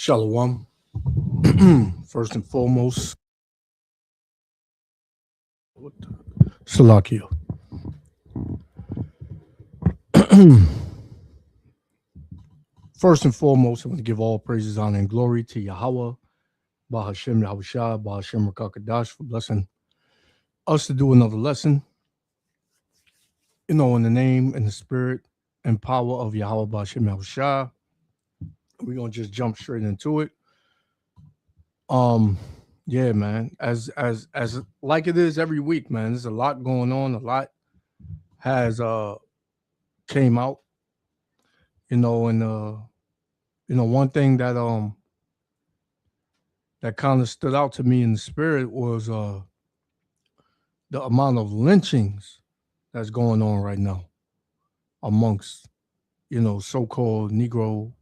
Shalom. First and foremost, Salakia. First and foremost, I want to give all praises, honor, and glory to Yahweh, Bahashem Yahushua, Bahashem Rakakadash, for blessing us to do another lesson, in the name and the spirit and power of Yahweh, Bahashem Yahushua. We're going to just jump straight into it. Yeah, man, as like it is every week, man, there's a lot going on. A lot has came out, and one thing that kind of stood out to me in the spirit was the amount of lynchings that's going on right now amongst so-called Negro,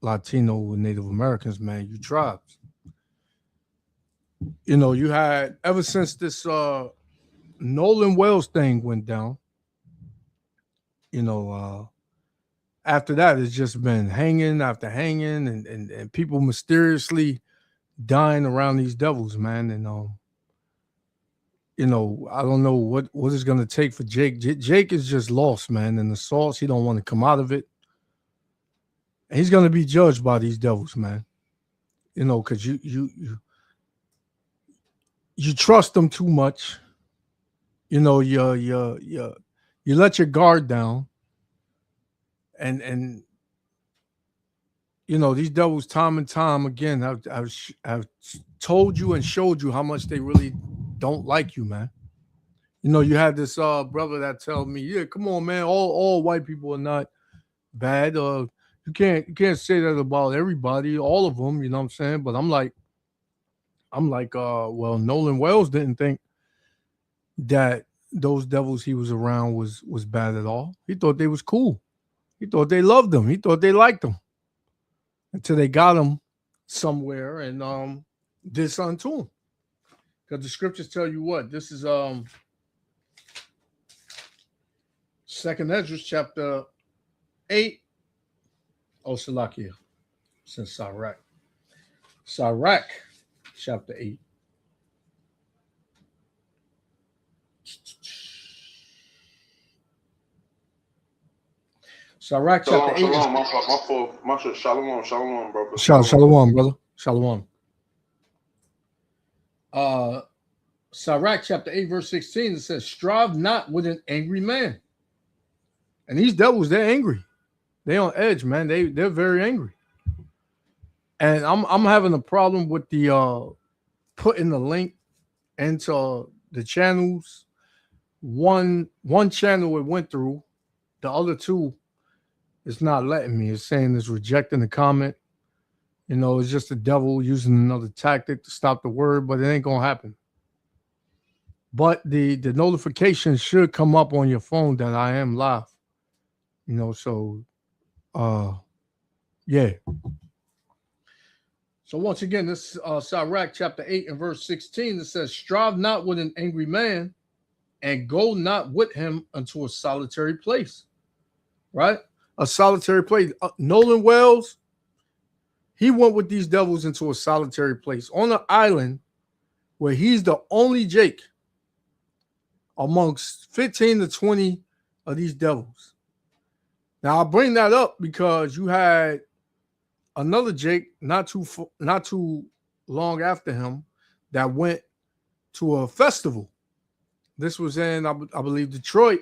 Latino, and Native Americans, man. You tribes. You had ever since this Nolan Wells thing went down, after that it's just been hanging after hanging and people mysteriously dying around these devils, man. And I don't know what it's gonna take for Jake. Jake is just lost, man, in the sauce. He don't want to come out of it. And he's gonna be judged by these devils, man. Because you trust them too much. You let your guard down. And these devils time and time again have told you and showed you how much they really don't like you, man. You had this brother that told me, yeah, come on, man, all white people are not bad. You can't say that about everybody, all of them, you know what I'm saying? But I'm like, well, Nolan Wells didn't think that those devils he was around was bad at all. He thought they was cool. He thought they loved him. He thought they liked him until they got him somewhere and did something to him. Because the scriptures tell you what? This is Second Ezra chapter 8. Oh, Salakia. Since Sirach. Sirach chapter 8. Sirach chapter 8. Shalom, bro. Shalom, brother. Shalom. Sirach chapter 8, verse 16, it says, strive not with an angry man. And these devils, they're angry. They on edge, man. They're very angry. And I'm having a problem with the putting the link into the channels. One channel it went through, the other two, it's not letting me. It's saying it's rejecting the comment. It's just the devil using another tactic to stop the word, but it ain't gonna happen. But the notification should come up on your phone that I am live. So yeah. So once again, this Sirach chapter 8 and verse 16, it says, strive not with an angry man and go not with him unto a solitary place. Right? A solitary place. Nolan Wells, he went with these devils into a solitary place on an island where he's the only Jake amongst 15 to 20 of these devils. Now, I bring that up because you had another Jake not too long after him that went to a festival. This was in, I believe, Detroit,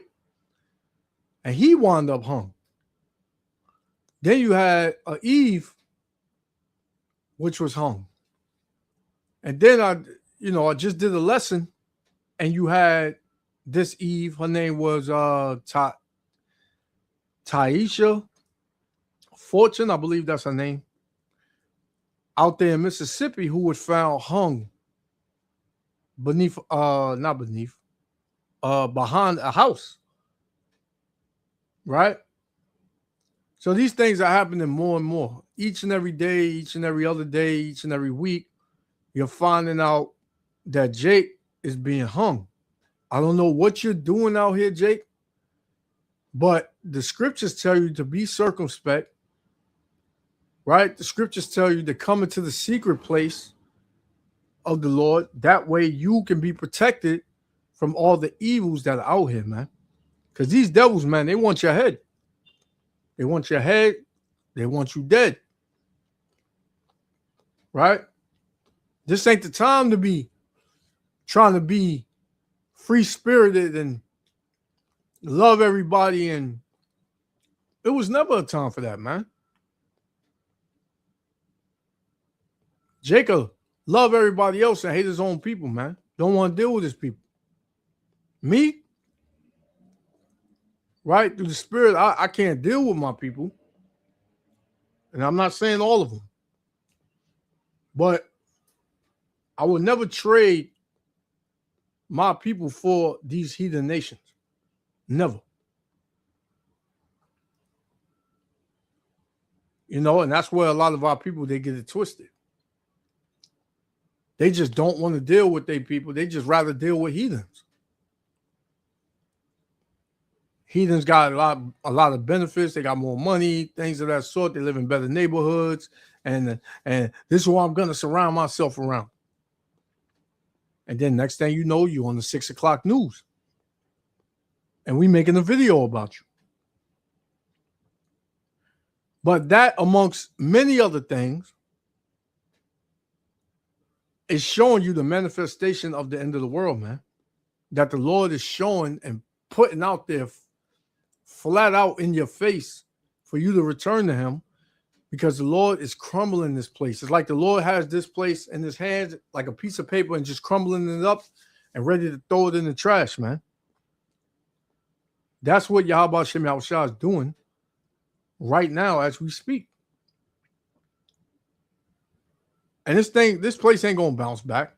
and he wound up hung. Then you had Eve, which was hung. And then I just did a lesson, and you had this Eve. Her name was Taisha Fortune, I believe that's her name, out there in Mississippi, who was found hung behind a house. Right? So these things are happening more and more. Each and every day, each and every other day, each and every week, you're finding out that Jake is being hung. I don't know what you're doing out here, Jake, but the scriptures tell you to be circumspect right? The scriptures tell you to come into the secret place of the Lord. That way you can be protected from all the evils that are out here, man. Because these devils, man, they want your head. They want your head. They want you dead. Right? This ain't the time to be trying to be free-spirited and love everybody. And it was never a time for that, man. Jacob love everybody else and hate his own people, man. Don't want to deal with his people. Me, right, through the spirit, I can't deal with my people. And I'm not saying all of them. But I would never trade my people for these heathen nations. Never. You know, and that's where a lot of our people, they get it twisted. They just don't want to deal with their people. They just rather deal with heathens. Heathens got a lot of benefits. They got more money, things of that sort. They live in better neighborhoods. And this is what I'm going to surround myself around. And then next thing you know, you're on the 6 o'clock news. And we making a video about you. But that, amongst many other things, is showing you the manifestation of the end of the world, man. That the Lord is showing and putting out there flat out in your face for you to return to him, because the Lord is crumbling this place. It's like the Lord has this place in his hands like a piece of paper and just crumbling it up and ready to throw it in the trash, man. That's what Yahweh Shem Yahushua is doing right now as we speak. And this place ain't gonna bounce back.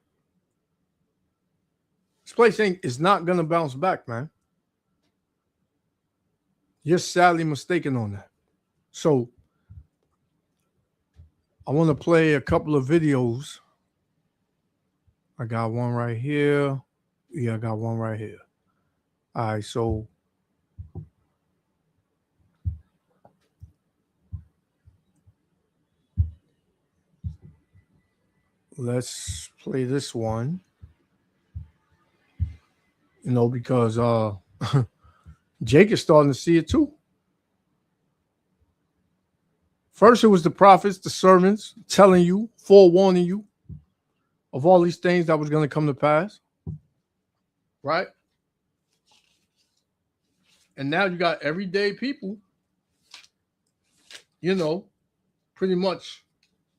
This place is not gonna bounce back, man. You're sadly mistaken on that. So I want to play a couple of videos. I got one right here. Yeah, I got one right here. All right, so let's play this one. You know, because Jake is starting to see it too. First, it was the prophets, the servants, telling you, forewarning you of all these things that was going to come to pass. Right? And now you got everyday people, you know, pretty much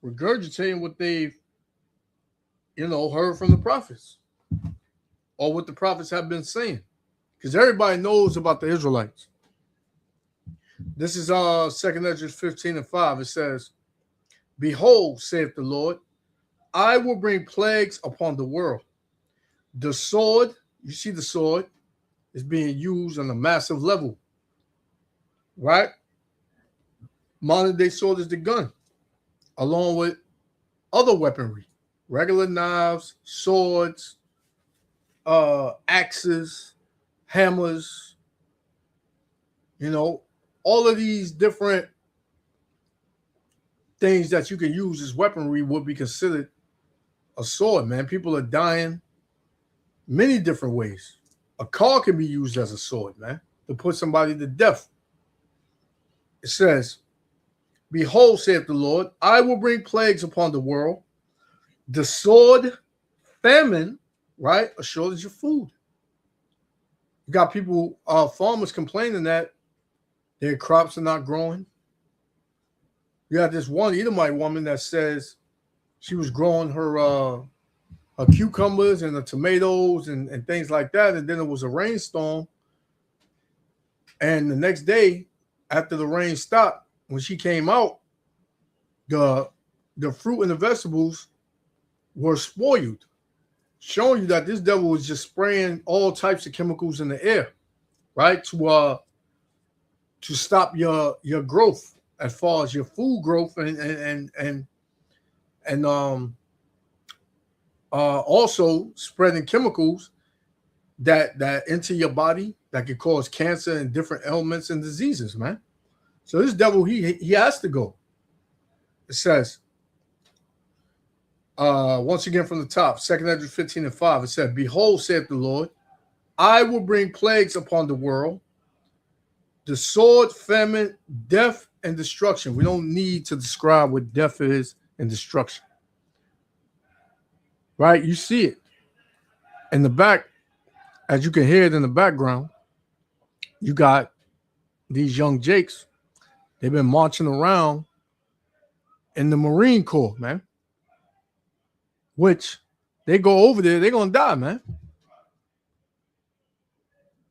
regurgitating what they've, you know, heard from the prophets or what the prophets have been saying. Because everybody knows about the Israelites. This is 2nd Esdras 15:5. It says, "Behold, saith the Lord, I will bring plagues upon the world. The sword," you see the sword, is being used on a massive level. Right? Modern day sword is the gun, along with other weaponry, regular knives, swords, axes, hammers, you know, all of these different things that you can use as weaponry would be considered a sword, man. People are dying many different ways. A car can be used as a sword, man, to put somebody to death. It says, "Behold, saith the Lord, I will bring plagues upon the world, the sword, famine," right? A shortage of food. You got people, farmers complaining that their crops are not growing. You got this one Edomite woman that says she was growing her cucumbers and the tomatoes and things like that, and then it was a rainstorm. And the next day, after the rain stopped, when she came out, the fruit and the vegetables were spoiled, showing you that this devil was just spraying all types of chemicals in the air, right? To stop your growth as far as your food growth and also spreading chemicals that into your body that can cause cancer and different ailments and diseases, man. So this devil, he has to go. It says, once again from the top, 2 Esdras 15:5, it said, Behold, saith the Lord, I will bring plagues upon the world, the sword, famine, death, and destruction. We don't need to describe what death is and destruction. Right? You see it. In the back, as you can hear it in the background, you got these young Jakes. They've been marching around in the Marine Corps, man. Which they go over there, they're gonna die, man.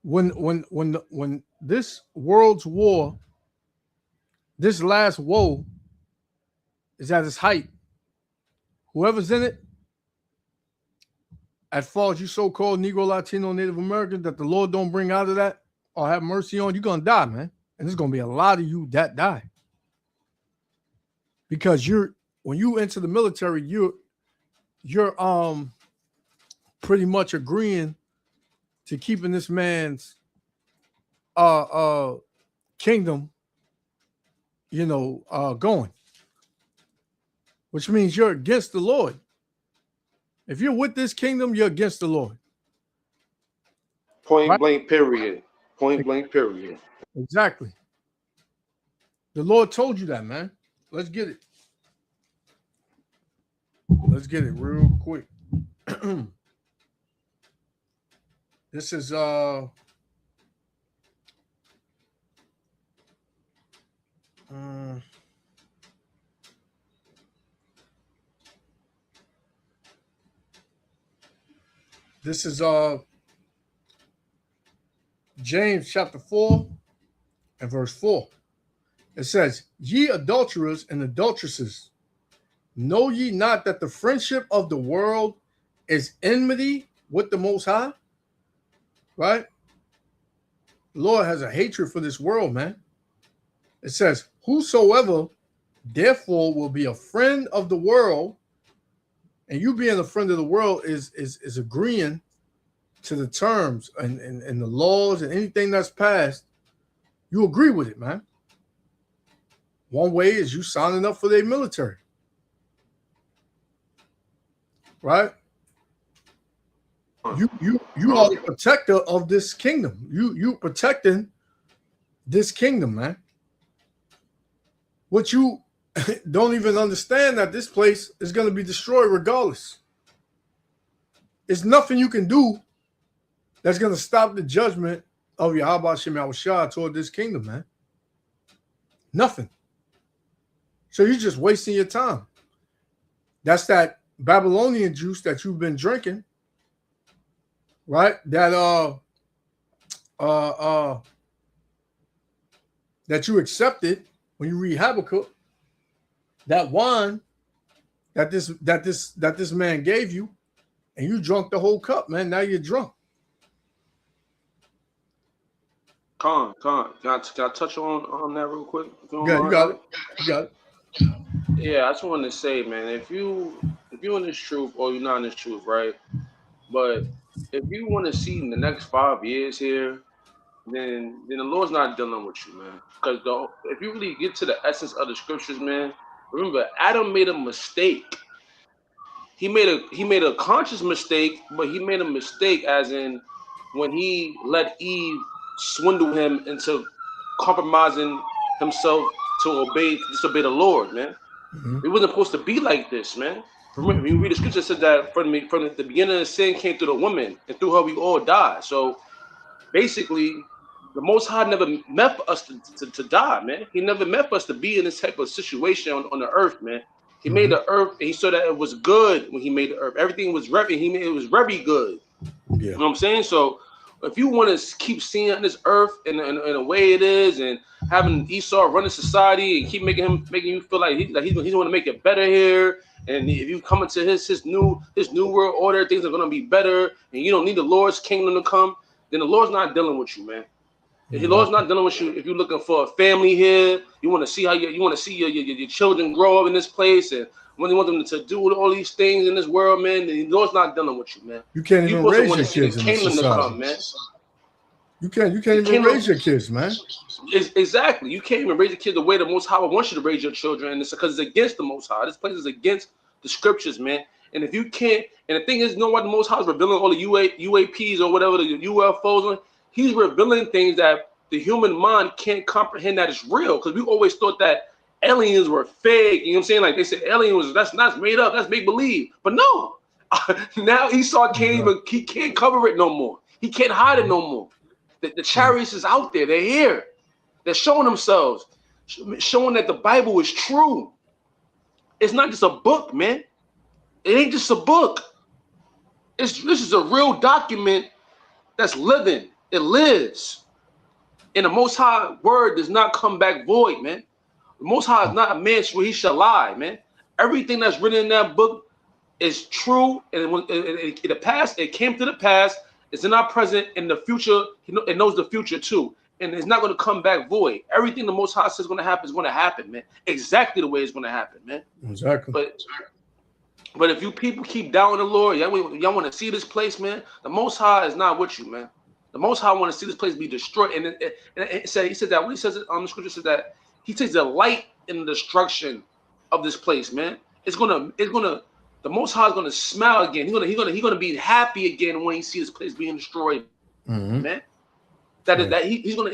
When this world's war, this last woe is at its height, whoever's in it, as far as you so-called Negro, Latino, Native American, that the Lord don't bring out of that or have mercy on, you're gonna die, man. And there's gonna be a lot of you that die. Because when you enter the military, you're pretty much agreeing to keeping this man's kingdom, going. Which means you're against the Lord. If you're with this kingdom, you're against the Lord. Point blank, period. Point blank, period. Exactly. The Lord told you that, man. Let's get it. Let's get it real quick. This is James chapter 4 and verse 4. It says, Ye adulterers and adulteresses, know ye not that the friendship of the world is enmity with the Most High? Right? The Lord has a hatred for this world, man. It says, whosoever therefore will be a friend of the world, and you being a friend of the world is agreeing to the terms and the laws and anything that's passed, you agree with it, man. One way is you signing up for their military. Right? You are the protector of this kingdom. You protecting this kingdom, man. What you don't even understand that this place is going to be destroyed regardless. There's nothing you can do that's going to stop the judgment of Yahweh Shem Yahushua toward this kingdom, man. Nothing. So you're just wasting your time. That's that Babylonian juice that you've been drinking, right? That that you accepted when you read Habakkuk. That wine that this man gave you, and you drunk the whole cup, man. Now you're drunk. Can I touch on that real quick? Yeah, you got it. You got it. Yeah, I just wanted to say, man, if you're in this truth or you're not in this truth, right? But if you want to see in the next 5 years here, then the Lord's not dealing with you, man. Because if you really get to the essence of the scriptures, man, remember Adam made a mistake. He made a conscious mistake, but he made a mistake as in when he let Eve swindle him into compromising himself to disobey the Lord, man. Mm-hmm. It wasn't supposed to be like this, man. Remember, when you read the scripture, it said that from the beginning of sin came through the woman, and through her we all die. So basically, the Most High never meant for us to die, man. He never meant for us to be in this type of situation on the earth, man. He made the earth, and he saw that it was good when he made the earth. Everything was it was very good. Yeah. You know what I'm saying? So if you want to keep seeing this earth in a way it is, and having Esau running society and keep making you feel like he's want to make it better here, and if you come into his new world order, things are gonna be better, and you don't need the Lord's kingdom to come, then the Lord's not dealing with you, man. If the Lord's not dealing with you, if you're looking for a family here, you want to see how you want to see your children grow up in this place, and when you want them to do all these things in this world, man, the Lord's not dealing with you, man. You can't even raise your kids in this society. Man. You can't even raise your kids, man. Exactly. You can't even raise a kid the way the Most High wants you to raise your children, and it's because it's against the Most High. This place is against the scriptures, man. And if you can't, and the thing is, you know what? The Most High is revealing all the UAPs or whatever, the UFOs. He's revealing things that the human mind can't comprehend that it's real. Because we always thought that aliens were fake. You know what I'm saying? Like they said, aliens that's not made up. That's make believe. But no, now Esau he can't cover it no more. He can't hide it no more. The chariots is out there. They're here. They're showing themselves, showing that the Bible is true. It's not just a book, man. It ain't just a book. This is a real document that's living. It lives. And the Most High word does not come back void, man. The Most High is not a man where he shall lie, man. Everything that's written in that book is true. And when the past, it came to the past. It's in our present, and the future. It knows the future too, and it's not going to come back void. Everything the Most High says is going to happen is going to happen, man. Exactly the way it's going to happen, man. Exactly. But if you people keep doubting the Lord, y'all want to see this place, man. The Most High is not with you, man. The Most High want to see this place be destroyed, and he said that when he says it on the scripture, says that he takes delight in the destruction of this place, man. The Most High is gonna smile again. He's gonna be happy again when he sees this place being destroyed, man. He's gonna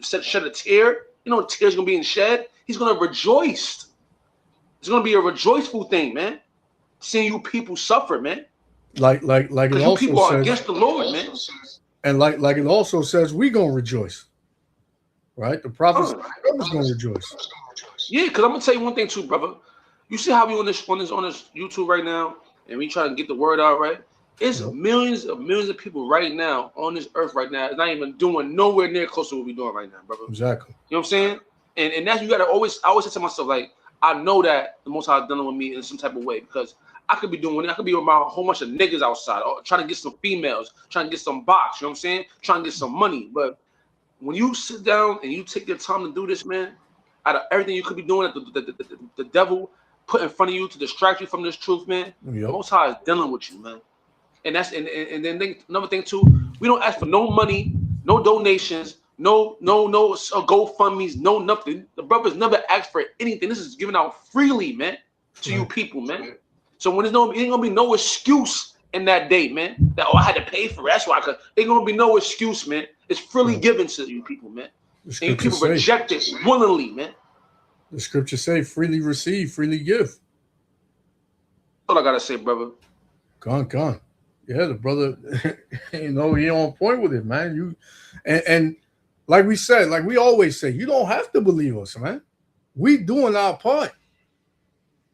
shed a tear. You know, tears gonna be shed. He's gonna rejoice. It's gonna be a rejoiceful thing, man. Seeing you people suffer, man. Like it also people are says against the Lord, man. And like it also says, we gonna rejoice, right? The prophets gonna rejoice. Yeah, because I'm gonna tell you one thing too, brother. You see how we on this YouTube right now, and we trying to get the word out, right? It's millions of people right now on this earth right now. It's not even doing nowhere near close to what we're doing right now, brother. Exactly. You know what I'm saying? And that's, you gotta always say to myself, like, I know that the Most High is dealing with me in some type of way, because I could be around a whole bunch of niggas outside, or trying to get some females, trying to get some box, you know what I'm saying? Trying to get some money. But when you sit down and you take your time to do this, man, out of everything you could be doing, the devil put in front of you to distract you from this truth, man. The Most High is dealing with you, man. And that's and then another thing too, we don't ask for no money, no donations, no GoFundMe's, no nothing. The brothers never asked for anything. This is given out freely, man, to you people, man. So when ain't gonna be no excuse in that day, man. That I had to pay for it. That's why ain't gonna be no excuse, man. It's freely given to you people, man. And you people reject it willingly, man. The scriptures say, freely receive, freely give. That's all I gotta say, brother. Gone. Yeah, the brother, he on point with it, man. You and like we said, like we always say, you don't have to believe us, man. We doing our part,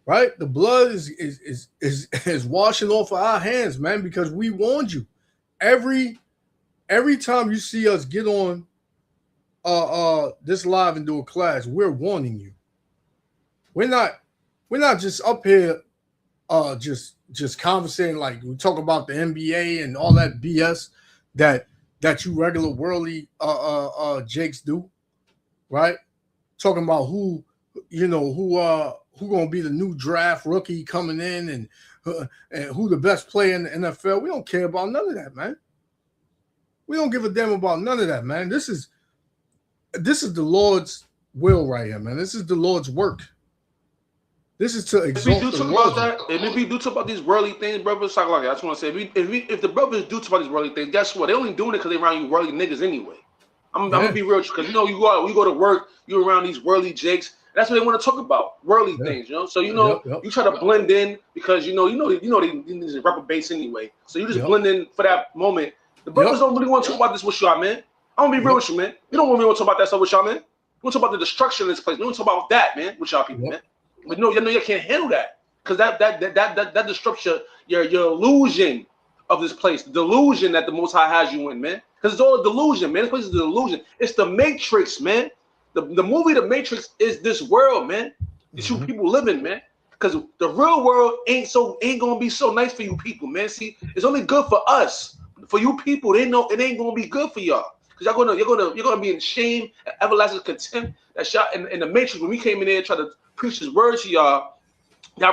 right? The blood is washing off of our hands, man, because we warned you. Every time you see us get on this live and do a class, we're warning you. We're not just up here just conversating like we talk about the NBA and all that BS that you regular worldly jakes do, right? Talking about who gonna be the new draft rookie coming in and who the best player in the NFL. We don't care about none of that, man. We don't give a damn about none of that, man. This is the Lord's will right here, man. This is the Lord's work. This is to exalt the Lord. If we do talk about these worldly things, brothers, like I just want to say, if the brothers do talk about these worldly things, guess what? They only doing it because they around you worldly niggas anyway. I'm gonna be real, because you go to work, you around these worldly jakes. That's what they want to talk about, worldly things, you know. So you try to blend in because you know these reprobates anyway. So you just blend in for that moment. The brothers don't really want to talk about this with y'all, man. I'm gonna be real with you, man. You don't really want to talk about that stuff with y'all, man. We want to talk about the destruction of this place. We want to talk about that, man, with y'all people, man. But no, you can't handle that, because that disrupts your illusion of this place, the delusion that the Most High has you in, man. Because it's all a delusion, man. This place is a delusion. It's the Matrix, man. The movie The Matrix is this world, man. That you people live in, man. Because the real world ain't gonna be so nice for you people, man. See, it's only good for us. For you people, they know it ain't gonna be good for y'all. Because you're gonna be in shame and everlasting contempt. That y'all in the Matrix, when we came in there and tried to preach his word to y'all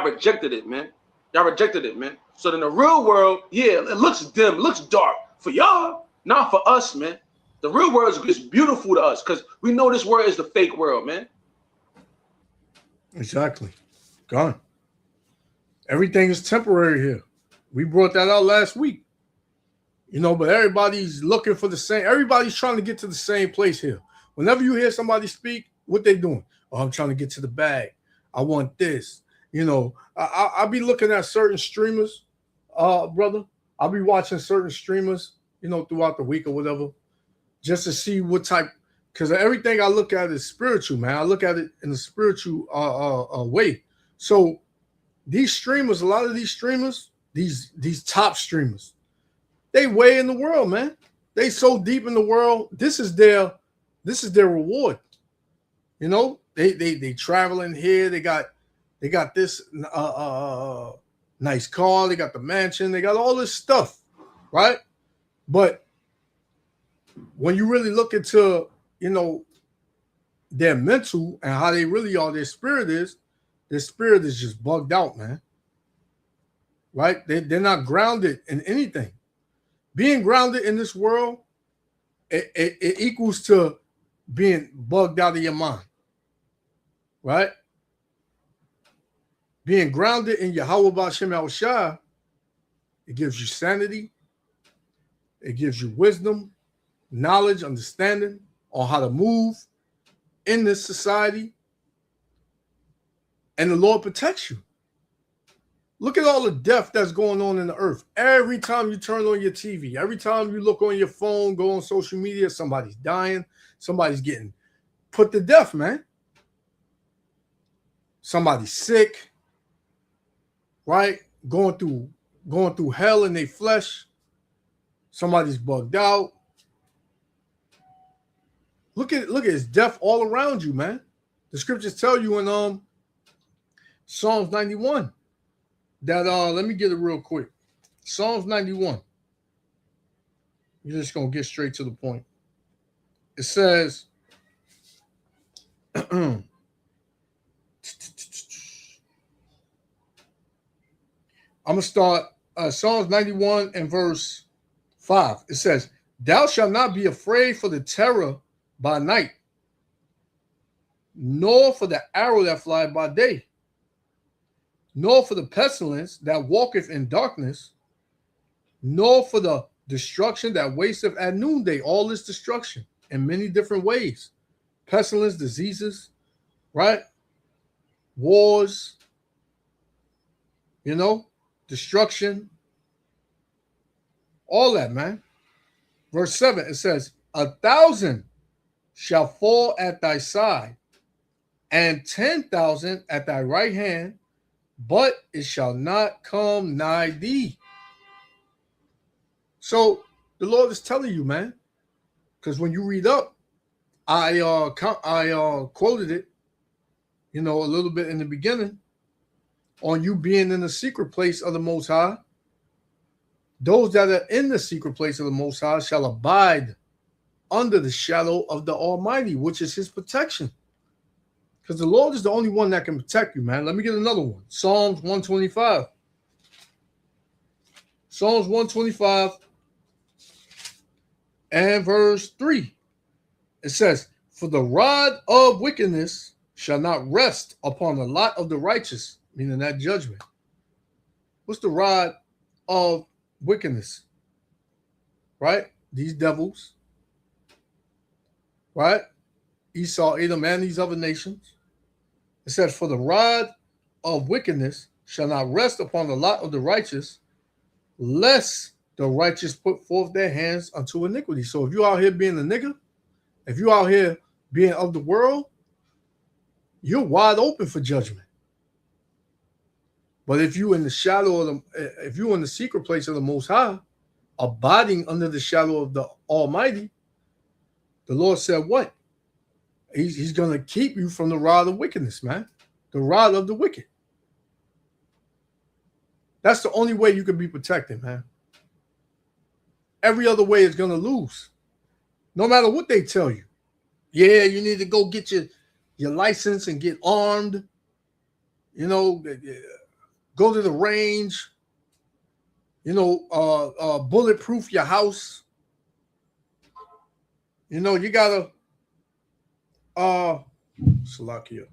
rejected it, man. So in the real world, yeah, it looks dim, looks dark for y'all. Not for us, man. The real world is beautiful to us because we know this world is the fake world, man. Exactly. Gone. Everything is temporary here. We brought that out last week. But everybody's looking for the same. Everybody's trying to get to the same place here. Whenever you hear somebody speak, what they doing? Oh, I'm trying to get to the bag. I want this. I'll be looking at certain streamers, brother. I'll be watching certain streamers, throughout the week or whatever, just to see what type. Because everything I look at is spiritual, man. I look at it in a spiritual way. So these streamers, a lot of these streamers, these top streamers, they way in the world, man. They so deep in the world. This is their reward. They traveling here. They got this nice car. They got the mansion. They got all this stuff, right? But when you really look into, their mental and how they really are, their spirit is just bugged out, man. Right? They're not grounded in anything. Being grounded in this world, it equals to being bugged out of your mind. Right? Being grounded in Yahweh B'Shem Yahushua, it gives you sanity. It gives you wisdom, knowledge, understanding on how to move in this society. And the Lord protects you. Look at all the death that's going on in the earth. Every time you turn on your TV, every time you look on your phone, go on social media, somebody's dying, somebody's getting put to death, man. Somebody's sick, right? Going through hell in their flesh. Somebody's bugged out. Look at his death all around you, man. The scriptures tell you in Psalms 91 that let me get it real quick. Psalms 91. You're just gonna get straight to the point. It says, I'm gonna start Psalms 91 and verse 5. It says, "Thou shalt not be afraid for the terror by night, nor for the arrow that flieth by day, nor for the pestilence that walketh in darkness, nor for the destruction that wasteth at noonday." All this destruction in many different ways. Pestilence, diseases, right? Wars, destruction. All that, man. Verse 7, it says, 1,000 shall fall at thy side, and 10,000 at thy right hand, but it shall not come nigh thee. So the Lord is telling you, man, because when you read up, I quoted it, a little bit in the beginning, on you being in the secret place of the Most High. Those that are in the secret place of the Most High shall abide under the shadow of the Almighty, which is his protection. Because the Lord is the only one that can protect you, man. Let me get another one. Psalms 125. Psalms 125 and verse 3. It says, "For the rod of wickedness shall not rest upon the lot of the righteous," meaning that judgment. What's the rod of wickedness? Right? These devils. Right? Esau, Edom, and these other nations. It says, "For the rod of wickedness shall not rest upon the lot of the righteous, lest the righteous put forth their hands unto iniquity." So if you out here being a nigger, if you out here being of the world, you're wide open for judgment. But if you in the shadow of if you in the secret place of the Most High, abiding under the shadow of the Almighty, the Lord said what? He's going to keep you from the rod of wickedness, man. The rod of the wicked. That's the only way you can be protected, man. Every other way is going to lose. No matter what they tell you. Yeah, you need to go get your license and get armed. Go to the range. Bulletproof your house. You know, you gotta Salakia.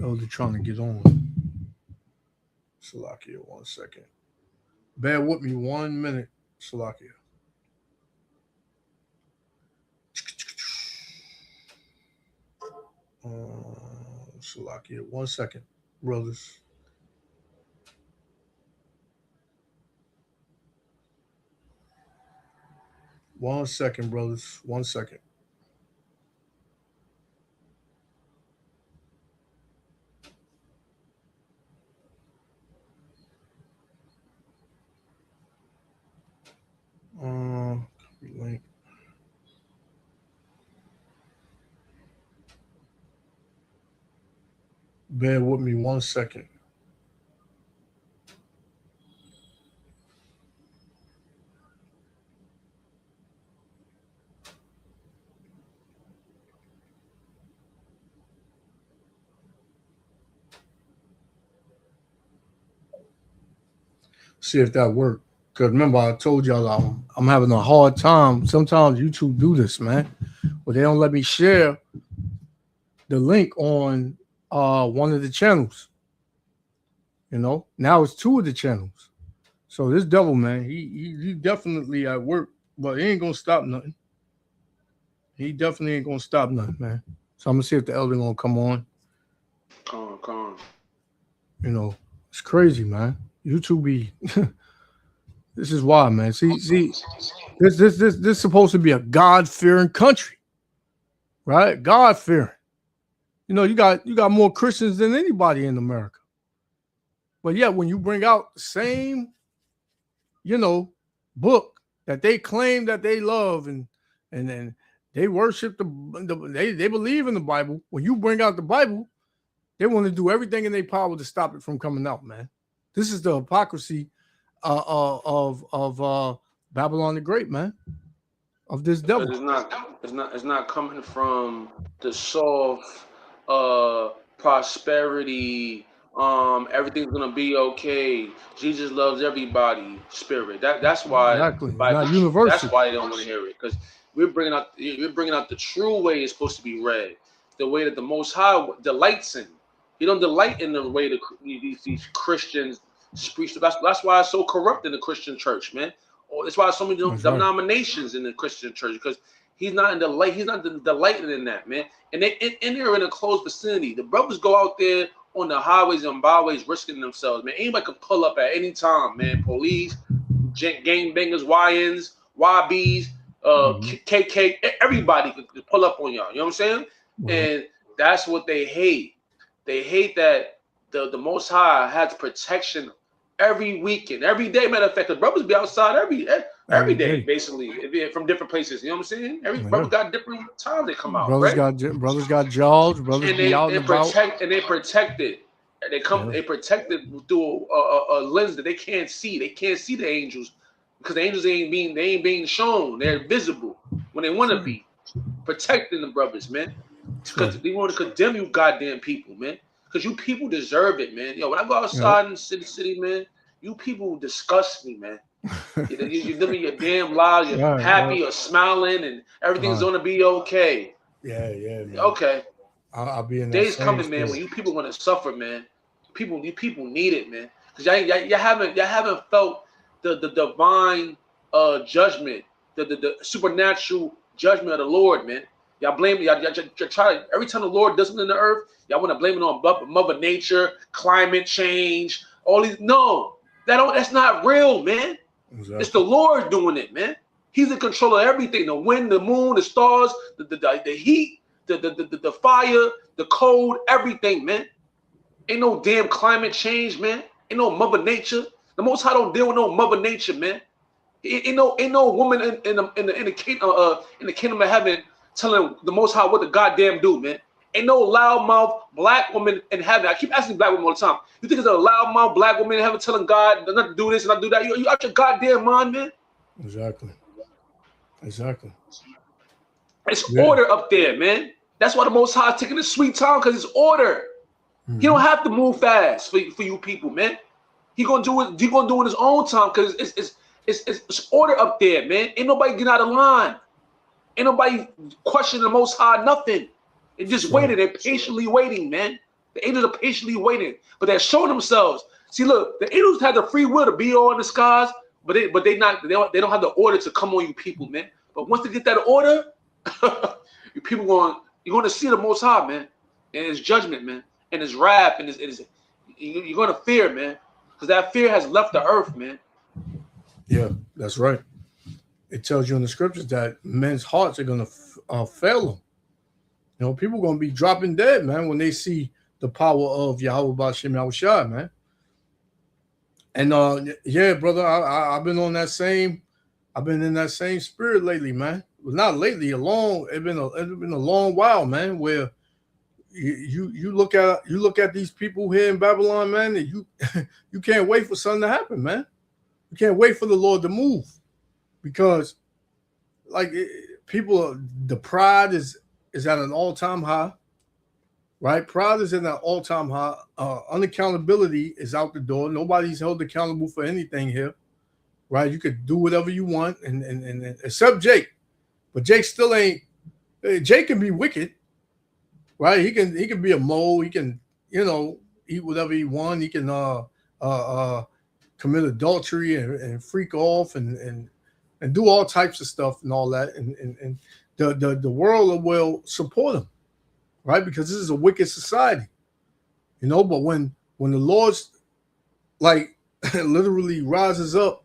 Oh, they're trying to get on. Salakia, 1 second. Bear with me 1 minute, Salakia. Salakia, 1 second, brothers. One second, brothers. 1 second. Copy link. Bear with me 1 second. See if that worked. Because remember, I told y'all I'm having a hard time. Sometimes YouTube do this, man. But they don't let me share the link on one of the channels. You know, now it's 2 of the channels. So this devil, man, he definitely at work, but he ain't gonna stop nothing. He definitely ain't gonna stop nothing, man. So I'm gonna see if the elder gonna come on. Come on. You know, it's crazy, man. YouTube be this is why, man. See, this is supposed to be a God-fearing country, right? God-fearing. You know, you got more Christians than anybody in America. But yeah, when you bring out the same, you know, book that they claim that they love and then they worship they believe in the Bible. When you bring out the Bible, they want to do everything in their power to stop it from coming out, man. This is the hypocrisy of Babylon the Great, man. Of this devil. It's not coming from the soft prosperity. Everything's gonna be okay. Jesus loves everybody. Spirit. That's why. Exactly. Not universal. That's why they don't want to hear it, because we're bringing out the true way it's supposed to be read, the way that the Most High delights in. He don't delight in the way these Christians preach. That's why it's so corrupt in the Christian church, man. That's why so many denominations in the Christian church, because he's not delighting in that, man. And they're in a closed vicinity. The brothers go out there on the highways and byways risking themselves, man. Anybody could pull up at any time, man. Police, gangbangers, YNs, YBs, KK, everybody could pull up on y'all. You know what I'm saying? And that's what they hate. They hate that the Most High has protection every weekend, every day. Matter of fact, the brothers be outside every day, basically, from different places. You know what I'm saying? Every brother got different times they come out. Brothers got jobs. Brothers and be out and about. They protect it. They come. They protect it through a lens that they can't see. They can't see the angels because the angels ain't being shown. They're visible when they want to be, protecting the brothers, man. Because they want to condemn you, goddamn people, man. Because you people deserve it, man. Yo, when I go outside in the city, man, you people disgust me, man. You're living your damn lives. You're happy or smiling, and everything's gonna be okay. Yeah, man. Okay. I'll be in that days coming, man, when you people want to suffer, man. You people need it, man. Because you haven't felt the divine judgment, the supernatural judgment of the Lord, man. Y'all blame y'all try every time the Lord does something in the earth, y'all want to blame it on Mother Nature, climate change, all these. No, that's not real, man. Exactly. It's the Lord doing it, man. He's in control of everything: the wind, the moon, the stars, the heat, the fire, the cold, everything, man. Ain't no damn climate change, man. Ain't no Mother Nature. The Most High don't deal with no Mother Nature, man. Ain't no woman in the kingdom of heaven telling the Most High what to goddamn do, man. Ain't no loudmouth black woman in heaven. I keep asking black women all the time. You think it's a loudmouth black woman in heaven telling God not to do this and not to do that? You out your goddamn mind, man? Exactly. It's order up there, man. That's why the Most High is taking a sweet time, because it's order. Mm-hmm. He don't have to move fast for you people, man. He gonna do it. He gonna do it in his own time, because it's order up there, man. Ain't nobody getting out of line. Ain't nobody questioning the Most High, nothing. They just waiting. They're patiently waiting, man. The angels are patiently waiting, but they're showing themselves. See, look, the angels had the free will to be all in the skies, but they don't have the order to come on you people, man. But once they get that order, you people you're going to see the Most High, man, and His judgment, man, and His wrath, and you're going to fear, man, because that fear has left the earth, man. Yeah, that's right. It tells you in the scriptures that men's hearts are going to fail them. You know, people are going to be dropping dead, man, when they see the power of Yahweh B'Shem Yahushua, man. And yeah, brother, I've been in that same spirit lately, man. Well, not lately, it's been a long while, man, where you look at these people here in Babylon, man, and you can't wait for something to happen, man. You can't wait for the Lord to move, because like the pride is at an all-time high, right? Pride is at an all-time high. Unaccountability is out the door. Nobody's held accountable for anything here, right? You could do whatever you want, and except Jake, but Jake still ain't. Jake can be wicked, right? He can be a mole. He can, eat whatever he wants. He can commit adultery and freak off and do all types of stuff and all that, and the world will support him, right? Because this is a wicked society, But when the Lord's like literally rises up,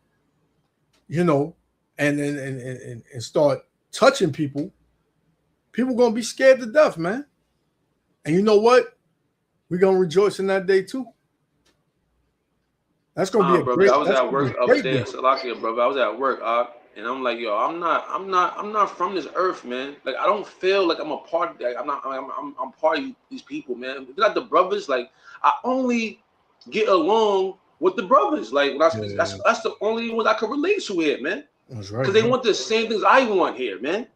and start touching people gonna be scared to death, man. And you know what? We're gonna rejoice in that day too. That's gonna be a brother, great. I was That's at work gonna be a great upstairs, day. Salakia, brother. I was at work, and I'm like, yo, I'm not from this earth, man. Like, I don't feel like I'm a part of that. I'm part of these people, man. It's not the brothers. Like, I only get along with the brothers. Like, that's the only ones I can relate to here, man. That's right. Because they want the same things I want here, man.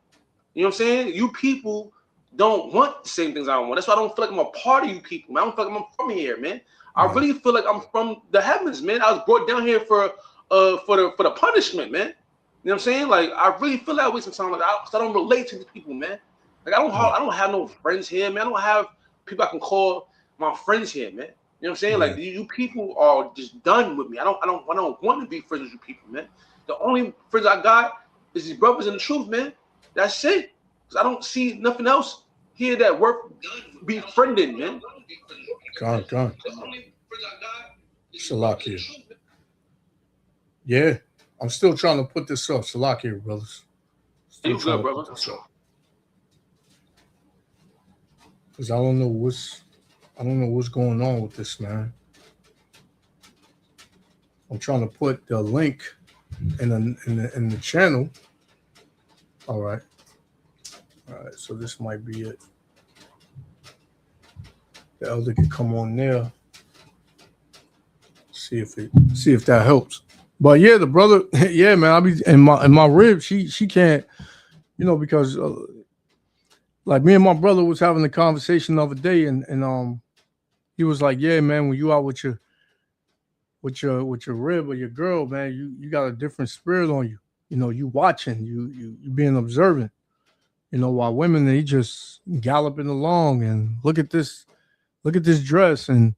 You know what I'm saying? You people don't want the same things I want. That's why I don't feel like I'm a part of you people, man. I don't feel like I'm from here, man. I really feel like I'm from the heavens, man. I was brought down here for the punishment, man. You know what I'm saying? Like, I really feel that way sometimes. Like, I don't relate to these people, man. Like, I don't have no friends here, man. I don't have people I can call my friends here, man. You know what I'm saying? Like, you people are just done with me. I don't want to be friends with you people, man. The only friends I got is these brothers in the truth, man. That's it. Cause I don't see nothing else here that worth befriending, man. Gone. Salakia. Yeah, I'm still trying to put this up. Salakia, brothers. You good, brother? Because I don't know what's going on with this, man. I'm trying to put the link in the channel. All right. So this might be it. The elder can come on there. See if that helps. But yeah, the brother, yeah, man. I be in my rib. She can't, because like me and my brother was having a conversation the other day, and he was like, yeah, man, when you out with your rib or your girl, man, you got a different spirit on you. You watching, you being observant. While women, they just galloping along and look at this dress, and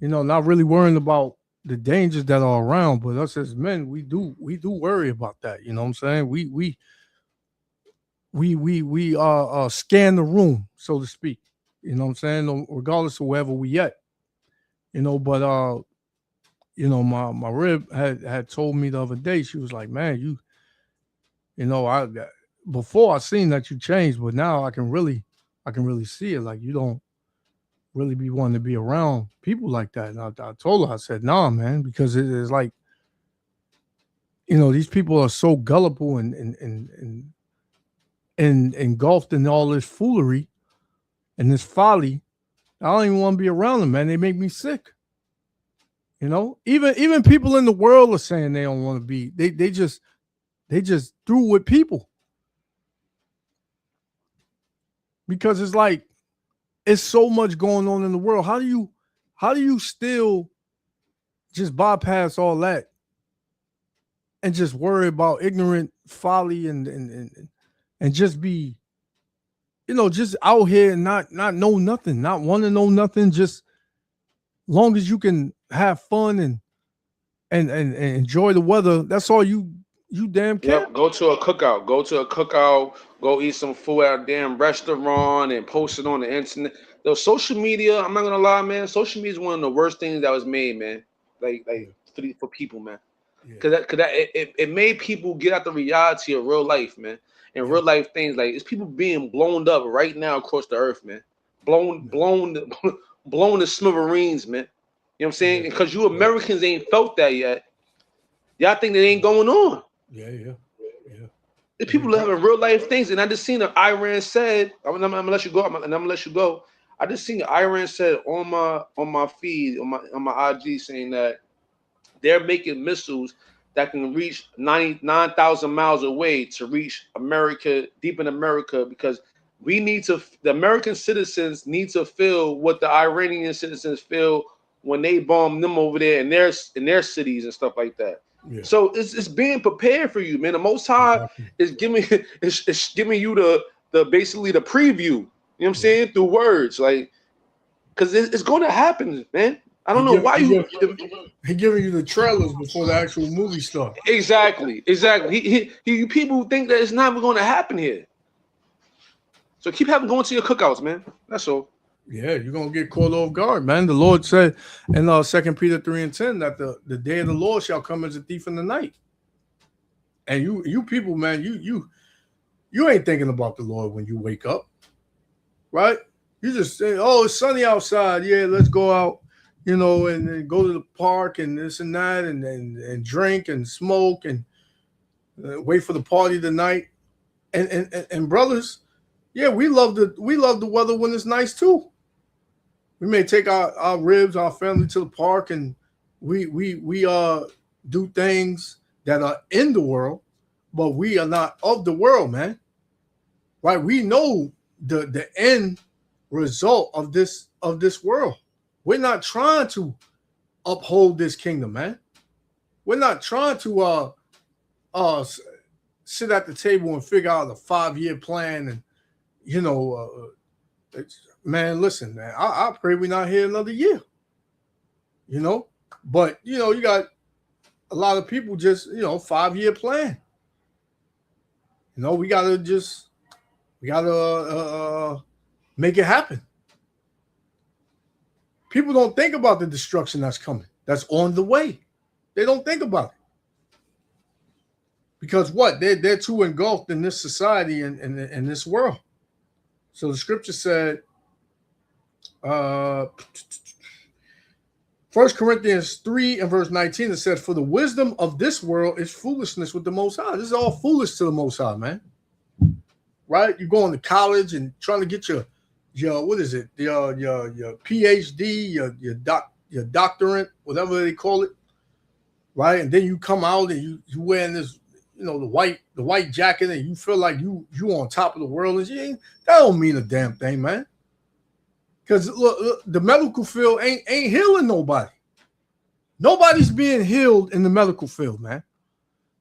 not really worrying about the dangers that are around. But us as men, we do worry about that. You know what I'm saying? We scan the room, so to speak. You know what I'm saying? Regardless of wherever we at. But my rib had told me the other day, she was like, man, before I seen that you changed, but now I can really see it. Like, you don't really be wanting to be around people like that. And I told her, I said, nah, man, because it is like, these people are so gullible and engulfed in all this foolery and this folly. I don't even want to be around them, man. They make me sick. Even people in the world are saying they don't want to be. They just through with people. Because it's like, it's so much going on in the world. How do you still just bypass all that and just worry about ignorant folly and and just be, just out here and not know nothing, not want to know nothing. Just long as you can have fun and enjoy the weather, that's all you damn care. Yep, go to a cookout. Go to a cookout. Go eat some food at a damn restaurant and post it on the internet. The social media, I'm not gonna lie, man. Social media is one of the worst things that was made, man. Like for people, man. Cause it made people get out the reality of real life, man. And real life things, like it's people being blown up right now across the earth, man. Blown to smithereens, man. You know what I'm saying? Because you Americans ain't felt that yet. Y'all think that ain't going on. Yeah. There's people having real life things, and I just seen that Iran said, I'm gonna let you go. I'm gonna let you go. I just seen that Iran said on my feed on my IG saying that they're making missiles that can reach 99,000 miles away to reach America, deep in America, because the American citizens need to feel what the Iranian citizens feel when they bomb them over there in their cities and stuff like that. Yeah. So it's being prepared for you, man. The Most High is giving you the basically the preview. You know what I'm saying, through words, like, because it's going to happen, man. I don't know why he giving you the trailers before the actual movie starts. Exactly. He people think that it's not going to happen here. So keep going to your cookouts, man. That's all. Yeah, you're gonna get caught off guard, man. The Lord said in 2 Peter 3:10 that the day of the Lord shall come as a thief in the night. And you people, man, you ain't thinking about the Lord when you wake up, right? You just say, "Oh, it's sunny outside. Yeah, let's go out, and go to the park and this and that, and drink and smoke and wait for the party tonight." And brothers, yeah, we love the weather when it's nice too. We may take our ribs, our family to the park, and we do things that are in the world, but we are not of the world, man. Right? We know the end result of this world. We're not trying to uphold this kingdom, man. We're not trying to sit at the table and figure out a 5-year plan and man, listen, man, I pray we're not here another year, but you got a lot of people just 5-year plan. We gotta make it happen. People don't think about the destruction that's coming, that's on the way. They don't think about it because they're too engulfed in this society and in this world. So the scripture said, 1 Corinthians 3 and verse 19, it said, "For the wisdom of this world is foolishness with the Most High." This is all foolish to the Most High, man. Right? You're going to college and trying to get your what is it? Your PhD, your doctorate, whatever they call it, right? And then you come out and you wearing this, the white jacket, and you feel like you on top of the world, and that don't mean a damn thing, man. Because look, the medical field ain't healing nobody. Nobody's being healed in the medical field, man.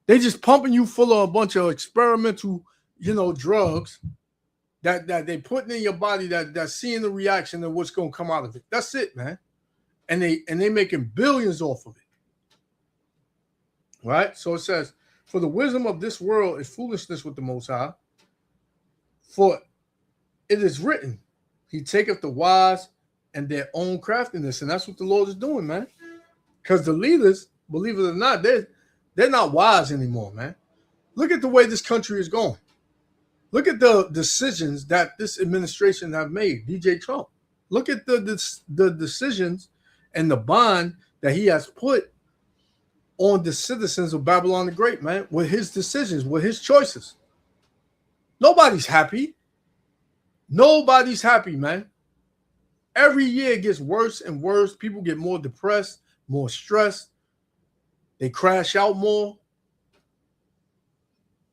They just pumping you full of a bunch of experimental, drugs that they putting in your body that's seeing the reaction and what's gonna come out of it. That's it, man. And they making billions off of it. Right? So it says, "For the wisdom of this world is foolishness with the Most High. For it is written, He taketh the wise and their own craftiness." And that's what the Lord is doing, man. Because the leaders, believe it or not, they're not wise anymore, man. Look at the way this country is going. Look at the decisions that this administration have made, DJ Trump. Look at the decisions and the bond that he has put on the citizens of Babylon the Great, man, with his decisions, with his choices. Nobody's happy. Nobody's happy, man. Every year it gets worse and worse. People get more depressed, more stressed. They crash out more.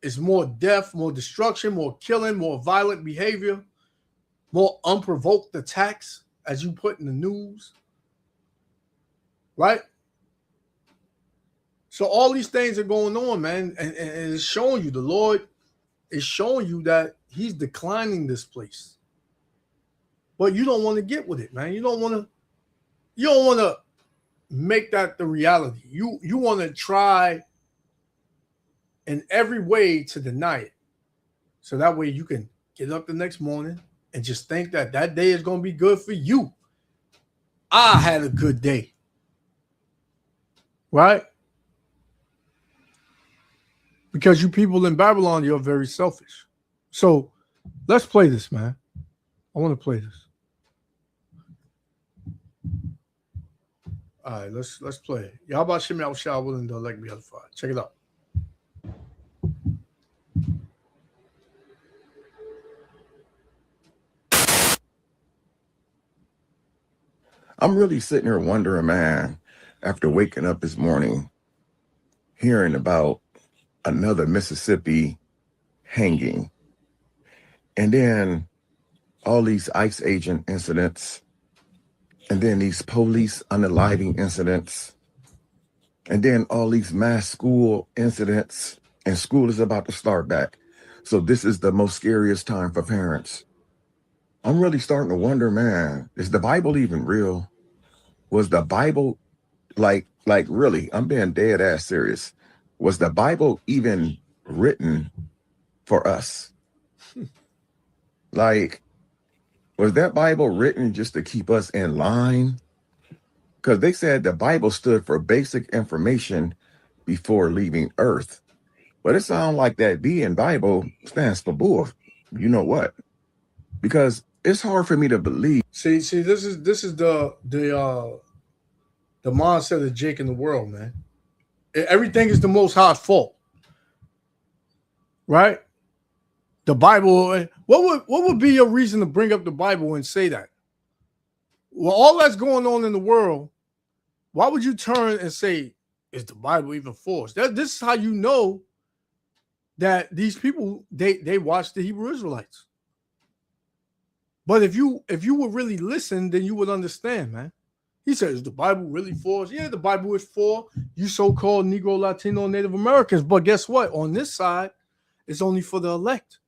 It's more death, more destruction, more killing, more violent behavior, more unprovoked attacks, as you put in the news. Right? So all these things are going on, man, and it's showing you the Lord is showing you that he's declining this place. But you don't want to get with it, man. You don't want to make that the reality. You want to try in every way to deny it. So that way you can get up the next morning and just think that day is going to be good for you. I had a good day. Right? Because you people in Babylon, you're very selfish. So let's play this, man. I want to play this. All right, let's play it. Y'all about Shimmy out Shah willing to elect me other five. Check it out. I'm really sitting here wondering, man, after waking up this morning, hearing about another Mississippi hanging, and then all these ICE agent incidents, and then these police unaliving incidents, and then all these mass school incidents, and school is about to start back. So this is the most scariest time for parents. I'm really starting to wonder, man, is the Bible even real? Was the Bible like really, I'm being dead ass serious. Was the Bible even written for us? Like, was that Bible written just to keep us in line? Because they said the Bible stood for basic information before leaving Earth. But it sounds like that B in Bible stands for bull. You know what? Because it's hard for me to believe. See, this is the mindset of Jake in the world, man. Everything is the Most High's fault, right? The Bible. What would be your reason to bring up the Bible and say that? Well, all that's going on in the world, why would you turn and say, "Is the Bible even for us?" This is how you know that these people they watch the Hebrew Israelites. But if you would really listen, then you would understand, man. He says, "Is the Bible really for us?" Yeah, the Bible is for you so-called Negro, Latino, Native Americans. But guess what? On this side, it's only for the elect.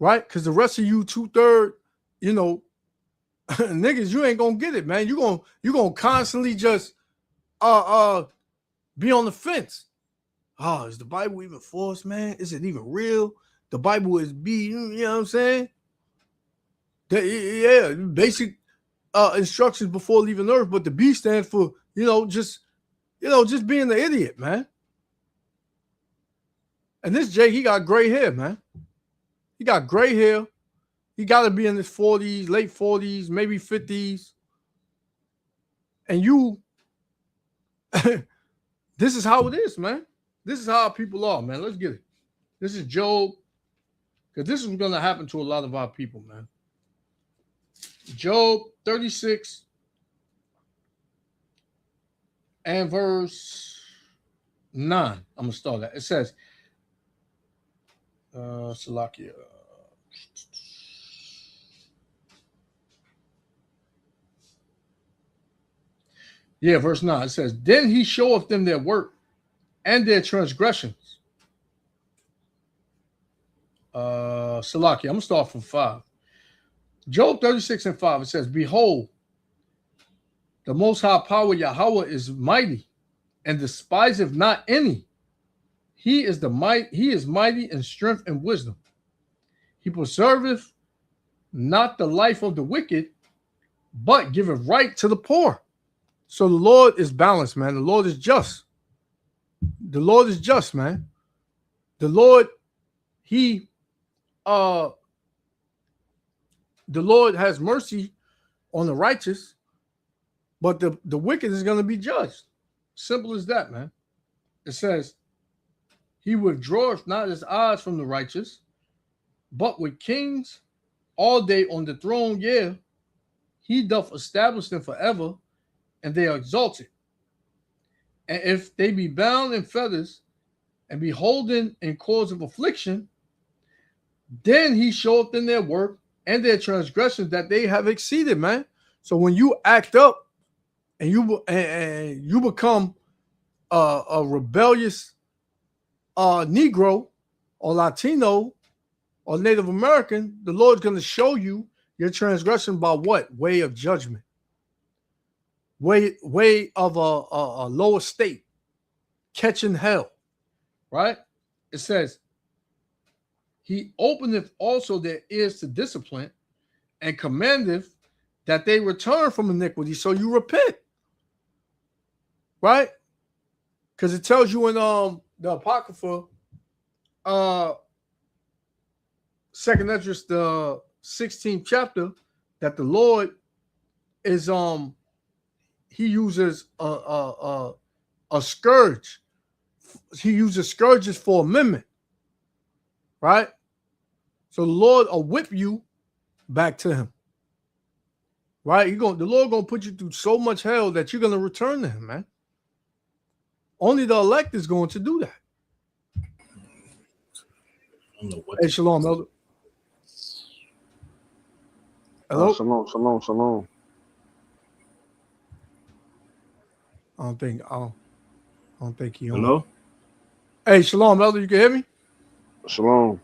Right? Because the rest of you 2/3, niggas, you ain't gonna get it, man. You gonna constantly just be on the fence. Oh, is the Bible even for us, man? Is it even real? The Bible is B, you know what I'm saying? Yeah, basic instructions before leaving Earth, but the B stands for, just being the idiot, man. And this Jay, he got gray hair, man. He got gray hair. He got to be in his 40s, late 40s, maybe 50s. And you, this is how it is, man. This is how people are, man. Let's get it. This is Job. Because this is going to happen to a lot of our people, man. Job 36 and verse 9. I'm going to start that. It says, Salakia. Yeah, verse 9. It says, "Then he showeth them their work and their transgressions." Salakia. I'm going to start from 5. Job 36 and 5. It says, "Behold, the Most High Power Yahweh is mighty, and despiseth not any. He is mighty in strength and wisdom. He preserveth not the life of the wicked, but giveth right to the poor." So the Lord is balanced, man. The Lord is just. The Lord is just, man. The Lord, the Lord has mercy on the righteous, but the wicked is going to be judged. Simple as that, man. It says, "He withdraweth not his eyes from the righteous, but with kings all day on the throne, yeah, he doth establish them forever, and they are exalted. And if they be bound in fetters and be holden in cords of affliction, then he showeth them their work and their transgressions that they have exceeded," man. So when you act up and you become a rebellious Negro or Latino or Native American, the Lord's going to show you your transgression by what? Way of judgment. Way of a lower state. Catching hell. Right? It says, he openeth also their ears to discipline and commandeth that they return from iniquity. So you repent. Right? Because it tells you in the Apocrypha, 2nd Esdras, the 16th chapter, that the Lord is he uses a scourge. He uses scourges for amendment. Right? So the Lord will whip you back to him. Right? The Lord gonna put you through so much hell that you're gonna return to him, man. Only the elect is going to do that. Hey, shalom, elder. Hello? Shalom. I don't think he on. Hello? Hey, shalom, elder. You can hear me? Shalom.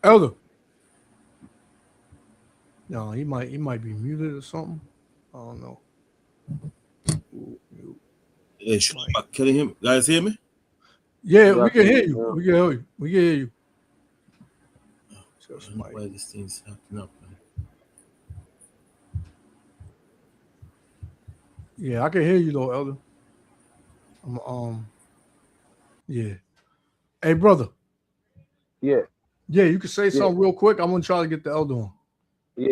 Elder. No, he might be muted or something. I don't know. Hey, can you guys hear me? Yeah, we can hear you. We can hear you. We can hear you. Why this thing's acting up, man? Yeah, I can hear you though, elder. Yeah. Hey, brother. Yeah. Yeah, you can say something real quick. I'm gonna try to get the elder on. Yeah.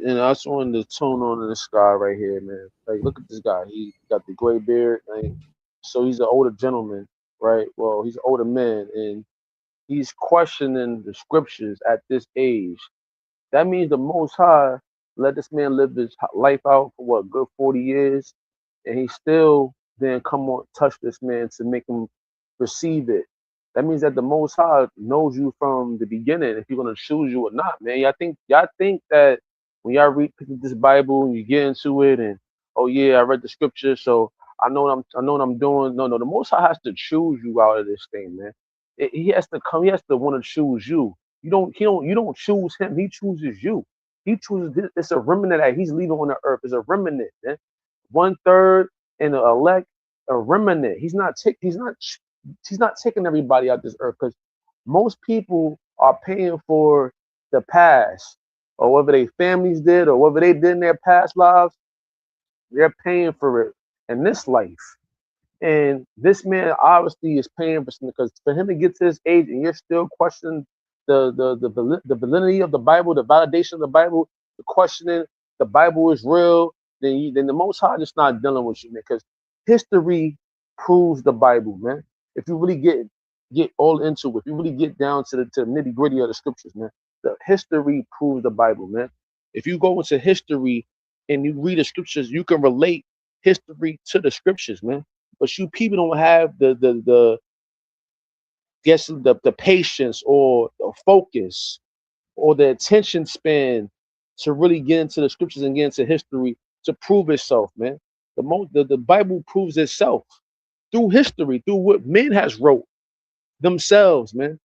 And I just wanted to tone on this guy right here, man. Like, look at this guy. He got the gray beard. Like, so he's an older gentleman, right? Well, he's an older man, and he's questioning the scriptures at this age. That means the Most High let this man live his life out for what, good 40 years, and he still didn't come on touch this man to make him receive it. That means that the Most High knows you from the beginning, if you're gonna choose you or not, man. Y'all think that when y'all read this Bible and you get into it, and oh yeah, I read the scripture, so I know what I'm doing. No, the Most High has to choose you out of this thing, man. He has to come. He has to want to choose you. You don't choose him. He chooses you. He chooses this. It's a remnant that he's leaving on the earth. It's a remnant, man. 1/3 and the elect, a remnant. He's not taking everybody out this earth, because most people are paying for the past, or whatever their families did, or whatever they did in their past lives. They're paying for it in this life. And this man obviously is paying for something, because for him to get to this age and you're still questioning the validity of the Bible, the validation of the Bible, the questioning the Bible is real, then the Most High just not dealing with you, man. Because history proves the Bible, man. If you really get all into it, if you really get down to the nitty gritty of the scriptures, man, the history proves the Bible, man. If you go into history and you read the scriptures, you can relate history to the scriptures, man. But you people don't have the patience or the focus or the attention span to really get into the scriptures and get into history to prove itself, man. The Bible proves itself through history, through what men has wrote themselves, man.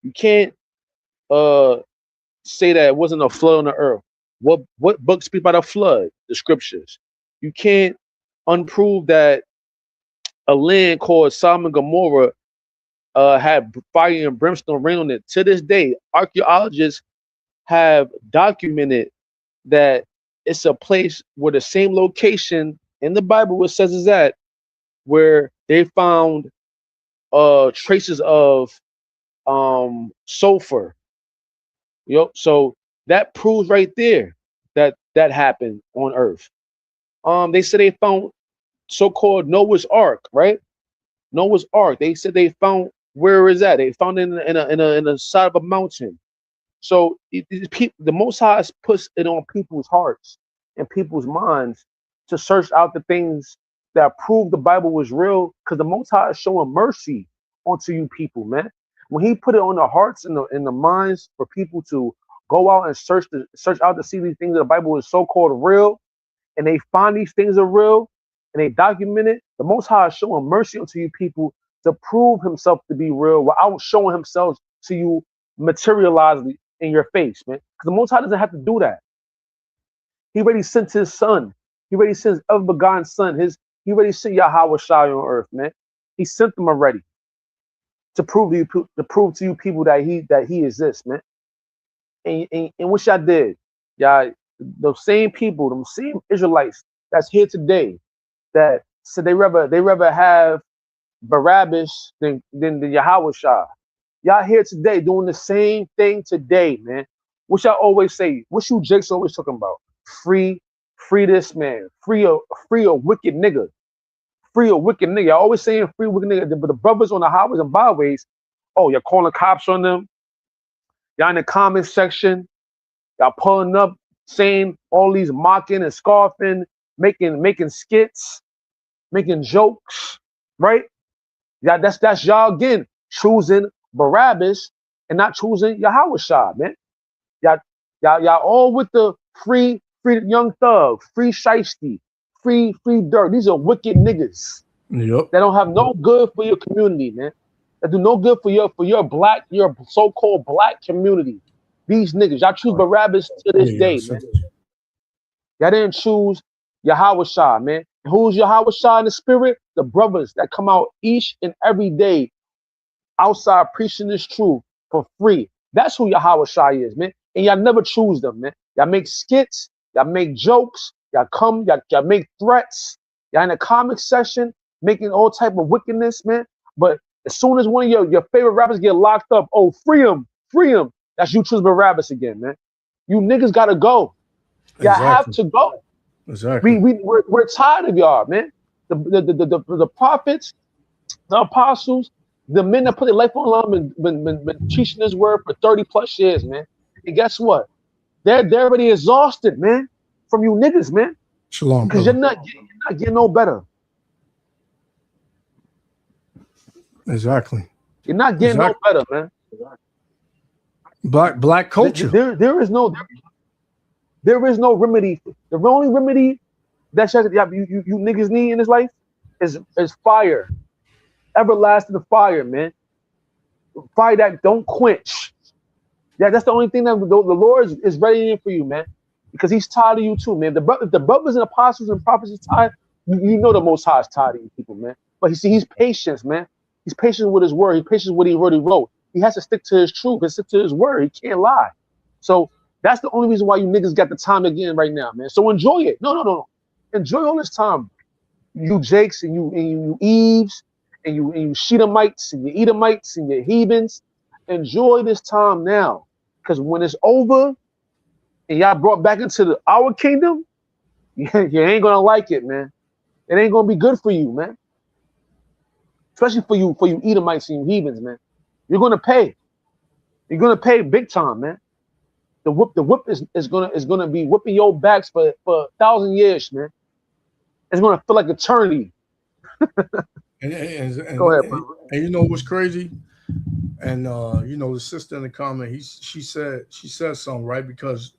You can't say that it wasn't a flood on the earth. What book speaks about a flood? The scriptures. You can't unprove that a land called Sodom and Gomorrah had fire and brimstone rain on it. To this day, archaeologists have documented that it's a place where the same location in the Bible it says is at, where they found traces of sulfur. So that proves right there that happened on Earth. They said they found so-called Noah's Ark, right? Noah's Ark. They said they found where is that? They found it in a side of a mountain. So the Most High puts it on people's hearts and people's minds to search out the things that prove the Bible was real, because the Most High is showing mercy onto you people, man. When he put it on the hearts and the minds for people to go out and search out to see these things that the Bible is so-called real, and they find these things are real, and they document it, the Most High is showing mercy unto you people to prove himself to be real without showing himself to you materialized in your face, man. Because the Most High doesn't have to do that. He already sent his son. He already sent his ever-begotten son. He already sent Yahweh Shai on earth, man. He sent them already to prove to you people that he exists, man. And what y'all did, y'all, those same people, them same Israelites that's here today, that said they rather have Barabbas than the Yahweh Shai. Y'all here today doing the same thing today, man. What y'all always say? What you Jakes always talking about? Free this man. Free a wicked nigga. Free a wicked nigga. Y'all always saying free wicked nigga. But the brothers on the highways and byways, oh, you're calling cops on them. Y'all in the comment section, y'all pulling up, saying all these mocking and scoffing, making skits, making jokes, right? Yeah, that's y'all again choosing Barabbas and not choosing Yahweh Shai, man. Y'all all with the free young thug, free shiesty, free dirt. These are wicked niggas. Yep. That don't have no good for your community, man. That do no good for your so-called black community. These niggas, y'all choose Barabbas to this day, man. Y'all didn't choose Yahweh Shai, man. Who's Yahweh Shai in the spirit? The brothers that come out each and every day outside preaching this truth for free. That's who Yahweh Shai is, man. And y'all never choose them, man. Y'all make skits, y'all make jokes, y'all make threats. Y'all in the comic section making all type of wickedness, man. But as soon as one of your favorite rappers get locked up, oh, free him. That's you choose Barabbas again, man. You niggas gotta go. Y'all have to go. Exactly. We're tired of y'all, man. The prophets, the apostles, the men that put their life on the line been teaching this word for 30 plus years, man. And guess what? They're already exhausted, man, from you niggas, man. Shalom. Because you're not getting no better. Exactly. You're not getting no better, man. Black culture. There is no remedy. The only remedy that you niggas need in this life is fire. Everlasting fire, man. Fire that don't quench. Yeah, that's the only thing that the Lord is readying for you, man. Because he's tired of you too, man. If the brothers and apostles and prophets is tired, you know the Most High is tired of you people, man. But you see, he's patient, man. He's patient with his word. He's patient with what he already wrote. He has to stick to his truth and stick to his word. He can't lie. So that's the only reason why you niggas got the time again right now, man. So enjoy it. No. Enjoy all this time. You Jakes and you Eves and you Shedamites and you Edomites and you heathens. Enjoy this time now. Because when it's over and y'all brought back into our kingdom, you ain't gonna like it, man. It ain't gonna be good for you, man. Especially for you Edomites and you heathens, man. You're gonna pay. You're gonna pay big time, man. The whip is gonna be whipping your backs for 1,000 years, man. It's gonna feel like eternity. and Go ahead, bro. And you know what's crazy? And you know, the sister in the comment, she said something, right? Because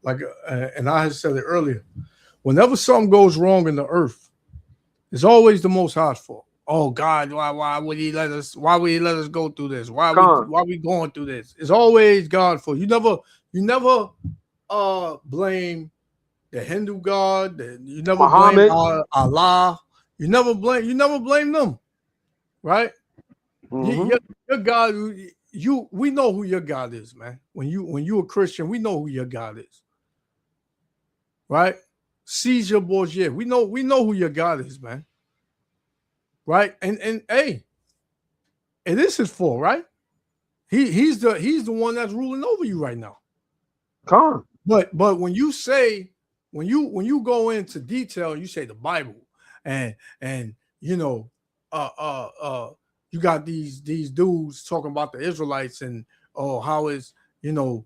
and I had said it earlier, whenever something goes wrong in the earth, it's always the Most High's fault. Oh God, why would he let us go through this? Why we going through this? It's always God for you. Never blame the Hindu God. You never Muhammad. blame Allah. You never blame them, right? Mm-hmm. Your God, we know who your God is, man. When you a Christian, we know who your God is, right? Caesar Borgia, we know who your God is, man, right? And hey, it is his fault, right? He's the one that's ruling over you right now. Come on. But when you go into detail, you say the Bible, and you know, you got these dudes talking about the Israelites and how is, you know,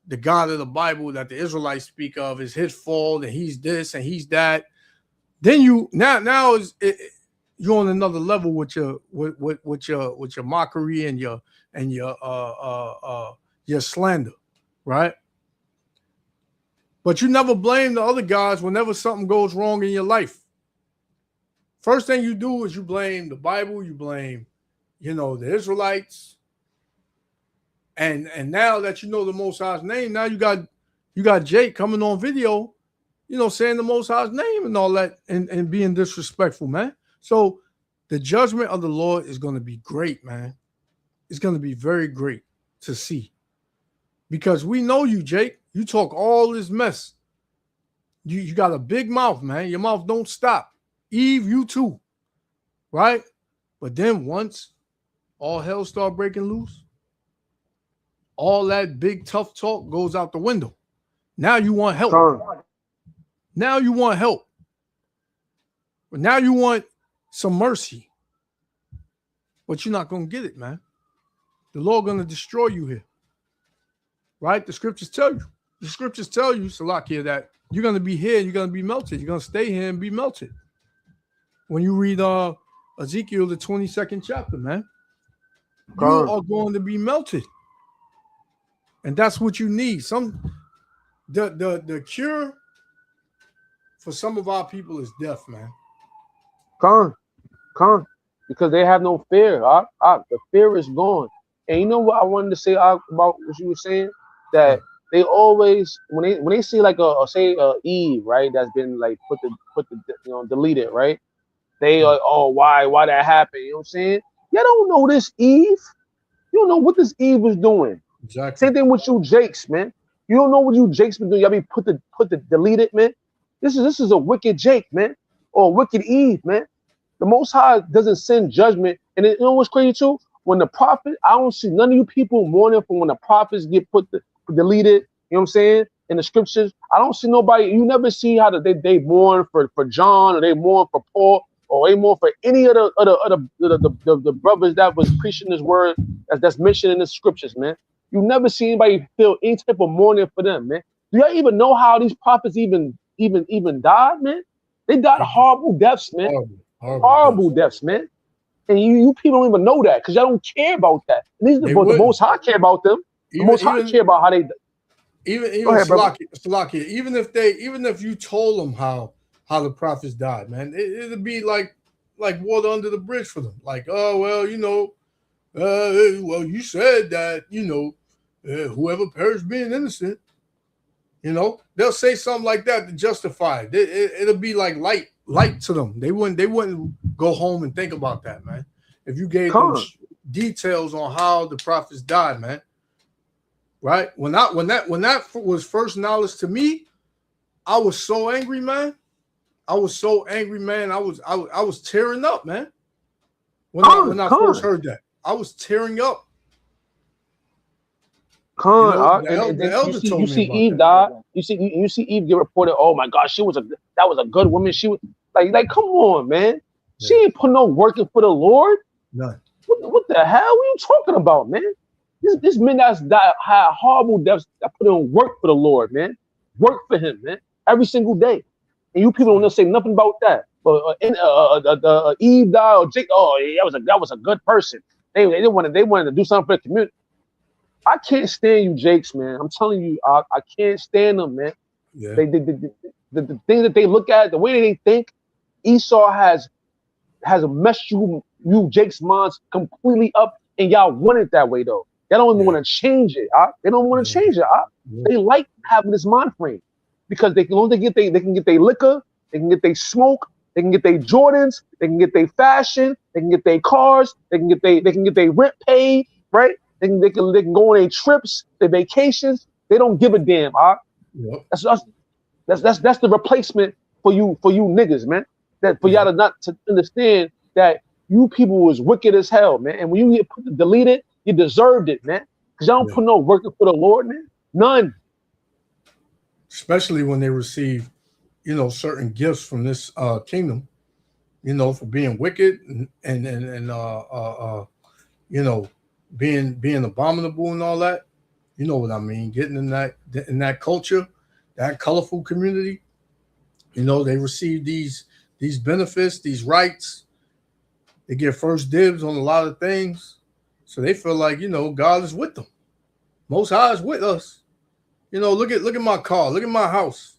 the God of the Bible that the Israelites speak of is his fault and he's this and he's that. Then you now is you're on another level with your mockery and your slander. right? But you never blame the other guys whenever something goes wrong in your life. First thing you do is you blame the Bible, you blame, the Israelites. And now that you know the Most High's name, now you got Jake coming on video, saying the Most High's name and all that and being disrespectful, man. So the judgment of the Lord is going to be great, man. It's going to be very great to see. Because we know you, Jake. You talk all this mess. You got a big mouth, man. Your mouth don't stop. Eve, you too. Right? But then once all hell start breaking loose, all that big tough talk goes out the window. Now you want help. Now you want help. But now you want some mercy. But you're not going to get it, man. The Lord going to destroy you here. Right? The scriptures tell you. The scriptures tell you, Salakia, that you're going to be here, you're going to be melted. You're going to stay here and be melted. When you read Ezekiel, the 22nd chapter, man, you are going to be melted. And that's what you need. The cure for some of our people is death, man. Because they have no fear. The fear is gone. And you know what I wanted to say about what you were saying? That they always, when they see like a Eve, right, that's been like put the deleted, right? They are, oh, why that happened? You know what I'm saying? Y'all don't know this Eve. You don't know what this Eve was doing. Exactly. Same thing with you Jakes, man. You don't know what you Jakes been doing. Y'all be put the deleted, man. This is a wicked Jake, man, or a wicked Eve, man. The Most High doesn't send judgment. And you know what's crazy too? When the prophet, I don't see none of you people mourning for when the prophets get deleted. You know what I'm saying? In the scriptures, I don't see nobody. You never see how they mourn for John, or they mourn for Paul, or they mourn for any of the brothers that was preaching this word that's mentioned in the scriptures, man. You never see anybody feel any type of mourning for them, man. Do y'all even know how these prophets even died, man? They died horrible deaths, man. Horrible deaths, man. And you people don't even know that because y'all don't care about that. And the Most High care about them. The Most High care about how they. Even Salakia, even if you told them how the prophets died, man, it'd be like water under the bridge for them. Like, oh well, well you said that whoever perished being innocent, they'll say something like that to justify it. It'll be like light to them. They wouldn't go home and think about that, man. If you gave them details on how the prophets died, man. Right? When that was first knowledge to me, I was so angry, man. I was tearing up, man. When I first heard that, I was tearing up. You see Eve die. You see Eve get reported. Oh my God, that was a good woman. She was like come on, man. Yeah. She ain't put no working for the Lord. None. What the hell are you talking about, man? This men that's died had horrible deaths that put in work for the Lord, man. Work for Him, man, every single day. And you people don't say nothing about that. But Eve died or Jake. Oh, yeah, that was a good person. They wanted to do something for the community. I can't stand you, Jakes, man. I'm telling you, I can't stand them, man. Yeah. The things that they look at, the way they think, Esau has messed you Jakes' minds completely up, and y'all want it that way though. They don't even want to change it. They don't want to change it. They like having this mind frame because they can get their liquor, they can get their smoke, they can get their Jordans, they can get their fashion, they can get their cars, they can get their rent paid, right? They can go on their trips, their vacations. They don't give a damn. Yep. That's the replacement for you niggas, man. That for y'all to understand that you people was wicked as hell, man. And when you get put deleted, you deserved it, man. Because y'all don't put no working for the Lord, man. None. Especially when they receive, certain gifts from this kingdom, for being wicked and being abominable and all that. You know what I mean? Getting in that culture, that colorful community. They receive these benefits, these rights. They get first dibs on a lot of things. So they feel like, God is with them. Most High is with us. You know, look at my car, look at my house,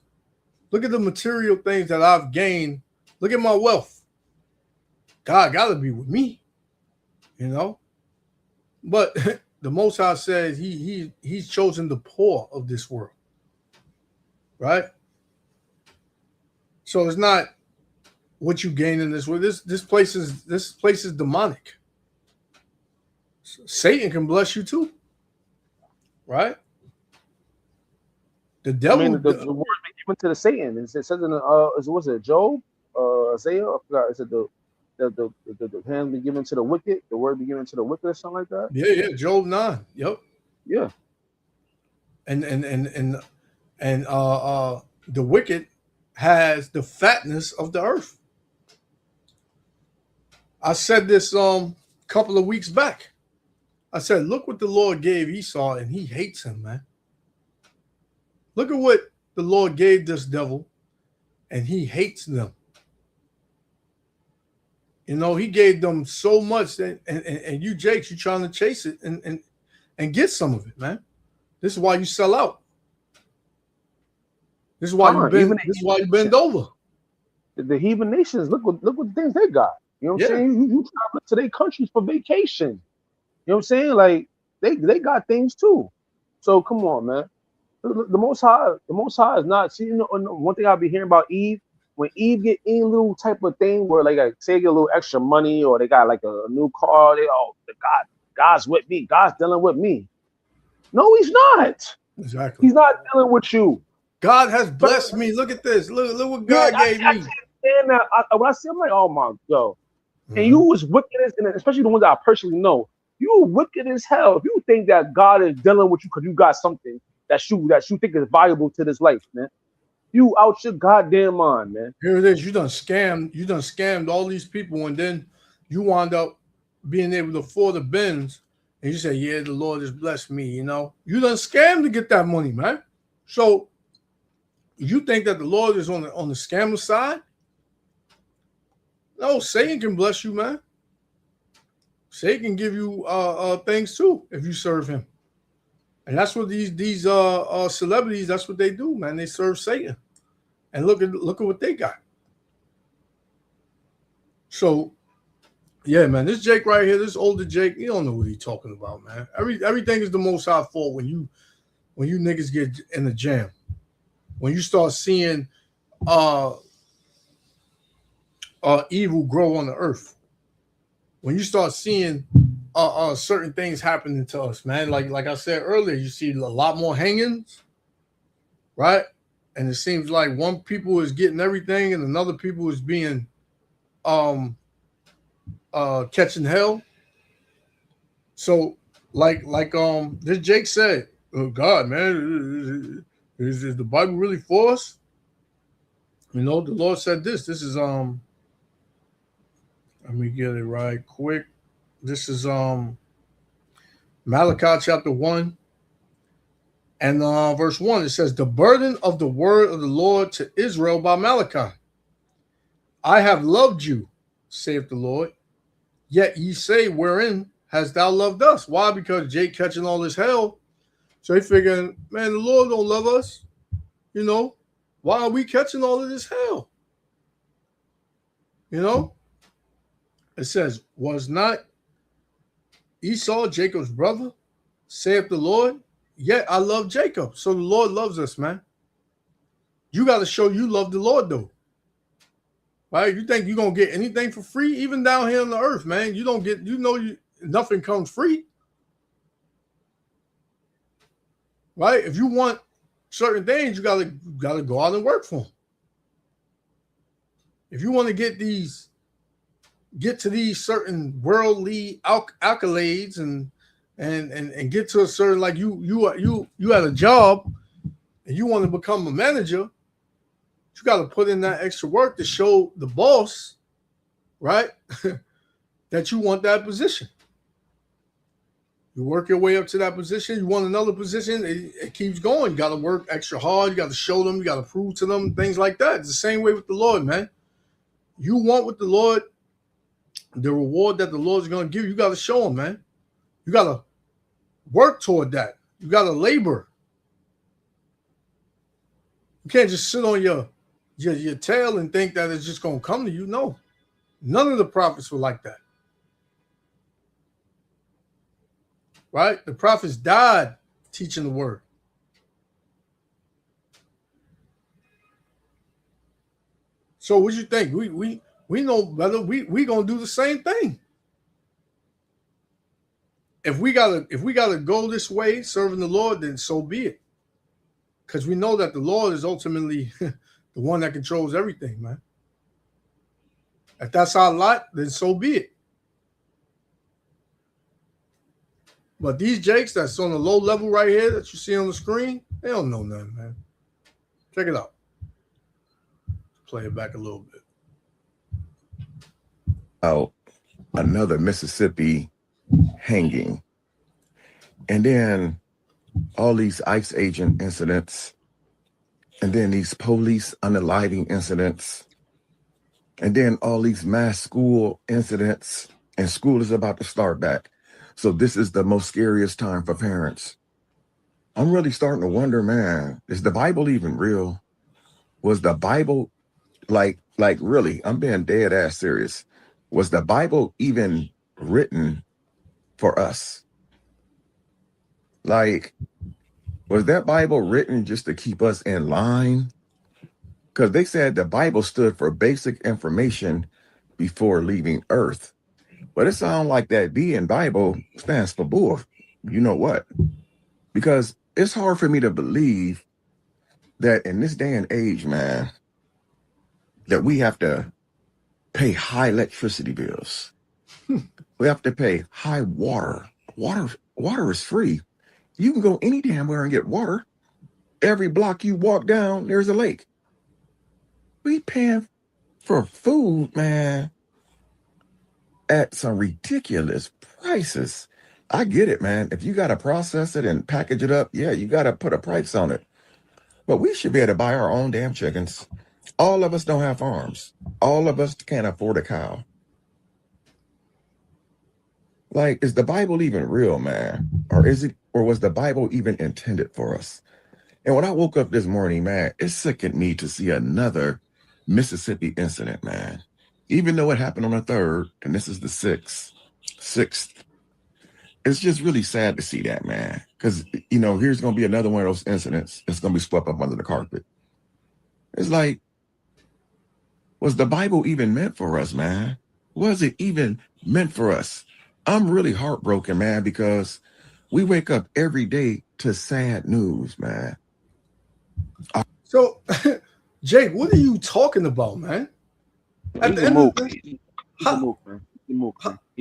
look at the material things that I've gained, look at my wealth. God gotta be with me, you know. But the Most High says he's chosen the poor of this world, right? So it's not what you gain in this world. This place is demonic. Satan can bless you too, right? The I devil. mean, the word given to the Satan. It says in was it Job, Isaiah? I forgot. Is it the hand be given to the wicked? The word be given to the wicked, or something like that? Yeah, Job 9. Yep. Yeah. And the wicked has the fatness of the earth. I said this couple of weeks back. I said, look what the Lord gave Esau, and he hates him, man. Look at what the Lord gave this devil, and he hates them. You know, he gave them so much, and you, Jakes, you trying to chase it and get some of it, man. This is why you sell out. This is why you bend over. The heathen nations, look what the things they got. You know what I'm saying? You travel to their countries for vacation. You know what I'm saying? Like they got things too. So come on, man. The Most High is not. See, you know, one thing I'll be hearing about Eve, when Eve get any little type of thing where like say get a little extra money or they got like a new car, God's with me, God's dealing with me. No, he's not. Exactly. He's not dealing with you. God has blessed me. Look at this. Look what God gave me. And when I see, I'm like, oh my God. And you was wicked as, and especially the ones that I personally know, you wicked as hell. If you think that God is dealing with you because you got something that you think is valuable to this life, man, you out your goddamn mind, man. Here it is. You done scammed all these people, and then you wound up being able to afford the Benz, and you say, yeah, the Lord has blessed me, you know. You done scammed to get that money, man. So you think that the Lord is on the scammer side? No, Satan can bless you, man. Satan can give you things too if you serve him. And that's what these celebrities, that's what they do, man. They serve Satan. And look at what they got. So, yeah, man, this Jake right here, this older Jake, he don't know what he's talking about, man. Everything is the Most High fault when you niggas get in the jam. When you start seeing evil grow on the earth. When you start seeing certain things happening to us, man, like I said earlier, you see a lot more hangings, right? And it seems like one people is getting everything and another people is being catching hell. So like this Jake said, oh God, man, is the Bible really for us? You know, the Lord said this is let me get it right quick. This is Malachi chapter 1 and verse 1. It says, the burden of the word of the Lord to Israel by Malachi. I have loved you, saith the Lord. Yet ye say, wherein hast thou loved us? Why? Because Jake catching all this hell. So he figuring, man, the Lord don't love us. You know, why are we catching all of this hell? You know? It says, was not Esau Jacob's brother, saith the Lord? Yet I love Jacob. So the Lord loves us, man. You got to show you love the Lord, though. Right? You think you're going to get anything for free? Even down here on the earth, man. You don't get, nothing comes free. Right? If you want certain things, you gotta go out and work for them. If you want to get to these certain worldly accolades and get to a certain, like you had a job and you want to become a manager, you got to put in that extra work to show the boss, right, that you want that position. You work your way up to that position. You want another position. It keeps going. You got to work extra hard. You got to show them. You got to prove to them things like that. It's the same way with the Lord, man. You want with the Lord, the reward that the Lord is going to give you, got to show him, man. You got to work toward that. You got to labor. You can't just sit on your tail and think that it's just going to come to you. No, none of the prophets were like that. Right? The prophets died teaching the word. So what you think? We know better. We gonna do the same thing. If we gotta go this way serving the Lord, then so be it. Because we know that the Lord is ultimately the one that controls everything, man. If that's our lot, then so be it. But these jakes that's on the low level right here that you see on the screen, they don't know nothing, man. Check it out. Play it back a little bit. About another Mississippi hanging. And then all these ICE agent incidents. And then these police unaliving incidents. And then all these mass school incidents. And school is about to start back. So this is the most scariest time for parents. I'm really starting to wonder, man, is the Bible even real? Was the Bible like really, I'm being dead ass serious. Was the Bible even written for us? Like, was that Bible written just to keep us in line? Because they said the Bible stood for basic information before leaving Earth. But it sounds like that B in Bible stands for bull. You know what? Because it's hard for me to believe that in this day and age, man, that we have to pay high electricity bills. We have to pay high water. Water is free. You can go any damn where and get water. Every block you walk down, there's a lake. We paying for food, man, at some ridiculous prices. I get it, man. If you got to process it and package it up, yeah, you got to put a price on it. But we should be able to buy our own damn chickens. All of us don't have farms. All of us can't afford a cow. Like, is the Bible even real, man? Or was the Bible even intended for us? And when I woke up this morning, man, it sickened me to see another Mississippi incident, man. Even though it happened on the 3rd, and this is the 6th, it's just really sad to see that, man. Because, you know, here's going to be another one of those incidents. It's going to be swept up under the carpet. It's like, was the Bible even meant for us, man? Was it even meant for us? I'm really heartbroken, man, because we wake up every day to sad news, man. So, Jake, what are you talking about, man? At the end of the day,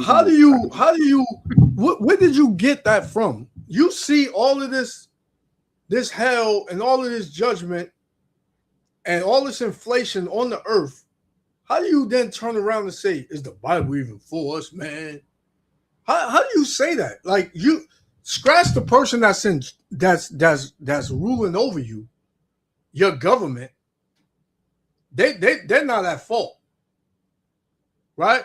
how do you, where did you get that from? You see all of this hell and all of this judgment and all this inflation on the earth. How do you then turn around and say, is the Bible even for us, man? How do you say that? Like, you scratch the person that's ruling over you, your government. They're not at fault, right?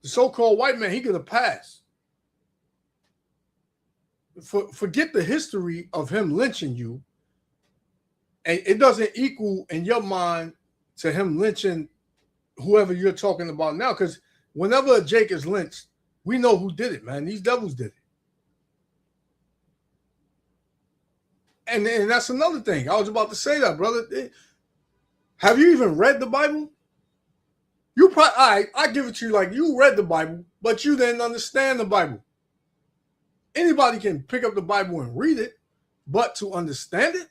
The so-called white man, he get a pass. Forget the history of him lynching you, and it doesn't equal in your mind to him lynching whoever you're talking about now. Because whenever Jake is lynched, we know who did it, man. These devils did it. And that's another thing. I was about to say that, brother. Have you even read the Bible? You probably, all right, I give it to you, like, you read the Bible, but you didn't understand the Bible. Anybody can pick up the Bible and read it, but to understand it,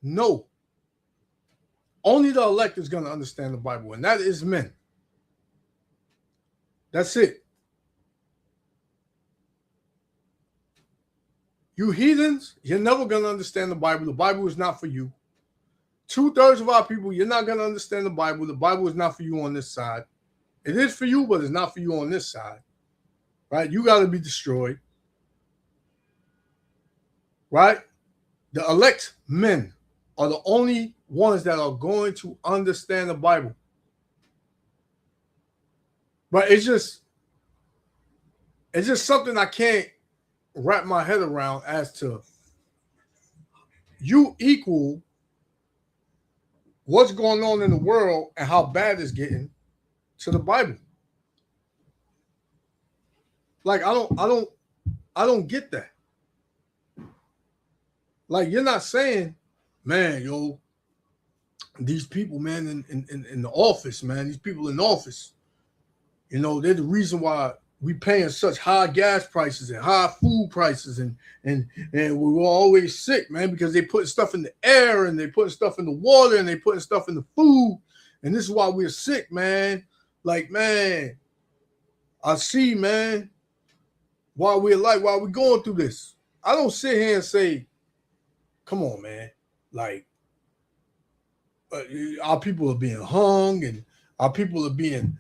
no. Only the elect is going to understand the Bible, and that is men. That's it. You heathens, you're never going to understand the Bible. The Bible is not for you. 2/3 of our people, you're not going to understand the Bible. The Bible is not for you on this side. It is for you, but it's not for you on this side. Right? You got to be destroyed. Right? The elect men are the only ones that are going to understand the Bible. But it's just something I can't wrap my head around as to you equal what's going on in the world and how bad it's getting to the Bible. Like I don't get that. Like you're not saying, man, yo, these people, man, in the office, man, these people in office, you know, they're the reason why we paying such high gas prices and high food prices and we're always sick, man, because they put stuff in the air and they put stuff in the water and they putting stuff in the food. And this is why we're sick, man. Like, man, I see, man, why we're going through this. I don't sit here and say, come on, man, like our people are being hung and our people are being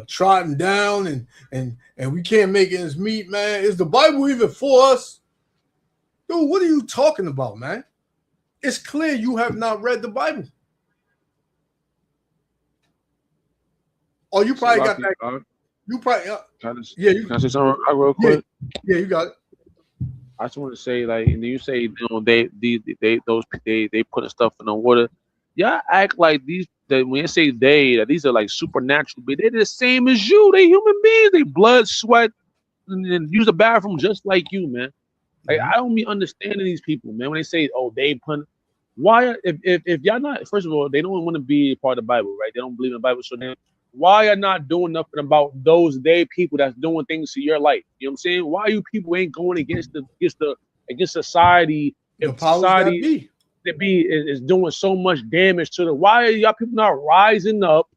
trodden down and we can't make ends meet, man. Is the Bible even for us? Dude, what are you talking about, man? It's clear you have not read the Bible. Oh, you probably got that. You probably can I say something real quick? Yeah, you got it. I just want to say, like, and you say, you know, they putting stuff in the water. Y'all act like when they say that these are like supernatural, but they're the same as you. They human beings. They blood, sweat, and use the bathroom just like you, man. Like I don't be understanding these people, man. When they say, "Oh, they put," why? If y'all not, first of all, they don't want to be a part of the Bible, right? They don't believe in the Bible, so then why are not doing nothing about those people that's doing things to your life? You know what I'm saying? Why you people ain't going against society? If society is doing so much damage to the, why are y'all people not rising up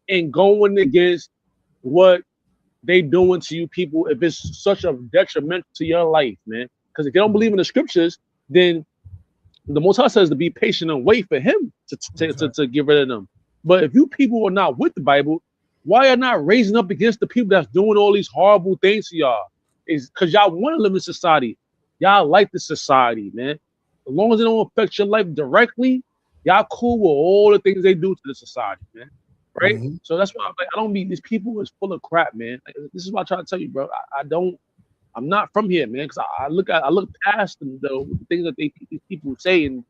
and going against what they doing to you people if it's such a detriment to your life, man? Because if you don't believe in the scriptures, then the Most High says to be patient and wait for him to get rid of them. But if you people are not with the Bible, why are not raising up against the people that's doing all these horrible things to y'all? Is because y'all want to live in society. Y'all like the society, man. As long as it don't affect your life directly, y'all cool with all the things they do to the society, man. Right? Mm-hmm. So that's why I don't mean these people is full of crap, man. Like, this is what I try to tell you, bro. I'm not from here, man. Because I look past them, though, the things that these people say, and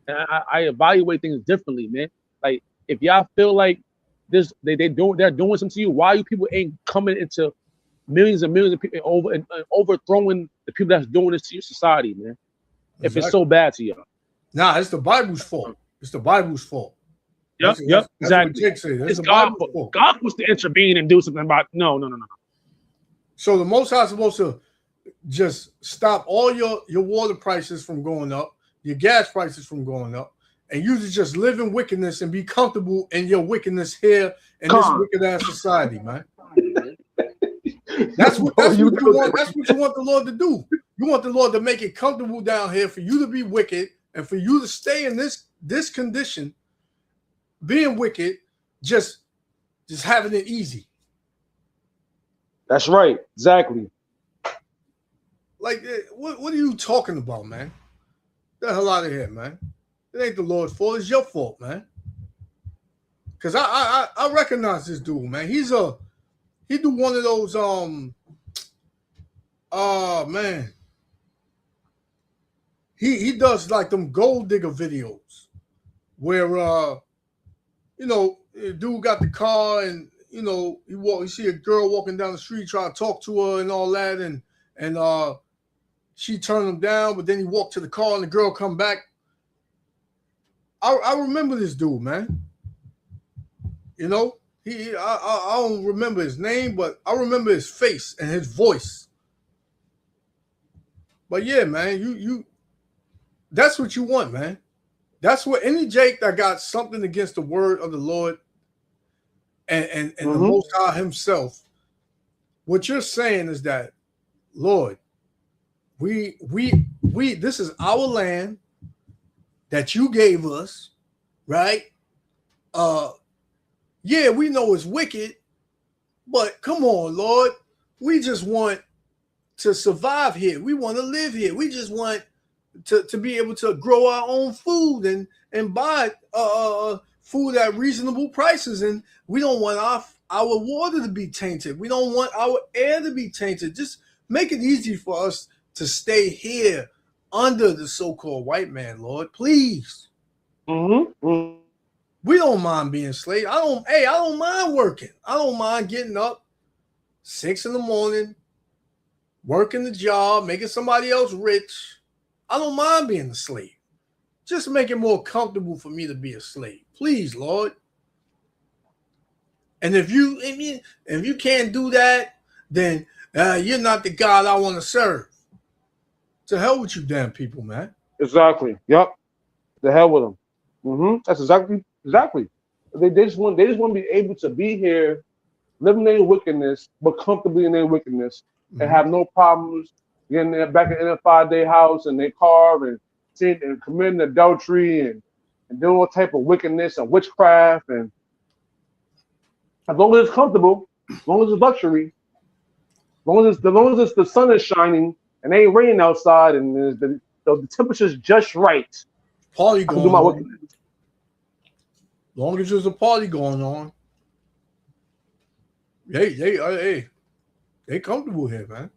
I evaluate things differently, man. Like if y'all feel like this, they're doing something to you. Why you people ain't coming into millions and millions of people and overthrowing the people that's doing this to your society, man? Exactly. If it's so bad to y'all. Nah, it's the Bible's fault. It's the Bible's fault. Yep, exactly. It's God was to intervene and do something about. No. So the Most High is supposed to just stop all your water prices from going up, your gas prices from going up, and you just live in wickedness and be comfortable in your wickedness here in this wicked ass society, man. That's what you want. That's what you want the Lord to do. You want the Lord to make it comfortable down here for you to be wicked and for you to stay in this condition, being wicked, just having it easy. That's right. Exactly. Like, what are you talking about, man? Get the hell out of here, man. It ain't the Lord's fault. It's your fault, man. Because I recognize this dude, man. He do one of those, man. He does like them gold digger videos where, you know, dude got the car and, you know, you see a girl walking down the street trying to talk to her and all that. And she turned him down, but then he walked to the car and the girl come back. I remember this dude, man. You know, I don't remember his name, but I remember his face and his voice. But yeah, man, you that's what you want, man. That's what any Jake that got something against the word of the Lord and the Most High himself, what you're saying is that, Lord, we this is our land that you gave us, right? Yeah, we know it's wicked, but come on, Lord, we just want to survive here. We want to live here. We just want to be able to grow our own food and buy food at reasonable prices. And we don't want our water to be tainted. We don't want our air to be tainted. Just make it easy for us to stay here under the so-called white man, Lord. Please. Mm-hmm. We don't mind being slaves. I don't mind working. I don't mind getting up 6 a.m, working the job, making somebody else rich. I don't mind being a slave. Just make it more comfortable for me to be a slave. Please, Lord. And if you can't do that, then you're not the God I want to serve. To hell with you damn people, man. Exactly. Yep. The hell with them. Mm-hmm. That's exactly. They just want to be able to be here, living in their wickedness, but comfortably in their wickedness, and have no problems getting back in a 5-day house and their car and committing adultery and doing all type of wickedness and witchcraft. And as long as it's comfortable, as long as it's luxury, as long as the sun is shining and it ain't raining outside and the temperature's just right, Party I can going do my on. wickedness. Long as there's a party going on, they comfortable here, man.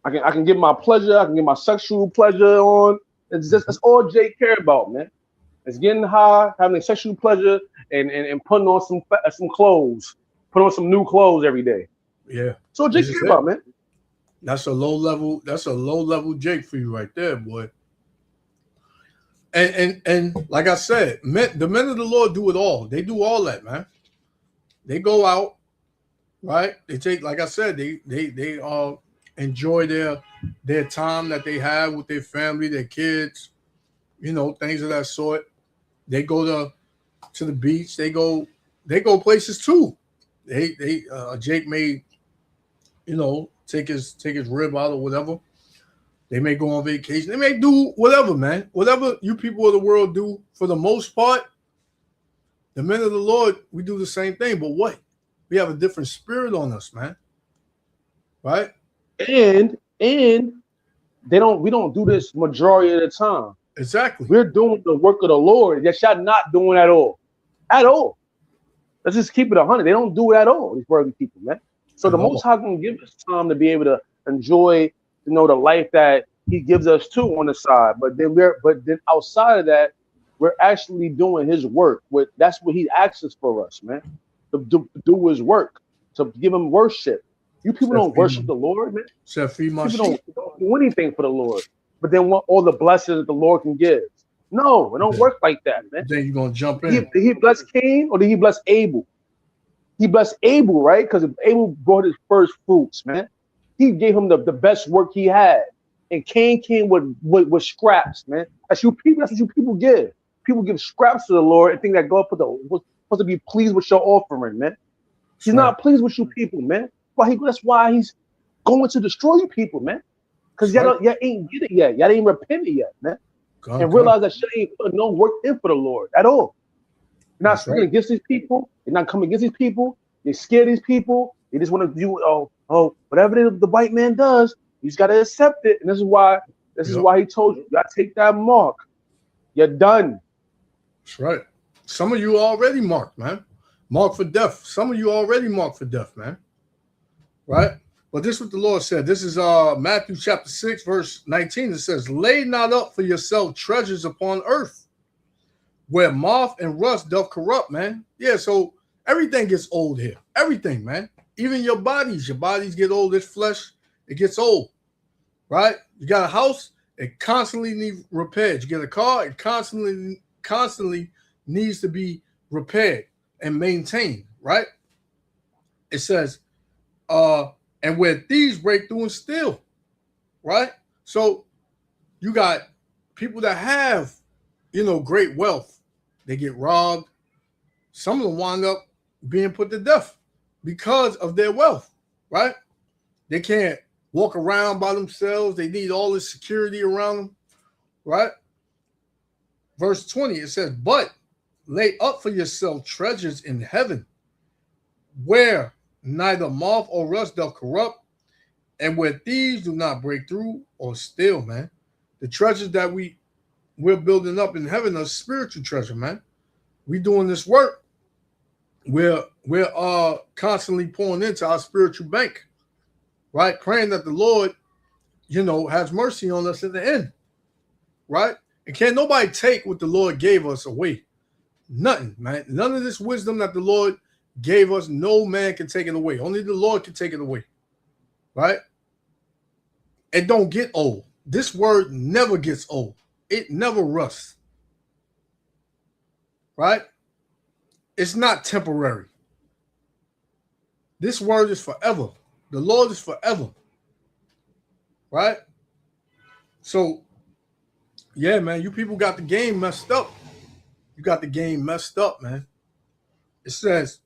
I can get my pleasure. I can get my sexual pleasure on. That's all Jay care about, man. It's getting high, having sexual pleasure, and putting on some clothes, putting on some new clothes every day. Yeah. So Jay care about, man. That's a low level Jake for you right there, boy. And like I said, the men of the Lord do it all. They do all that, man. They go out, right? They take, like I said, they enjoy their time that they have with their family, their kids, things of that sort. They go to the beach. They go places too. Jake may, take his rib out or whatever. They may go on vacation. They may do whatever, man. Whatever you people of the world do, for the most part, the men of the Lord, we do the same thing. But what? We have a different spirit on us, man. Right? And we don't do this majority of the time. Exactly. We're doing the work of the Lord that y'all not doing at all. At all. Let's just keep it 100. They don't do it at all, these worldly people, man. So the Most High gonna give us time to be able to enjoy, the life that He gives us too on the side. But then outside of that, we're actually doing His work. That's what He asks us for us, man. To do His work, to give Him worship. You people don't worship the Lord, man. People don't do anything for the Lord, but then want all the blessings that the Lord can give. No, it don't work like that, man. Then you're gonna jump in. Did He bless Cain or did He bless Abel? He blessed Abel, right? Because Abel brought his first fruits, man. He gave him the best work he had, and Cain came with scraps, man. That's what you people give. People give scraps to the Lord and think that God was supposed to be pleased with your offering, man. He's not pleased with you people, man. That's why He's going to destroy you people, man. Because y'all ain't get it yet. Y'all ain't repented yet, man. And realize that you ain't put no work in for the Lord at all. You're not speaking against these people. You're not coming against these people. They scare these people. They just want to do whatever the white man does. You just gotta accept it. And this is why He told you gotta take that mark. You're done. That's right. Some of you already marked, man. Marked for death. Some of you already marked for death, man. Right? But this is what the Lord said. This is Matthew chapter 6, verse 19. It says, "Lay not up for yourself treasures upon earth, where moth and rust doth corrupt," man. Yeah, so everything gets old here. Everything, man. Even your bodies get old. This flesh, it gets old, right? You got a house, it constantly needs repaired. You get a car, it constantly needs to be repaired and maintained, right? It says, and where thieves break through and steal, right? So you got people that have, great wealth. They get robbed. Some of them wind up being put to death because of their wealth, right? They can't walk around by themselves. They need all this security around them, right? Verse 20, it says, "But lay up for yourself treasures in heaven, where neither moth or rust doth corrupt, and where thieves do not break through or steal," man. The treasures that we're building up in heaven are spiritual treasure, man. We doing this work. We're constantly pouring into our spiritual bank, right? Praying that the Lord has mercy on us at the end, right? And can't nobody take what the Lord gave us away. Nothing, man. None of this wisdom that the Lord gave us, no man can take it away. Only the Lord can take it away, right? It don't get old. This word never gets old. It never rusts, right? It's not temporary. This word is forever. The Lord is forever, right? So, yeah, man, you people got the game messed up. You got the game messed up, man. It says,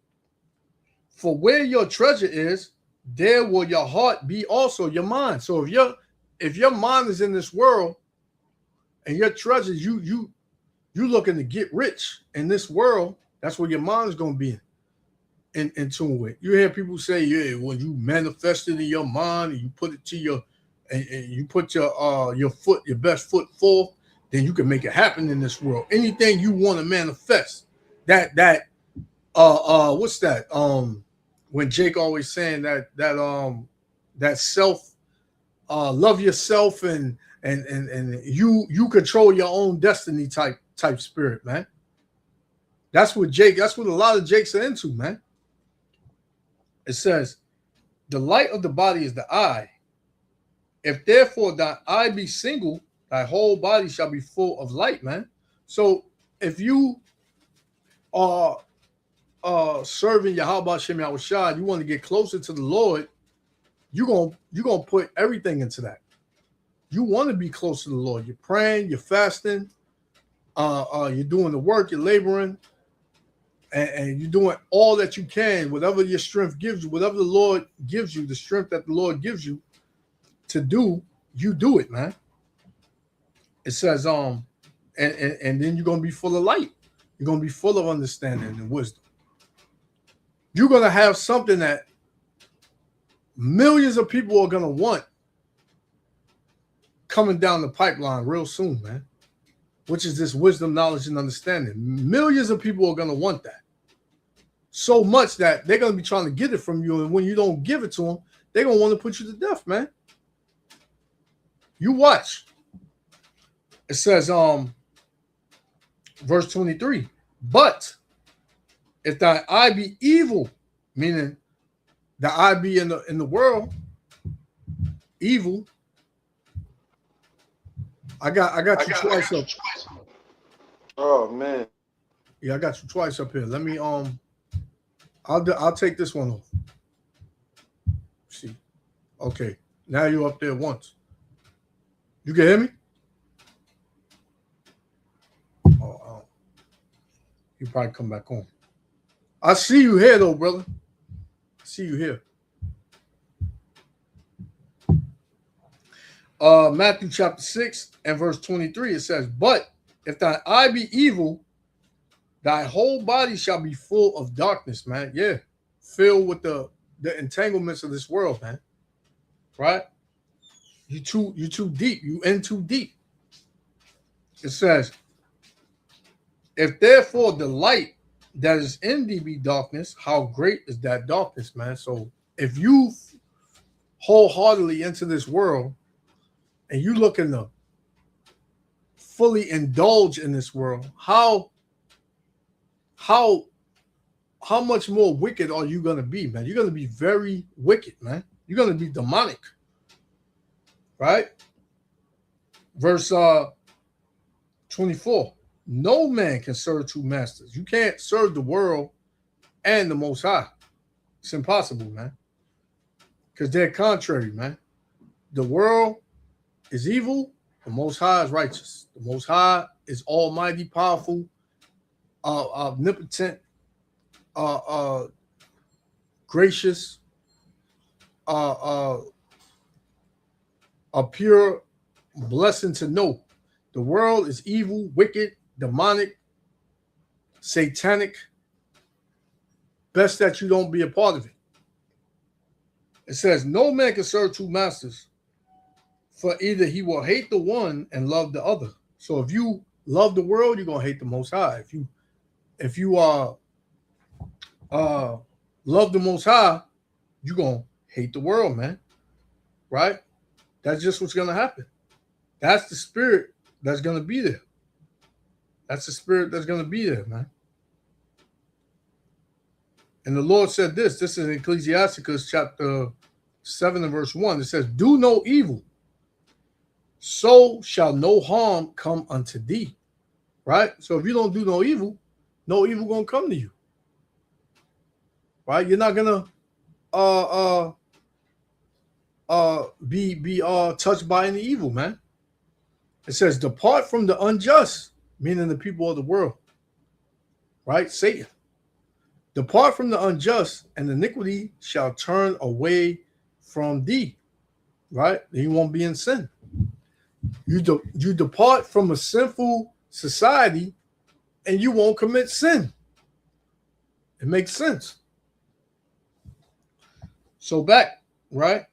for where your treasure is, there will your heart be also, your mind. So if your mind is in this world and your treasures, you looking to get rich in this world, that's where your mind is going to be in tune with. You hear people say, yeah, when you manifest it in your mind and you put it to your and you put your best foot forth, then you can make it happen in this world. Anything you want to manifest, that what's that? When Jake always saying that self, love yourself and you control your own destiny type spirit, man. That's what a lot of Jakes are into, man. It says, the light of the body is the eye. If therefore thy eye be single, thy whole body shall be full of light, man. So if you are serving Yahweh Shem Yahushua, you want to get closer to the Lord, you're gonna put everything into that. You want to be close to the Lord. You're praying, you're fasting, you're doing the work, you're laboring, and you're doing all that you can, whatever your strength gives you, whatever the Lord gives you, the strength that the Lord gives you to do, you do it, man. It says, and then you're gonna be full of light. You're gonna be full of understanding and wisdom. You're gonna have something that millions of people are gonna want coming down the pipeline real soon, man. Which is this wisdom, knowledge, and understanding. Millions of people are gonna want that. So much that they're gonna be trying to get it from you, and when you don't give it to them, they're gonna want to put you to death, man. You watch. It says, verse 23, but if thy eye be evil, meaning the eye be in the world, evil. I got you twice up. Oh man. Yeah, I got you twice up here. Let me I'll take this one off. See. Okay. Now you're up there once. You can hear me? Oh, you probably come back on. I see you here though, brother. I see you here. Matthew chapter 6 and verse 23, it says, but if thy eye be evil, thy whole body shall be full of darkness, man. Yeah. Filled with the entanglements of this world, man. Right? You too deep. You in too deep. It says, if therefore the light that is in thee be darkness, how great is that darkness, man? So if you wholeheartedly into this world and you looking to fully indulge in this world, how much more wicked are you gonna be, man? You're gonna be very wicked, man. You're gonna be demonic. Right? Verse 24. No man can serve two masters. You can't serve the world and the Most High. It's impossible, man. Because they're contrary, man. The world is evil. The Most High is righteous. The Most High is almighty, powerful, omnipotent, gracious, a pure blessing to know. The world is evil, wicked, demonic, satanic. Best that you don't be a part of it. It says, no man can serve two masters, for either he will hate the one and love the other. So if you love the world, you're going to hate the Most High. If you love the Most High, you're going to hate the world, man. Right? That's just what's going to happen. That's the spirit that's going to be there. That's the spirit that's going to be there, man. And the Lord said this is Ecclesiasticus chapter 7 and verse 1. It says, do no evil, so shall no harm come unto thee. Right? So if you don't do no evil going to come to you. Right? You're not going to be touched by any evil, man. It says, depart from the unjust, meaning the people of the world. Right? Satan. Depart from the unjust, and iniquity shall turn away from thee. Right? You won't be in sin. You depart from a sinful society, and you won't commit sin. It makes sense. So back, right?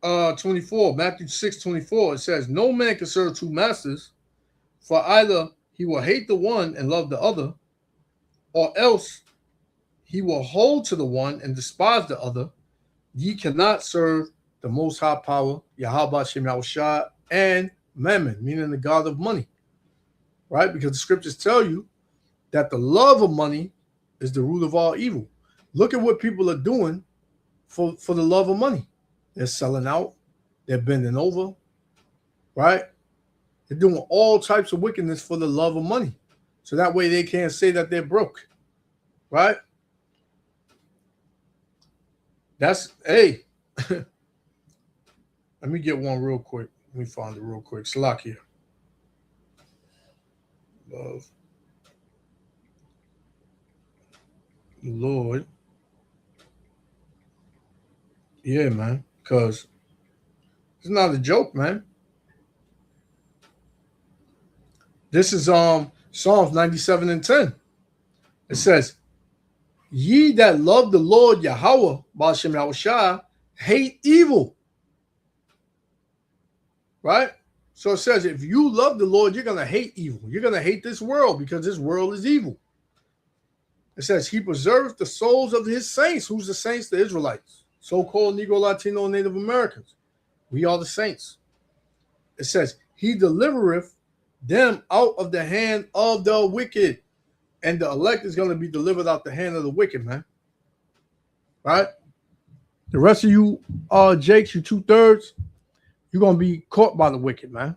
24, Matthew 6:24, it says, no man can serve two masters, for either he will hate the one and love the other, or else he will hold to the one and despise the other. Ye cannot serve the most high power, Yahweh Shem Yahushua, and Mammon, meaning the god of money. Right? Because the scriptures tell you that the love of money is the root of all evil. Look at what people are doing for the love of money. They're selling out. They're bending over. Right? They're doing all types of wickedness for the love of money. So that way they can't say that they're broke. Right? That's, hey. Let me get one real quick. Let me find it real quick. Salakia. Love the Lord. Yeah, man. Because it's not a joke, man. This is Psalms 97 and 10. It says, ye that love the Lord Yahweh, Ba'ashem Yahushua, hate evil. Right? So it says, if you love the Lord, you're going to hate evil. You're going to hate this world because this world is evil. It says, he preserves the souls of his saints. Who's the saints? The Israelites. So-called Negro, Latino, and Native Americans. We are the saints. It says, he delivereth them out of the hand of the wicked. And the elect is going to be delivered out the hand of the wicked, man. Right? The rest of you, Jakes, you 2/3, you're going to be caught by the wicked, man.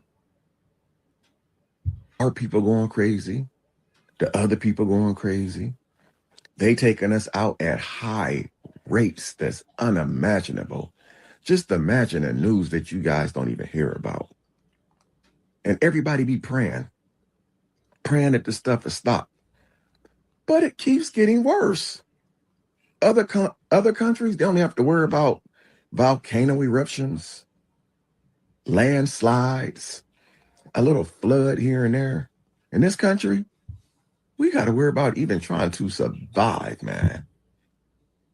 Our people going crazy. The other people going crazy. They taking us out at high rates that's unimaginable. Just imagine the news that you guys don't even hear about. And everybody be praying that the stuff will stop. But it keeps getting worse. Other countries, they only have to worry about volcano eruptions, landslides, a little flood here and there. In this country, we got to worry about even trying to survive, man.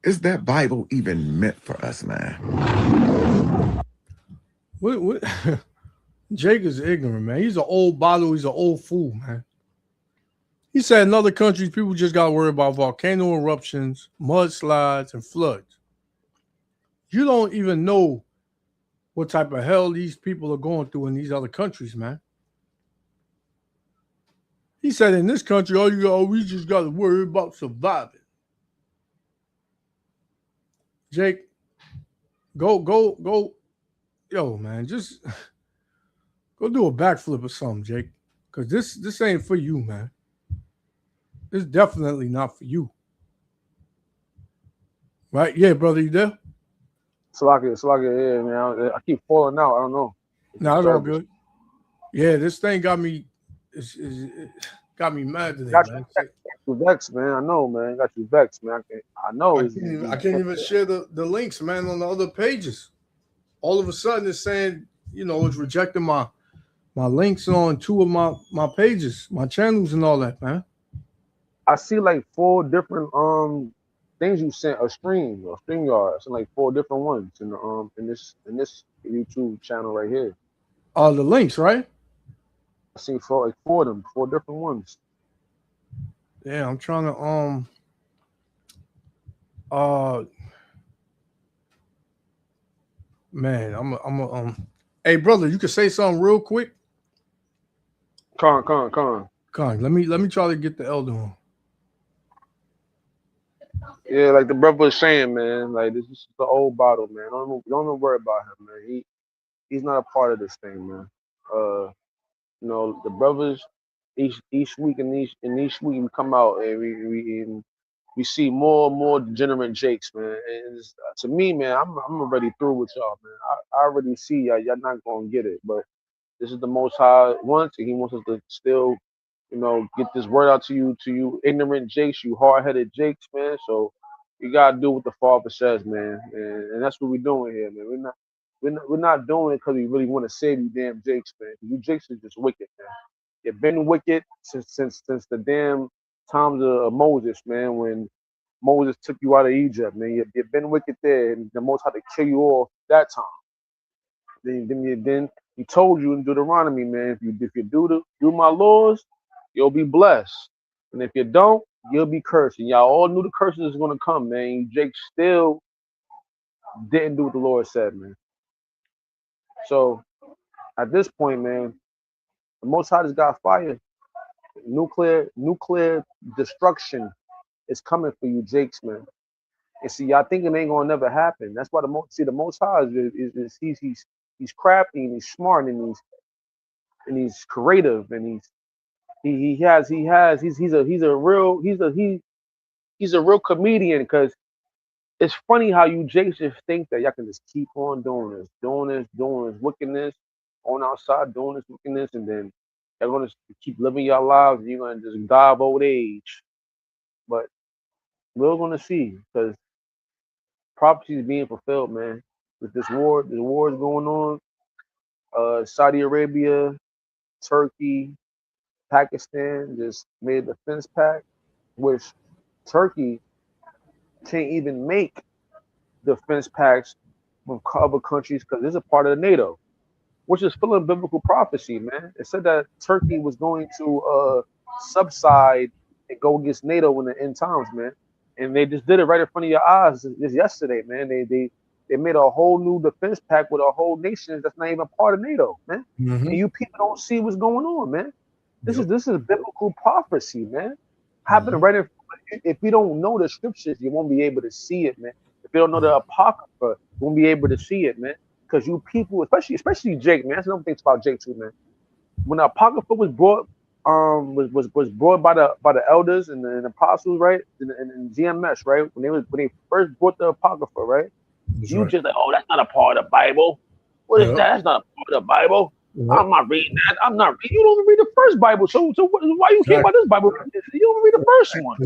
Is that Bible even meant for us, man? What? Jake is ignorant, man. He's an old bottle. He's an old fool, man. He said in other countries, people just got to worry about volcano eruptions, mudslides, and floods. You don't even know what type of hell these people are going through in these other countries, man. He said in this country, we just got to worry about surviving. Jake, go. Yo, man, just go do a backflip or something, Jake. Because this ain't for you, man. It's definitely not for you. Right? Yeah, brother, you there? Salakia, yeah, man. I keep falling out. I don't know. No, it's all good. Yeah, this thing got me got me mad today, man. Got you vexed, man. I know, man. Got you vexed, man. I know. I can't even share the links, man, on the other pages. All of a sudden it's saying, it's rejecting my links on 2 of my pages, my channels and all that, man. I see like 4 different things you sent, a stream or StreamYard. I sent like 4 different ones in this YouTube channel right here. The links, right? I see 4 of them, 4 different ones. Yeah, I'm trying to man, I'm Hey, brother, you can say something real quick. Con. Let me try to get the elder on. Yeah, like the brother was saying, man. Like this is the old bottle, man. Don't worry about him, man. He's not a part of this thing, man. You know, the brothers each week and each week we come out and we see more and more degenerate Jakes, man. And to me, man, I'm already through with y'all, man. I already see y'all not gonna get it, but this is the Most High wants, and He wants us to still, you know, get this word out to you ignorant Jakes, you hard-headed Jakes, man. So you gotta do what the Father says, man, and that's what we're doing here, man. We're not doing it because we really want to save you, damn Jakes, man. You Jakes is just wicked, man. You've been wicked since the damn times of Moses, man. When Moses took you out of Egypt, man. You've been wicked there, and the Most High to kill you off that time. Then He told you in Deuteronomy, man, if you do my laws, you'll be blessed, and if you don't, you'll be cursed. And y'all all knew the curses was gonna come, man. Jake still didn't do what the Lord said, man. So at this point, man, the Most High just got fire. Nuclear destruction is coming for you, Jakes, man. And see, y'all thinking it ain't gonna never happen. That's why the Most High is he's crafty and he's smart and he's creative and he's a real comedian, because it's funny how you Jakes just think that y'all can just keep on doing this wickedness, on outside doing this wickedness, and then you're gonna keep living your lives and you're gonna just die of old age. But we're gonna see, because prophecy is being fulfilled, man. With this war is going on. Saudi Arabia, Turkey, Pakistan just made a defense pact, which Turkey can't even make defense pacts with other countries because it's a part of the NATO, which is fulfilling biblical prophecy, man. It said that Turkey was going to subside and go against NATO in the end times, man. And they just did it right in front of your eyes just yesterday, man. They made a whole new defense pact with a whole nation that's not even part of NATO, man. Mm-hmm. And you people don't see what's going on, man. This is biblical prophecy, man. Happening right in front. If you don't know the scriptures, you won't be able to see it, man. If you don't know the Apocrypha, you won't be able to see it, man. Because you people, especially Jake, man. That's another thing about Jake too, man. When the Apocrypha was brought, was brought by the elders and the apostles, right? And GMS, right? When they first brought the Apocrypha, right? That's you right. just like, oh, that's not a part of the Bible. What is that? That's not a part of the Bible. I'm not reading that. I'm not reading. You don't even read the first Bible. So why you care about this Bible? You don't read the first one.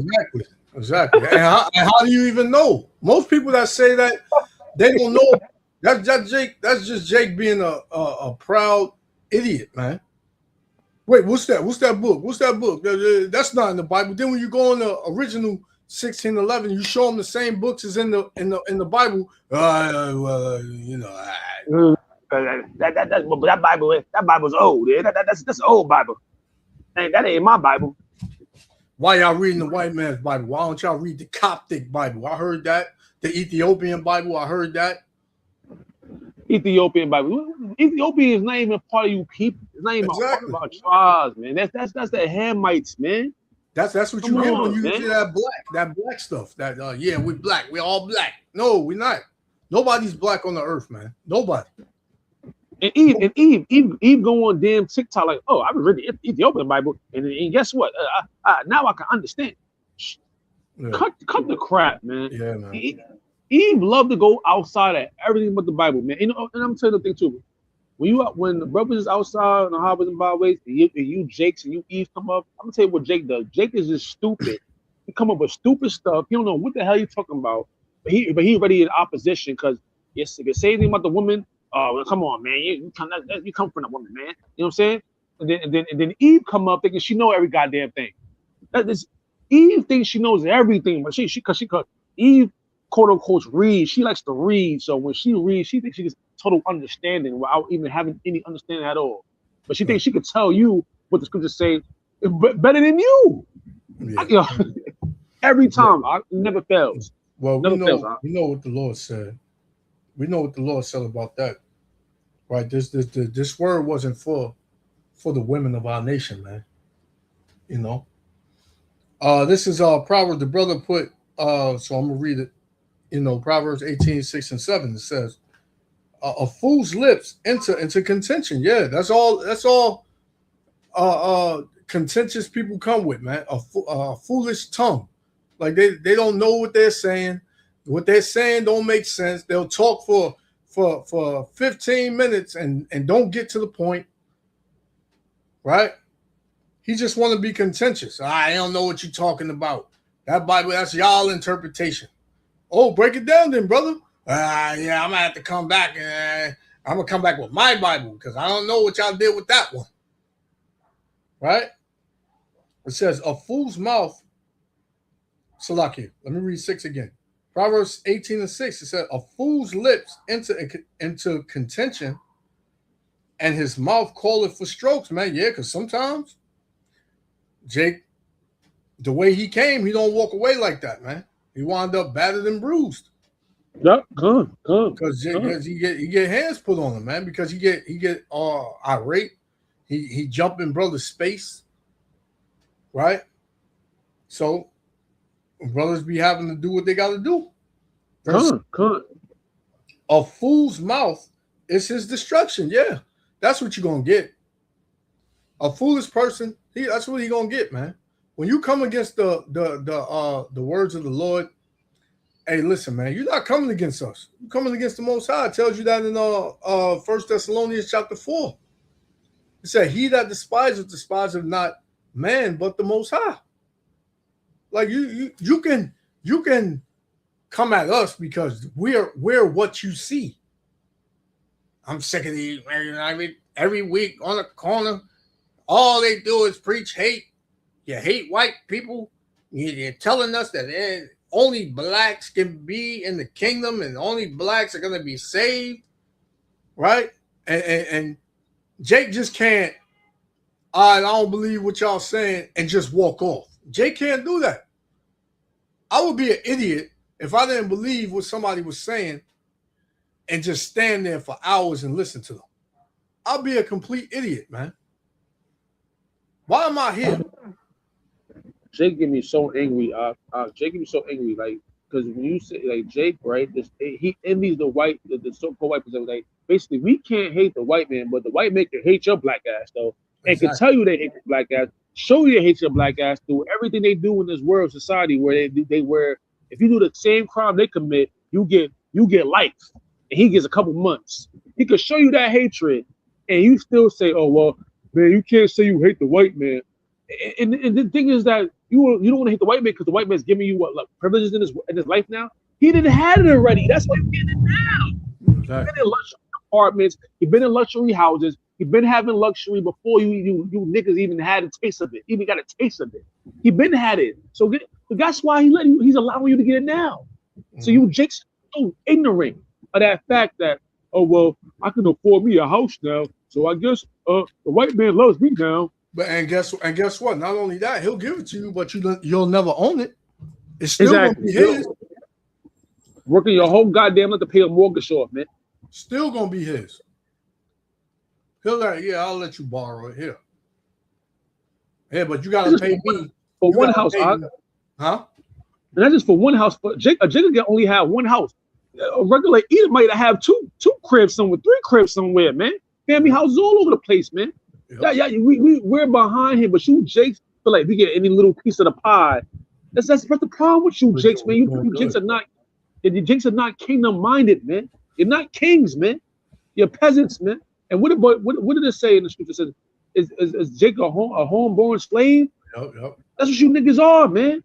Exactly. And how do you even know? Most people that say that, they don't know. That's Jake. That's just Jake being a proud idiot, man. Wait, what's that? What's that book? What's that book? That's not in the Bible. Then when you go on the original 1611, you show them the same books as in the Bible. You know. That Bible's old. That's old Bible. That ain't my Bible. Why y'all reading the white man's Bible? Why don't y'all read the Coptic Bible? I heard that. The Ethiopian Bible, I heard that. Ethiopian Bible. Ethiopia is not even part of you people. It's not even part of our tribes, man. That's the Hamites, man. That's what you get when you get that black stuff. That yeah, we're black. We're all black. No, we're not. Nobody's black on the earth, man. Nobody. And Eve go on damn TikTok like, oh, I read the Ethiopian Bible, and guess what? Now I can understand. Yeah. Cut the crap, man. Yeah, man. Eve loved to go outside at everything but the Bible, man. You know, and I'm telling you the thing too. When the brothers is outside on the highways and byways, and you Jakes and you Eve come up, I'm gonna tell you what Jake does. Jake is just stupid. He come up with stupid stuff. You don't know what the hell you talking about, but he already in opposition because yes, if you say anything about the woman, well, come on, man, you come from the woman, man. You know what I'm saying? And then Eve come up thinking she know every goddamn thing. Eve thinks she knows everything, but she Eve quote unquote read. She likes to read, so when she reads, she thinks she gets total understanding without even having any understanding at all. But she thinks she could tell you what the scriptures say better than you. Yeah. Every time, it never fails. Well, we know what the Lord said. We know what the Lord said about that. right? This word wasn't for the women of our nation, man. You know. This is Proverbs. The brother put so I'm gonna read it. You know, Proverbs 18:6-7. It says, "A fool's lips enter into contention." Yeah, that's all. That's all. Contentious people come with, man. A foolish tongue, like they don't know what they're saying. What they're saying don't make sense. They'll talk for 15 minutes and don't get to the point, right? He just want to be contentious. I don't know what you're talking about. That Bible, that's y'all interpretation. Oh, break it down then, brother. Yeah, I'm gonna have to come back and I'm gonna come back with my Bible because I don't know what y'all did with that one. Right? It says a fool's mouth. Salaki. Let me read 6 again. Proverbs 18:6. It says a fool's lips into contention, and his mouth calleth for strokes, man. Yeah, because sometimes Jake, the way he came, he don't walk away like that, man. He wound up battered and bruised. Yep, come. Because he get hands put on him, man. Because he get irate. He jump in brother's space, right? So brothers be having to do what they got to do. Come. A fool's mouth is his destruction. Yeah, that's what you're gonna get. A foolish person, that's what he gonna get, man. When you come against the words of the Lord, hey, listen, man, you're not coming against us. You're coming against the Most High. It tells you that in 1 Thessalonians chapter 4. It said, "He that despiseth not man, but the Most High." Like you can come at us because we're what you see. I'm sick of these. Every week on the corner, all they do is preach hate. You hate white people. You're telling us that only blacks can be in the kingdom and only blacks are going to be saved, right? And Jake just can't, I don't believe what y'all saying and just walk off. Jake can't do that. I would be an idiot if I didn't believe what somebody was saying and just stand there for hours and listen to them. I'll be a complete idiot, man. Why am I here? Jake get me so angry. Jake get me so angry, like, because when you say like Jake, right? He envies the so-called white person. Like, basically, we can't hate the white man, but the white man can hate your black ass though, and Exactly. can tell you they hate your black ass, show you they hate your black ass through everything they do in this world society, where they where if you do the same crime they commit, you get life, and he gets a couple months. He could show you that hatred, and you still say, "Oh well, man, you can't say you hate the white man." And the thing is that you don't want to hate the white man because the white man's giving you what, like, privileges in his life now. He didn't have it already. That's why he's getting it now. Exactly. He's been in luxury apartments. He's been in luxury houses. He's been having luxury before you niggas even had a taste of it. Even got a taste of it. He been had it. So that's why he's allowing you to get it now. Mm-hmm. So you Jake's so ignorant of that fact that, oh well, I can afford me a house now. So I guess the white man loves me now. But and guess what? Not only that, he'll give it to you, but you'll never own it. It's still gonna be his. Working your whole goddamn life to pay a mortgage off, man. Still gonna be his. He'll like, yeah, I'll let you borrow it here. Yeah, but you gotta pay me for one house, huh? And that's just for one house. But Jake can only have one house. A regular Edom might have two cribs somewhere, 3 cribs somewhere, man. Family houses all over the place, man. Yep. Yeah, we're behind him, but you, Jake, feel like we get any little piece of the pie. That's the problem with you, Jakes, man. You Jakes are not kingdom minded, man. You're not kings, man. You're peasants, man. And what did it say in the scripture? It says, is Jake a homeborn slave? Yep. That's what you niggas are, man.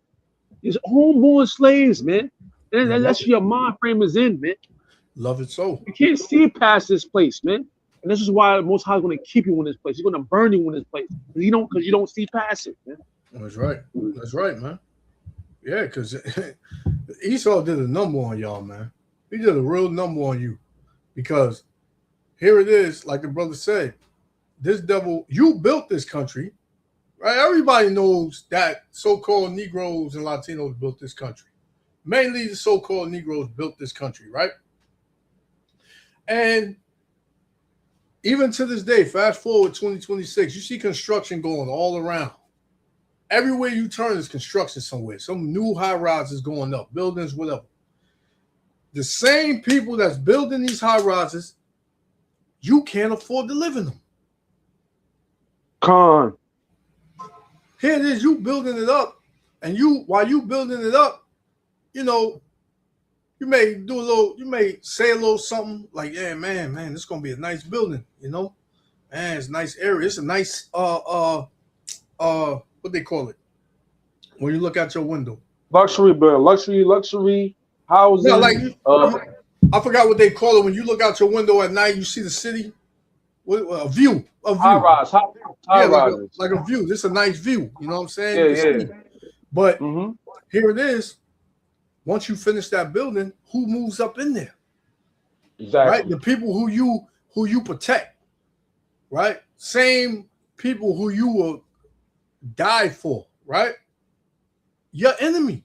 You're homeborn slaves, man. And that's your mind frame is in, man. Love it so. You can't see past this place, man. And this is why the Most High is going to keep you in this place. He's going to burn you in this place. Because you don't see past it, man. That's right. That's right, man. Yeah, because Esau did a number on y'all, man. He did a real number on you. Because here it is, like the brother said, this devil, you built this country, right? Everybody knows that so-called Negroes and Latinos built this country. Mainly the so-called Negroes built this country, right? And even to this day, fast forward 2026, you see construction going all around. Everywhere you turn is construction somewhere. Some new high rises going up, buildings, whatever. The same people that's building these high rises, you can't afford to live in them. Con. Here it is, you building it up, and while you building it up, you know, you may say a little something like, yeah, man, this is gonna be a nice building, you know, man, it's a nice area, it's a nice what they call it when you look out your window. Luxury building, luxury housing. No, like I forgot what they call it when you look out your window at night, you see the city. A view. High rise. Like a view. This is a nice view. You know what I'm saying? Yeah. But here it is. Once you finish that building, who moves up in there? Exactly. Right? The people who you protect. Right? Same people who you will die for. Right? Your enemy.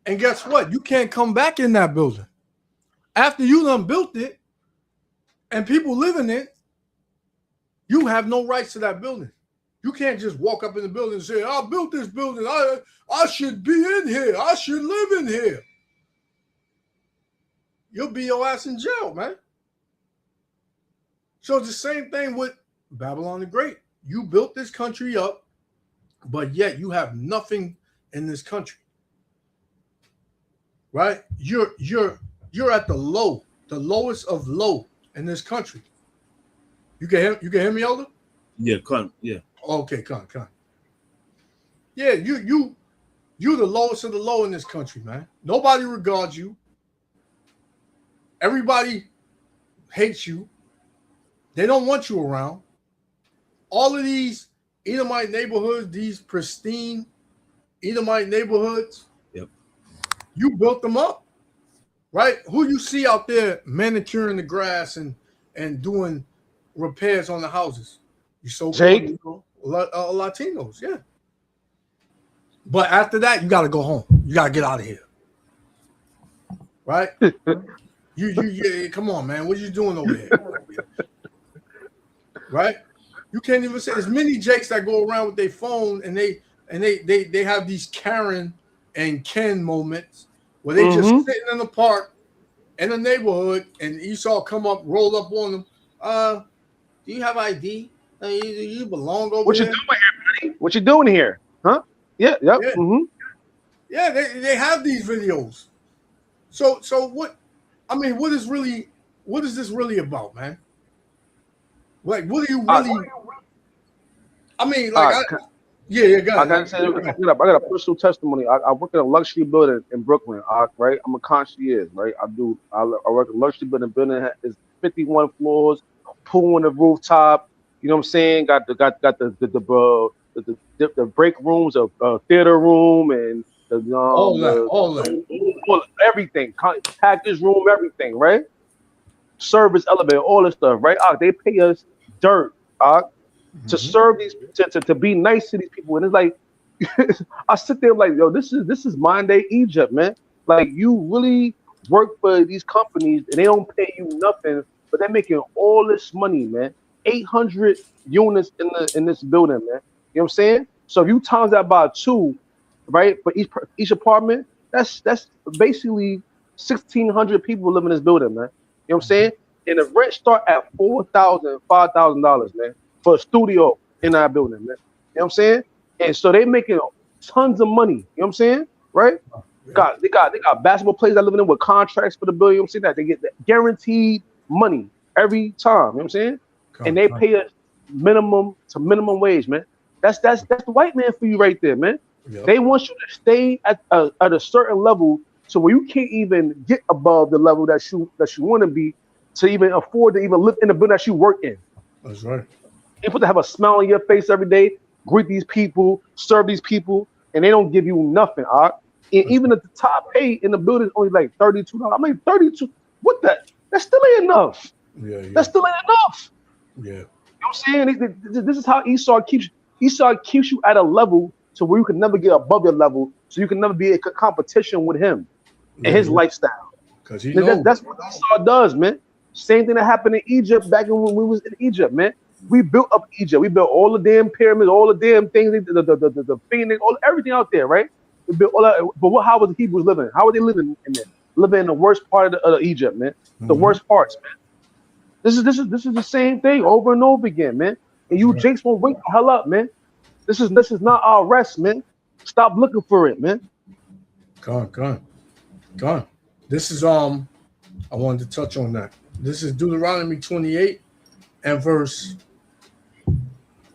And guess what? You can't come back in that building. After you done built it and people live in it, you have no rights to that building. You can't just walk up in the building and say, I built this building. I should be in here. I should live in here. You'll be your ass in jail, man. So it's the same thing with Babylon the Great. You built this country up, but yet you have nothing in this country. Right? You're at the lowest of low in this country. You can hear me, Elder? Yeah, con. Yeah. Okay, con. Yeah, you the lowest of the low in this country, man. Nobody regards you. Everybody hates you. They don't want you around. All of these Edomite neighborhoods, these pristine Edomite neighborhoods, yep, you built them up, right? Who you see out there manicuring the grass and doing repairs on the houses? You Jake? Latinos, yeah. But after that, you got to go home. You got to get out of here, right? you come on, man. What are you doing over here? Right? You can't even say. There's many Jakes that go around with their phone and they have these Karen and Ken moments where they just sitting in the park in the neighborhood and Esau come up, roll up on them. Do you have ID? You belong over what there? You doing here, buddy? What you doing here? Huh? Yeah, yep. Yeah, yeah, they have these videos. So what? I mean, what is this really about, man? Like, what do you really? I mean, like, yeah, go ahead. I got a personal testimony. I work in a luxury building in Brooklyn, right? I'm a concierge, right? I work in a luxury building. Building is 51 floors, pool on the rooftop. You know what I'm saying? Got the break rooms, a theater room, and all everything, package room, everything, right? Service elevator, all this stuff, right? They pay us dirt, to serve these, to be nice to these people, and it's like, I sit there like, yo, this is modern day Egypt, man. Like, you really work for these companies and they don't pay you nothing, but they're making all this money, man. 800 units in this building, man. You know what I'm saying? So if you times that by 2, right, for each apartment, that's basically 1,600 people live in this building, man. You know what I'm saying? And the rent start at $4,000, $5,000, man, for a studio in our building, man. You know what I'm saying? And so they making tons of money. You know what I'm saying? Right? They got basketball players that live in there with contracts for the building. You know what I'm saying? That they get that guaranteed money every time. You know what I'm saying? And they pay us minimum wage, man. That's the white man for you right there, man. Yep. They want you to stay at a certain level, so where you can't even get above the level that you want to be, to even afford to even live in the building that you work in. That's right. You're supposed to have a smile on your face every day, greet these people, serve these people, and they don't give you nothing. And even at the top pay in the building is only like $32. I'm like, 32. What that? That still ain't enough. Yeah. That still ain't enough. Yeah. You know what I'm saying? This is how Esau keeps you at a level to where you can never get above your level, so you can never be in competition with him and his lifestyle. Because he knows. That's what Esau does, man. Same thing that happened in Egypt back when we was in Egypt, man. We built up Egypt. We built all the damn pyramids, all the damn things, the Phoenix, everything out there, right? We built all that. But how was the Hebrews living? How were they living in there? Living in the worst part of Egypt, man. The worst parts, man. This is the same thing over and over again, man. And you Jakes won't wake the hell up, man. This is not our rest, man. Stop looking for it, man. Gone. This is I wanted to touch on that. This is Deuteronomy 28 and verse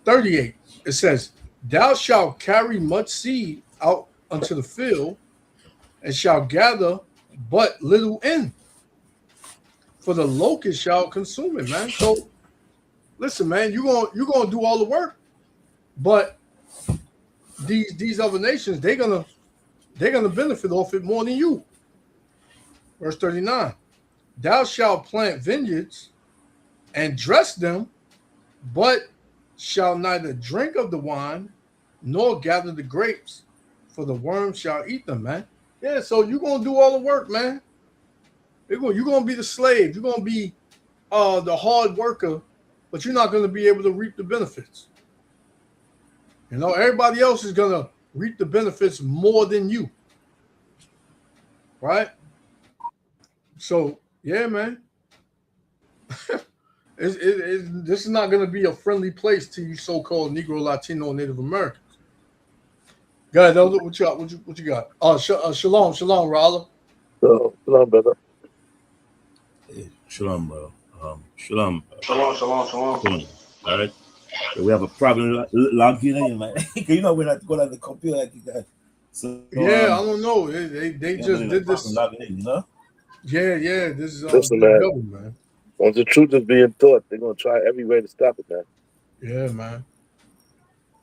38. It says, "Thou shalt carry much seed out unto the field, and shalt gather but little in, for the locust shall consume it," man. So listen, man, you're gonna do all the work, but these other nations, they're gonna benefit off it more than you. Verse 39. "Thou shalt plant vineyards and dress them, but shall neither drink of the wine nor gather the grapes, for the worms shall eat them," man. Yeah, so you're gonna do all the work, man. You're gonna be the slave. You're gonna be the hard worker, but you're not gonna be able to reap the benefits. You know, everybody else is gonna reap the benefits more than you, right? So yeah, man. This is not going to be a friendly place to you so-called Negro, Latino, Native Americans. Go ahead, Elder. What you got? Shalom, Rala. Shalom, brother. Hey, shalom, bro. Shalom. Shalom. All right. So we have a problem logging in, man. You know we're not going on the computer like you guys. So Yeah, I don't know. They just did this. Logging in, you know? Yeah. This is Listen, man. double, man. Once the truth is being taught, they're gonna try every way to stop it, man. Yeah, man.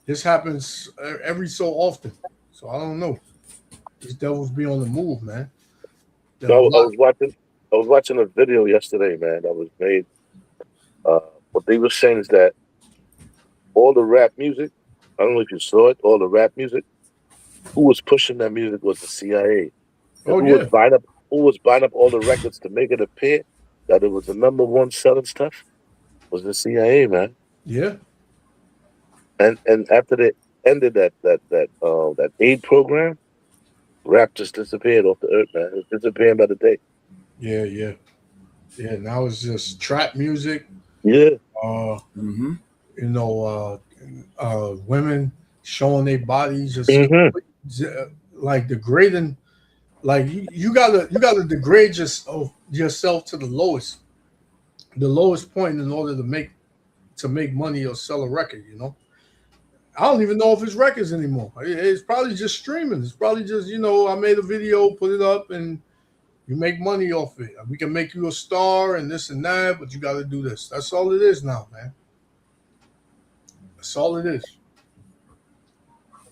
This happens every so often. So I don't know. These devils be on the move, man. No, I was watching a video yesterday, man, that was made. What they were saying is that all the rap music, I don't know if you saw it, all the rap music, who was pushing that music was the CIA. Oh, who was buying up all the records to make it appear that it was the number one selling stuff was the CIA, man. Yeah. And after they ended that aid program, rap just disappeared off the earth, man. It's disappearing by the day. Yeah. Now it's just trap music. Yeah. You know, women showing their bodies, just like degrading. Like you gotta degrade yourself to the lowest point in order to make money or sell a record. You know, I don't even know if it's records anymore. It's probably just streaming. It's probably just, you know, I made a video, put it up, and you make money off it. We can make you a star and this and that, but you got to do this. That's all it is now, man. That's all it is.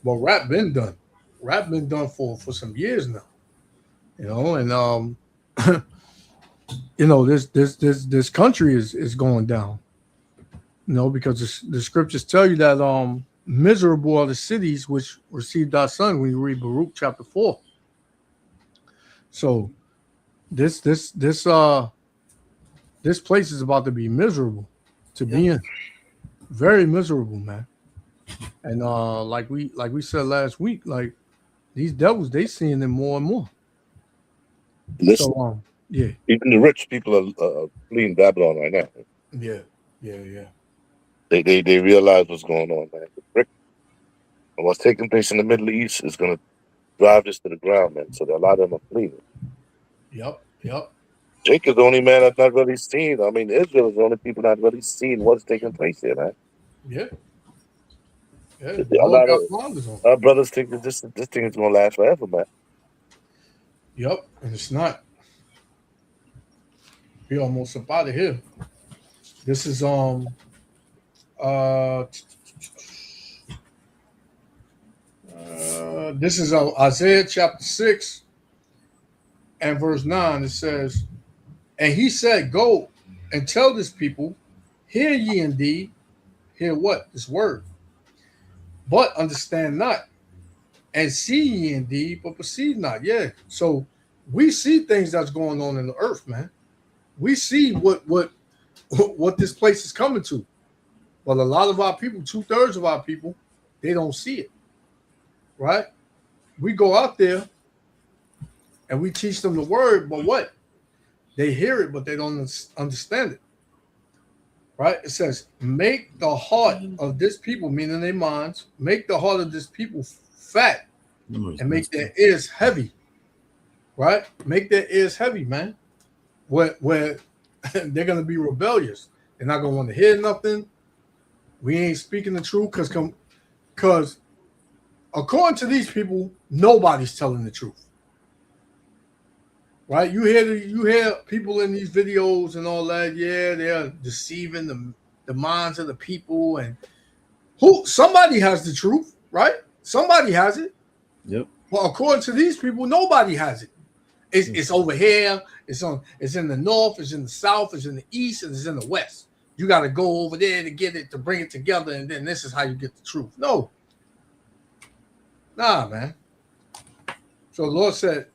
But rap been done. Rap been done for some years now. You know, and you know, this country is going down. You know, because the scriptures tell you that miserable are the cities which received thy son, when you read Baruch chapter 4. So this place is about to be miserable to be in. Very miserable, man. And like we said last week, like these devils, they seeing them more and more. Listen, So yeah. even the rich people are fleeing Babylon right now. Yeah. They realize what's going on, man. And what's taking place in the Middle East is going to drive this to the ground, man. So a lot of them are fleeing. Yep. Jake is the only man that's not really seen. I mean, Israel is the only people not really seen what's taking place here, man. Yeah. A lot of our brothers think that this thing is going to last forever, man. Yep, and it's not. We almost up out of here. This is this is Isaiah chapter 6 and verse 9. It says, "And he said, Go and tell this people, hear ye indeed." Hear what? This word. "But understand not, and see ye indeed, but perceive not." Yeah. So we see things that's going on in the earth, man. we see what this place is coming to. But a lot of our people, 2/3 of our people, they don't see it. Right? We go out there and we teach them the word, but what? They hear it, but they don't understand it. Right? It says, make the heart of this people, meaning their minds, make the heart of this people fat and make their ears heavy. Right? Make their ears heavy, man. Where they're going to be rebellious. They're not going to want to hear nothing. We ain't speaking the truth because according to these people, nobody's telling the truth. Right? You hear people in these videos and all that. Yeah, they're deceiving the minds of the people, and somebody has the truth, right? Somebody has it. Yep. Well, according to these people, nobody has it. It's over here. It's in the north. It's in the south. It's in the east, and it's in the west. You got to go over there to get it, to bring it together, and then this is how you get the truth. No. Nah, man. So the Lord said,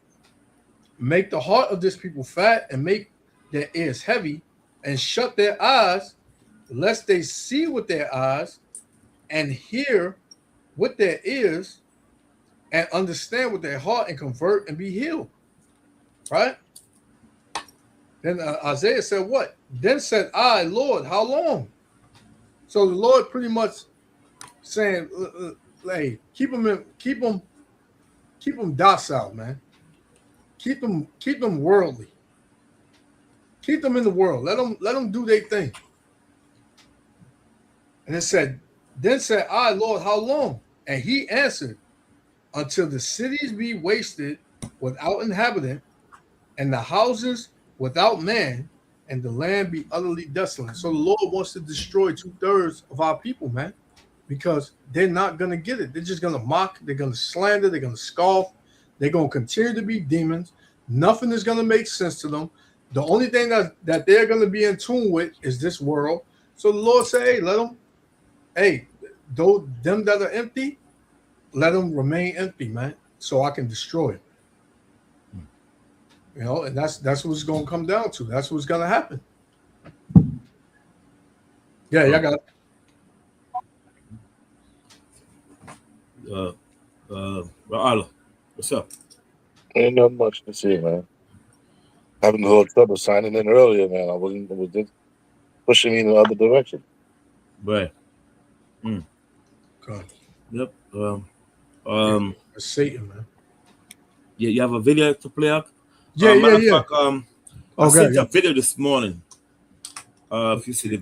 make the heart of this people fat and make their ears heavy and shut their eyes, lest they see with their eyes and hear with their ears and understand with their heart and convert and be healed. Right? Then Isaiah said what? Then said I, Lord, how long? So the Lord pretty much saying, hey, keep them docile, man. Keep them worldly. Keep them in the world. Let them do their thing. And it said, then said I, Lord, how long? And he answered, until the cities be wasted without inhabitant, and the houses without man, and the land be utterly desolate. So the Lord wants to destroy 2/3 of our people, man, because they're not going to get it. They're just going to mock. They're going to slander. They're going to scoff. They're going to continue to be demons. Nothing is going to make sense to them. The only thing that they're going to be in tune with is this world. So the Lord said, hey, let them, them that are empty, let them remain empty, man, so I can destroy it. You know, and that's what it's going to come down to. That's what's going to happen. Yeah, y'all got it. Allah, what's up? Ain't not much to see, man. Having a little trouble signing in earlier, man. It was just pushing me in the other direction. Right. God. Yep. It's Satan, man. Yeah, you have a video to play up? Yeah. Fact, I sent a video this morning. If you see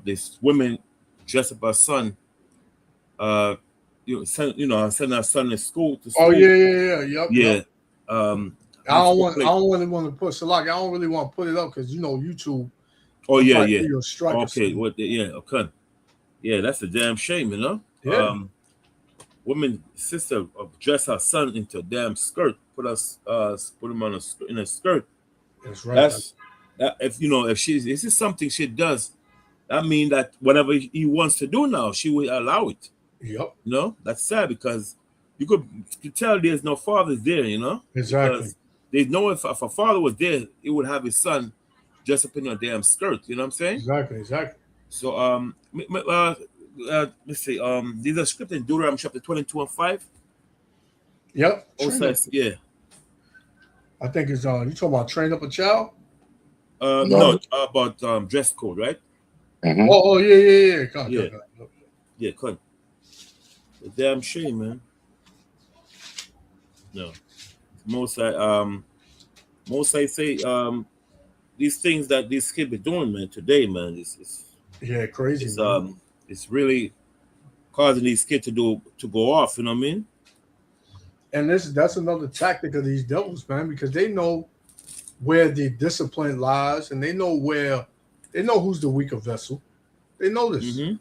this women dressed up her son, sending her son to school. Oh yeah. Yep. Yeah. I don't want to put Salak. I don't really want to put it up because YouTube. Oh yeah. Okay. Okay. Yeah, that's a damn shame, you know. Yeah. Woman sister dress her son into a damn skirt, put him in a skirt. That's right. If this is something she does, that means that whatever he wants to do now, she will allow it. Yep. You know, that's sad because you could tell there's no father there, you know. Exactly. Because there's no if a father was there, he would have his son dressed up in a damn skirt. You know what I'm saying? Exactly. So let's see. These are scripted in Deuteronomy chapter 22:5. Yep. Yeah. I think it's you talking about train up a child? No, about dress code, right? Mm-hmm. Oh yeah. Yeah, come. A damn shame, man. No. Most I say these things that these kids be doing, man, today, man, it's crazy. It's really causing these kids to go off, you know what I mean? And that's another tactic of these devils, man, because they know where the discipline lies, and they know who's the weaker vessel. They know this. Mm-hmm.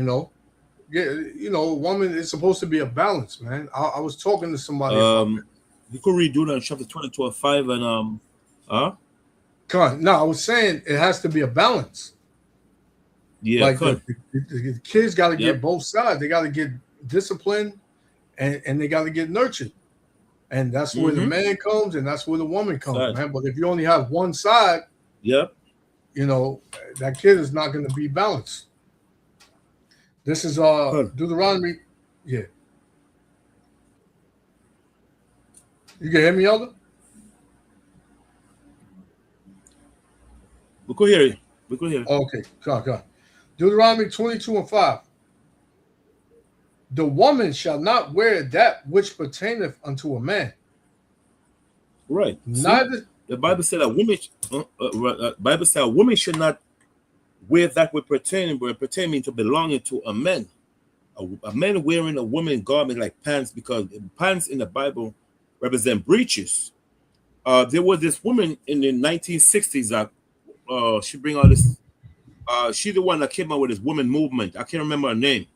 A woman is supposed to be a balance, man. I was talking to somebody. You could read Deuteronomy chapter 22:5 and No, I was saying it has to be a balance. Yeah, like the kids got to get both sides. They got to get disciplined, and they got to get nurtured. and that's where the Mhm. man comes, and that's where the woman comes, Right. man. But if you only have one side, Yep. you know, that kid is not going to be balanced. This is Good. Deuteronomy. Yeah, you can hear me, Elder? We could hear you. We could hear you. Okay, come. Deuteronomy 22:5. The woman shall not wear that which pertaineth unto a man. Right. See? Neither. The Bible said a woman. Bible said a woman should not wear that which pertaining to belonging to a man. A man wearing a woman garment like pants, because pants in the Bible represent breeches. There was this woman in the 1960s that she bring all this. She's the one that came out with this woman movement. I can't remember her name.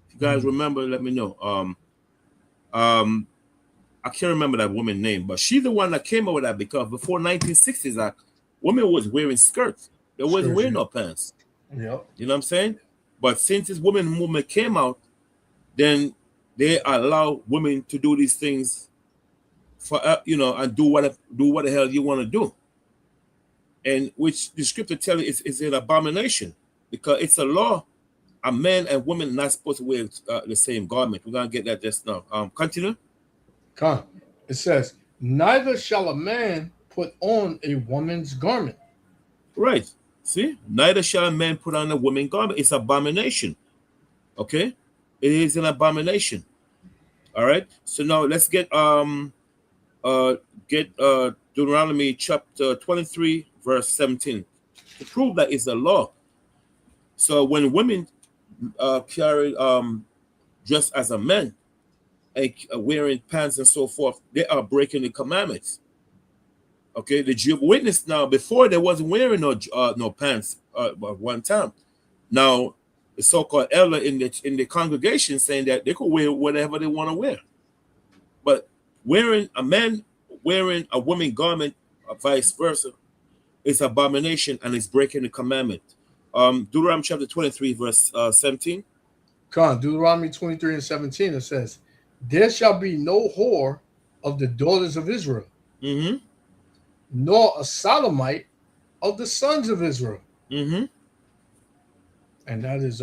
If you guys remember, let me know. I can't remember that woman's name, but she's the one that came up with that, because before 1960s, like, women was wearing skirts. They wasn't wearing no pants. Yep. You know what I'm saying? But since this woman movement came out, then they allow women to do these things for and do what the hell you want to do. And which the scripture tells you is an abomination, because it's a law. A man and woman not supposed to wear the same garment. We're gonna get that just now. Continue. Come. It says, neither shall a man put on a woman's garment. Right. See, neither shall a man put on a woman's garment. It's abomination. Okay, it is an abomination. All right. So now let's get Deuteronomy chapter 23, verse 17, to prove that it's a law. So when women carry dressed as a man, wearing pants and so forth, they are breaking the commandments. Okay, the Jehovah's Witness now, before they wasn't wearing no pants at one time. Now the so-called elder in the congregation saying that they could wear whatever they want to wear, but a man wearing a woman garment or vice versa is abomination, and it's breaking the commandment. Deuteronomy chapter 23, verse 17. Come, Deuteronomy 23 and 17, it says, there shall be no whore of the daughters of Israel, nor a sodomite of the sons of Israel. And that is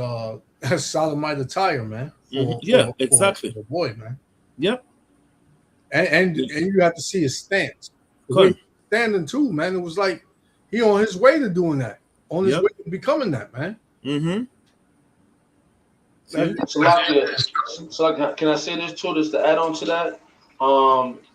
that's sodomite attire, man. Exactly. For the boy, man. Yep. And you have to see his stance. The way he's standing too, man. It was like he on his way to doing that, on his way to becoming that, man. So can I say this too? Just to add on to that,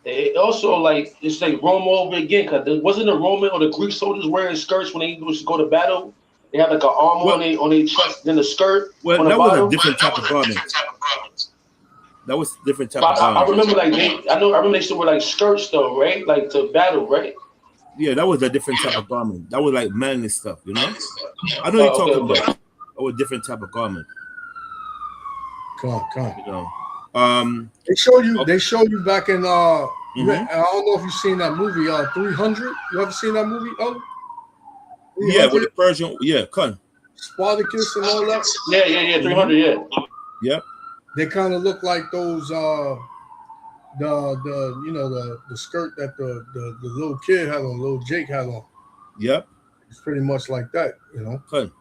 it also like it's like Rome over again, because there wasn't the Roman or the Greek soldiers wearing skirts when they used to go to battle. They had like an armor on their chest, then the skirt. Well, on that the was bottom. a different type of garment. That was different type of I garment. remember I remember they still wear like skirts though, right? Like to battle, right? Yeah, that was a different type of garment. That was like manly stuff, you know. I know you're talking about. That was a different type of garment. Come. You know, they show you back in I don't know if you've seen that movie 300. You ever seen that movie? Yeah, with the Persian, come. Spartacus and all that. Yeah, 300, yeah. Yep. They kind of look like those the skirt that the little kid had on, little Jake had on. Yep. It's pretty much like that, you know. Good.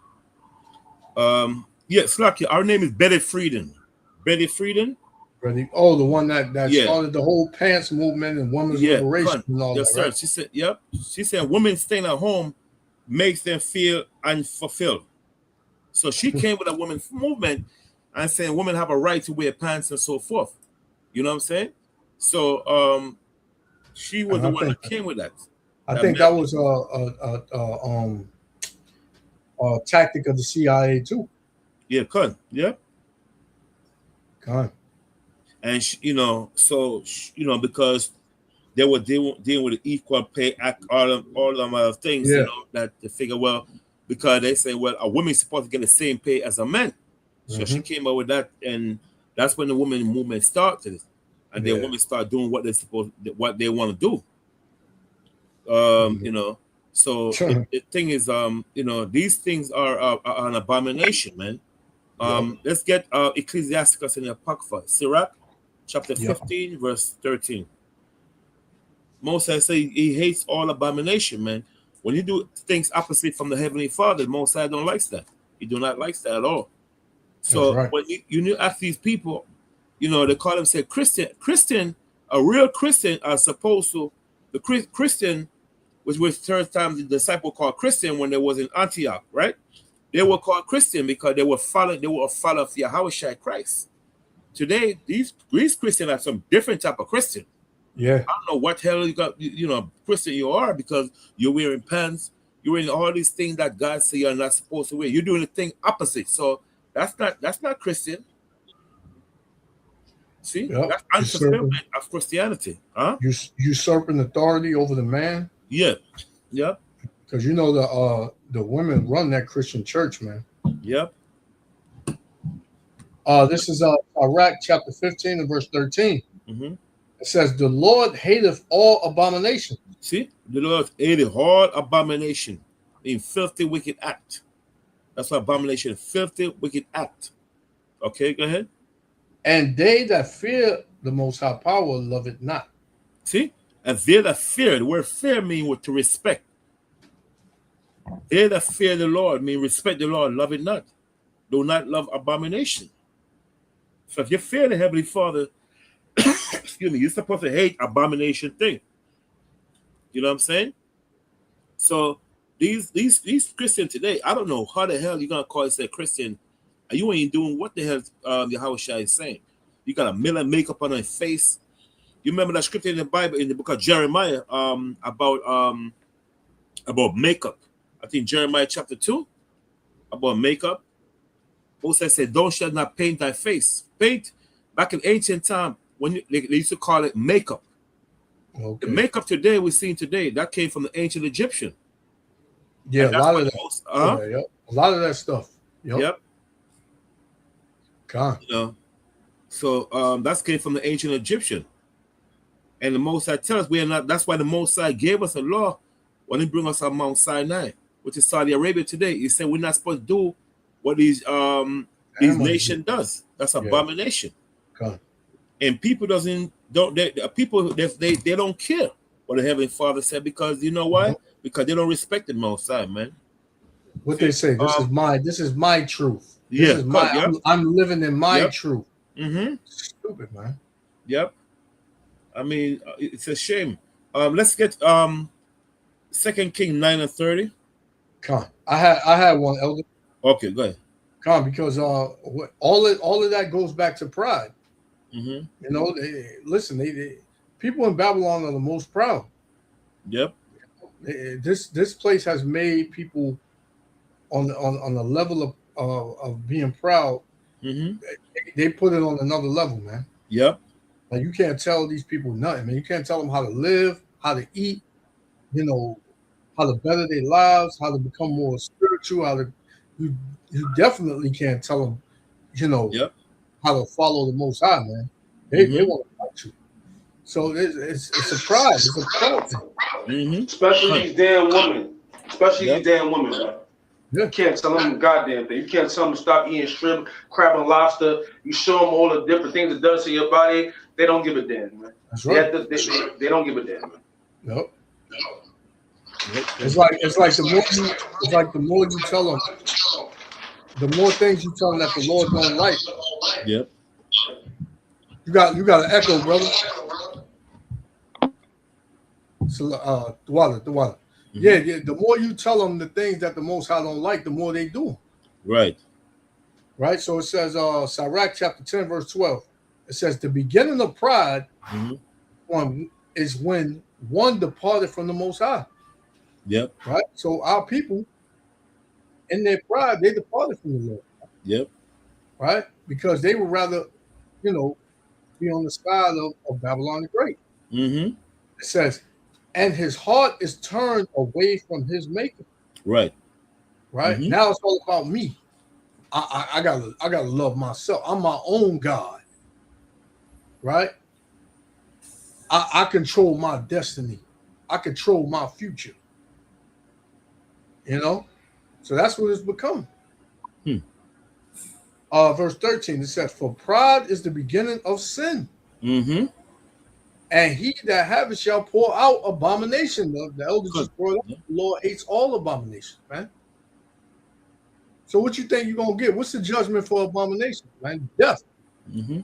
Slacky, our name is Betty Friedan. Betty Friedan? Ready? Oh, the one that started the whole pants movement and women's liberation and all that. Sir. Right? She said, She said women staying at home makes them feel unfulfilled. So she came with a women's movement and saying women have a right to wear pants and so forth. You know what I'm saying? So she was the one that came with that. I think that was a tactic of the CIA too. Yeah, good. Yeah. God. And because they were dealing with the Equal Pay Act, all them other things, you know, that they figure, well, because they say, well, a woman's supposed to get the same pay as a man. So she came up with that, and that's when the women movement started, and then women start doing what they want to do. You know, so the thing is, these things are an abomination, man. Let's get Ecclesiasticus in the Apocrypha, Sirach, chapter 15, verse 13. Most say he hates all abomination, man. When you do things opposite from the Heavenly Father, Most High don't like that. He do not like that at all. So right. when you ask these people, they call themselves Christian, a real Christian, as opposed to the Christian, which was third time the disciple called Christian when they was in Antioch, right? They were called Christian because they were a follower of Yahushua Christ. Today, these Christians are some different type of Christian. Yeah. I don't know what hell you got, Christian you are, because you're wearing pants, you're wearing all these things that God say you're not supposed to wear. You're doing the thing opposite. So that's not Christian. See, Yep. that's unfulfillment of Christianity. Huh? Usurping authority over the man. Yeah. Yeah. Because the women run that Christian church, man. Yep. This is Sirach chapter 15 and verse 13. Mm-hmm. It says, "The Lord hateth all abomination." See, the Lord hated all abomination in filthy, wicked act. That's what abomination, filthy, wicked act. Okay, go ahead. And they that fear the Most High Power love it not. See, and they that fear, the word fear means to respect. They that fear the Lord mean respect the Lord, love it not. Do not love abomination. So if you fear the Heavenly Father, excuse me, you're supposed to hate abomination thing. You know what I'm saying? So these Christians today, I don't know how the hell you're gonna call yourself Christian, and you ain't doing what the hell Yahushua is saying. You got a million makeup on your face. You remember that scripture in the Bible in the book of Jeremiah about makeup. I think Jeremiah chapter 2 about makeup. Moses said, "Thou shalt not paint thy face." Paint back in ancient time when they used to call it makeup. Okay. The makeup today we're seeing today that came from the ancient Egyptian. Yeah, a lot of that. Yep. A lot of that stuff. Yep. God. So that came from the ancient Egyptian. And the Most High tells us we are not. That's why the Most High gave us a law when He bring us on Mount Sinai, which is Saudi Arabia today. He said we're not supposed to do what these nation does. That's abomination. God. And people don't care what the Heavenly Father said, because you know why? Because they don't respect the Most High, man. What they say, this is my truth. Yeah, This is I'm living in my truth. Mm-hmm. Stupid, man. Yep. I mean, it's a shame. Let's get 2 Kings 9 and 30. Come on. I had one, Elder. Okay, go ahead. Come on, because all of that goes back to pride. Mm-hmm. People in Babylon are the most proud. Yep. This place has made people on the level of being proud. Mm-hmm. They put it on another level, man. Yep. Like, you can't tell these people nothing, man. You can't tell them how to live, how to eat, how to better their lives, how to become more spiritual. You definitely can't tell them, Yep. how to follow the Most High, man. They want to fight you. So it's a pride. It's a pride thing. Mm-hmm. Especially these damn women. These damn women, man. Yeah. You can't tell them a goddamn thing. You can't tell them to stop eating shrimp, crab, and lobster. You show them all the different things it does to your body. They don't give a damn, man. That's right. They don't give a damn, man. Nope. It's like the more you tell them, the more things you tell them that the Lord don't like. Yep. You got an echo, brother. So, the water. Mm-hmm. Yeah. The more you tell them the things that the Most High don't like, the more they do them. Right. Right. So it says, Sirach chapter 10, verse 12. It says, "The beginning of pride is when one departed from the Most High." Yep. Right. So our people, in their pride, they departed from the Lord. Yep. Right. Because they would rather, be on the side of Babylon the Great. Mm-hmm. It says, "And his heart is turned away from his maker." Right. Right. Mm-hmm. Now it's all about me. I gotta love myself. I'm my own God. Right. I control my destiny. I control my future. So that's what it's become. Verse 13, it says, "For pride is the beginning of sin." Mm-hmm. And he that have it shall pour out abomination. The elders just brought up. The Lord hates all abomination, man. So what you think you're gonna get? What's the judgment for abomination, man? Death. Mm-hmm.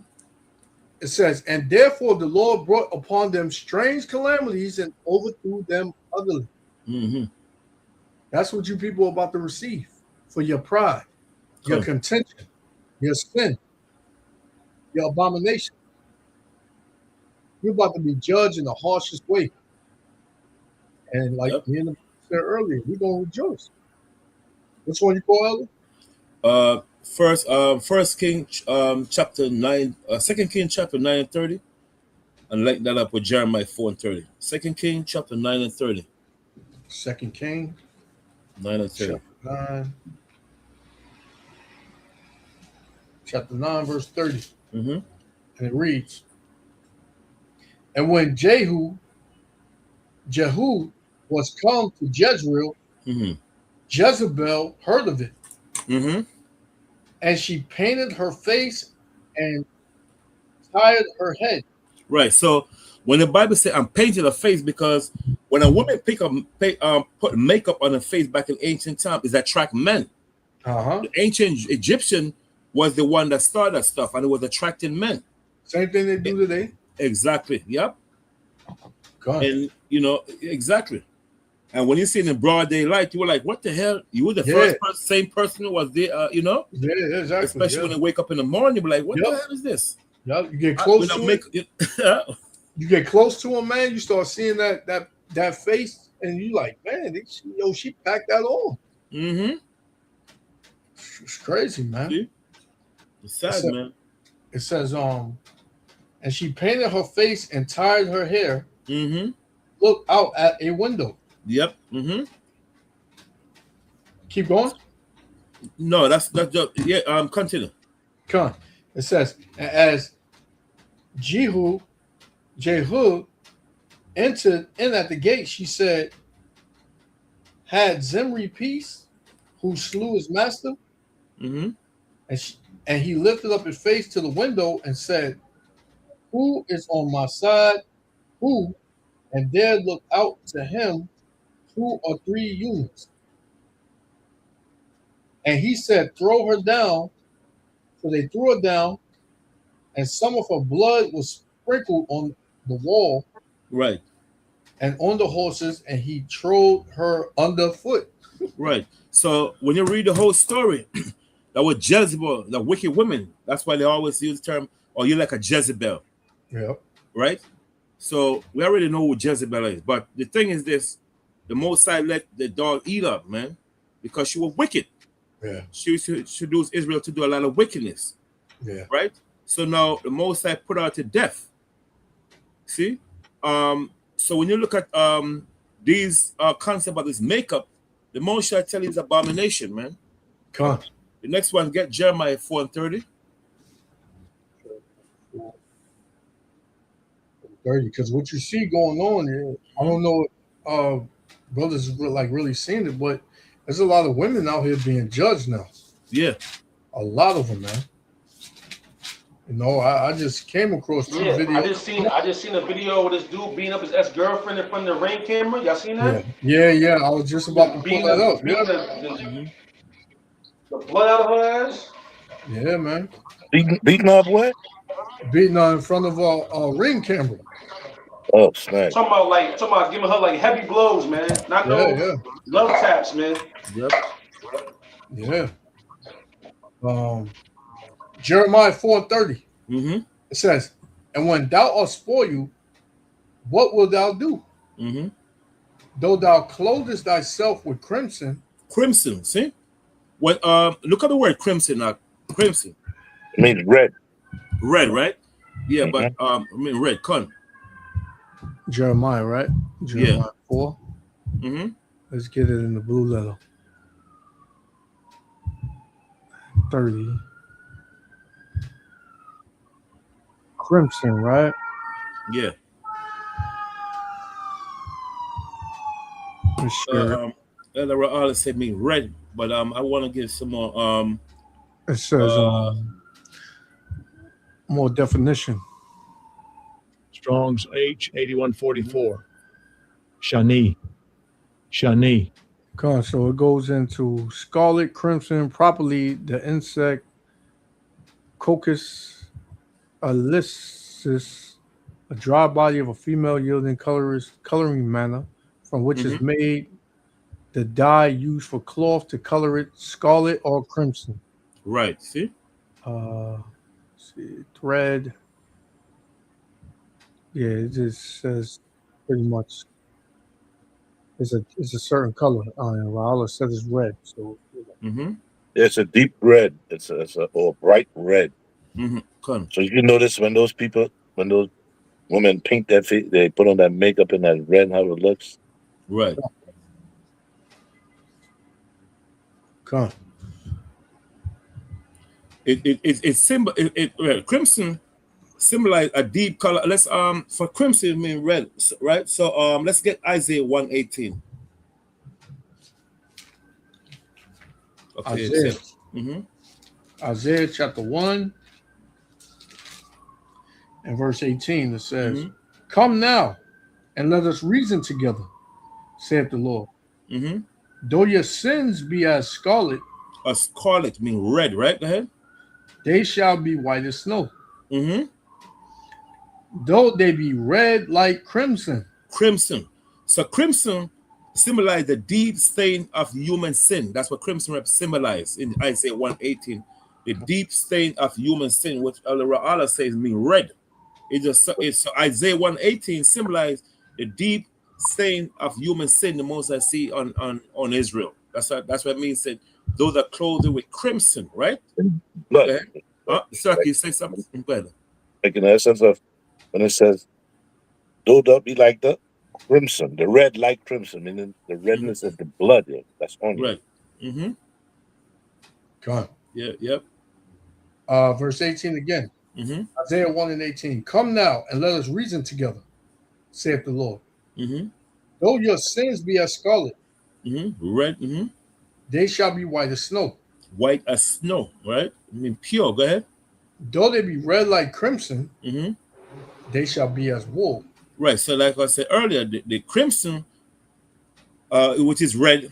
It says, and therefore the Lord brought upon them strange calamities and overthrew them utterly. Mm-hmm. That's what you people are about to receive for your pride, your contention, your sin, your abomination. You're about to be judged in the harshest way. And like me and the said earlier, we're gonna rejoice. Which one you call, Elder? First King chapter 9, 2 King chapter 9 and 30, and link that up with Jeremiah 4 and 30. 2 King chapter 9 and 30. 2 King 9 and 30. Chapter 9, verse 30. Mm-hmm. And it reads, and when Jehu was come to Jezreel, Mm-hmm. Jezebel heard of it. Mm-hmm. And she painted her face and tied her head. Right. So when the Bible says I'm painting her face, because when a woman put makeup on her face back in ancient time, is attract men. The ancient Egyptian was the one that started that stuff, and it was attracting men. Same thing they do today. Exactly. Yep. God. And exactly. And when you see it in broad daylight, you were like, "What the hell?" You were the first person, same person who was there. Yeah, exactly. Especially when they wake up in the morning, you're like, "What the hell is this?" Yeah, you get close to it. You get close to him, man. You start seeing that face, and you like, man, she packed that on. Mm-hmm. It's crazy, man. See? It's sad, man. It says, and she painted her face and tied her hair. Mm-hmm. Look out at a window. Yep. Mm-hmm. Keep going. No, that's yeah. Continue. Come on. It says, as Jehu entered in at the gate, she said, had Zimri peace, who slew his master? Mm-hmm. And he lifted up his face to the window and said, who is on my side? Who? And there looked out to him 2 or 3 eunuchs. And he said, throw her down. So they threw her down, and some of her blood was sprinkled on the wall, right, and on the horses, and he trod her underfoot. Right. So when you read the whole story, that was Jezebel, the wicked women. That's why they always use the term, "Oh, you're like a Jezebel." Yeah. Right. So we already know who Jezebel is, but the thing is this: the Most High let the dog eat up, man, because she was wicked. Yeah. She seduced Israel to do a lot of wickedness. Yeah. Right. So now the Most High put her to death. See. So when you look at these concept of this makeup, the Most High tell you is abomination, man. Come on. The next one, get Jeremiah 4 and 30. 30, because what you see going on here, I don't know, brothers like really seeing it, but there's a lot of women out here being judged now. Yeah, a lot of them, man. You know, I just came across 2 videos. I just seen a video with this dude beating up his ex-girlfriend in front of the Ring camera. Y'all seen that? Yeah. I was just about to pull that up. The blood out of her ass. Yeah, man. Beating up what? Beating her in front of a Ring camera. Oh, snap. Talking about giving her like heavy blows, man. Not love taps, man. Yep. Yeah. Jeremiah 4 and 30. Mm-hmm. It says, and when thou art spoiled, what wilt thou do? Mm-hmm. Though thou clothest thyself with crimson. Crimson, see? When look at the word crimson now. Crimson. It means red. Red, right? Yeah, but I mean red, con. Jeremiah, right? Jeremiah 4. Mm-hmm. Let's get it in the blue letter. 30. Crimson, right? Yeah. For sure. All said mean red, but I want to give some more. It says more definition. Strong's H8144. Shani. Okay, so it goes into scarlet, crimson, properly the insect Coccus elysis, a dry body of a female yielding coloring matter, from which is made the dye used for cloth to color it scarlet or crimson. Right. See? See, thread. Yeah, it just says pretty much it's a certain color. All it says is red. So It's a deep red. It's a or bright red. Come. So you notice when those women paint their face, they put on that makeup and that red, how it looks. Right. come. Crimson symbolize a deep color. Let's for crimson it mean red, right? So let's get Isaiah 1:18. Okay. Isaiah. Isaiah chapter 1 and verse 18. It says, "Come now, and let us reason together, saith the Lord. Though your sins be as scarlet, A scarlet mean red, right? Go ahead. they shall be white as snow. Though they be red like crimson." Crimson. So crimson symbolize the deep stain of human sin. That's what crimson symbolize in Isaiah 1:18. The deep stain of human sin, which Allah says mean red. It's Isaiah 1:18 symbolize the deep stain of human sin the most I see on Israel. That's what it means. That those are clothed with crimson, right? Blood. Sir, you say something? Go ahead. Like in the essence of when it says, though that be like the crimson, the red like crimson, meaning the redness of the blood that's on you. Right. Come. Yeah, yep. Verse 18 again. Isaiah 1 and 18. "Come now, and let us reason together, saith the Lord. Though your sins be as scarlet, Red, they shall be white as snow. white as snow, right? I mean pure. Go ahead. Though they be red like crimson, they shall be as wool." Right. So, like I said earlier, the crimson, which is red,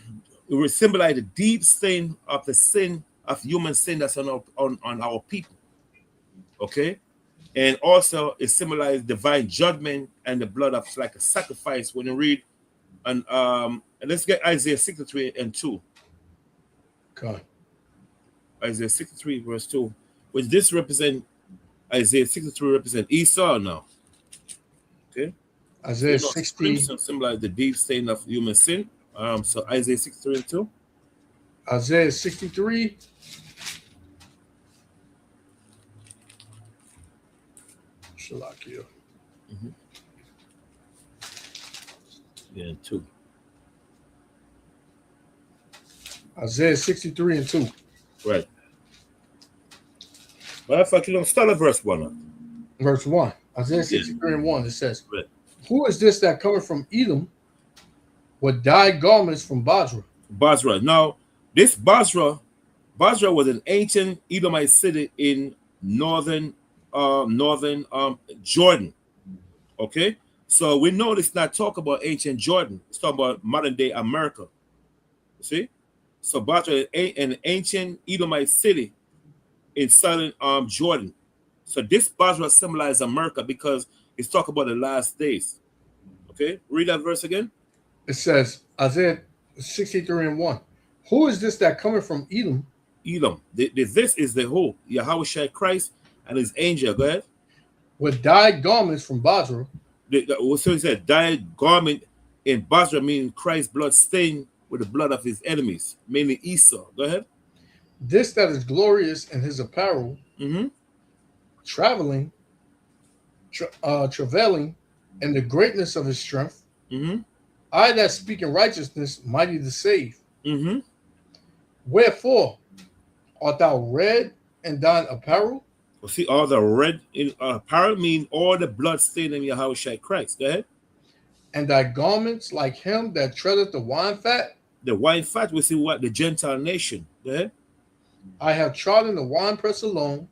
it will symbolize the deep stain of the sin of human sin that's on our people. Okay, and also it symbolizes divine judgment and the blood of like a sacrifice. When you read, and let's get Isaiah 63 and 2. Come. Isaiah 63 verse 2, which this represent Isaiah 63 represent Esau now. Okay, Isaiah 60. Crimson symbolize the deep stain of human sin. So Isaiah 63 and 2. Isaiah 63. Shalakia. Yeah, and 2. Isaiah 63 and 2. Right. Matter of fact, you don't start at verse 1. Verse 1. Isaiah 63 and 1. It says, Right. "Who is this that cometh from Edom with dyed garments from Basra?" Basra. Now, this Basra was an ancient Edomite city in northern Jordan. Okay, so we know it's not talking about ancient Jordan. It's talking about modern day America. See, so Basra is an ancient Edomite city in southern Jordan. So this Basra symbolizes America because it's talking about the last days. Okay, read that verse again. It says, Isaiah 63 and 1. "Who is this that cometh from Edom Edom. This is the whole Yahweh Shai Christ and his angel. Go ahead. with dyed garments from Basra?" So he said, dyed garment in Basra meaning Christ's blood stained with the blood of his enemies, mainly Esau. Go ahead. "This that is glorious in his apparel, travailing in the greatness of his strength. I that speak in righteousness, mighty to save. Wherefore art thou red in thine apparel? Well, see, all the red in apparel mean all the blood stained in Yahweh Shai Christ. Go ahead. And thy garments like him that treadeth the wine fat? The wine fat, we see what? The Gentile nation. Go ahead. I have trodden the winepress alone,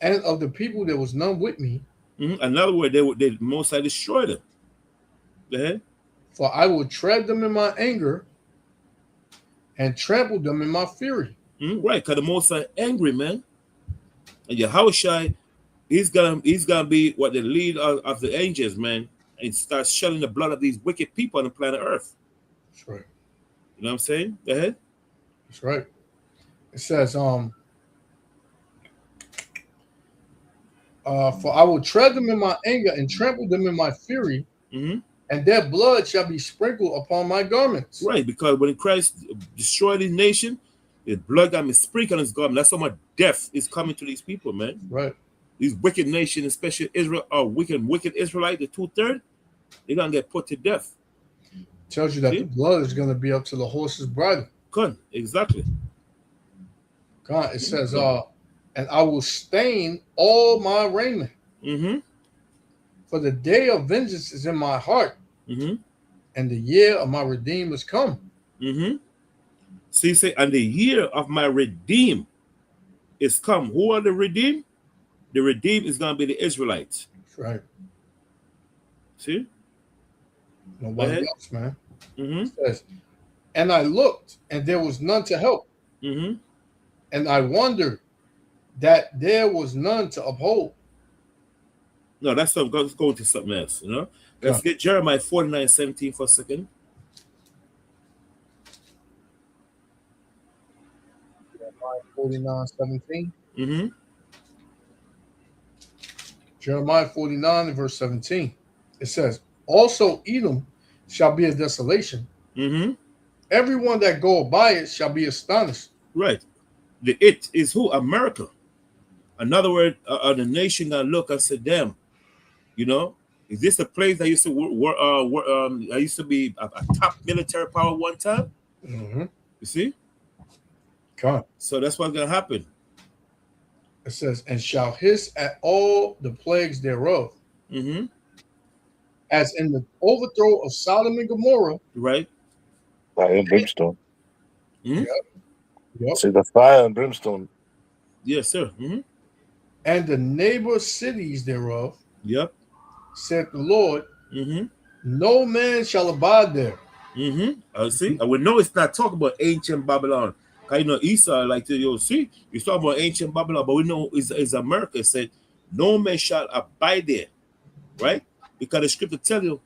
and of the people there was none with me. In other words, they most high destroy them. Go ahead. For I will tread them in my anger and trample them in my fury. Right, because the most high angry, man. And Yahushua, he's gonna be what the lead of the angels, man, and start shedding the blood of these wicked people on the planet Earth. That's right. You know what I'm saying? Go ahead. That's right. It says, for I will tread them in my anger and trample them in my fury, and their blood shall be sprinkled upon my garments. Right, because when Christ destroyed his nation, his blood got me sprinkled on his garment. That's how much death is coming to these people, man. Right. These wicked nations, especially Israel, wicked Israelite, the 2/3, they're gonna get put to death. Tells you that the blood is going to be up to the horse's bridle. Good, exactly. God, it says, and I will stain all my raiment. For the day of vengeance is in my heart, and the year of my redeemer is come. So you say, and the year of my redeem is come. Who are the redeemed? The redeemed is going to be the Israelites. That's right. See? Nobody else, man. It says, and I looked, and there was none to help. And I wondered that there was none to uphold. No, that's something. Let's go to something else. You know, let's get Jeremiah 49:17 for a second. Jeremiah 49:17. Jeremiah 49 and verse 17. It says, also Edom shall be a desolation. Everyone that go by it shall be astonished. Right. The it is who? America. In other words, the nation gonna look and say, damn, you know, is this a place that used to I used to be a top military power one time? You see? God. So that's what's gonna happen. It says, and shall hiss at all the plagues thereof. As in the overthrow of Sodom and Gomorrah. Right. Fire and brimstone. Yep. See the fire and brimstone. Yes, sir. And the neighbor cities thereof. Yep. Said the Lord. No man shall abide there. See, and we know it's not talking about ancient Babylon. Cause you know Esau like to see he's talking about ancient Babylon, but we know it's America. It said no man shall abide there, right? Because the scripture tell you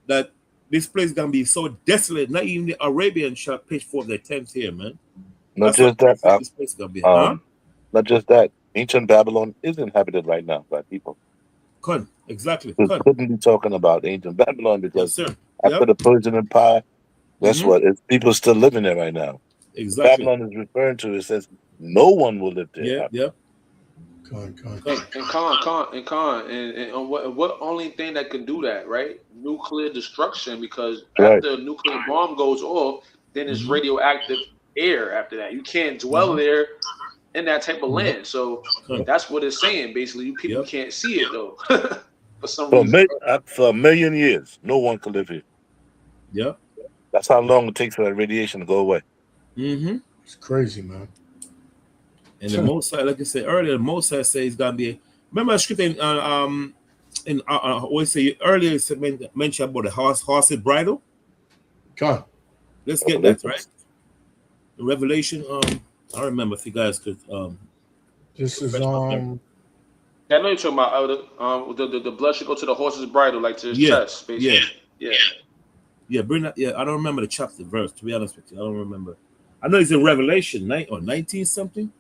that this place is gonna be so desolate, not even the Arabians shall pitch forth their tents here, man. Not just that. This place is gonna be, not just that. Ancient Babylon is inhabited right now by people. Exactly. We couldn't be talking about ancient Babylon because yes, after the Persian Empire, guess what? It's people still living there right now. Exactly. Babylon is referring to. It says no one will live there. Yeah. And what only thing that can do that, right? Nuclear destruction, because after a nuclear bomb goes off, then it's radioactive air after that. You can't dwell there in that type of land. So that's what it's saying. Basically, you people can't see it though. For some reason. For a million years, no one could live here. Yeah. That's how long it takes for that radiation to go away. It's crazy, man. And the Mosai, like I said earlier, the Mosai says it's gonna be. Remember the scripture in always say earlier it mentioned about the horse's bridle. Come on. Let's get that right. The Revelation. I remember if you guys could. This is I know you're talking about the blood should go to the horse's bridle, like to his chest, basically. Yeah. Bring that. Yeah, I don't remember the chapter verse. To be honest with you, I don't remember. I know it's in Revelation 19 something.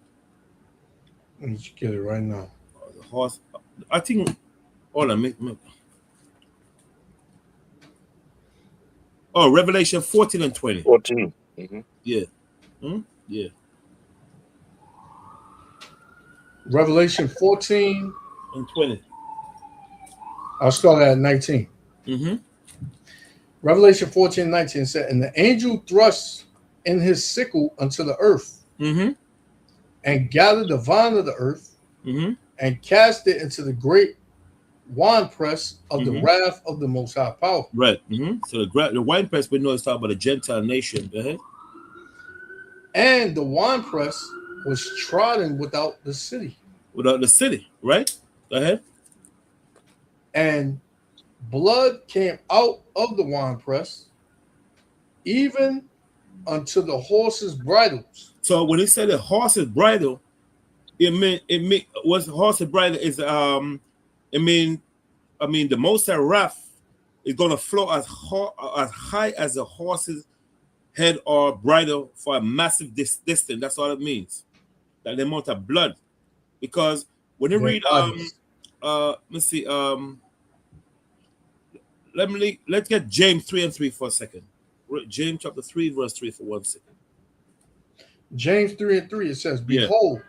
Let me get it right now. The horse. I think. Hold on. Oh, Revelation 14 and 20. 14. Yeah. Yeah. Revelation 14 and 20. I'll start at 19. Revelation 14:19 said, and the angel thrust in his sickle unto the earth, and gathered the vine of the earth, and cast it into the great winepress of the wrath of the Most High Power. Right. So the winepress, we know it's talking about a Gentile nation. Go ahead. And the winepress was trodden without the city. Without the city, right? Go ahead. and blood came out of the winepress, even unto the horses' bridles. So when he said the horse's bridle, it meant what's horse's bridle is I mean the Most High wrath is gonna flow as high as the horse's head or bridle for a massive distance. That's all it means. That the amount of blood. Because when you read let's see, let's get James 3:3 for a second. James chapter 3, verse 3 for 1 second. James 3:3, it says, behold,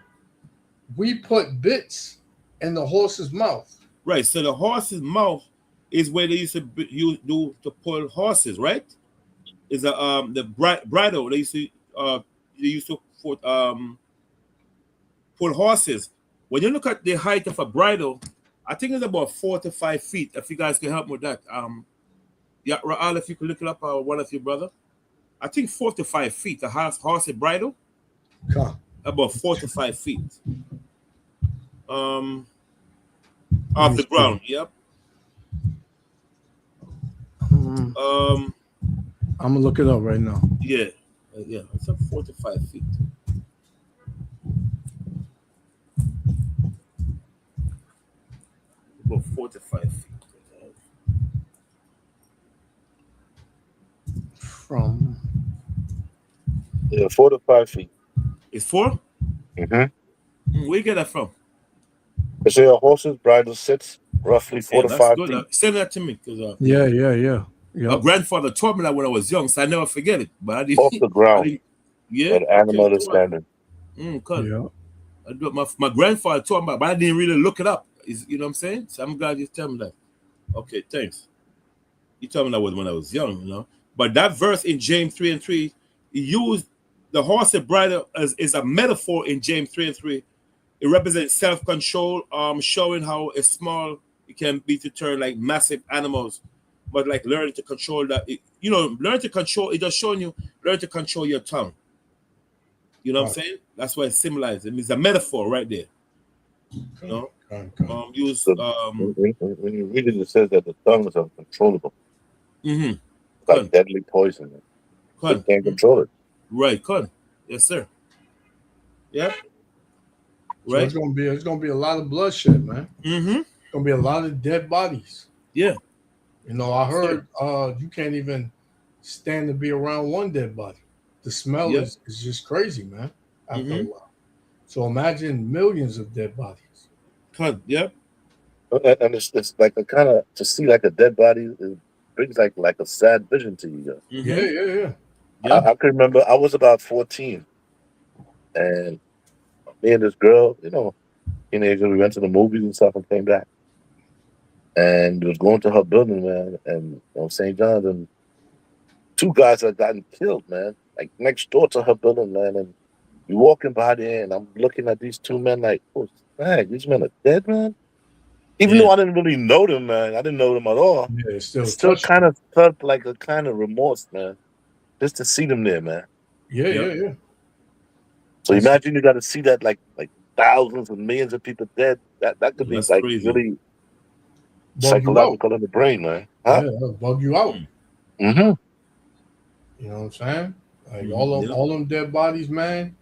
we put bits in the horse's mouth. Right. So the horse's mouth is where they used to do to pull horses, right? Is the bridle they used to put, pull horses. When you look at the height of a bridle, I think it's about 4 to 5 feet. If you guys can help me with that, yeah, Ra'al, if you could look it up, one of your brother. I think 4 to 5 feet. The horse bridle, about 4 to 5 feet. Off the ground. Yep. I'm gonna look it up right now. Yeah, it's up 4 to 5 feet. About 4 to 5 feet. From 4 to 5 feet. It's 4? Mm-hmm. Where you get that from? They say a horse's bridle sits roughly 4 to 5 feet. Send that to me, because yeah. My grandfather taught me that when I was young, so I never forget it. But I didn't, off the ground. Yeah, an animal is standing. My grandfather taught me, but I didn't really look it up. You know what I'm saying? So I'm glad you tell me that. Okay, thanks. You told me that when I was young, you know. But that verse in James 3:3, he used the horse and bridle is a metaphor in James 3:3. It represents self-control, showing how small it can be to turn like massive animals, but like learning to control that. Learn to control. It just showing you learn to control your tongue. You know what I'm saying? That's what it symbolizes. It means a metaphor right there. You know, when you read it, it says that the tongue is uncontrollable. Mm-hmm. It's like deadly poison. You can't control it. Right, yes, sir. Yep. So right. It's gonna be a lot of bloodshed, man. Mm-hmm. It's gonna be a lot of dead bodies. Yeah. You know, I heard you can't even stand to be around one dead body. The smell is just crazy, man. After a while. So imagine millions of dead bodies. Yep. And it's like a kind of to see like a dead body it brings like a sad vision to you. Yeah. I can remember I was about 14, and me and this girl, teenager, we went to the movies and stuff and came back, and was going to her building, man, and on St. John's, and 2 guys had gotten killed, man, like next door to her building, man, and we walking by there, and I'm looking at these 2 men like, oh, man, these men are dead, man. Even though I didn't really know them, man, I didn't know them at all. Yeah, it still kind of felt like a kind of remorse, man, just to see them there, man. Yeah. So imagine you got to see that like thousands and millions of people dead. That could be like crazy. Really psychological in the brain, man. Huh? Yeah, that'll bug you out. Mm-hmm. You know what I'm saying? Like all them dead bodies, man.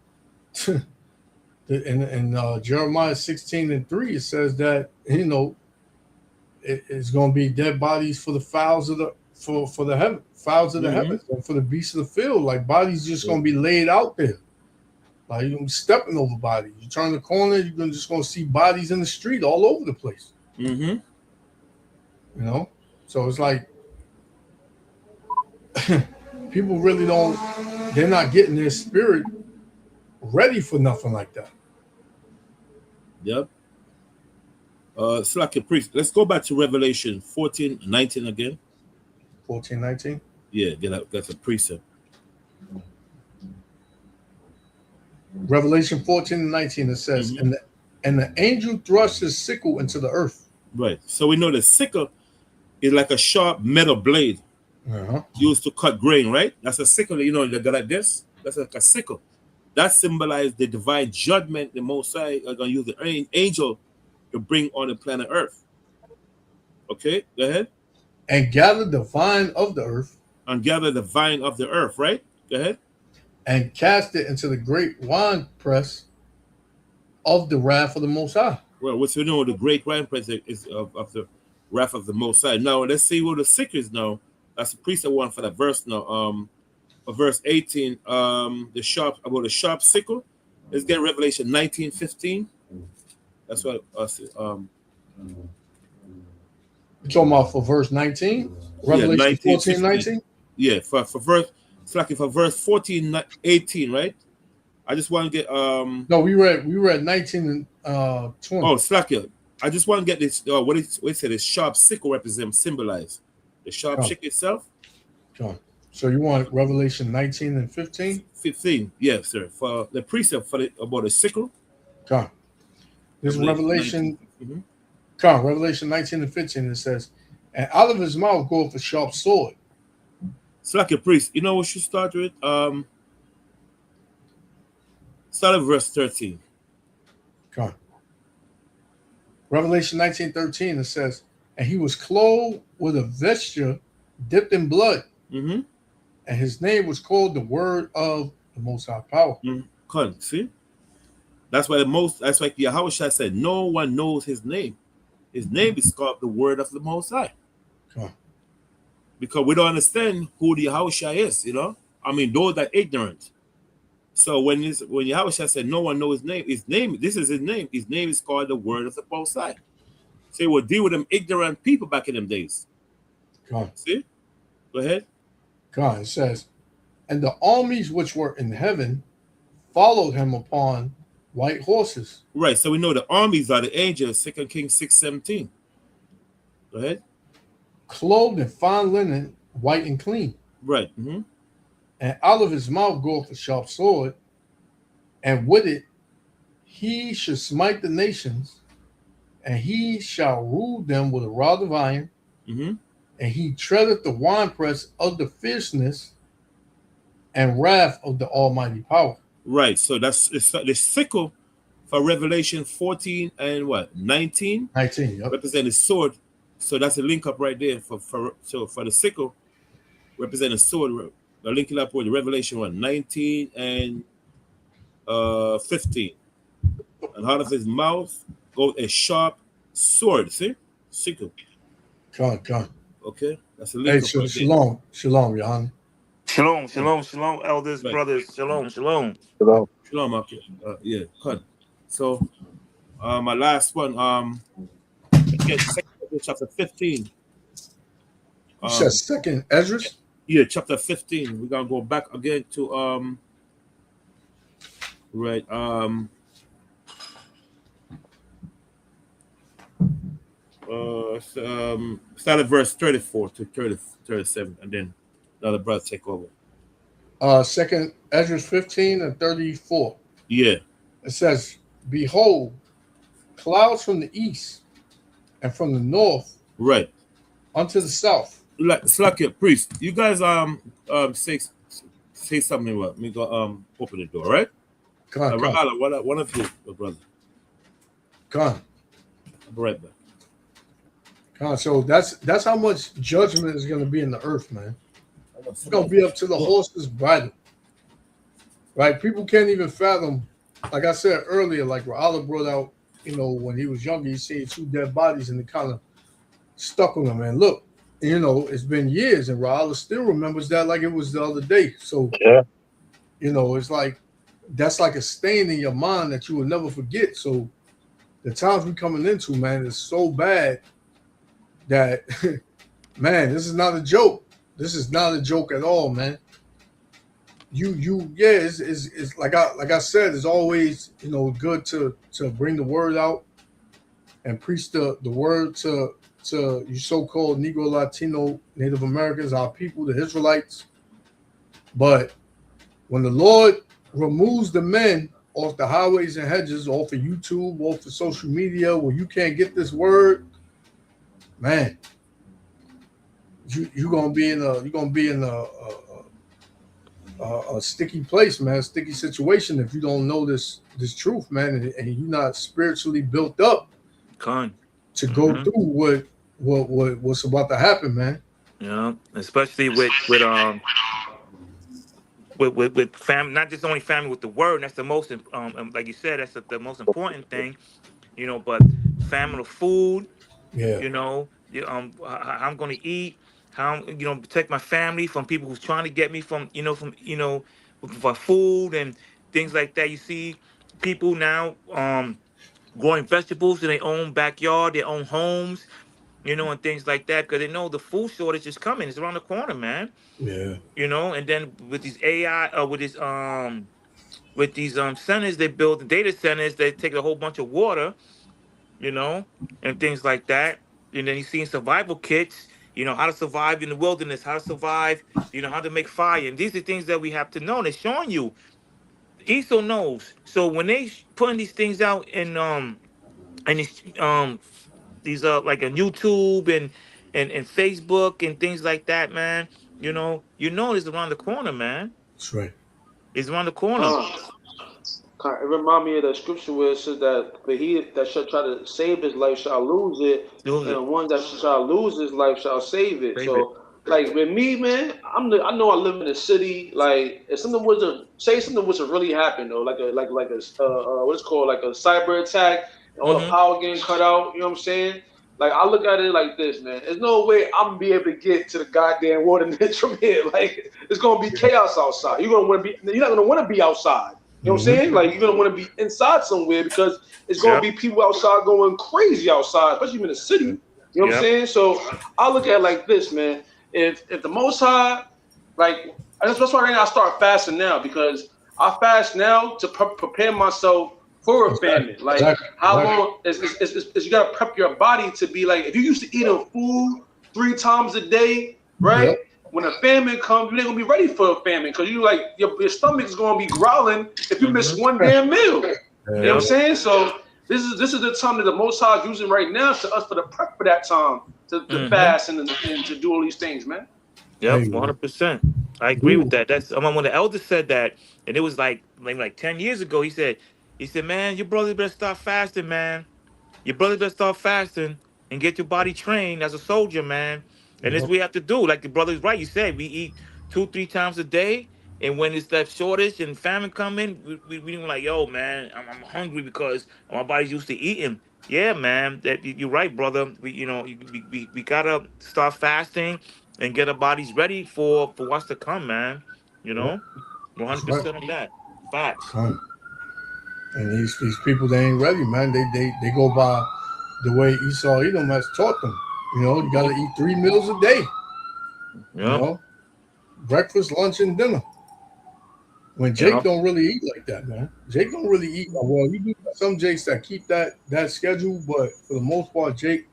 In Jeremiah 16:3, it says that it's going to be dead bodies for the fowls of the for the heaven, fowls of the heavens, and for the beasts of the field. Like bodies just going to be laid out there. Like you're gonna be stepping over bodies. You turn the corner, you're just gonna see bodies in the street all over the place. Mm-hmm. So it's like people really they're not getting their spirit ready for nothing like that. Yep. It's like a priest. Let's go back to Revelation 14:19 again. 14:19. Yeah, that's a precept. Revelation 14:19, it says, and the angel thrust his sickle into the earth. Right. So we know the sickle is like a sharp metal blade used to cut grain, right? That's a sickle, they go like this. That's like a sickle. That symbolizes the divine judgment the Most High are going to use the angel to bring on the planet Earth. Okay, go ahead. and gathered the vine of the earth, And gather the vine of the earth, right? Go ahead. and cast it into the great wine press of the wrath of the Most High. Well, which we know the great wine press is of the wrath of the Most High. Now let's see what the sickle is now. That's the precept one for that verse now. Verse 18, the sharp sickle. Let's get Revelation 19:15. That's what us You're talking about for verse 19? Revelation 19, 14, 15. 19? Yeah, for verse, it's like for verse 14, 18, right? I just want to get No, we read 19 and 20. oh, slack. I just want to get this what it said, the sharp sickle represents symbolize the sharp Oh. sickle itself. Come. So you want Revelation 19 and 15? 15, yes, sir. For the precept about the sickle. Come. This is Revelation. 19. Come, Revelation 19 and 15. It says, and out of his mouth goeth a sharp sword. Slack your priest. You know what you start with? Start at verse 13. Come. Revelation 19:13. It says, and he was clothed with a vesture dipped in blood, Mm-hmm. and his name was called the Word of the Most High Power. Come, see? That's why Yahweh said, no one knows his name. His name is called the Word of the Most High. Come. Because we don't understand who the Yahweh is, you know? I mean, those that are ignorant. So when Yahweh said no one knows his name, this is his name. His name is called the Word of the Most High. So he would deal with them ignorant people back in them days. Come. See? Go ahead. God, it says, and the armies which were in heaven followed him upon white horses, Right. So we know the armies are the angels, 2 Kings 6:17. Go ahead. clothed in fine linen, white and clean. Right. Mm-hmm. And out of his mouth goeth a sharp sword, and with it he should smite the nations, and he shall rule them with a rod of iron, Mm-hmm. and he treadeth the winepress of the fierceness and wrath of the Almighty power. Right. So that's the sickle for Revelation 14 and what 19 19. Yep. represent the sword. So that's a link up right there for the sickle represent a sword. They're linking up with the Revelation 19 and 15. And out of his mouth goes a sharp sword. See, sickle. God. Okay, that's a Hey, link up right there. shalom, Yohan. Shalom, elders, Right. brothers. Shalom. You know, Shalom, okay. Yeah, cut. So, my last one. Again, 2 chapter 15. You said second Esdras? Yeah, chapter 15. We're gonna go back again to right start at verse 34 to 37, and then another brother take over. Second Esdras 15 and 34. Yeah, It says, behold, clouds from the east and from the north right. unto the south. Like Slack priest, you guys say something about me. Go open the door, right? Come. Rahala, one of you, brother. Come. I'll be right back. So that's how much judgment is going to be in the earth, man. It's going to be up to the horse's bridle. Right? People can't even fathom. Like I said earlier, like Rahala brought out, when he was younger, he seen two dead bodies and it kind of stuck on him. And look, it's been years and Rahala still remembers that like it was the other day. So, yeah. It's like that's like a stain in your mind that you will never forget. So the times we're coming into, man, is so bad that, man, this is not a joke. This is not a joke at all, man. It's like I said, it's always good to bring the word out and preach the word to you so-called Negro, Latino, Native Americans, our people, the Israelites. But when the Lord removes the men off the highways and hedges, off of YouTube, off of social media, where you can't get this word, man, you're gonna be in a sticky place, man, a sticky situation if you don't know this truth, man, and you're not spiritually built up Con. to go through what what's about to happen, man. You know, especially with family, not just only family with the word. That's the most like you said, that's the most important thing. You know, but family food. Yeah, You know, how I'm going to eat, how I'm, protect my family from people who's trying to get me from for food and things like that. You see people now growing vegetables in their own backyard, their own homes, and things like that, because they know the food shortage is coming. It's around the corner, man. yeah, And then with these AI with these centers they build, the data centers, they take a whole bunch of water, you know, and things like that. And then he's seeing survival kits, how to survive in the wilderness, how to survive, how to make fire. And these are things that we have to know. And they're showing you. ESO knows. So when they putting these things out in these like on YouTube and Facebook and things like that, man, it's around the corner, man. that's right. It's around the corner. Uh, it remind me of the scripture where it says that the he that shall try to save his life shall lose it, Lose and it. the one that shall lose his life shall save it. Save it. So, like with me, man, I know I live in a city. Like if something was to really happen though, like a what's called like a cyber attack, and all the Mm-hmm. power getting cut out. You know what I'm saying? Like I look at it like this, man. There's no way I'm gonna be able to get to the goddamn wilderness from here. Like it's gonna be chaos outside. You're not gonna want to be outside. You know what I'm saying? Like you're gonna want to be inside somewhere because it's gonna Yep. be people outside going crazy outside, especially in the city. You know what Yep. I'm saying? So I look at it like this, man. If the Most High, like that's why right now I start fasting now because I fast now to prepare myself for a famine. Like how long is you gotta prep your body to be like if you used to eating food 3 times a day, right? Yep. When a famine comes, you ain't gonna be ready for a famine because you like your stomach is gonna be growling if you miss one damn meal. You know what I'm saying? So this is the time that the Most High is using right now to us for the prep for that time to fast and to do all these things, man. Yep, Hey, 100%. I agree with Ooh. that. That's when the elder said that, and it was like 10 years ago. He said, man, your brother better start fasting, man. Your brother better start fasting and get your body trained as a soldier, man. And this Yep. we have to do. Like the brother's right. You said we eat 2-3 times a day, and when it's that shortage and famine come in, we like, yo, man, I'm hungry because my body's used to eating. Yeah, man, you're right, brother. We gotta start fasting and get our bodies ready for what's to come, man. You Yep. know, That's right. 100% on that. Facts. Come. And these people, they ain't ready, man. They go by the way Esau Edom has taught them. You got to eat 3 meals a day. Yeah. Breakfast, lunch, and dinner. When Jake don't really eat like that, man. Jake don't really eat. Well, you do got some Jakes that keep that schedule, but for the most part, Jake,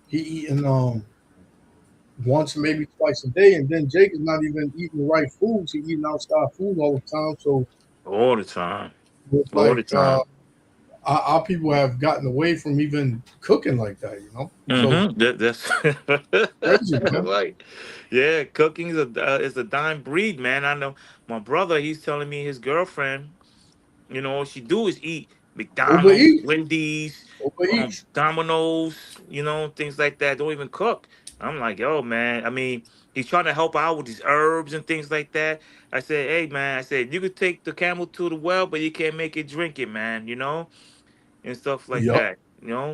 he eating once, maybe twice a day, and then Jake is not even eating the right foods. He eating outside food all the time. So All the time. it's All the like time. our people have gotten away from even cooking like that, So That's crazy, man. right. Yeah, cooking is a dying breed, man. I know my brother. He's telling me his girlfriend, all she do is eat McDonald's, Overeat, Wendy's, overeat. Domino's, things like that. Don't even cook. I'm like, yo, man. I mean, he's trying to help out with these herbs and things like that. I said, hey, man. I said you could take the camel to the well, but you can't make it drink it, man. And stuff like Yup. that.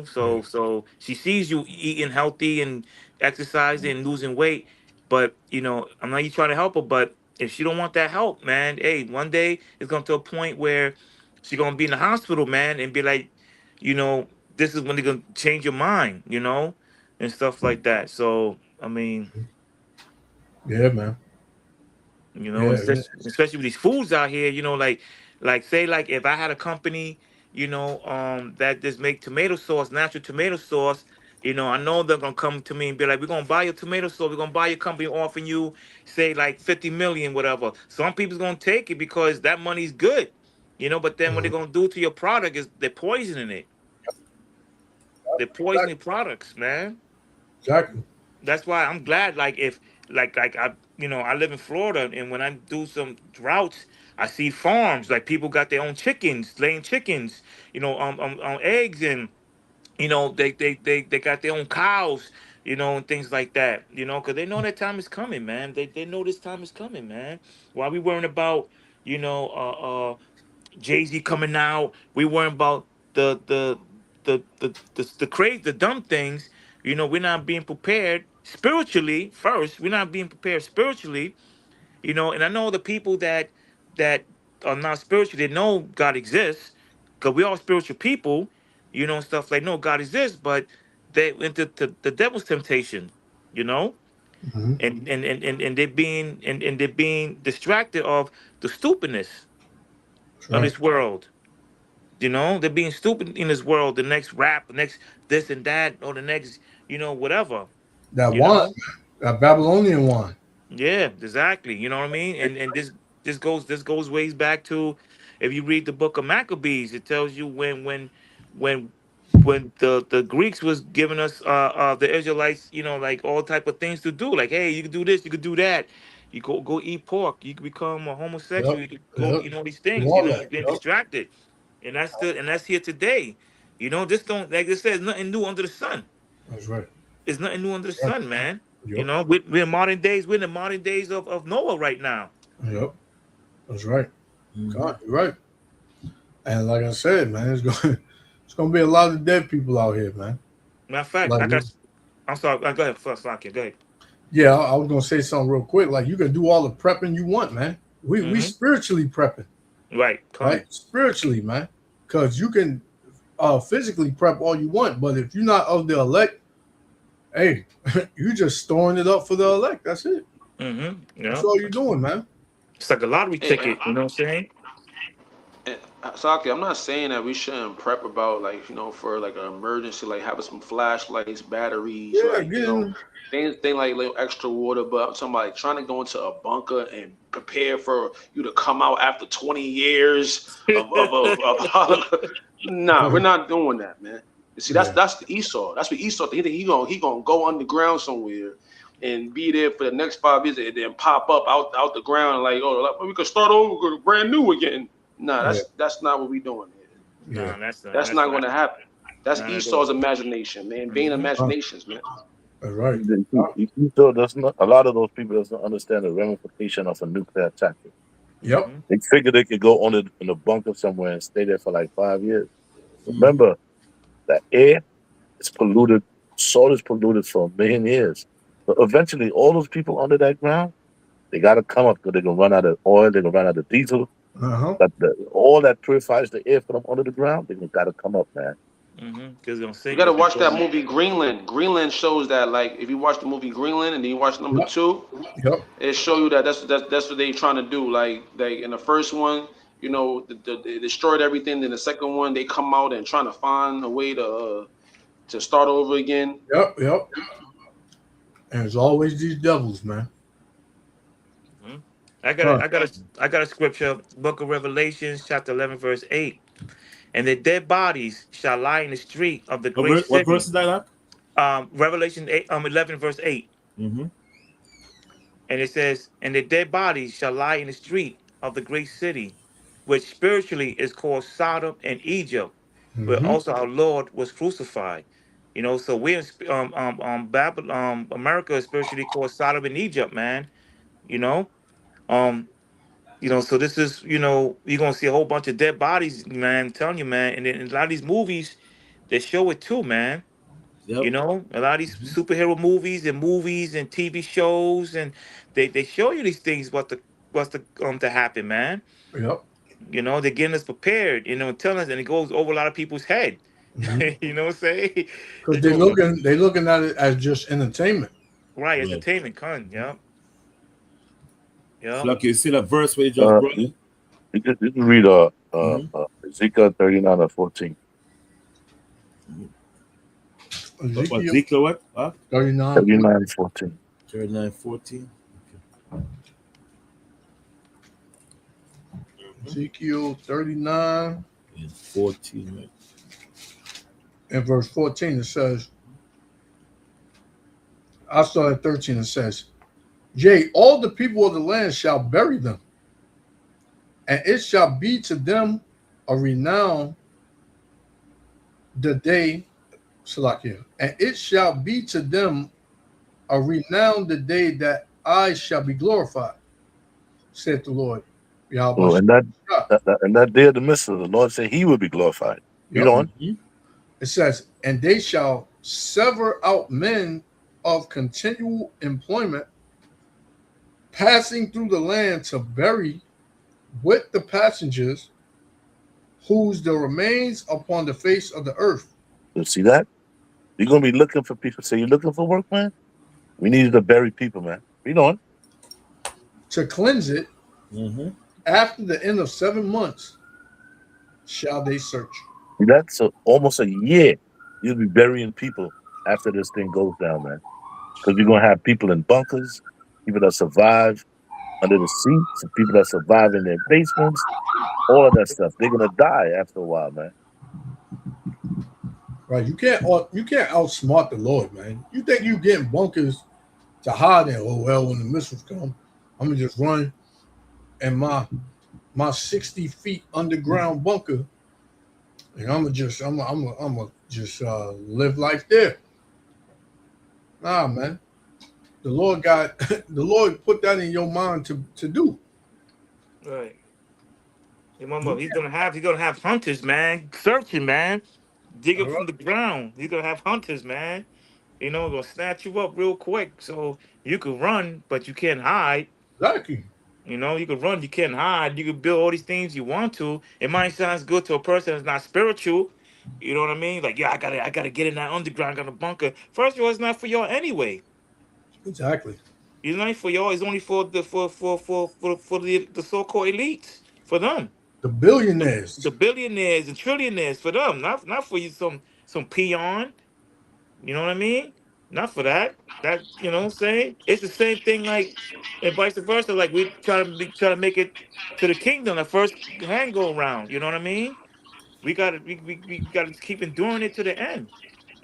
So she sees you eating healthy and exercising and losing weight, but I'm not trying to help her, but if she don't want that help, man, hey, one day it's gonna to a point where she's gonna be in the hospital, man, and be like, this is when they're gonna change your mind, and stuff like that. So I mean, Yeah, man. Yeah, yeah. especially with these foods out here, like say like if I had a company, that just make tomato sauce, natural tomato sauce, I know they're gonna come to me and be like, we're gonna buy your tomato sauce, we're gonna buy your company offering you, say like 50 million, whatever. Some people's gonna take it because that money's good, but then what they're gonna do to your product is they're poisoning it. They're poisoning products, man. Exactly. That's why I'm glad. Like if like I live in Florida, and when I do some droughts, I see farms like people got their own chickens, laying chickens, on eggs, and You know, they got their own cows, you know, and things like that, you know, because they know that time is coming, man. They know this time is coming, man. While we worrying about, you know, Jay-Z coming out, we worrying about the crazy, the dumb things, you know, we're not being prepared spiritually first. We're not being prepared spiritually, you know, and I know the people that are not spiritual, they know God exists, because we all spiritual people, you know, and stuff like no, God exists, but they went to the devil's temptation, you know, Mhm. and they're being and they're being distracted of the stupidness That's of right. this world. You know, they're being stupid in this world, the next rap, the next this and that, or the next, you know, whatever. That You wine, know? that Babylonian wine. Yeah, exactly. You know what I mean? And this goes ways back to, if you read the book of Maccabees, it tells you when the Greeks was giving us the Israelites, you know, like all type of things to do. Like, hey, you can do this, you can do that. You go eat pork, you can become a homosexual, Yep. you can go, Yep. you know, these Do things, you all know, that. you've been Yep. distracted. And that's here today. You know, this don't, like it says, nothing new under the sun. That's right. There's nothing new under the Right. sun, man. You Yep. know, we're in modern days. We're in the modern days of Noah right now. Yep. That's right. Mhm. God, you're right. And like I said, man, it's gonna be a lot of dead people out here, man. Matter of fact, Like, I'm sorry. Go ahead, first, Lakia. Go ahead. yeah, I was gonna say something real quick. Like, you can do all the prepping you want, man. We spiritually prepping, Right, right? Spiritually, man, because you can physically prep all you want, but if you're not of the elect, hey, you just storing it up for the elect. That's it. Yeah, That's all you're doing, man. it's like a lottery Hey, ticket. You know what I'm saying? and Saki, I'm not saying that we shouldn't prep about like for like an emergency, like having some flashlights, batteries, Yeah, like getting thing like little extra water. But I'm talking about like trying to go into a bunker and prepare for you to come out after 20 years of Holocaust. Nah, we're not doing that, man. You see, that's the Esau. That's what Esau. He gonna go underground somewhere and be there for the next 5 years and then pop up out the ground like, oh, like, we could start over brand new again. Nah, yeah, that's not what we doing here. yeah. No, That's not going to happen. That's not at Esau's all. imagination, man. Vain imaginations, man. That's right. So does not a lot of those people doesn't understand the ramification of a nuclear attack. Yep. They figure they could go on in a bunker somewhere and stay there for like 5 years. Remember, the air is polluted, soil is polluted for a million years. But eventually, all those people under that ground, they got to come up because they're going to run out of oil, they're going to run out of diesel. Uh-huh. But all that purifies the air for them under the ground, they got to come up, man. Because You got to watch that movie Greenland. Greenland shows that, like, if you watch the movie Greenland and then you watch number Yep. 2, Yep. it show you that that's what they trying to do. Like in the first one, they destroyed everything. Then the second one, they come out and trying to find a way to start over again. Yep. Yep. And it's always these devils, man. I got a scripture, Book of Revelations, chapter 11, verse 8. And the dead bodies shall lie in the street of the great What city. verse is that? Revelation 8, 11, verse 8. Mm-hmm. And it says, and the dead bodies shall lie in the street of the great city, which spiritually is called Sodom and Egypt, where Mhm. also our Lord was crucified. You know, so we're in Babylon, America is spiritually called Sodom and Egypt, man. You know, so this is, you're gonna see a whole bunch of dead bodies, man. I'm telling you, man. And then a lot of these movies, they show it too, man. Yep. You know, a lot of these superhero movies and TV shows, and they show you these things, what's to happen, man. Yep. You know, they're getting us prepared, telling us, and it goes over a lot of people's head. Mhm. You know what I'm saying? Because they're looking at it as just entertainment. Right, Right. entertainment, yeah. Yeah. Like you see that verse where you just brought it? You can read Ezekiel 39 or 14. Ezekiel what? 39. 39 14. 39, 14. Ezekiel 39 And 14, right? and verse 14, it says, I start at 13, it says, yea, all the people of the land shall bury them, and it shall be to them a renown the day Salakia. And it shall be to them a renowned the day that I shall be glorified, said the Lord. Oh, and that day of the Messiah, the Lord said he would be glorified. Read on. It says, and they shall sever out men of continual employment, passing through the land to bury with the passengers whose the remains upon the face of the earth. You see that? You're going to be looking for people. Say, you looking for work, man? We need to bury people, man. Read on. To cleanse it, after the end of 7 months, shall they search. That's almost a year you'll be burying people after this thing goes down, man. Because you're going to have people in bunkers, people that survive under the seats, people that survive in their basements, all of that stuff. They're going to die after a while, man. Right, you can't outsmart the Lord, man. You think you getting bunkers to hide in? Oh well, when the missiles come, I'm gonna just run in my 60 feet underground bunker, and I'm gonna just live life there. Nah, man. The Lord put that in your mind to do. Right. Remember, he's gonna have hunters, man, searching, man. Dig up from the ground. You're gonna have hunters, man. You know, gonna snatch you up real quick. So you can run, but you can't hide. Exactly. You know, you can run, you can't hide. You can build all these things you want to. It might sound good to a person that's not spiritual. You know what I mean? Like, yeah, I gotta get in that underground, got a bunker. First of all, it's not for y'all anyway. Exactly. It's not for y'all. It's only for the so-called elites. For them. The billionaires. The billionaires and trillionaires for them, not for you some peon. You know what I mean? Not for that. That, you know what I'm saying? It's the same thing like and vice versa. Like we try to make it to the kingdom the first hand go around. You know what I mean? We gotta keep enduring it to the end.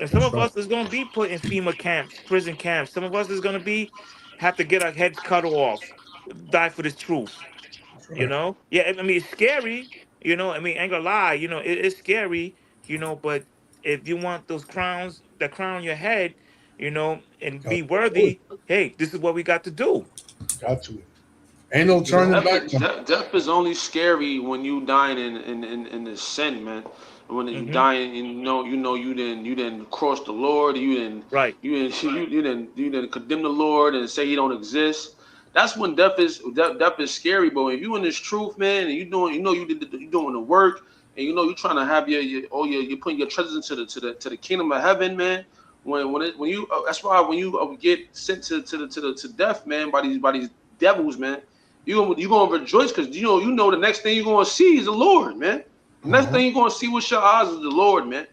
And some of us is gonna be put in FEMA camps, prison camps. Some of us is gonna have to get our heads cut off, die for this truth. You know, yeah. I mean, it's scary. You know, I mean, I ain't gonna lie. You know, it's scary. You know, but if you want those crowns that crown your head, you know, and be worthy, hey, this is what we got to do. Got to. Ain't no turning back. Death is only scary when you dying in the sin, man. When you dying, and you didn't cross the Lord, you didn't condemn the Lord and say He don't exist. That's when death is scary. But if you in this truth, man, and you doing the work, and you're trying to have you're putting your treasures into the kingdom of heaven, man. That's why when you get sent to death, man, by these devils, man, you're gonna rejoice because you know the next thing you're gonna see is the Lord, man. The next thing you're gonna see with your eyes is the Lord, man.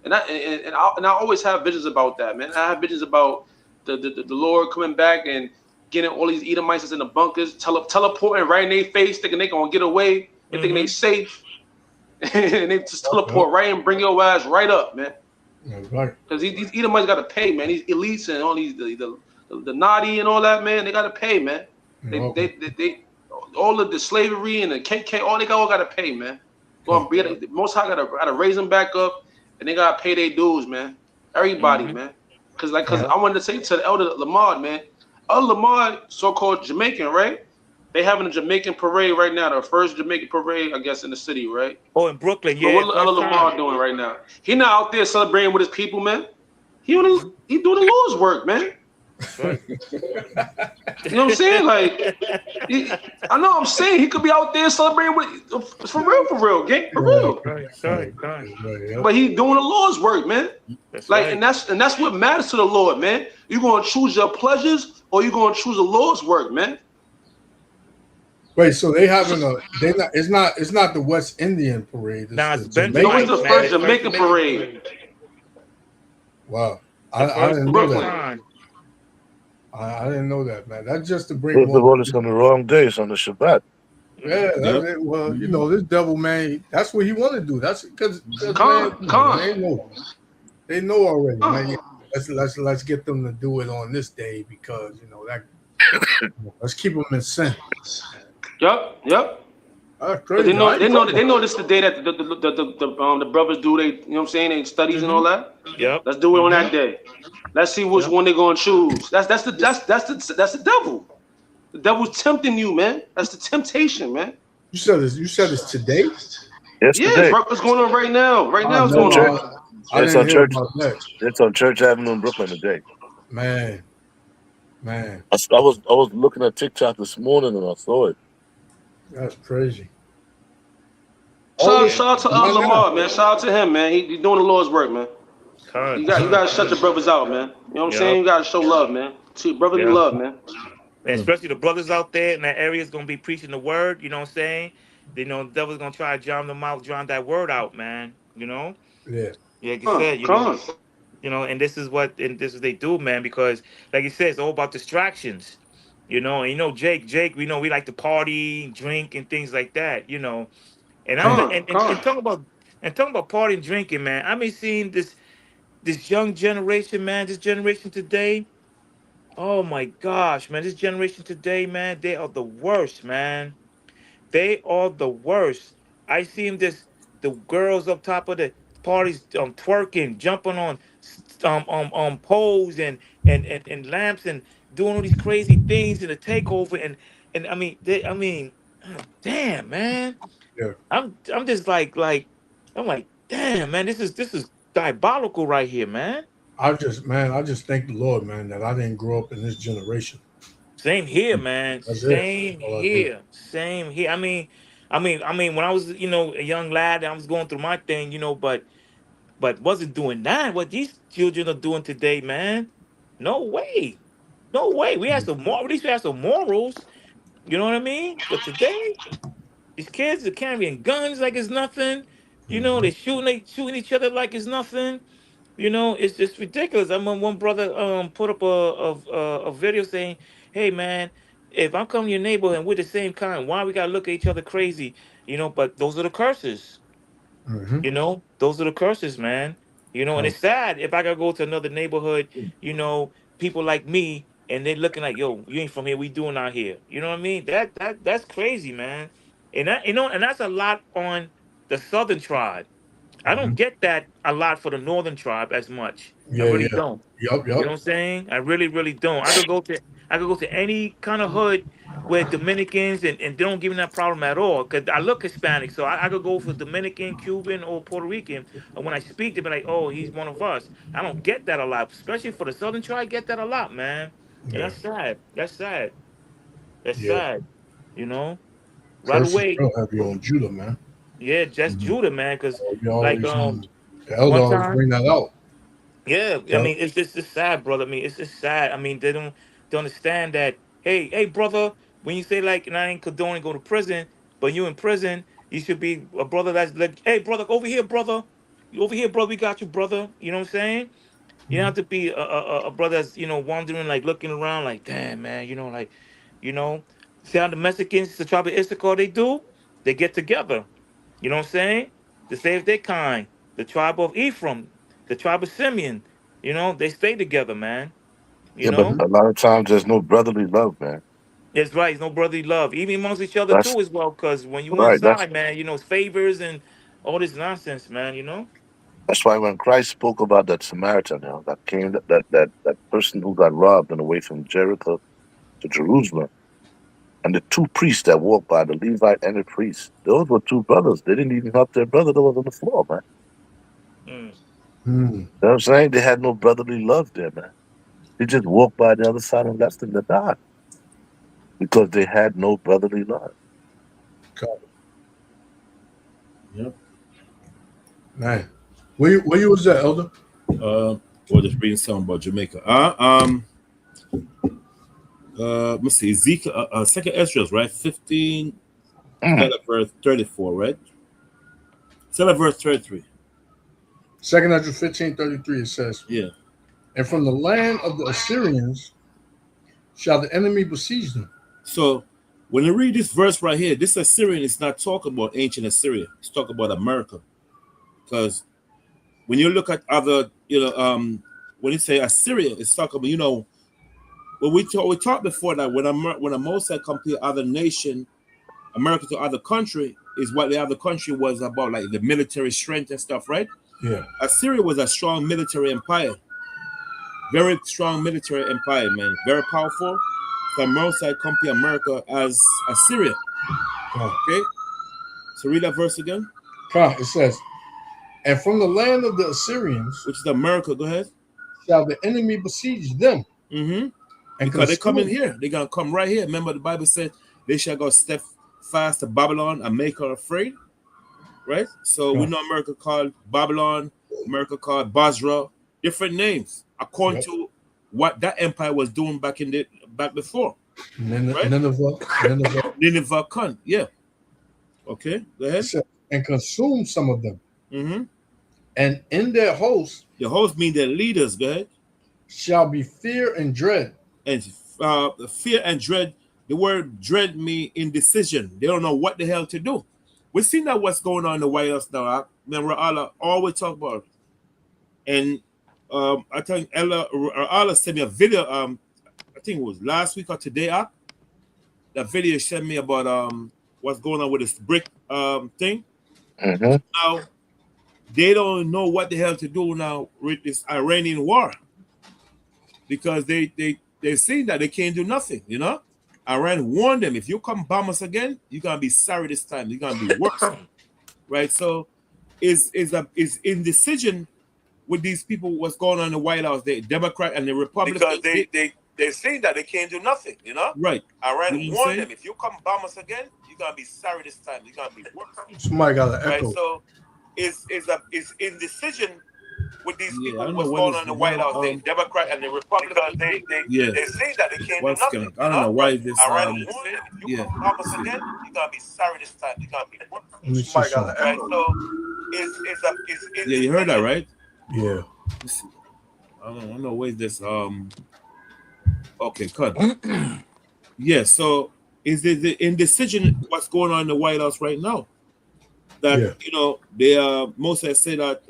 And I always have visions about that, man. I have visions about the Lord coming back and getting all these Edomites that's in the bunkers, teleporting right in their face, thinking they gonna get away, and thinking they safe, and they just teleport right and bring your ass right up, man. Right. Because these Edomites gotta pay, man. These elites and all these the naughty and all that, man, they gotta pay, man. They all of the slavery and the KK, all gotta pay, man. Most High gotta raise them back up, and they gotta pay their dues, man. Everybody, man. Because I wanted to say to the Elder Lamar, man. Elder Lamar, so-called Jamaican, right? They having a Jamaican parade right now, the first Jamaican parade, I guess, in the city, right? Oh, in Brooklyn, yeah. So what Elder Lamar doing right now? He not out there celebrating with his people, man. He doing the Lord's work, man. Right. You know what I'm saying? Like, I know what I'm saying. He could be out there celebrating with for real, gang, for real. Right. But he doing the Lord's work, man. And that's what matters to the Lord, man. You gonna choose your pleasures or you gonna choose the Lord's work, man? Wait, so it's not the West Indian parade. It's the first Jamaican parade. Wow. I didn't know that. I didn't know that, man. That's just to bring. First of all, it's on the wrong day. It's on the Shabbat. Yeah, well, this devil, man. That's what he want to do. That's because they know already, man. Let's get them to do it on this day because that. Let's keep them in sin. Yep. That's But crazy. they know this is the day that the brothers do they, you know what I'm saying, they studies and all that. Yep. Let's do it on that day. Let's see which Yep. one they're gonna choose. That's the devil. The devil's tempting you, man. That's the temptation, man. You said it's today? Yeah, it's Yesterday. what's going on right now. Right now, it's no, going Church. on. I It's didn't on hear Church. about that. It's on Church Avenue in Brooklyn today. Man. I was looking at TikTok this morning and I saw it. That's crazy. Shout out to Why not? Lamar, man. Shout out to him, man. He doing the Lord's work, man. You gotta shut your brothers out, man. You know what I'm Yep. saying? You gotta show love, man. See brotherly Yep. love, man. And especially the brothers out there in that area is gonna be preaching the word. You know what I'm saying? You know, the devil's gonna try to drown them out, drown that word out, man. You know? Yeah. Yeah, like you said, Come on. and this is what they do, man, because like you said, it's all about distractions. You know, and Jake, we know we like to party, drink, and things like that, you know. And Come I'm on, and come on. talking about partying and drinking, man. I mean seeing this young generation, man, this generation today. Oh my gosh, man, this generation today, man, they are the worst, man. They are the worst. I see them the girls up top of the parties twerking, jumping on poles and lamps and doing all these crazy things in a takeover and I mean damn man. Yeah. I'm just like I'm like damn man, this is diabolical right here, man. I just thank the Lord, man, that I didn't grow up in this generation. Same here, man. That's it. Same All I do. here. Same here. I mean, when I was, a young lad, I was going through my thing, but wasn't doing that. What these children are doing today, man? No way. No way. We had some more. At least we had some morals. You know what I mean? But today, these kids are carrying guns like it's nothing. They shooting each other like it's nothing. It's just ridiculous. I remember one brother put up a video saying, "Hey man, if I'm coming to your neighborhood and we're the same kind, why we gotta look at each other crazy?" But those are the curses. Mhm. Those are the curses, man. And it's sad if I gotta go to another neighborhood, people like me, and they're looking like, "Yo, you ain't from here. We doing out here." You know what I mean? That's crazy, man. And that's a lot on the southern tribe. I don't get that a lot for the northern tribe as much. I Yeah, really yeah. don't. Yup. You know what I'm saying? I really, really don't. I could go to any kind of hood with Dominicans and they don't give me that problem at all. Cause I look Hispanic. So I could go for Dominican, Cuban, or Puerto Rican. And when I speak, they be like, oh, he's one of us. I don't get that a lot. Especially for the southern tribe, I get that a lot, man. And Yeah. that's sad. That's sad. That's Yeah. sad. Right Curse is away. real heavy on Judah, man. Yeah, just Judah, man. Cause You like always, the one elder always time. bring that out. Yeah, I mean, it's just sad, brother. I mean, it's just sad. I mean, they don't understand that. Hey, brother, when you say like, and I ain't condoning go to prison, but you in prison, you should be a brother that's like, hey, brother, over here, brother, over here, brother, we got you, brother. You know what I'm saying? You don't have to be a brother that's wandering like looking around like, damn, man, like, see how the Mexicans, the tribe of Issachar, they do? They get together. You know what I'm saying? To save their kind. The tribe of Ephraim, the tribe of Simeon, they stay together, man. Yeah, but a lot of times there's no brotherly love, man. That's right. It's no brotherly love, even amongst each other That's too, as well. Because when you right. inside, man, it's favors and all this nonsense, man. That's why when Christ spoke about that Samaritan, that came, that person who got robbed on the way from Jericho to Jerusalem, and the two priests that walked by, the Levite and the priest, those were two brothers. They didn't even help their brother that was on the floor, man. Mm. You know what I'm saying? They had no brotherly love there, man. They just walked by the other side and left them to die because they had no brotherly love. Yep. Man, where you was at, elder? Or just reading something about Jamaica. Let's see, Ezekiel, Second Esdras, right? 15, verse 34, right? Verse 33. 2nd Ezra 15:33, it says, Yeah. and from the land of the Assyrians shall the enemy besiege them. So when you read this verse right here, this Assyrian is not talking about ancient Assyria. It's talking about America. Because when you look at other, when you say Assyria, it's talking about, when we talked before that when a Mosai compare other nation America to other country is what the other country was about, like the military strength and stuff, right? Yeah. Assyria was a strong military empire, very strong military empire, man, very powerful. So Most High compare America as Assyria. Okay, so read that verse again. It says, and from the land of the Assyrians, Which is America. Go ahead. shall the enemy besiege them. Mm-hmm. And Because they come in consume- here, they're gonna come right here. Remember, the Bible said they shall go step fast to Babylon and make her afraid, right? So we Right. know America called Babylon, America called Basra, different names according Yep. to what that empire was doing back before. Right? Nineveh, Nineveh, Khan, yeah. Okay, go ahead. and consume some of them. Mm-hmm. And in their host The hosts mean their leaders. Go ahead. shall be fear and dread. And fear and dread. The word dread mean indecision. They don't know what the hell to do. We've seen that what's going on in the White House now. Remember, Allah always talk about it. And I think Allah sent me a video. I think it was last week or today. That video sent me about what's going on with this brick thing. Mm-hmm. Now they don't know what the hell to do now with this Iranian war, because they're saying that they can't do nothing. You know, Iran warned them, if you come bomb us again, you're gonna be sorry this time. You're gonna be worse, right? So, is indecision with these people. What's going on in the White House? The Democrat and the Republican, because they're saying that they can't do nothing. You know, right? Iran warned them, if you come bomb us again, you're gonna be sorry this time. You're gonna be worse. Somebody got an Right, echo. so is indecision with these Yeah, I people don't what's know what going is on in the the White hell, House, the Democrat and the Republican, they say that they can't do nothing. I don't know why this. Iran warned them, if you come bomb us again, you're gonna be sorry this time. You're gonna be worse. Let me see Somebody got something. an Right, echo. so Yeah, you heard that, right? Yeah. I don't know where's this. Okay, cut. Yeah, so is the indecision what's going on in the White House right now? That Yeah. you know, they Moses said that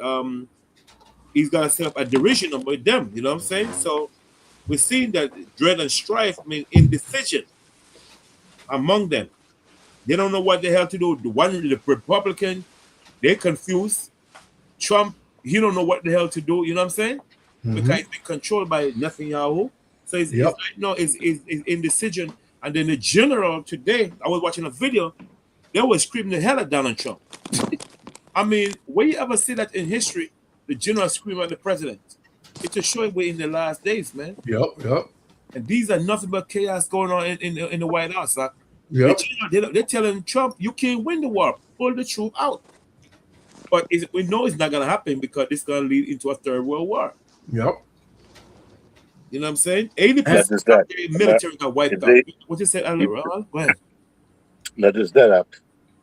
he's gonna set up a derision with them, you know what I'm saying? So we're seeing that dread and strife mean indecision among them. They don't know what the hell to do. The Republican, they're confused. Trump, he don't know what the hell to do, you know what I'm saying? Because he's been controlled by Netanyahu. So it's Yep. like, no, it's indecision. And then the general today, I was watching a video, they were screaming the hell at Donald Trump. I mean, where you ever see that in history, the general scream at the president? It's a showing way in the last days, man. Yep. And these are nothing but chaos going on in the White House. Like, Yep. they're telling Trump, you can't win the war, pull the troop out. But we know it's not going to happen, because it's going to lead into a third world war. Yep. You know what I'm saying? 80% Not just of that. the military got wiped If out. they- What you said earlier, Ron? Go ahead. Not just that.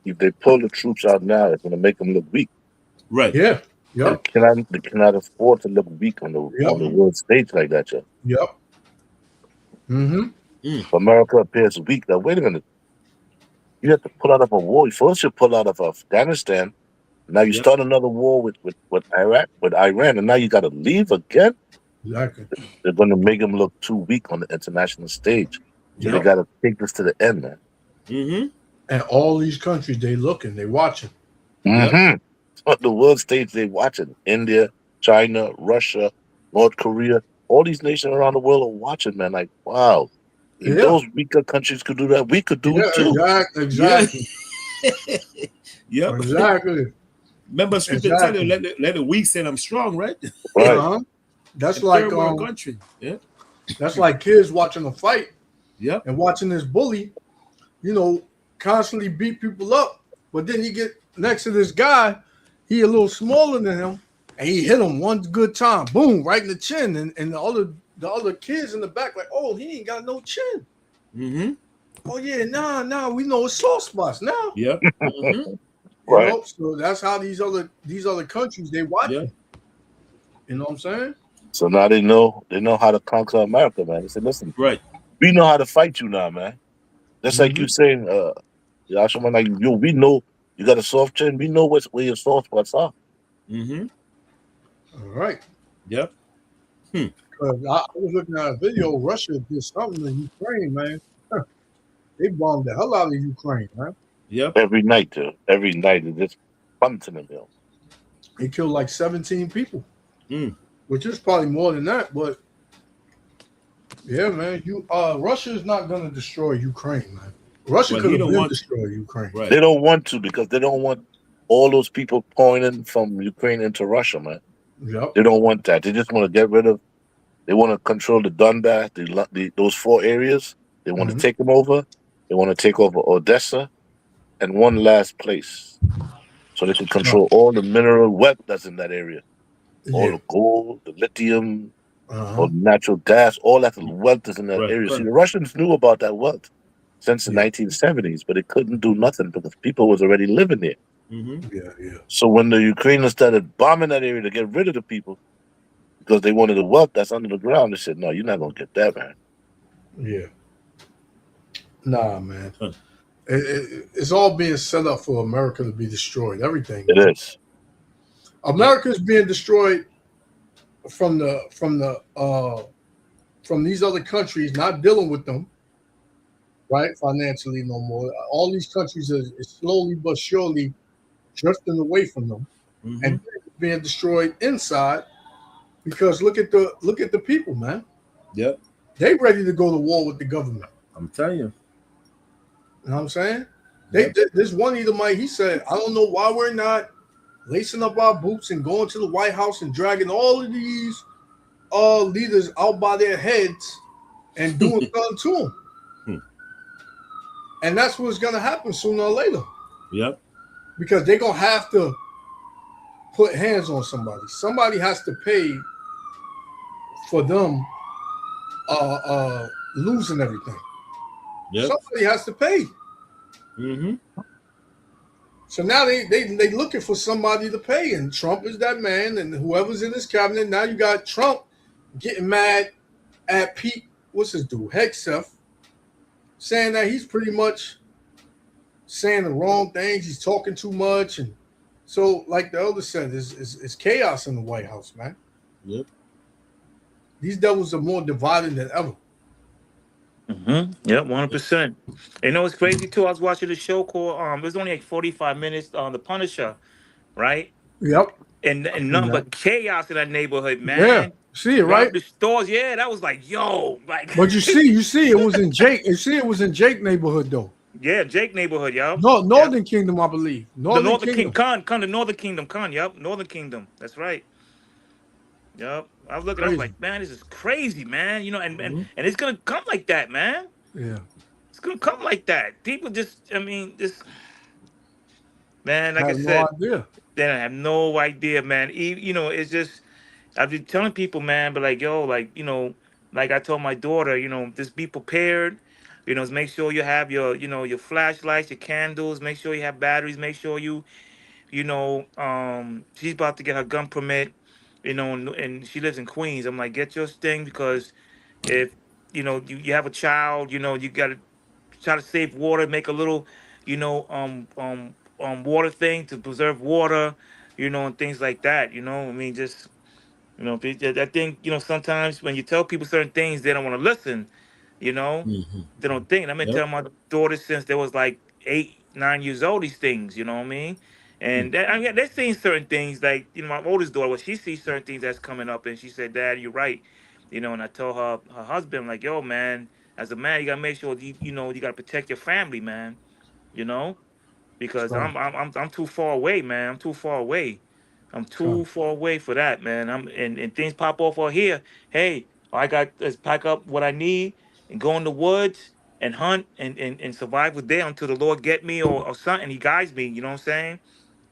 If they pull the troops out now, it's going to make them look weak. Right. Yeah. Yep. They cannot afford to look weak on the world stage like that, Joe. Yep. Mm-hmm. If America appears weak, now wait a minute. You have to pull out of a war. First, you pull out of Afghanistan. Now you start another war with Iraq, with Iran, and now you got to leave again. Exactly. They're going to make them look too weak on the international stage. So they Yep. got to take this to the end, man. Mm-hmm. And all these countries, they looking, they watching. Mm-hmm. On the world stage, they watching. India, China, Russia, North Korea, all these nations around the world are watching, man. Like, wow. If Yeah. those weaker countries could do that, we could do it too. Exactly. Yep. Exactly. Remember, scripture tell you, let the weak say I'm strong, right? Right. Uh-huh. That's In like third world country. Yeah. that's like kids watching a fight Yep. and watching this bully, constantly beat people up. But then you get next to this guy, he a little smaller than him, and he hit him one good time, boom, right in the chin. And the other kids in the back, like, oh, he ain't got no chin. Mm-hmm. Oh yeah, nah, we know it's soft spots now. Yep. Mm-hmm. Right. So that's how these other countries they watch. Yeah. You know what I'm saying? So now they know how to conquer America, man. They said, listen, Right. we know how to fight you now, man. Just like you saying, Yashima, like we know you got a soft chin. We know where your soft spots are. Mm-hmm. All right. Yep. Because I was looking at a video. Russia did something in Ukraine, man. They bombed the hell out of Ukraine, man. Yep. Every night, too. Every night, it's just punting them, yo. He killed like 17 people, Mm. which is probably more than that. But yeah, man, Russia is not gonna destroy Ukraine, man. Russia Well, could he have don't been want- destroyed Ukraine. Right. They don't want to because they don't want all those people pouring in from Ukraine into Russia, man. Yep. They don't want that. They just want to get rid of. They want to control the Donbass, those 4 areas. They want Mhm. to take them over. They want to take over Odessa and one last place, so they can control all the mineral wealth that's in that area, all Yeah. the gold, the lithium, Uh-huh. all the natural gas, all that wealth is in that Right. area. See, the Russians knew about that wealth since the Yeah. 1970s, but they couldn't do nothing because people was already living there. Mm-hmm. Yeah. So when the Ukrainians started bombing that area to get rid of the people because they wanted the wealth that's under the ground, they said, "No, you're not gonna get that, man." Yeah. Nah, man. Huh. It's all being set up for America to be destroyed. Everything. It is. America is being destroyed from these other countries, not dealing with them, right? Financially, no more. All these countries is slowly but surely drifting away from them, Mm-hmm. and being destroyed inside. Because look at the people, man. Yep. They ready to go to war with the government. I'm telling you. You know what I'm saying? Yep. This one Edomite, he said, I don't know why we're not lacing up our boots and going to the White House and dragging all of these leaders out by their heads and doing something to them. And that's what's going to happen sooner or later. Yep. Because they're going to have to put hands on somebody. Somebody has to pay for them losing everything. Yep. Somebody has to pay. Mm-hmm. So now they looking for somebody to pay, and Trump is that man, and whoever's in his cabinet. Now you got Trump getting mad at Pete, what's his dude, Hegseth, saying that he's pretty much saying the wrong things. He's talking too much, and so like the elder said, it's chaos in the White House, man. Yep. These devils are more divided than ever. Mm-hmm. Yep, 100%. You know, it's crazy too. I was watching a show called it was only like 45 minutes on The Punisher, right? Yep. And nothing but chaos in that neighborhood, man. Yeah. See it, right? The stores, yeah, that was like, yo, like. But you see, it was in Jake. You see, it was in Jake neighborhood though. Yeah, Jake neighborhood, yo. No, Northern Kingdom, I believe. The Northern Kingdom, the Northern Kingdom, yep, Northern Kingdom. That's right. Yep. I was looking, I was like, man, this is crazy, man. You know, and it's gonna come like that, man. Yeah. It's gonna come like that. People just, I mean, just, man, like I have said, no idea. they have no idea, man. You know, it's just, I've been telling people, man, but like, yo, like, you know, like I told my daughter, you know, just be prepared. You know, make sure you have your, you know, your flashlights, your candles. Make sure you have batteries. Make sure you know, she's about to get her gun permit. You know, and she lives in Queens. I'm like, get your thing, because if you know you have a child, you know, you gotta try to save water, make a little, you know, water thing to preserve water, you know, and things like that. You know, I mean, just, you know, I think, you know, sometimes when you tell people certain things, they don't want to listen. You know, they don't think. And I've been telling my daughter since they was like 8, 9 years old these things. You know what I mean? And I mean, they're seeing certain things, like, you know, my oldest daughter, well, she sees certain things that's coming up, and she said, Dad, you're right. You know, and I told her husband, like, yo, man, as a man, you gotta make sure you know, you gotta protect your family, man. You know, because I'm too far away, man. I'm too far away. I'm too far away for that, man. And things pop off out here. Hey, I got to pack up what I need and go in the woods and hunt and survive with day until the Lord get me or something. He guides me. You know what I'm saying?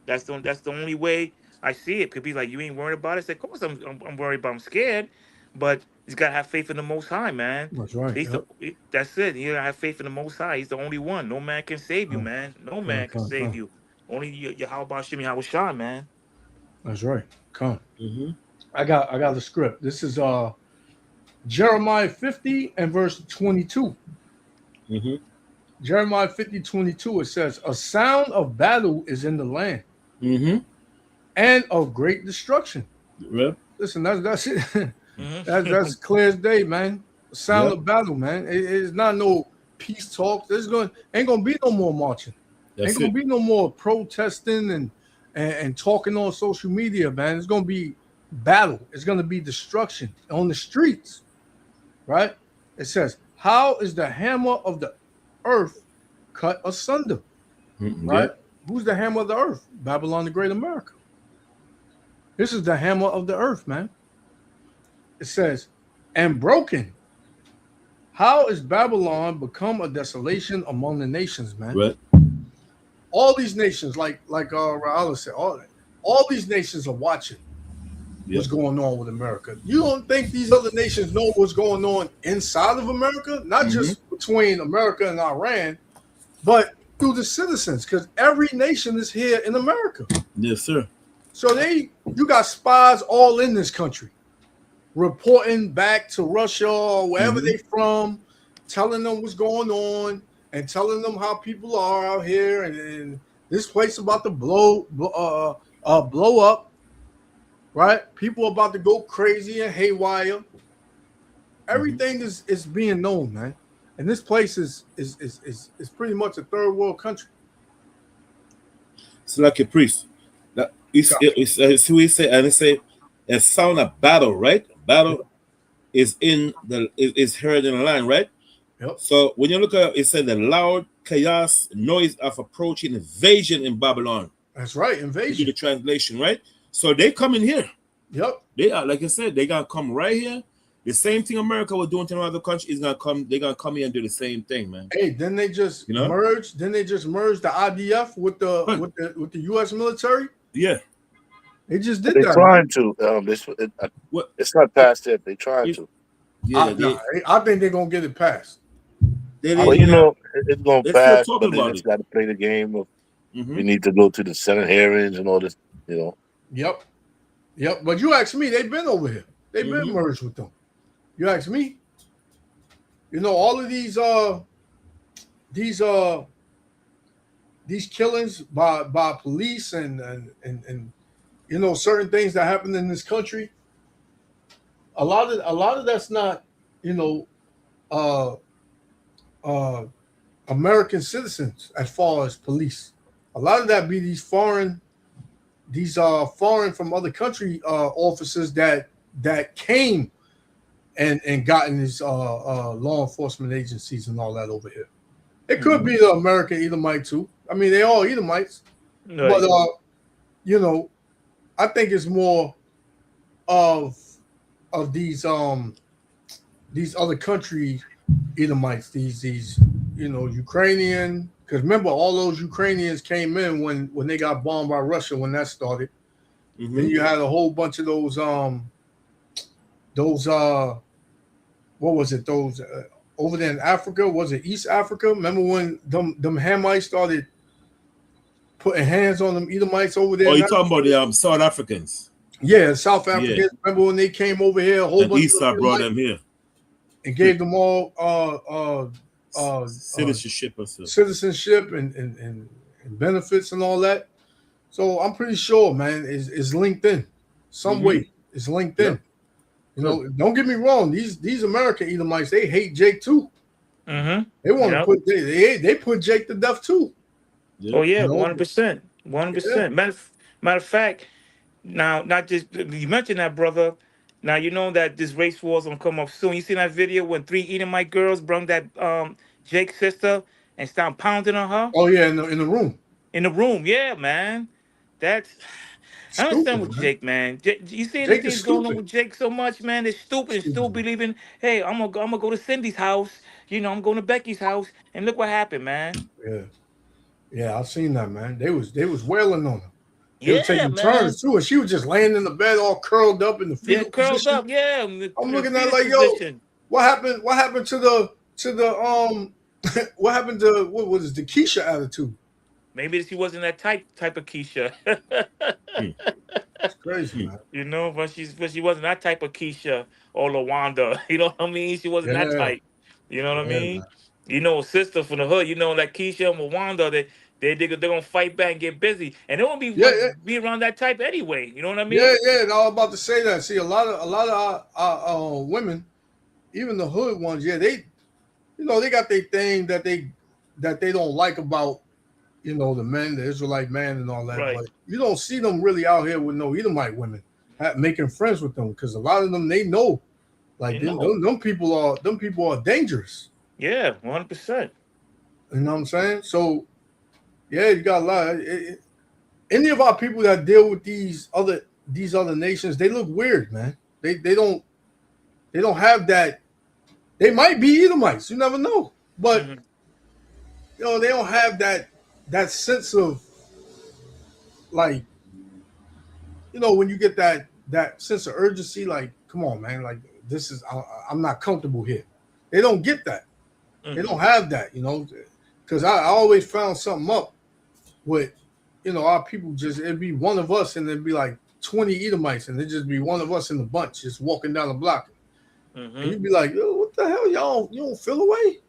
That's the only way I see it. Could be like, you ain't worried about it. I said, of course I'm worried about. I'm scared, but you gotta have faith in the Most High, man. That's right. That's it. You gotta have faith in the Most High. He's the only one. No man can save you, man. No man can save you. Only Yahweh Shemi Hawashai, man. That's right. Come. I got the script. This is Jeremiah 50 and verse 22. Jeremiah 50:22. It says, "A sound of battle is in the land, and of great destruction." Yep. Listen, that's it. That's clear as day, man. A sound of battle, man. It's not no peace talk. Ain't gonna be no more marching. Ain't That's gonna it. be no more protesting and talking on social media, man. It's gonna be battle. It's gonna be destruction on the streets, right? It says, "How is the hammer of the earth cut asunder?" Right? Yeah. Who's the hammer of the earth? Babylon the Great America. This is the hammer of the earth, man. It says, "And broken." How is Babylon become a desolation among the nations, man? Right. All these nations, like Raul said, all these nations are watching what's going on with America. You don't think these other nations know what's going on inside of America? Not just between America and Iran, but through the citizens, because every nation is here in America. Yes, sir. So you got spies all in this country, reporting back to Russia or wherever they from, telling them what's going on and telling them how people are out here, and this place about to blow up, right? People about to go crazy and haywire. Everything is being known, man. And this place is pretty much a third world country. It's like a priest. It's who he say, and they say a sound of battle, right? Battle is heard in the land, right? Yep. So when you look at it, said the loud chaos noise of approaching invasion in Babylon. That's right, Do invasion. the translation, right? So they come in here. Yep. They are, like I said, they gonna come right here. The same thing America was doing to another country is gonna come. They're gonna come here and do the same thing, man. Hey, then they just You know? merged. Then they just merged the IDF with the U.S. military. Yeah. They just did They're that. trying to. What? It's not past yet. They're trying to. Yeah. I think they're gonna get it passed. Well, you know, it's going to They're still pass, talking but they about just it. got to play the game of Mhm. we need to go to the Senate hearings and all this, you know. Yep. But you ask me, they've been over here. They've been merged with them. You ask me. You know, all of these killings by police and you know, certain things that happen in this country. A lot of that's not, you know, American citizens as far as police. A lot of that be these foreign from other country officers that came and got in these law enforcement agencies and all that over here. It could be the American Edomite too. I mean, they all Edomites, Right. but you know, I think it's more of these other country Edomites, these you know, Ukrainian, because remember all those Ukrainians came in when they got bombed by Russia when that started. Then you had a whole bunch of those what was it, those over there in Africa, was it East Africa? Remember when them Hamites started putting hands on them Edomites over there? Oh, you're talking about the South Africans. Yeah, South Africans. Remember when they came over here, a whole And bunch Esau of brought Edomites, them here. and gave them all Citizenship or so. citizenship and benefits and all that. So I'm pretty sure, man, is linked in some way. It's linked in. You know, don't get me wrong. These American Edomites, they hate Jake too. Mm-hmm. They want to put they put Jake to death too. Oh yeah, You know? 100%. 100%. Matter of fact, now not just you mentioned that, brother. Now you know that this race war is gonna come up soon. You seen that video when 3 Edomite girls brung that Jake's sister and started pounding on her? Oh yeah, in the room. In the room, yeah, man. That's I understand with Jake, man. You see Jake the is things going on stupid. with Jake so much, man. It's stupid and still believing, hey, I'm gonna go to Cindy's house. You know, I'm going to Becky's house, and look what happened, man. Yeah, I've seen that, man. They was wailing on her. They Yeah, were taking man. turns too, and she was just laying in the bed, all curled up in the fetal curled position. up, yeah. I'm looking at it like, yo, what happened to the what happened to what was the Keisha attitude? Maybe she wasn't that type of Keisha. That's crazy, man. You know, but she wasn't that type of Keisha or LaWanda. You know what I mean? She wasn't that type. You know what I mean? Man. You know, a sister from the hood. You know, like Keisha and LaWanda, they're gonna fight back and get busy, and they won't be around that type anyway. You know what I mean? Yeah. And I was about to say that. See, a lot of our women, even the hood ones, they got their thing that they don't like about you know, the men, the Israelite man, and all that. Right. But you don't see them really out here with no Edomite women making friends with them, because a lot of them, they know, like They know. them people are dangerous. Yeah, 100%. You know what I'm saying? So, yeah, you got a lot. Any of our people that deal with these other nations, they look weird, man. They don't have that. They might be Edomites, you never know, but Mhm. you know, they don't have that sense of, like, you know, when you get that sense of urgency, like, come on, man, like, this is, I'm not comfortable here. They don't get that. They don't have that, you know, because I always found something up with, you know, our people. Just, it'd be one of us, and it'd be like 20 Edomites, and it'd just be one of us in the bunch just walking down the block. Mhm. And you'd be like, yo, what the hell, y'all? You don't feel away?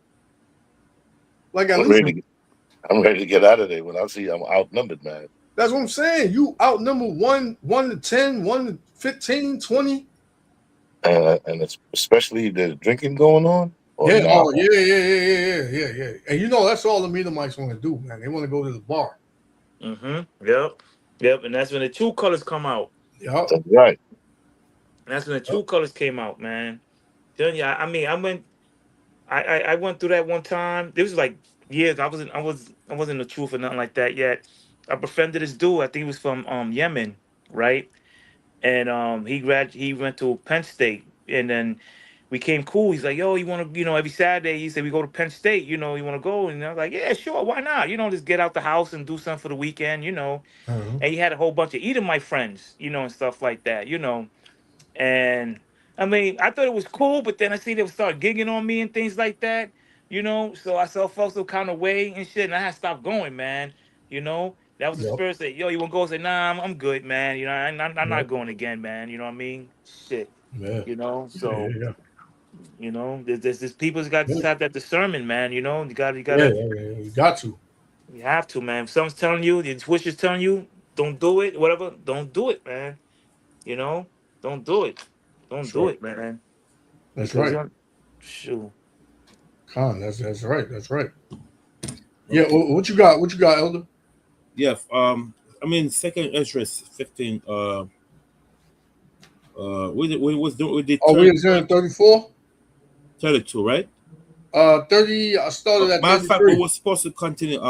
Like, at I'm ready to get out of there when I see I'm outnumbered, man. that's what I'm saying. You outnumber 1 to 10, 1 to 15, 20. And it's especially the drinking going on. Yeah, nah. yeah. And you know, that's all the Edomites want to do, man. They want to go to the bar. Yep. And that's when the true colors come out. Yep. That's right. That's when the true colors came out, man. Telling you, I mean, I went through that one time. It was like years. I wasn't the truth or nothing like that yet. I befriended this dude. I think he was from Yemen, right? And he went to Penn State, and then we came cool. He's like, yo, you want to, you know, every Saturday he said we go to Penn State, you know, you want to go? And I was like, yeah, sure, why not? You know, just get out the house and do something for the weekend, you know. Uh-huh. And he had a whole bunch of Edomite friends, you know, and stuff like that, you know. And I mean, I thought it was cool, but then I see they would start gigging on me and things like that, you know. So I felt some kind of way and shit, and I had to stop going, man. You know, that was the Yep. spirit that, yo, you want to go? I said, nah, I'm good, man. You know, I'm Yep. not going again, man. You know what I mean? Shit. Yeah. You know, so Yeah. you know, there's people's got to have that discernment, man. You know, you got You got to. you have to, man. If someone's telling you, the intuition's telling you, don't do it, whatever, don't do it, man. You know, don't do it. Don't do it, man. That's Because right. Shoot. Khan, that's right. That's right. Yeah, what you got? What you got, Elder? Yeah. I mean, second Ezra 15. We did Oh, we was in 34? 32, right? 30. I started at Matter of fact, 33. we were supposed to continue.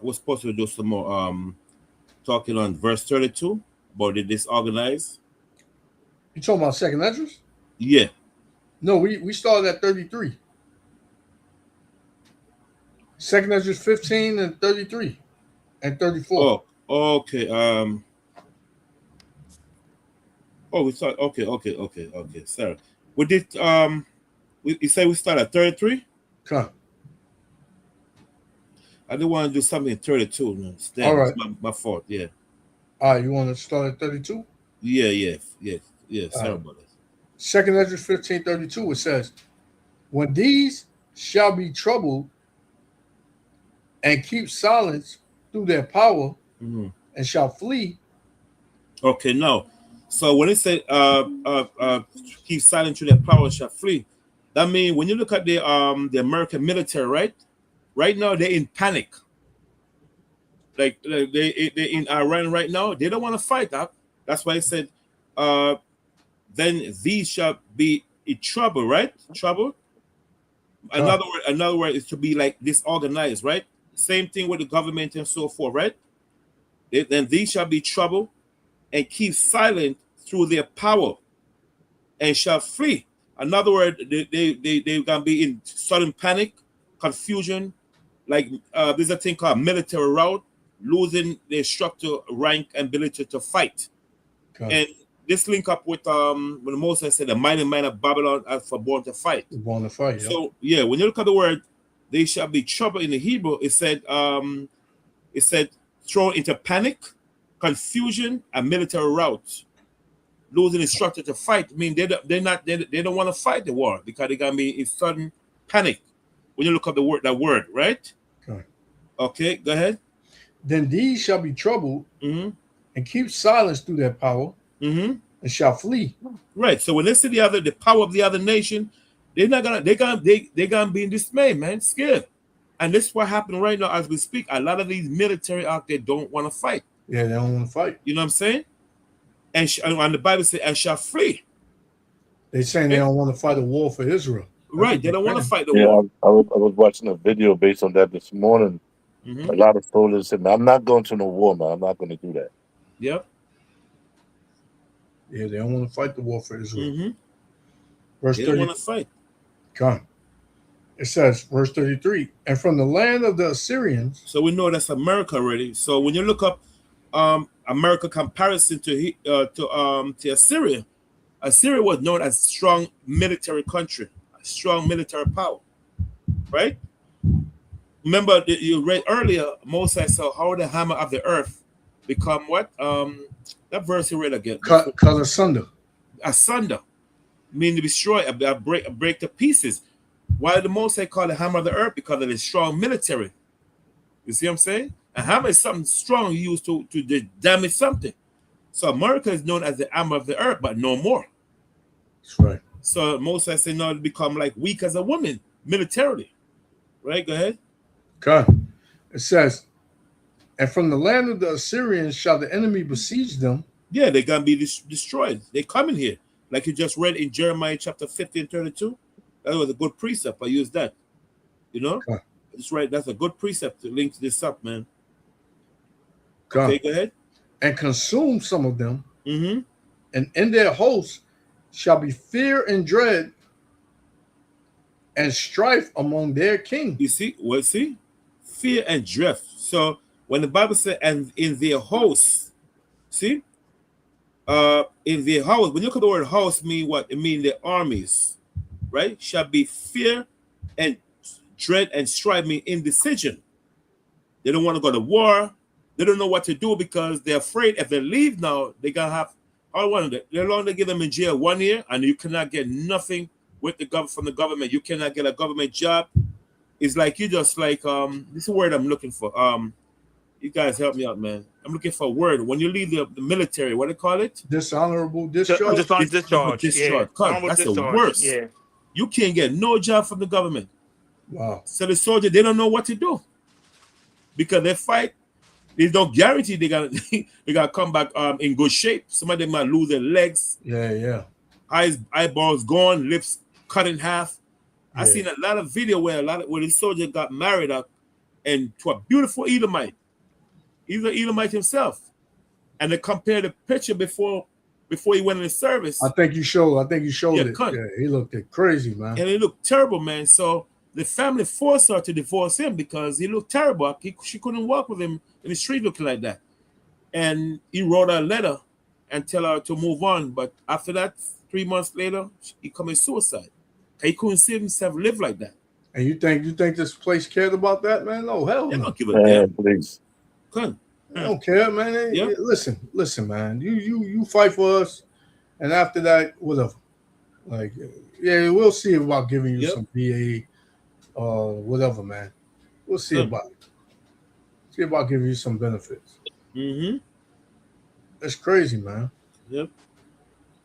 We're supposed to do some more talking on verse 32 about the disorganized. You talking about second entrance? Yeah. No, we started at 33. Second entrance 15 and 33 and 34. Oh, okay. Oh, we start. Okay. Sorry. We did. You say we start at 33. Come. I didn't want to do something at 32. No. Damn, All right. It's my fault. Yeah. All right, you want to start at 32? Yeah. Sorry about that. Second entrance 15:32. It says, "When these shall be troubled and keep silence through their power, Mm-hmm. and shall flee." Okay, now, so when it said keep silent to their power shall flee, that means when you look at the American military, right now they're in panic. Like they're in Iran right now, they don't want to fight that. That's why it said then these shall be in trouble, right? Trouble. Another word is to be like disorganized, right? Same thing with the government and so forth, right? Then these shall be trouble and keep silent through their power and shall flee. Another word, they're gonna be in sudden panic, confusion, like there's a thing called military rout, losing their structure, rank, and ability to fight. Okay. And this link up with when Moses said the mighty man of Babylon are for born to fight. Born to fight. Yeah. So yeah, when you look at the word, they shall be trouble in the Hebrew. It said thrown into panic, confusion, and military rout, losing instructor to fight. I mean, they don't want to fight the war because they're gonna be in sudden panic. When you look up that word, right? Okay, go ahead. Then these shall be troubled and keep silence through their power and shall flee. Right. So when they see the power of the other nation, they're gonna be in dismay, man, scared. And this is what happened right now as we speak. A lot of these military out there don't want to fight. Yeah, they don't want to fight. You know what I'm saying? And the Bible says, and shall flee. They're saying they don't want to fight a war for Israel. Right. They don't want to fight the Yeah, war. I was watching a video based on that this morning. Mhm. A lot of soldiers said, "I'm not going to no war, man. I'm not going to do that." Yep. Yeah, they don't want to fight the war for Israel. Mm-hmm. Verse They don't 30. want to fight. Come. It says, verse 33, and from the land of the Assyrians. So we know that's America already. So when you look up America comparison to Assyria, Assyria was known as a strong military country, a strong military power, right? Remember that you read earlier, Moses saw how the hammer of the earth become what? That verse you read again. Cut asunder. Asunder, meaning to destroy, break to pieces. Why did Moses call the hammer of the earth? Because of the strong military. You see what I'm saying? A hammer is something strong used to damage something. So America is known as the hammer of the earth, but no more. That's right. So Moses said, no, to become like weak as a woman militarily. Right? Go ahead. Okay. It says, and from the land of the Assyrians shall the enemy besiege them. Yeah, they're going to be destroyed. They're coming here. Like you just read in Jeremiah chapter 15, 32. That was a good precept. I used that. You know? Okay. That's right. That's a good precept to link this up, man. Okay. Okay, go ahead. And consume some of them. Mm-hmm. And in their hosts shall be fear and dread and strife among their kings. You see? Well, see? Fear and dread. So when the Bible says, and in their hosts, see? In their house, when you look at the word house, mean what? It means their armies, right? Shall be fear and dread and strife, mean indecision. They don't want to go to war. They don't know what to do because they're afraid if they leave now, they're going to have, they're going to get them in jail 1 year and you cannot get nothing with from the government. You cannot get a government job. It's like you just like, this is a word I'm looking for. You guys help me out, man. I'm looking for a word. When you leave the military, what do they call it? Dishonorable discharge. Discharge. Yeah. That's the worst. Yeah. You can't get no job from the government. Wow. So the soldier, they don't know what to do because they fight. They don't guarantee they gotta come back in good shape. Some of them might lose their legs. Yeah. Eyeballs gone, lips cut in half. Yeah. I seen a lot of video where the soldier got married up and to a beautiful Edomite. He's an Edomite himself, and they compared the picture before he went in the service. I think you showed Yeah, it. cut. Yeah, he looked crazy, man. And it looked terrible, man. So the family forced her to divorce him because he looked terrible. She couldn't walk with him in the street looking like that. And he wrote her a letter and tell her to move on. But after that, 3 months later, he committed suicide. He couldn't see himself live like that. And you think this place cared about that, man? No, hell They no. don't give a Man, damn. please. Couldn't. I don't care, man. Yeah. Listen, man. You fight for us, and after that, whatever. Like, yeah, we'll see about giving you Yep. some BA, whatever, man. We'll see Yep. about it. See about giving you some benefits. Mm-hmm. That's crazy, man. Yep.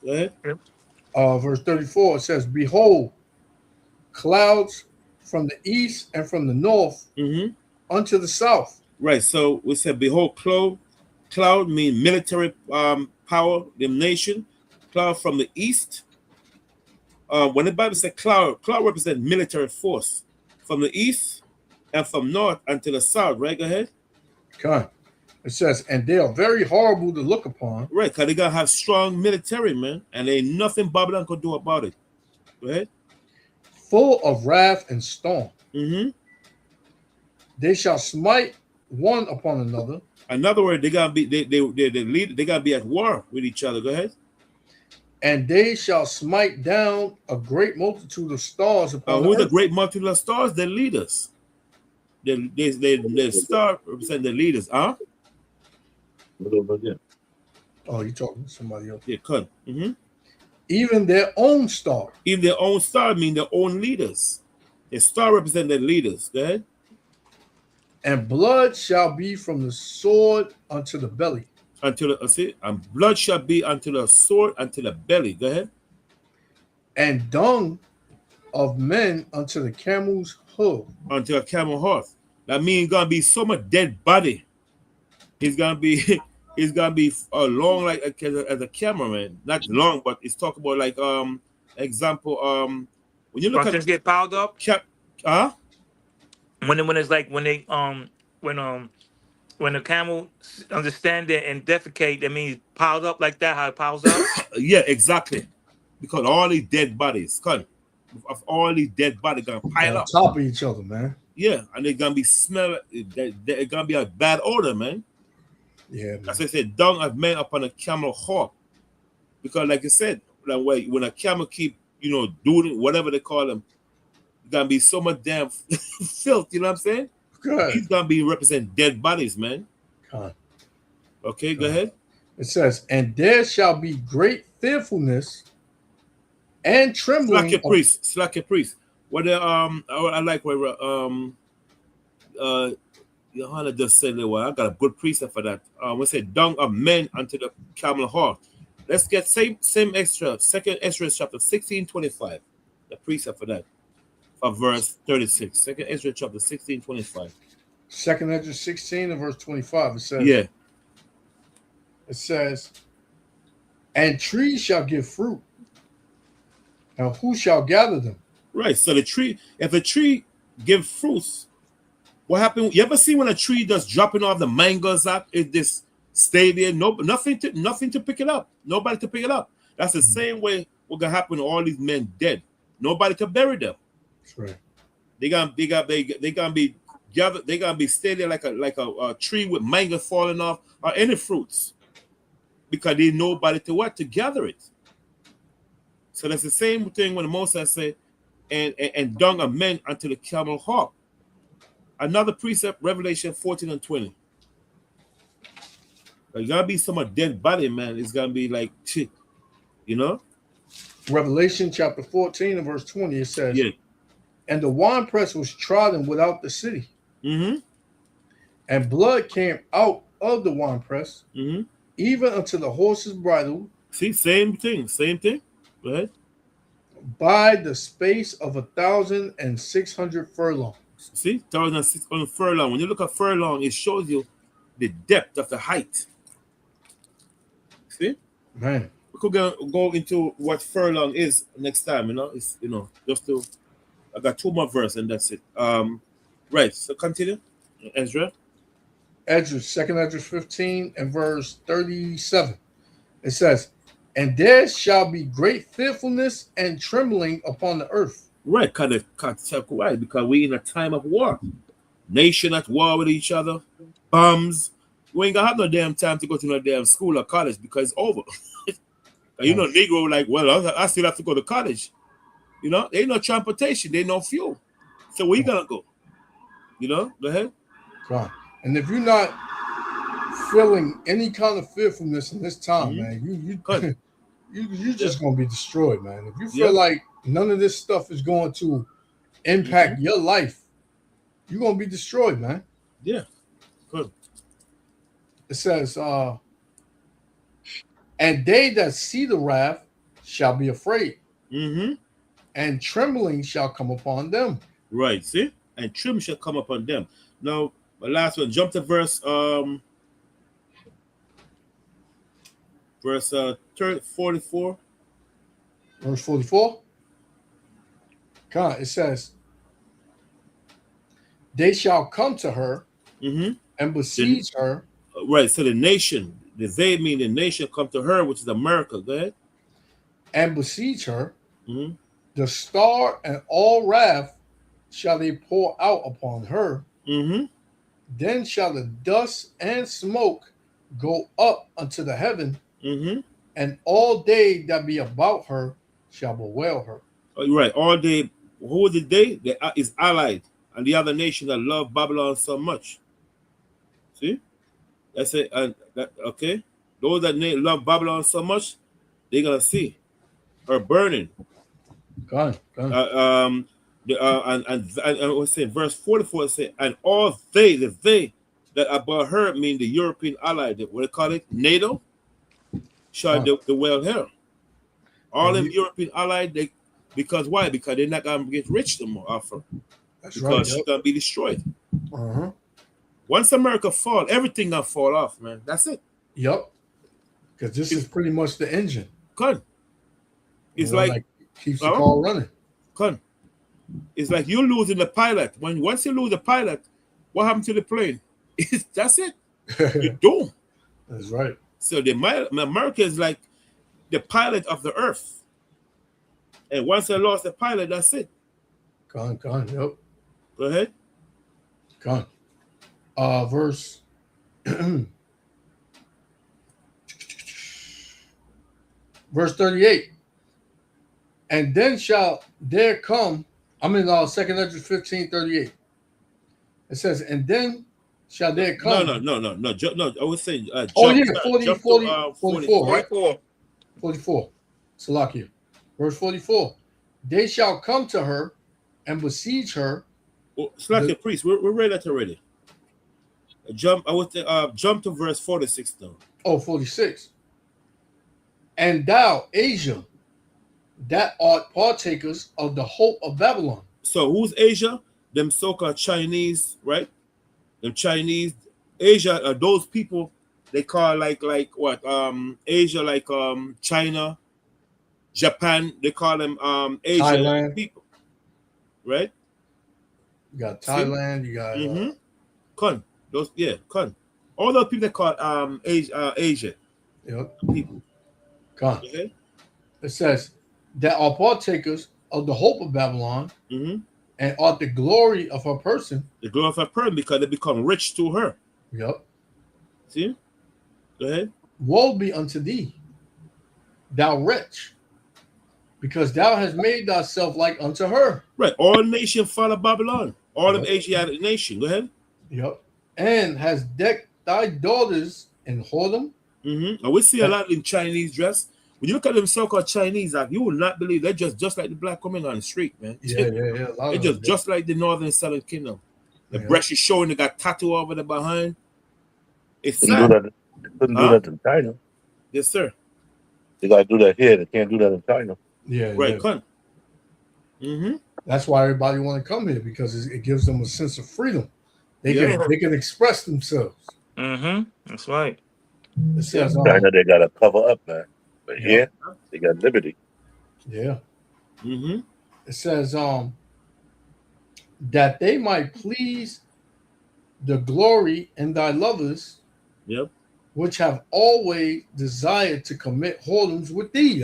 Go ahead. Verse 34 it says, "Behold, clouds from the east and from the north Mm-hmm. unto the south." Right. So we said, behold, cloud mean military power, the nation. Cloud from the east. When the Bible said cloud represents military force from the east and from north until the south. Right. Go ahead. Okay. It says, "And they are very horrible to look upon." Right. Because they got to have strong military, man. And ain't nothing Babylon could do about it. Go ahead. Full of wrath and storm. Mm-hmm. They shall smite one upon another, Another word, they gotta be they gotta be at war with each other. Go ahead. and they shall smite down a great multitude of stars upon Who the the earth. great multitude of stars? Their leaders. The star represent the leaders, huh? Oh, you talking to somebody else? Yeah, cut. Mm-hmm. Even their own star. Even their own star mean their own leaders. The star represent their leaders. Go ahead. And blood shall be from the sword unto the belly, Until and blood shall be unto the sword unto the belly. Go ahead. and dung of men unto the camel's hoof. Until a camel horse. That means gonna be so much dead body. He's gonna be he's gonna be long like as a cameraman. Not long, but it's talking about like example when you look Something at get piled up. When it's like when the camel understand it and defecate, that means piled up like that. How it piles up. Yeah, exactly. Because all these dead bodies, of all these dead bodies gonna pile On up. top of each other, man. Yeah, and they're gonna be smell. They're gonna be a bad odor, man. Yeah, man. As I said, dung of men upon a camel hawk. Because, like I said, like when a camel keep doing whatever they call them, it's gonna be so much damn filth. You know what I'm saying? Good. He's gonna be represent dead bodies, man. God. Okay, go ahead. It says, and there shall be great fearfulness and trembling. Slack your priest. What I like where Johanna just said that. Well, I got a good precept for that. We said dung of men unto the camel horse. Let's get same extra. Second Ezra chapter 16:25. The precept for that. For verse 36. Second Ezra chapter 16:25. Second Ezra 16 and verse 25. It says, Yeah. It says, and trees shall give fruit. Now who shall gather them? Right. So if a tree give fruits, what happened? You ever see when a tree just dropping off the mangoes out? It just stay there, nothing to pick it up, nobody to pick it up. That's the same way what gonna happen to all these men dead. Nobody to bury them. That's right. They gonna be gathered. They gonna be stay there like a tree with mango falling off or any fruits, because there's nobody to gather it. So that's the same thing when the Moses say, and dung of men unto the camel hawk. Another precept, Revelation 14:20. There's gonna be some dead body, man. It's gonna be like shit, Revelation chapter 14 and verse 20. It says, Yeah. and the winepress was trodden without the city, Mm-hmm. and blood came out of the winepress, Mm-hmm. even unto the horse's bridle, See, same thing. Go ahead. by the space of 1,600 furlongs. See, 1,600 furlong. When you look at furlong, it shows you the depth of the height. See, Man, we could go into what furlong is next time. It's just to. I got 2 more verses and that's it. Right. So continue, Ezra. Second Ezra 15 and verse 37. It says, and there shall be great fearfulness and trembling upon the earth. Right, why? Because we in a time of war. Nation at war with each other. Bombs. We ain't gonna have no damn time to go to no damn school or college because it's over. Negro like, well, I still have to go to college. There ain't no transportation, there ain't no fuel. So where you gonna go? Go ahead. God. And if you're not feeling any kind of fearfulness in this time, Mm-hmm. man, you're just gonna be destroyed, man. If you feel like none of this stuff is going to impact your life, you're gonna be destroyed, man. Yeah. Good. It says, and they that see the wrath shall be afraid, Mm-hmm. and trembling shall come upon them. Right, see? And trim shall come upon them. Now, my last one, jump to verse 44. Verse 44. God, it says, they shall come to her Mm-hmm. and besiege her. Right, so the nation, they mean the nation come to her, which is America. Go ahead. And besiege her. Mm-hmm. The star and all wrath shall they pour out upon her. Mm-hmm. Then shall the dust and smoke go up unto the heaven, Mm-hmm. and all they that be about her shall bewail her. Oh, right, all they, who is the they? They is allied, and the other nation that love Babylon so much. See? That's it. Okay? Those that love Babylon so much, they're going to see her burning. God. And what's saying, verse 44 say, and all they that about her, mean the European allied, what they call it, NATO, shall the well her. All them European allied, Because why? Because they're not gonna get rich no more off her. That's Because right. she's gonna be destroyed. Uh-huh. Once America fall, everything gonna fall off, man. That's it. Yep. Because this is pretty much the engine. Con. It's You know, like keeps the car running. Con. It's like you losing the pilot. Once you lose the pilot, what happened to the plane? That's it. You're doomed. That's right. So America is like the pilot of the earth. And once they lost the pilot, that's it. Yep. Go ahead. Verse verse 38. And then shall there come, I'm in 2 Ezra 15:38. It says, and then shall there come. No. I would say jump, 44. Salakia. Verse 44. They shall come to her and besiege her. Oh, Salakia, priest, we read that already. Jump to verse 46 though. Oh, 46. And thou, Asia, that art partakers of the hope of Babylon. So who's Asia? Them so-called Chinese, right? Them Chinese. Asia are those people they call like what? Asia, like China, Japan. They call them Asia Thailand. people, right? You got Thailand. You got Kun. Those Kun. All those people they call Asia. Yep. People. Kun. Okay. It says that are partakers of the hope of Babylon, and are the glory of her person. The glory of her person, because they become rich to her. Yep. See? Go ahead. Woe be unto thee, thou wretch, because thou hast made thyself like unto her. Right. All nations follow Babylon. All of Asiatic nation. Go ahead. Yep. And has decked thy daughters in whoredom. And we see a lot in Chinese dress. When you look at them so-called Chinese, like, you will not believe they're just like the black women on the street, man. Yeah. They're just like the Northern Southern Kingdom. The breast is showing, they got tattoo over the behind. It's sad. Couldn't do that in China. Yes, sir. They gotta do that here. They can't do that in China. Yeah. Right, That's why everybody want to come here, because it gives them a sense of freedom. They can express themselves. That's right. It says, China, they gotta cover up, man. But here, they got liberty. Yeah. It says that they might please the glory in thy lovers, which have always desired to commit whoredoms with thee.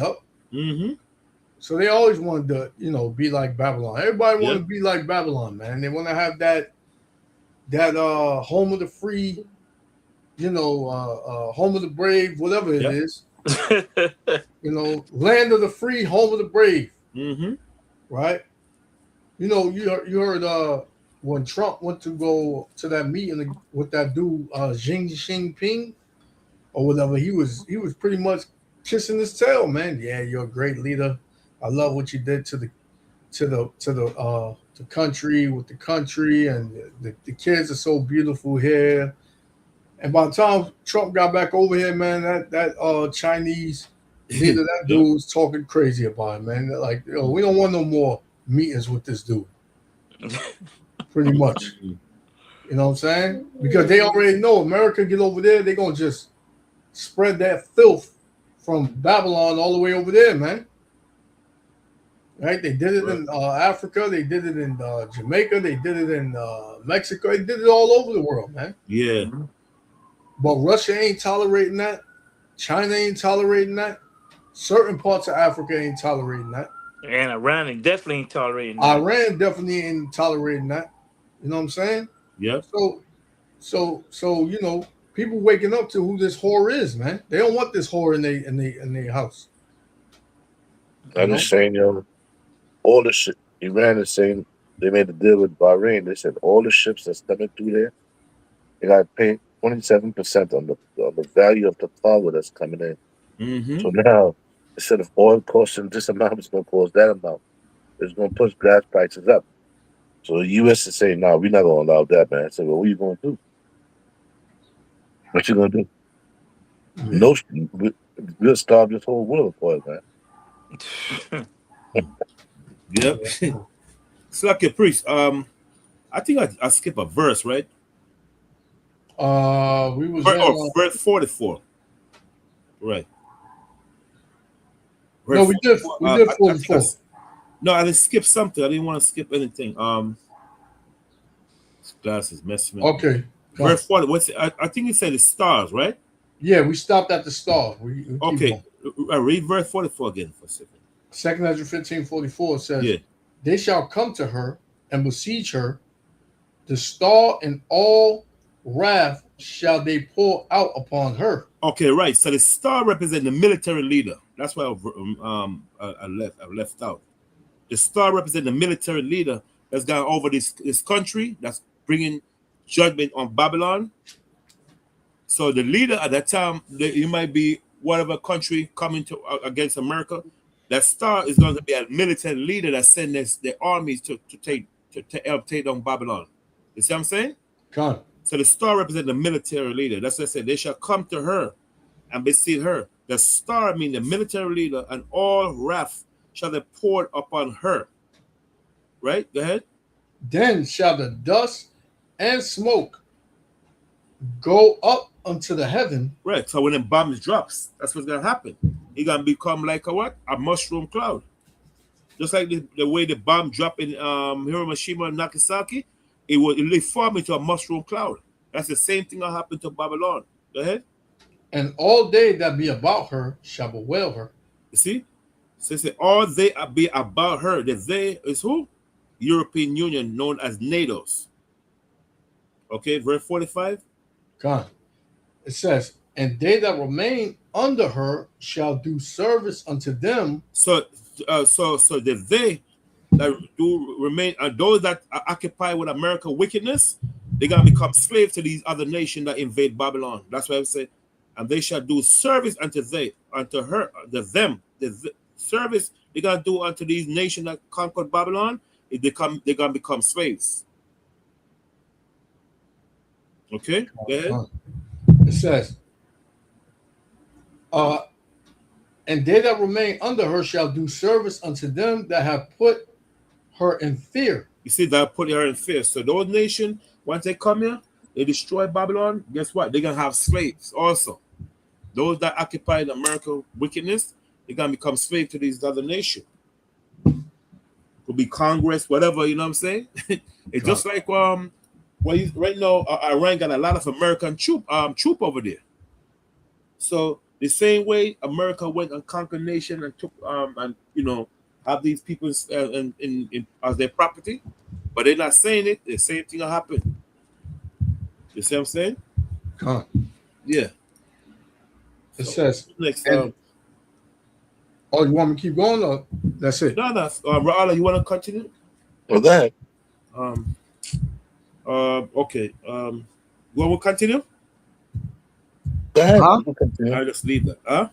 So they always wanted to, be like Babylon. Everybody want to be like Babylon, man. They want to have that home of the free, home of the brave, whatever it is. Land of the free, home of the brave. Right? You heard when Trump went to go to that meeting with that dude Xi Jinping or whatever, he was pretty much kissing his tail, man. Yeah, you're a great leader. I love what you did to the country, with the country, and the kids are so beautiful here. And by the time Trump got back over here, man, that Chinese leader, that dude was talking crazy about him, man. Like, we don't want no more meetings with this dude. Pretty much. You know what I'm saying? Because they already know America get over there, they're going to just spread that filth from Babylon all the way over there, man. Right? They did it in Africa. They did it in Jamaica. They did it in Mexico. They did it all over the world, man. Yeah. But Russia ain't tolerating that. China ain't tolerating that. Certain parts of Africa ain't tolerating that. And Iran definitely ain't tolerating that. Iran definitely ain't tolerating that. You know what I'm saying? Yeah. So people waking up to who this whore is, man. They don't want this whore in their house. I'm just saying, all the shit. Iran is saying they made a deal with Bahrain. They said all the ships that's coming through there, they got to pay 27% on the value of the cargo that's coming in. So now, instead of oil costing this amount, it's going to cost that amount. It's going to push gas prices up. So the U.S. is saying, no, we're not going to allow that, man. I said, well, what are you going to do? What you going to do? No, we'll starve this whole world of oil, man. Yep. It's like a priest. I think I skip a verse, right? We was in, Verse 44. Right. no, Verse we did 44. No, I just skipped something. I didn't want to skip anything. This glass is messing me up. Okay. Verse 40. What's it? I think it said the stars, right? Yeah, we stopped at the star. We keep Okay. going. Read verse 44 again for a second. 2 Ezra 15:44 says, Yeah. they shall come to her and besiege her. The star and all wrath shall they pour out upon her. Okay, right. So the star represents the military leader. That's why I left out. The star represents the military leader that's gone over this country, that's bringing judgment on Babylon. So the leader at that time, it might be whatever country coming to against America. That star is going to be a military leader that sends their armies to help take down Babylon. You see what I'm saying? Come. So the star represents the military leader. That's what I said. They shall come to her and besiege her. The star means the military leader, and all wrath shall be poured upon her. Right? Go ahead. Then shall the dust and smoke go up unto the heaven. Right. So when the bomb drops, that's what's gonna happen. It's gonna become like a what? A mushroom cloud. Just like the way the bomb dropped in Hiroshima and Nagasaki, it formed into a mushroom cloud. That's the same thing that happened to Babylon. Go ahead. And all they that be about her shall bewail her. You see? So say all they be about her. The they is who? European Union, known as NATO's. Okay, verse 45. God. It says, and they that remain under her shall do service unto them. So the they that do remain, those that are occupied with America wickedness, they're gonna become slaves to these other nations that invade Babylon. That's why I say, and they shall do service unto her, the service they're gonna do unto these nations that conquered Babylon. They're gonna become slaves. Okay, go ahead. It says, and they that remain under her shall do service unto them that have put her in fear. You see, that put her in fear. So those nations, once they come here, they destroy Babylon. Guess what? They're gonna have slaves also. Those that occupied America wickedness, they're gonna become slaves to these other nations. Could be Congress, whatever, you know what I'm saying? It's just like right now, Iran got a lot of American troop over there. So the same way America went and conquered nation and took and have these people in as their property, but they're not saying it. The same thing will happen. You see what I'm saying? Yeah. It says next. Oh, you want me to keep going? Or that's it? No. Ra'ala, you want to continue? Well, go ahead. Okay. You want to continue? Go ahead. Huh? You can continue. I'll just leave that. Huh?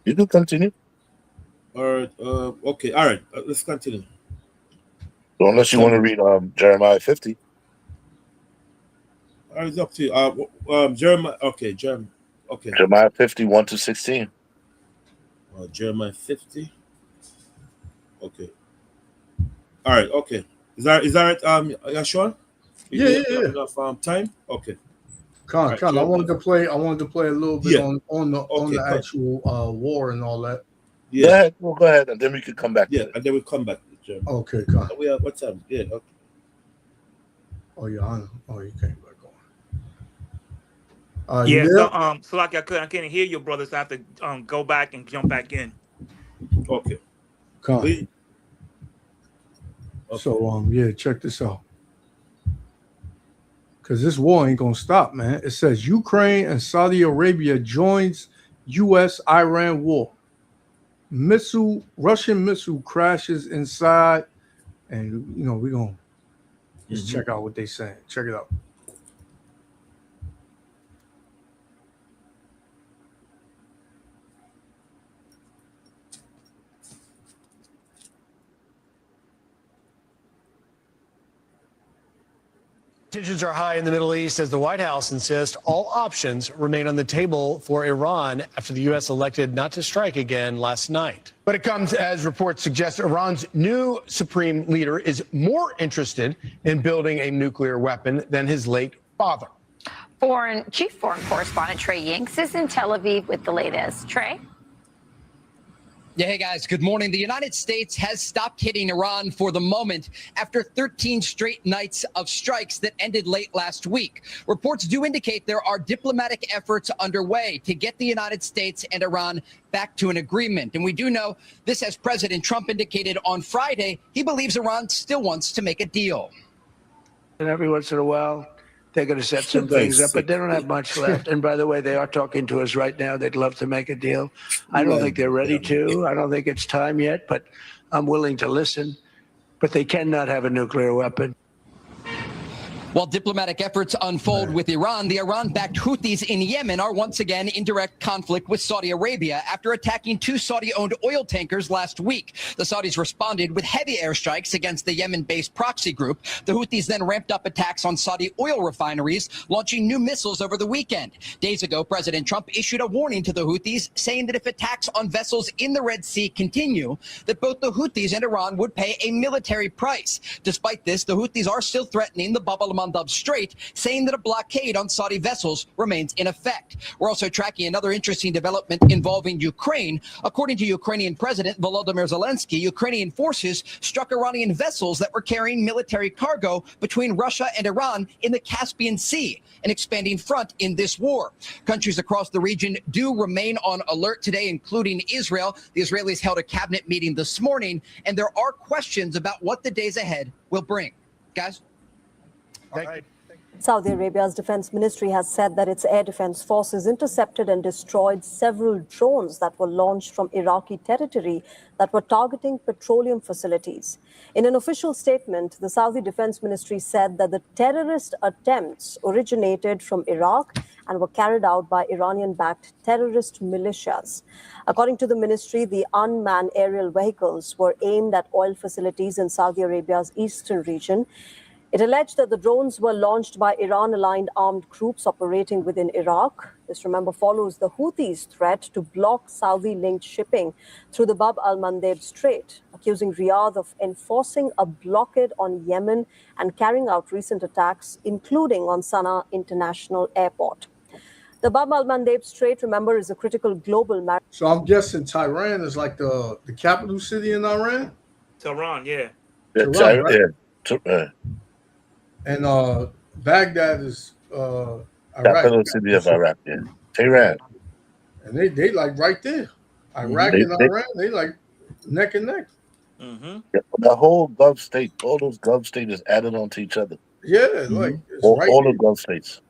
You can continue. All right. Okay. All right. Let's continue. So unless you want to read Jeremiah 50. All right, it's up to you. Jeremiah. Okay, Jeremiah. Okay. Jeremiah 50, 1-16. Jeremiah 50. Okay. All right. Okay. Is that Yashua? Yeah. Enough time. Okay. Right, I wanted to play a little bit on the actual war and all that. Yeah. Go ahead. Well, go ahead, and then we could come back. Yeah, and then we come back. Okay, we have what time? Yeah. Okay. Oh yeah, I know. Oh, you came back on. Yeah. So like I couldn't hear you, brothers. I have to go back and jump back in. Okay. Okay. So yeah, check this out. Because this war ain't gonna stop, man. It says Ukraine and Saudi Arabia joins U.S.-Iran war. Russian missile crashes inside, and we're gonna just check out what they saying. Check it out. Tensions are high in the Middle East as the White House insists all options remain on the table for Iran after the U.S. elected not to strike again last night. But it comes as reports suggest Iran's new supreme leader is more interested in building a nuclear weapon than his late father. Chief Foreign Correspondent Trey Yingst is in Tel Aviv with the latest. Trey? Yeah, hey guys, good morning. The United States has stopped hitting Iran for the moment after 13 straight nights of strikes that ended late last week. Reports do indicate there are diplomatic efforts underway to get the United States and Iran back to an agreement. And we do know this, as President Trump indicated on Friday, he believes Iran still wants to make a deal. And every once in a while, they're going to set some things up, but they don't have much left. And by the way, they are talking to us right now. They'd love to make a deal. I don't think they're ready to. I don't think it's time yet, but I'm willing to listen. But they cannot have a nuclear weapon. While diplomatic efforts unfold with Iran, the Iran-backed Houthis in Yemen are once again in direct conflict with Saudi Arabia after attacking 2 Saudi-owned oil tankers last week. The Saudis responded with heavy airstrikes against the Yemen-based proxy group. The Houthis then ramped up attacks on Saudi oil refineries, launching new missiles over the weekend. Days ago, President Trump issued a warning to the Houthis, saying that if attacks on vessels in the Red Sea continue, that both the Houthis and Iran would pay a military price. Despite this, the Houthis are still threatening the Bab al-Mandab Strait, saying that a blockade on Saudi vessels remains in effect. We're also tracking another interesting development involving Ukraine. According to Ukrainian President Volodymyr Zelensky, Ukrainian forces struck Iranian vessels that were carrying military cargo between Russia and Iran in the Caspian Sea, an expanding front in this war. Countries across the region do remain on alert today, including Israel. The Israelis held a cabinet meeting this morning, and there are questions about what the days ahead will bring. Guys? Saudi Arabia's defense ministry has said that its air defense forces intercepted and destroyed several drones that were launched from Iraqi territory that were targeting petroleum facilities. In an official statement, the Saudi defense ministry said that the terrorist attempts originated from Iraq and were carried out by Iranian-backed terrorist militias. According to the ministry, the unmanned aerial vehicles were aimed at oil facilities in Saudi Arabia's eastern region. It alleged that the drones were launched by Iran-aligned armed groups operating within Iraq. This, remember, follows the Houthis' threat to block Saudi-linked shipping through the Bab al-Mandeb Strait, accusing Riyadh of enforcing a blockade on Yemen and carrying out recent attacks, including on Sana'a International Airport. The Bab al-Mandeb Strait, remember, is a critical global matter. So I'm guessing Tehran is like the capital city in Iran? Tehran, yeah. Tehran, right? Yeah. And Baghdad is Iraq. Capital city of Iraq, yeah. Tehran. And they like right there. Iraq and Iran, they like neck and neck. Mm-hmm. Yeah, the whole Gulf state, all those Gulf states is added onto each other. Yeah, like it's all right the Gulf states.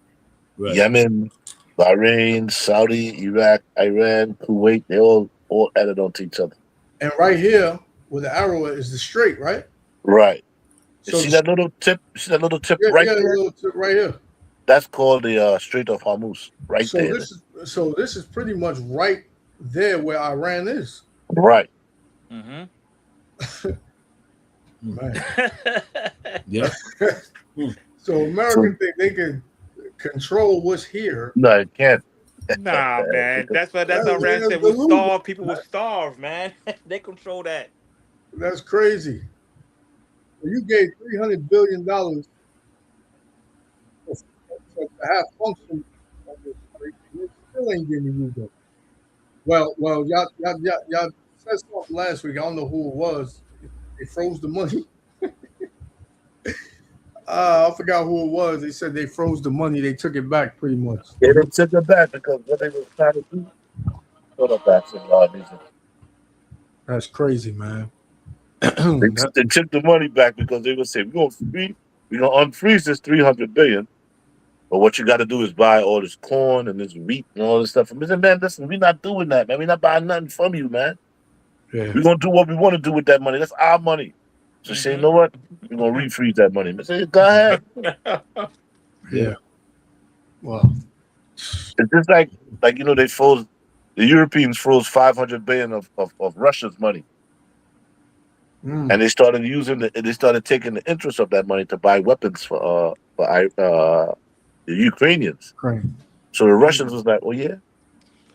Right. Yemen, Bahrain, Saudi, Iraq, Iran, Kuwait, they all added onto each other. And right here, where the arrow is the strait, right? Right. So See that little tip? See that little tip yeah, right yeah, there? little tip right here. That's called the Strait of Hormuz. Right So there. this is pretty much right there where Iran is. Right. Mm-hmm. Man. Yeah. So American think they can control what's here. No, it can't. Nah, man. That's how Iran said we'll starve. People will starve, man. They control that. That's crazy. You gave $300 billion to have function on this country, and it still ain't getting used up. Well, y'all said something last week. I don't know who it was. They froze the money. I forgot who it was. They said they froze the money. They took it back pretty much. Yeah, they took it back because what they were trying to do, sort of back in law. That's crazy, man. They took the money back because they would say we're gonna unfreeze this $300 billion, but what you got to do is buy all this corn and this wheat and all this stuff. I said, man, listen, we're not doing that, man. We're not buying nothing from you, man. Yeah. We're gonna do what we want to do with that money. That's our money. So say, you know what? We're gonna refreeze that money. I say, go ahead. Yeah. Well, it's just like they froze. The Europeans froze $500 billion of Russia's money. and they started they started taking the interest of that money to buy weapons for the Ukrainians. Great. So the Russians was like, "Oh yeah,"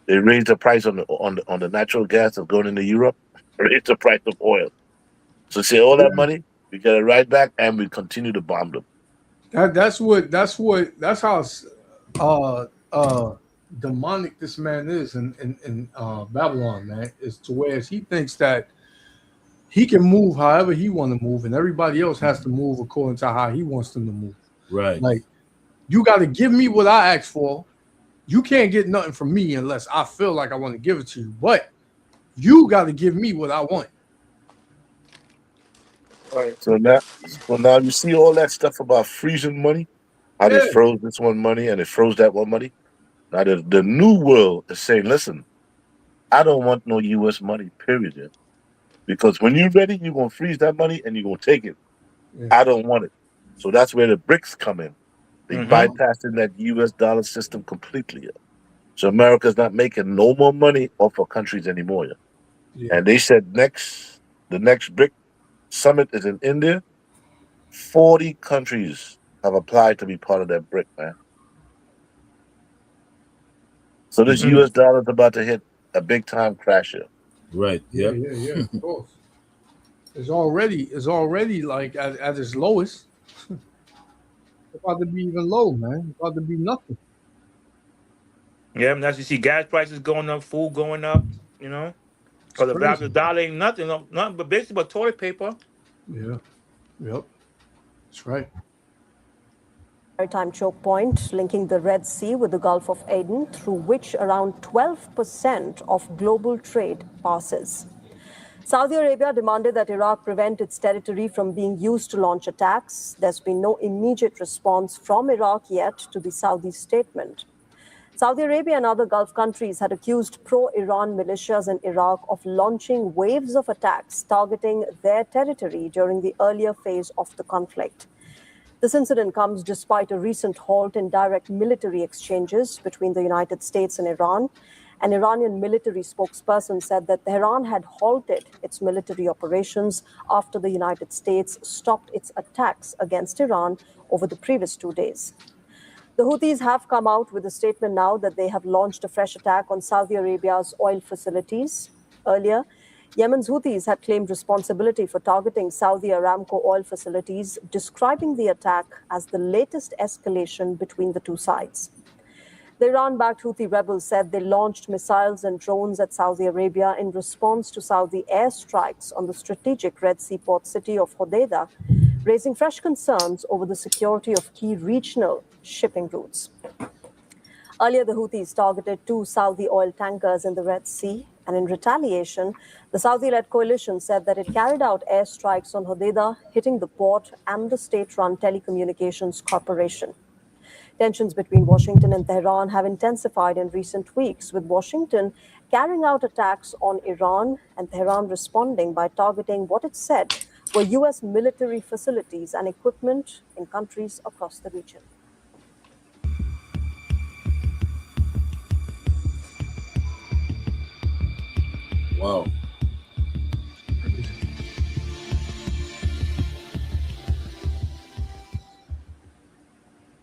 they raised the price on the natural gas of going into Europe, raised the price of oil. So say all that money, we get it right back, and we continue to bomb them. That's how demonic this man is in Babylon, man. Is to where he thinks that he can move however he want to move, and everybody else has to move according to how he wants them to move. Right. Like, you got to give me what I asked for. You can't get nothing from me unless I feel like I want to give it to you. But you got to give me what I want. Right. So now you see all that stuff about freezing money, how they froze this one money and they froze that one money. Now the new world is saying, listen, I don't want no U.S. money, period. Because when you're ready, you're going to freeze that money and you're going to take it. Yeah. I don't want it. So that's where the BRICS come in. They bypassing that U.S. dollar system completely. So America's not making no more money off of countries anymore. Yeah. And they said the next BRIC summit is in India. 40 countries have applied to be part of that BRIC, man. So this U.S. dollar is about to hit a big time crash here. Right. Yeah. Of course. It's already like at its lowest. It's about to be even low, man. It's about to be nothing. Yeah, and as you see gas prices going up, food going up, you know. Because the value of the dollar ain't nothing but basically but toilet paper. Yeah. Yep. That's right. Maritime choke point linking the Red Sea with the Gulf of Aden, through which around 12% of global trade passes. Saudi Arabia demanded that Iraq prevent its territory from being used to launch attacks. There's been no immediate response from Iraq yet to the Saudi statement. Saudi Arabia and other Gulf countries had accused pro-Iran militias in Iraq of launching waves of attacks targeting their territory during the earlier phase of the conflict. This incident comes despite a recent halt in direct military exchanges between the United States and Iran. An Iranian military spokesperson said that Tehran had halted its military operations after the United States stopped its attacks against Iran over the previous 2 days. The Houthis have come out with a statement now that they have launched a fresh attack on Saudi Arabia's oil facilities. Earlier, Yemen's Houthis had claimed responsibility for targeting Saudi Aramco oil facilities, describing the attack as the latest escalation between the two sides. The Iran-backed Houthi rebels said they launched missiles and drones at Saudi Arabia in response to Saudi airstrikes on the strategic Red Sea port city of Hodeidah, raising fresh concerns over the security of key regional shipping routes. Earlier, the Houthis targeted 2 Saudi oil tankers in the Red Sea, and in retaliation, the Saudi-led coalition said that it carried out airstrikes on Hodeidah, hitting the port and the state-run telecommunications corporation. Tensions between Washington and Tehran have intensified in recent weeks, with Washington carrying out attacks on Iran and Tehran responding by targeting what it said were U.S. military facilities and equipment in countries across the region. Wow.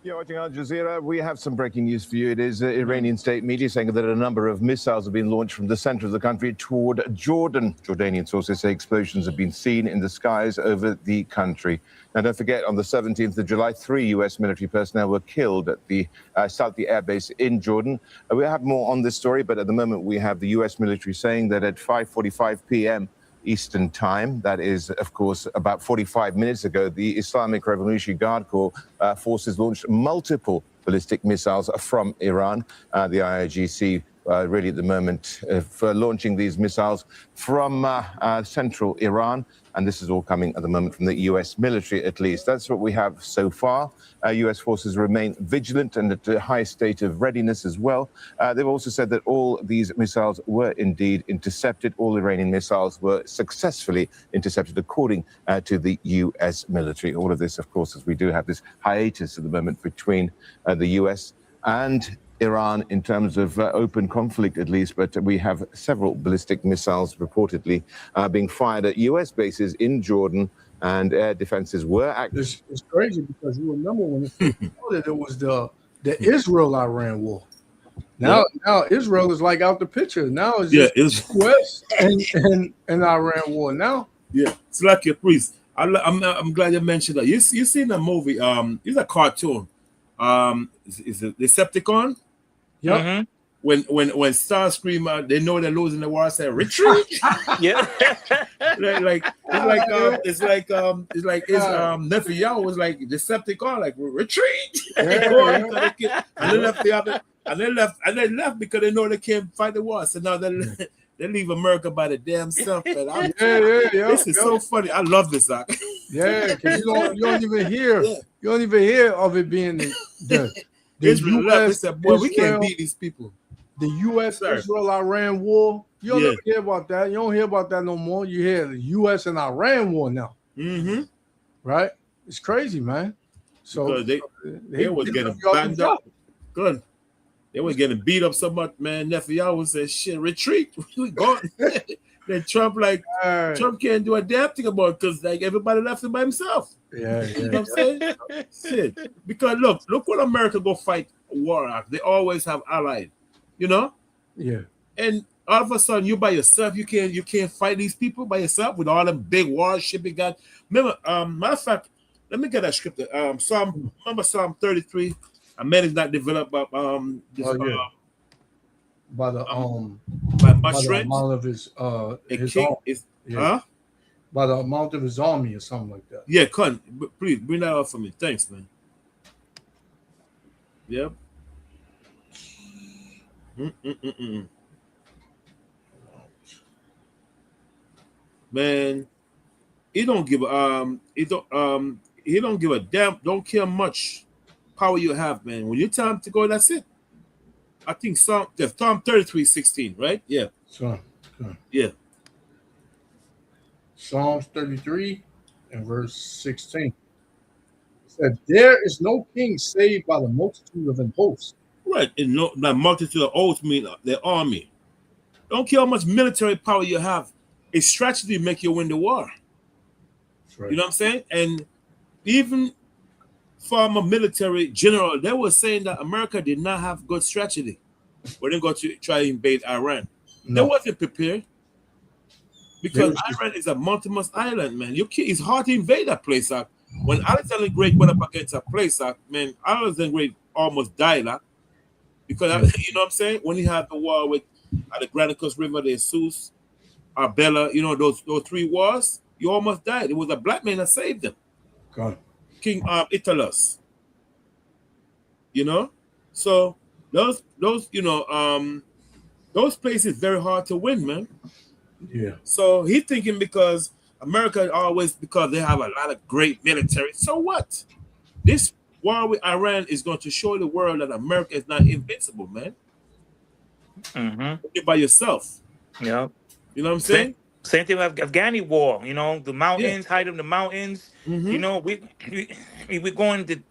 You're watching Al Jazeera. We have some breaking news for you. It is Iranian state media saying that a number of missiles have been launched from the center of the country toward Jordan. Jordanian sources say explosions have been seen in the skies over the country. Now, don't forget, on the 17th of July, 3 U.S. military personnel were killed at the Salti Air Base in Jordan. We'll have more on this story, but at the moment we have the U.S. military saying that at 5:45 p.m. Eastern Time, that is, of course, about 45 minutes ago, the Islamic Revolutionary Guard Corps forces launched multiple ballistic missiles from Iran. The IRGC really at the moment for launching these missiles from central Iran. And this is all coming at the moment from the U.S. military, at least. That's what we have so far. U.S. forces remain vigilant and at a high state of readiness as well. They've also said that all these missiles were indeed intercepted. All Iranian missiles were successfully intercepted, according to the U.S. military. All of this, of course, as we do have this hiatus at the moment between the U.S. and Iran in terms of open conflict, at least, but we have several ballistic missiles reportedly being fired at U.S. bases in Jordan, and air defenses were active. It's crazy because you remember when it started, it was the Israel-Iran war. Now Israel is like out the picture. Now it's just U.S. and Iran war now. Yeah, it's like a priest. I'm glad you mentioned that. You seen the movie? It's a cartoon. Is it Decepticon? Yeah. When Starscream, they know they're losing the war, say retreat. Yeah. It's like Netanyahu was like Decepticon, like retreat. And they left because they know they can't fight the war. So now they leave America by the damn self. This is so funny. I love this. Yeah, because you don't even hear you don't even hear of it being the Israel left. They said, boy, we Israel, can't beat these people. The U.S. Israel-Iran war. You don't ever hear about that. You don't hear about that no more. You hear the U.S. and Iran war now. Mm-hmm. Right? It's crazy, man. So because they was getting banged up. Good. They was getting beat up so much, man. Netanyahu said, shit, retreat. We gone. Then Trump can't do a damn thing about it because like everybody left him by himself. Yeah. You know what I'm saying? Shit. Because look what America go fight war at. They always have allies. You know? Yeah. And all of a sudden you by yourself, you can't fight these people by yourself with all them big warship you got. Remember, matter of fact, let me get that scripture. Psalm 33. A man is not developed by by the amount of his arm. By the amount of his army or something like that. Yeah, please bring that up for me. Thanks, man. Yep. Man, he don't give a damn, don't care much power you have, man. When you tell him to go, that's it. I think Psalm 33:16, right? Yeah. Yeah. Psalms 33 and verse 16. It said, there is no king saved by the multitude of an host. Right. And the multitude of hosts mean the army. Don't care how much military power you have. A strategy make you win the war. Right. You know what I'm saying? And even former military general, they were saying that America did not have good strategy when they got to try to invade Iran. No. They wasn't prepared because Iran is a mountainous island, man. It's hard to invade that place. When Alexander the Great went up against a place, man, Alexander the Great almost died. Because you know what I'm saying? When he had the war with the Granicus River, the Sus, Arbela, you know, those three wars, he almost died. It was a black man that saved him. God. King Italus. You know? So those places very hard to win, man. Yeah. So he's thinking because America always, because they have a lot of great military. So what? This war with Iran is going to show the world that America is not invincible, man. Mm-hmm. You're by yourself. Yeah. You know what I'm saying? Same thing with Afghani war. You know, the mountains, height of the mountains. Mm-hmm. You know, we're going to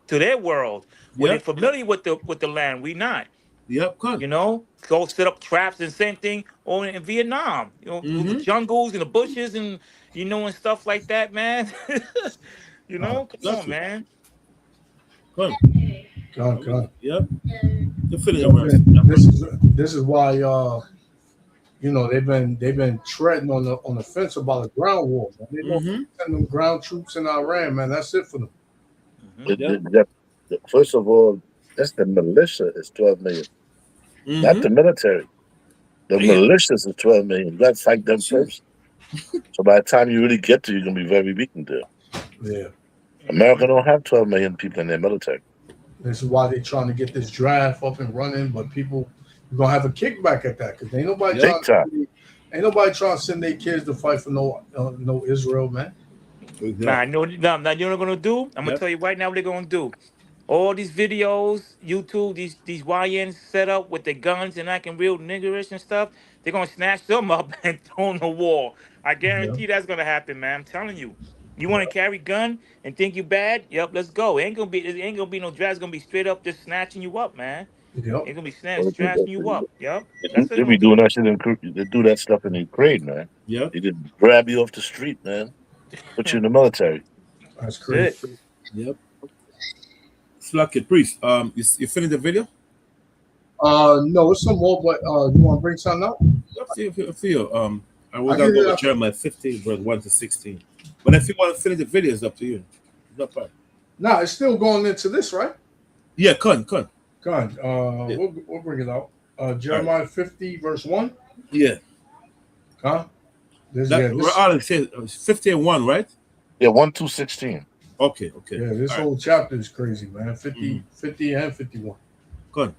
their world where they're familiar with the land. We not. Yep. You know, go set up traps and same thing. Or in Vietnam, you know, the jungles and the bushes and and stuff like that, man. You know, come on, man. Come on. Yep. This is why they've been treading on the fence about the ground war. Man. They don't send them ground troops in Iran, man. That's it for them. First of all, that's the militia is 12 million. Not the military. The militias is 12 million. You got to fight them first. So by the time you really get to, you're going to be very weakened there. Yeah. America don't have 12 million people in their military. This is why they're trying to get this draft up and running, but people are going to have a kickback at that because ain't nobody trying to send their kids to fight for no Israel, man. Nah, you know what they're going to do? I'm going to tell you right now what they're going to do. All these videos, YouTube, these YNs set up with their guns and acting real niggerish and stuff, they're going to snatch them up and throw on the wall. I guarantee that's going to happen, man. I'm telling you. You want to carry gun and think you bad? Yep, let's go. It ain't gonna be no draft. It's gonna be straight up just snatching you up, man. Yep. They're gonna be snatching you up. Yep. That's what They they're be gonna do. doing that shit they do that stuff in Ukraine, man. Yeah. They just grab you off the street, man. Put you in the military. That's That's crazy. it. Yep. Slack priest. You finished the video? No, it's some more, but you want to bring something up? Yep. Feel. I was I gonna give you go with that. Jeremiah 15, verse 1 to 16. But if you want to finish the video, it's up to you. It's not bad. Nah, it's still going into this, right? Yeah, come. Go on. Yeah. We'll bring it out. Jeremiah 50, verse 1. Yeah. Huh? This, Alex says 51, right? Yeah, 1-2-16. Okay. Yeah, this All whole chapter is crazy, man. 50, 50 and 51. Good.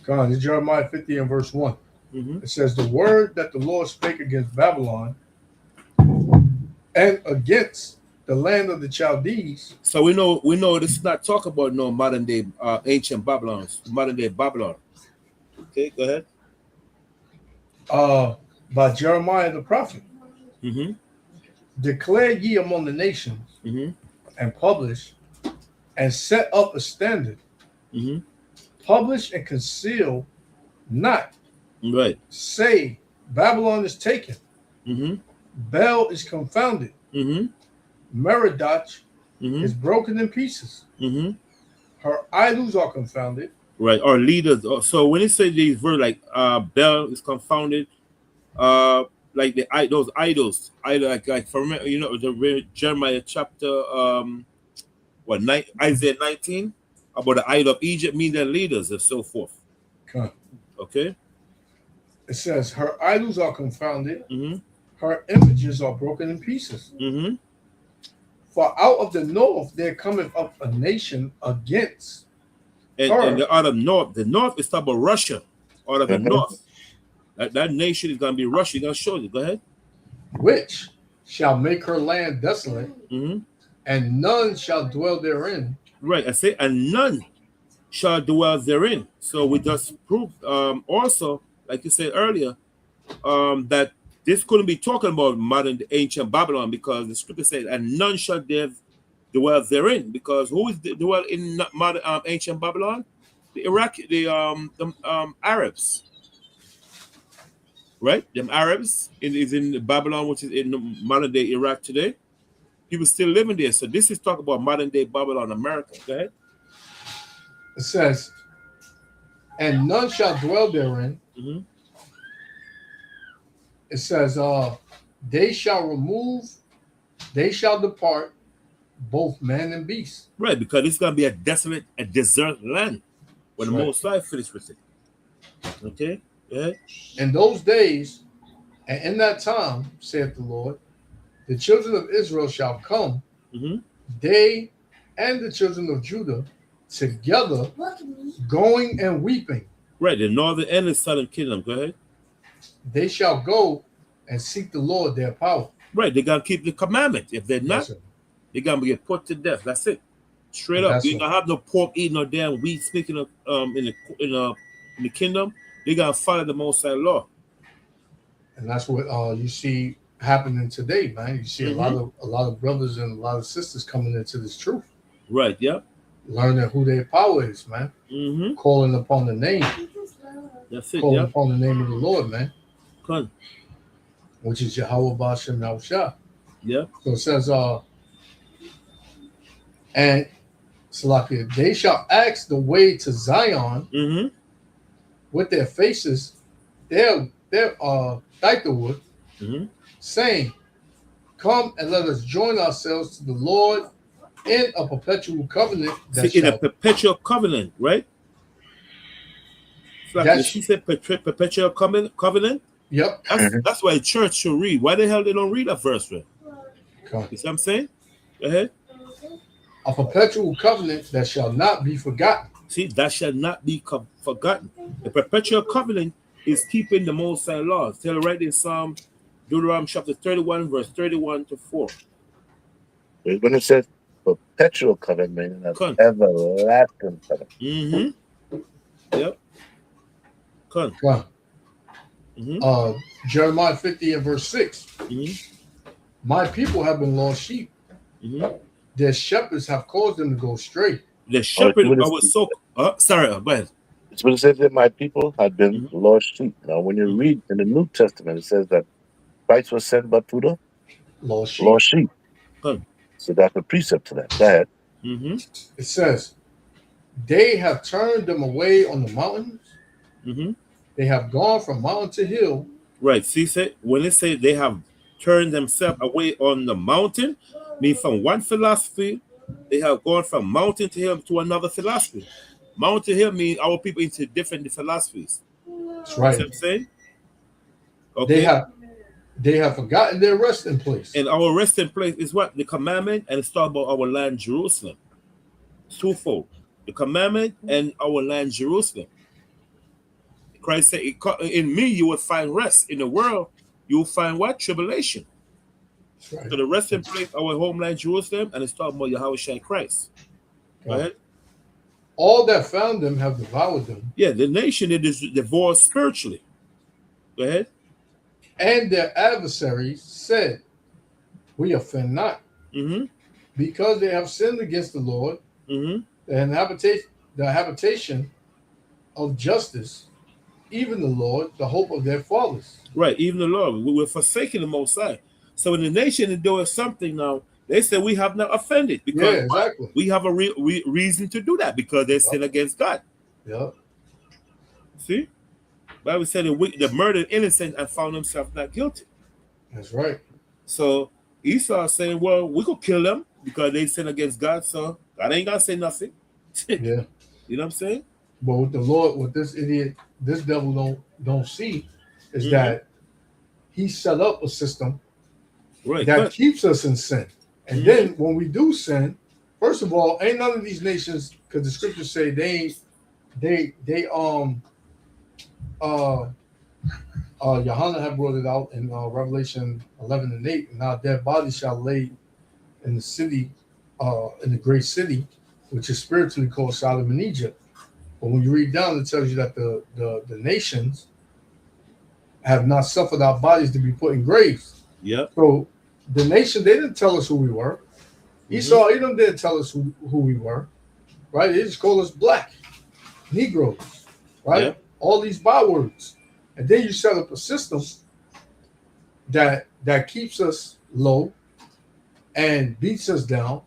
Go on. It's Jeremiah 50 and verse 1. It says, the word that the Lord spake against Babylon and against the land of the Chaldees. So we know this is not talk about no modern day ancient Babylon, modern day Babylon. Okay, go ahead. By Jeremiah the prophet. Mm-hmm. Declare ye among the nations and publish and set up a standard. Publish and conceal not. Right. Say, Babylon is taken. Bel is confounded. Merodach is broken in pieces. Her idols are confounded. Right, or leaders. So when it says these words like Bel is confounded, like those idols, like for the Jeremiah chapter Isaiah 19 about the idol of Egypt, mean their leaders and so forth. Okay. It says her idols are confounded. Her images are broken in pieces. For out of the north there cometh up a nation against her. And out of north, the north is talking about Russia. Out of the north, that nation is going to be Russia. You're going to show you. Go ahead. Which shall make her land desolate, and none shall dwell therein. Right, I say, and none shall dwell therein. So we just proved also, like you said earlier, that this couldn't be talking about modern ancient Babylon, because the scripture said, and none shall dwell therein. Because who is dwell in modern ancient Babylon? The Iraqi, the Arabs. Right? Them Arabs is in Babylon, which is in modern day Iraq today. People still living there. So this is talking about modern day Babylon, America. Go ahead. It says, and none shall dwell therein. It says, they shall remove, they shall depart, both man and beast. Right, because it's going to be a desolate, a desert land when the Most High finished with it. Okay? Yeah. In those days, and in that time, saith the Lord, the children of Israel shall come, they and the children of Judah together, going and weeping. Right, the northern and the southern kingdom. Go ahead. They shall go and seek the Lord their power. Right, they're going to keep the commandment. If they're not, they're going to get put to death. That's it. Straight up. You ain't going to have no pork eating or damn wheat. Speaking of in the kingdom, they got to follow the Most High law. And that's what you see happening today, man. You see a lot of brothers and a lot of sisters coming into this truth. Right, yeah. Learning who their power is, man. Calling upon the name. That's it, calling upon the name of the Lord, man. Come. Which is Yahweh Bashem Yahushua. Yeah. So it says, and Salakia, they shall ask the way to Zion with their faces, their wood, saying, come and let us join ourselves to the Lord in a perpetual covenant. In a perpetual covenant, right? Like she said perpetual covenant. Yep. That's why the church should read. Why the hell they don't read that verse, right? You see what I'm saying? Go ahead. A perpetual covenant that shall not be forgotten. See, that shall not be forgotten. The perpetual covenant is keeping the Most High laws. Tell right in Psalm Deuteronomy chapter 31, verse 31 to 4. When it says perpetual covenant, that's everlasting covenant. Yep. Jeremiah 50 and verse 6. My people have been lost sheep. Their shepherds have caused them to go astray. The shepherd was so sorry, go ahead. But it says that my people had been lost sheep. Now, when you read in the New Testament, it says that Christ was sent but to the Lost sheep. lost sheep. So that's a precept to that. Go ahead. It says, they have turned them away on the mountains. They have gone from mountain to hill. Right. See, when they say they have turned themselves away on the mountain, mean from one philosophy, they have gone from mountain to hill to another philosophy. Mountain to hill means our people into different philosophies. That's right. You see what I'm saying? Okay. They have forgotten their resting place. And our resting place is what? The commandment, and it's talking about our land, Jerusalem. Twofold. The commandment and our land, Jerusalem. Christ said, in me you will find rest. In the world, you will find what? Tribulation. Right. So the resting place, our homeland, Jerusalem, and it's talking about Yahushua Christ. Go ahead. All that found them have devoured them. Yeah, the nation is divorced spiritually. Go ahead. And their adversaries said, we offend not. Because they have sinned against the Lord, the habitation of justice, even the Lord, the hope of their fathers. Right, even the Lord. We're forsaking the Most High. So when the nation is doing something now, they say we have not offended because we have a reason to do that because they sin against God. Yeah. See? Bible said the murdered innocent and found himself not guilty. That's right. So Esau is saying, well, we could kill them because they sin against God, so God ain't gonna say nothing. Yeah. You know what I'm saying? But with the Lord, what this idiot, this devil don't see is that he set up a system that keeps us in sin. And then when we do sin, first of all, ain't none of these nations, because the scriptures say Yohanan had brought it out in Revelation 11 and 8. And now their bodies shall lay in the city, in the great city, which is spiritually called Sodom and Egypt. But when you read down, it tells you that the nations have not suffered our bodies to be put in graves. Yeah. So the nation, they didn't tell us who we were. Esau, Edom didn't tell us who we were. Right? They just called us black, Negroes. Right? Yeah. All these bywords. And then you set up a system that keeps us low and beats us down.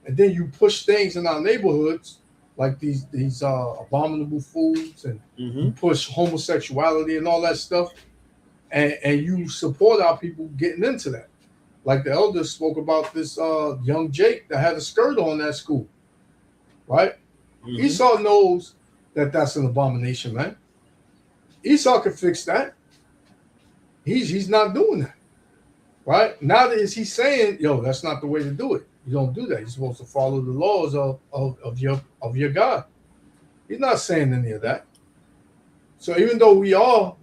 And then you push things in our neighborhoods like these abominable foods, and you push homosexuality and all that stuff, and you support our people getting into that. Like the elders spoke about this young Jake that had a skirt on at school, right? Esau knows that that's an abomination, man. Esau can fix that. He's not doing that, right? Neither is he saying, yo, that's not the way to do it. You don't do that. You're supposed to follow the laws of your God. He's not saying any of that. So even though we are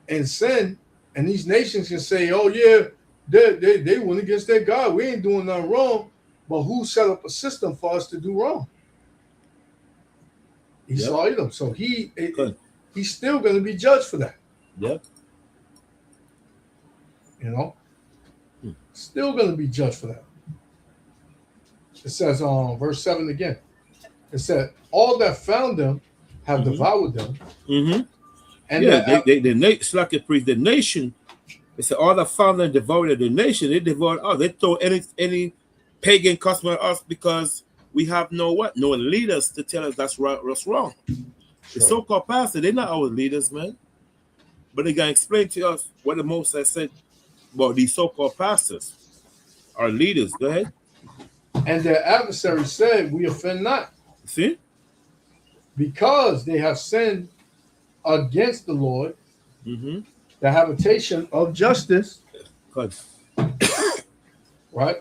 in sin, and these nations can say, oh yeah, they went against their God. We ain't doing nothing wrong. But who set up a system for us to do wrong? Esau Edom. So he's still going to be judged for that. Yep. You know? Still going to be judged for that. It says on verse 7 again. It said, all that found them have devoured them. And the nation, they said, all that found them devoured the nation. They devoured us. They throw any pagan customer at us because we have no leaders to tell us that's right, what's wrong. The so-called pastor, they're not our leaders, man. But they can explain to us what the Most High said about these so-called pastors, our leaders. Go ahead. And their adversaries said, we offend not. See? Because they have sinned against the Lord, the habitation of justice. Right?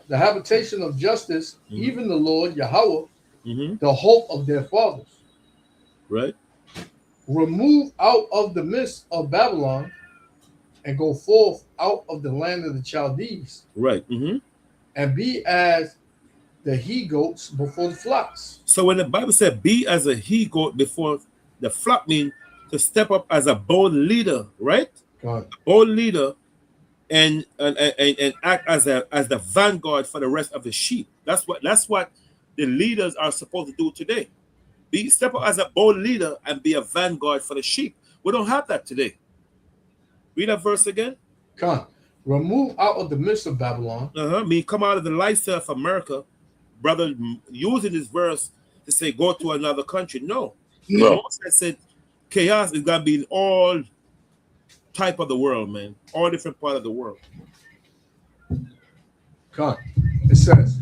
The habitation of justice, even the Lord, Yahweh, the hope of their fathers. Right. Remove out of the midst of Babylon and go forth out of the land of the Chaldees. Right. And be as the he-goats before the flocks. So when the Bible said be as a he-goat before the flock, means to step up as a bold leader, right? God. Bold leader and act as the vanguard for the rest of the sheep. That's what the leaders are supposed to do today. Step up as a bold leader and be a vanguard for the sheep. We don't have that today. Read that verse again. Come, remove out of the midst of Babylon. Me come out of the lifestyle of America, brother, using this verse to say go to another country. No. No. I said chaos is gonna be in all type of the world, man. All different part of the world. Come, it says,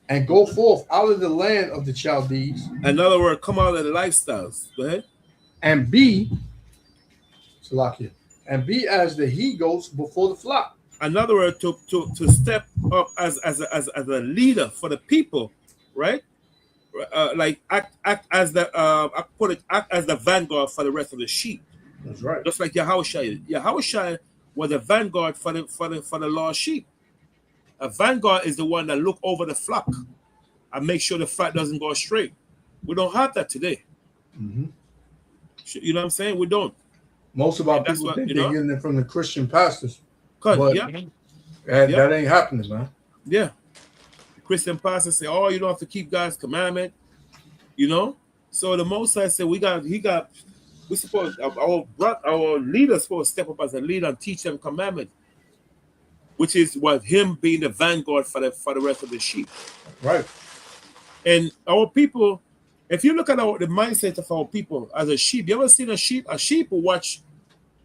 and go forth out of the land of the Chaldees. Another word, come out of the lifestyles. Go ahead. And be, Salakia, and be as the he goats before the flock. Another word, to step up as a leader for the people, right? Like act as the act as the vanguard for the rest of the sheep. That's right. Just like Yahushua. Yahushua was a vanguard for the lost sheep. A vanguard is the one that look over the flock and make sure the flock doesn't go astray. We don't have that today. Mm-hmm. You know what I'm saying? We don't. Most of our people think they're getting it from the Christian pastors. But that ain't happening, man. Yeah. The Christian pastors say, oh, you don't have to keep God's commandment. You know? So the Most High said, we suppose our leaders supposed to step up as a leader and teach them commandment, which is what him being the vanguard for the rest of the sheep. Right. And our people, if you look at the mindset of our people as a sheep, you ever seen a sheep? A sheep will watch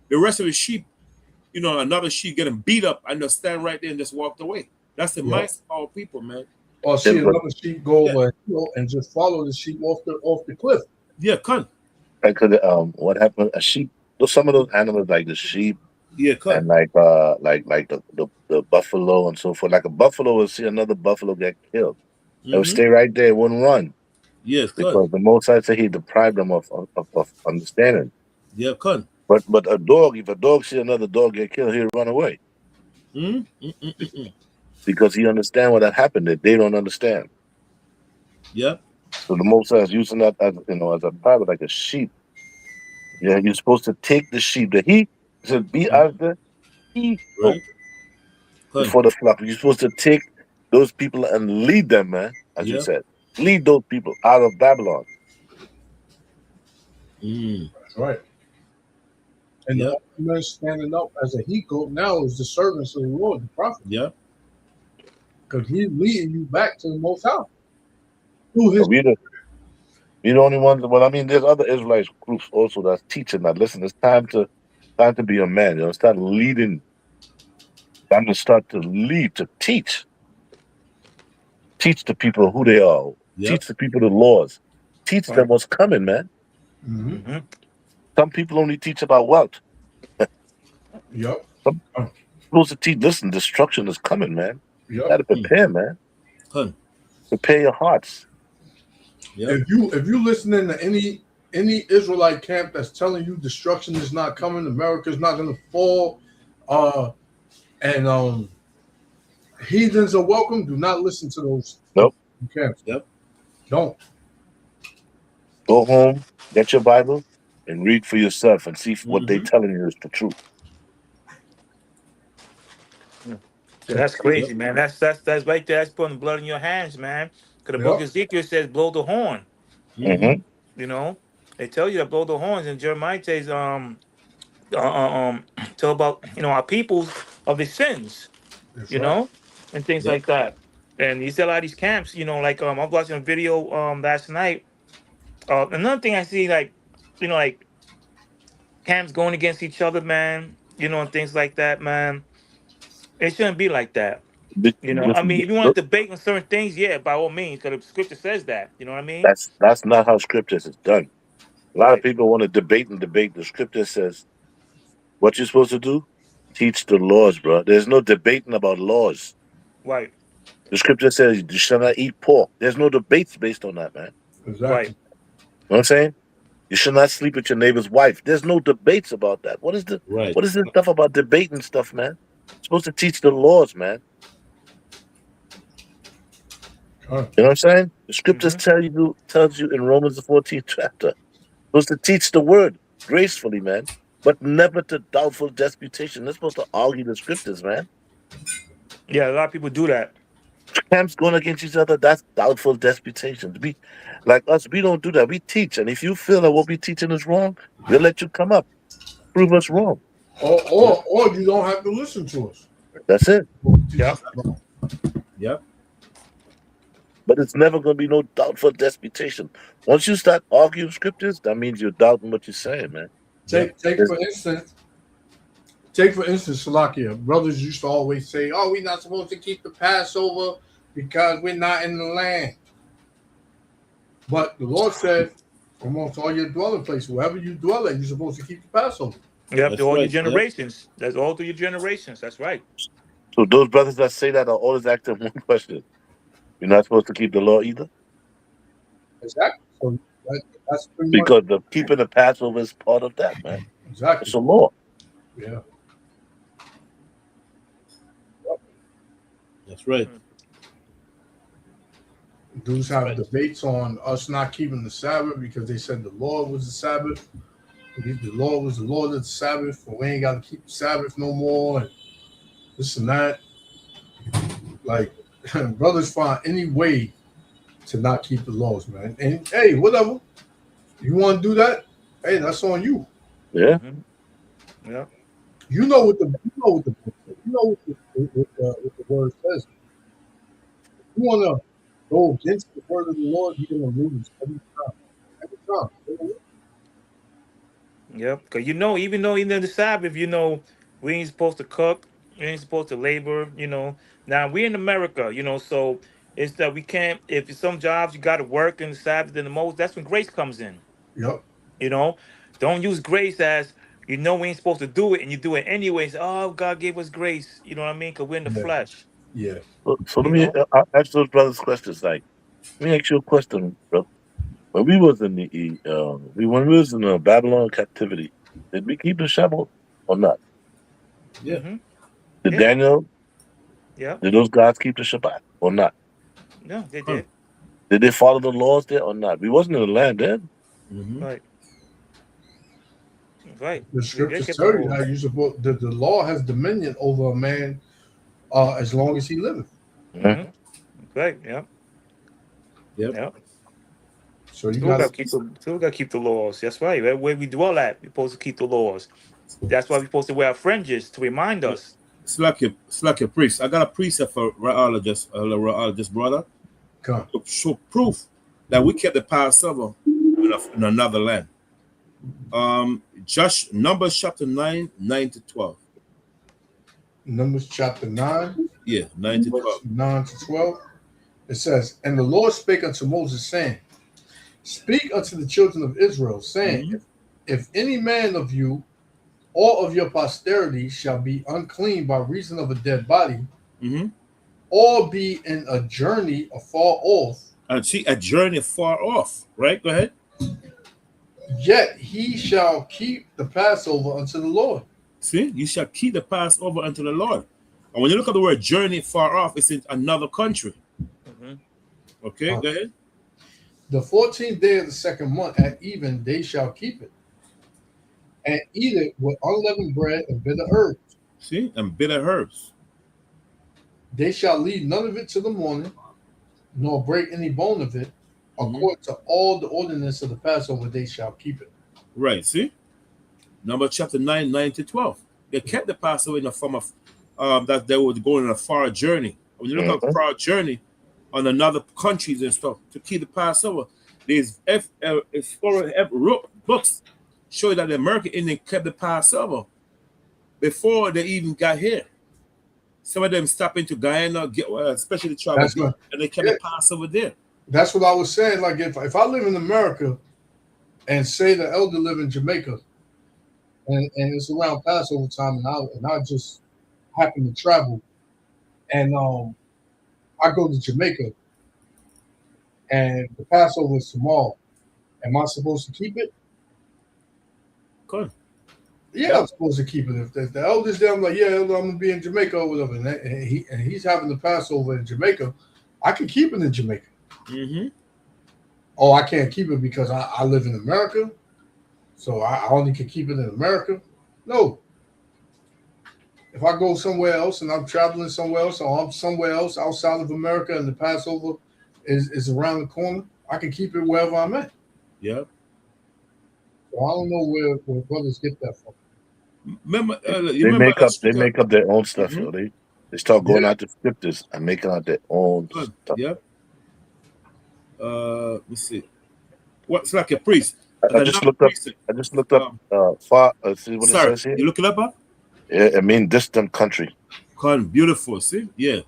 the rest of the sheep, another sheep getting beat up and they'll stand right there and just walk away. That's the mindset of our people, man. Or see another sheep go over a hill and just follow the sheep off the cliff. Yeah, come. Because what happened? A sheep. Some of those animals, like the sheep, and like the buffalo and so forth. Like a buffalo will see another buffalo get killed. They would stay right there, wouldn't run. Yes, because the Most High said he deprived them of understanding. Yeah, cut. But a dog, if a dog see another dog get killed, he'll run away. Because he understand what that happened that they don't understand. Yep. So the Most High is using that as a pilot, like a sheep. Yeah, you're supposed to take the sheep. He said, be as the he before the flock. You're supposed to take those people and lead them, man, as you said. Lead those people out of Babylon. That's right. And the man standing up as a he goat now is the servants of the Lord, the prophet. Yeah. Because he's leading you back to the Most High. We're the only ones. Well, I mean, there's other Israelite groups also that's teaching that. Listen, it's time to be a man. Start leading. Time to start to lead, to teach. Teach the people who they are. Yep. Teach the people the laws. Teach them what's coming, man. Some people only teach about wealth. Yep. Some supposed to teach. Listen, destruction is coming, man. Yep. You gotta prepare, man. Prepare your hearts. Yep. If you listening to any Israelite camp that's telling you destruction is not coming, America's not gonna fall, and heathens are welcome, do not listen to those camps. Yep. Don't. Go home, get your Bible, and read for yourself and see if what they're telling you is the truth. That's crazy, man. That's right there. That's putting blood in your hands, man. Because the book of Ezekiel says, blow the horn. You know, they tell you to blow the horns, and Jeremiah says, tell about our peoples of the sins, you know, and things like that. And you see a lot of these camps, like I was watching a video last night. Another thing I see, like camps going against each other, man, and things like that, man. It shouldn't be like that. I mean, if you want to debate on certain things, by all means, because the scripture says that. You know what I mean? That's not how scripture is done. A lot of people want to debate. The scripture says, what you're supposed to do? Teach the laws, bro. There's no debating about laws. Right. The scripture says you shall not eat pork. There's no debates based on that, man. Exactly. Right. You know what I'm saying? You should not sleep with your neighbor's wife. There's no debates about that. What is this stuff about debating stuff, man? You're supposed to teach the laws, man. You know what I'm saying? The scriptures tells you in Romans the 14th chapter. You're supposed to teach the word gracefully, man, but never to doubtful disputation. They're supposed to argue the scriptures, man. Yeah, a lot of people do that. camps going against each other, that's doubtful disputations. We, like us, we don't do that. We teach, and if you feel that what we teaching is wrong, we'll let you come up, prove us wrong. Or you don't have to listen to us. That's it. Yep. Yep. But it's never going to be no doubtful disputation. Once you start arguing scriptures, that means you're doubting what you're saying, man. Take for instance, Salakia. Brothers used to always say, "Oh, we're not supposed to keep the Passover because we're not in the land." But the Lord said, amongst all your dwelling places, wherever you dwell at, you're supposed to keep the Passover. Yep, That's through all right, your generations. That's all through your generations. That's right. So those brothers that say that are always asking one question. You're not supposed to keep the law either? Exactly. So that's pretty because the keeping the Passover is part of that, man. Exactly. It's a law. Yeah. That's right. Dudes have debates on us not keeping the Sabbath because they said the Lord was the Sabbath. The Lord was the Lord of the Sabbath, but we ain't got to keep the Sabbath no more, and this and that. Like, brothers find any way to not keep the laws, man. And hey, whatever. You want to do that? Hey, that's on you. Yeah. Yeah. You know what the word says. If you want to go against the word of the Lord, you're gonna lose every time. Every time. Yep. Because even though in the Sabbath, we ain't supposed to cook, we ain't supposed to labor, Now we're in America, so it's that we can't, if some jobs you gotta work in the Sabbath and the most, that's when grace comes in. Yep. Don't use grace as we ain't supposed to do it and you do it anyways. Oh, God gave us grace, you know what I mean? Because we're in the flesh. Yeah. So let me ask those brothers questions. Like, let me ask you a question, bro. When we was in the Babylon captivity, did we keep the Shabbat or not? Yeah. Did Yeah. Daniel? Yeah. Did those guys keep the Shabbat or not? No, they did. Did they follow the laws there or not? We wasn't in the land then. Right. Right. The scriptures tell you that you're supposed the law has dominion over a man as long as he liveth. Mm-hmm. Right. Yeah. Yep. Yeah. So you gotta keep the laws. That's right. Where we dwell at, we're supposed to keep the laws. That's why we're supposed to wear our fringes to remind us. It's like your priest. I got a precept for Ra'al just brother. To show proof that we kept the Passover in another land. Numbers chapter 9:9-12. Numbers chapter 9. Yeah, 9-12. 9-12. It says, "And the Lord spake unto Moses, saying, Speak unto the children of Israel, saying, if any man of you or of your posterity shall be unclean by reason of a dead body, or be in a journey afar off." And see, a journey far off, right? Go ahead. "Yet he shall keep the Passover unto the Lord." See, you shall keep the Passover unto the Lord. And when you look at the word journey far off, it's in another country. Okay, go ahead. "The 14th day of the second month at even they shall keep it, and eat it with unleavened bread and bitter herbs." See, and bitter herbs. "They shall leave none of it to the morning, nor break any bone of it. According to all the ordinance of the Passover, they shall keep it." Right, see? Numbers chapter 9:9-12. They kept the Passover in the form of that they would go on a far journey. When you look at a far journey on another countries and stuff to keep the Passover, there's books show that the American Indian kept the Passover before they even got here. Some of them stopped into Guyana, especially the tribal, and they kept the Passover there. That's what I was saying. Like if I live in America and say the elder live in Jamaica, and it's around Passover time, and I just happen to travel, and I go to Jamaica, and the Passover is tomorrow. Am I supposed to keep it? Good. Yeah, I'm supposed to keep it. If the elder's there, I'm like, yeah, elder, I'm gonna be in Jamaica or whatever, and he's having the Passover in Jamaica, I can keep it in Jamaica. Oh, I can't keep it because I live in America, so I only can keep it in America. No, if I go somewhere else and I'm traveling somewhere else, or I'm somewhere else outside of America, and the Passover is around the corner, I can keep it wherever I'm at. Yeah. So I don't know where brothers get that from. Remember, They make up their own stuff. Mhm. Yo. They start going out the scriptures and making out their own stuff. Yeah. Let me see. What's like a priest? I just looked up. See what Sorry, it says here. you look it up, huh? Yeah, I mean distant country. Beautiful. See, yeah.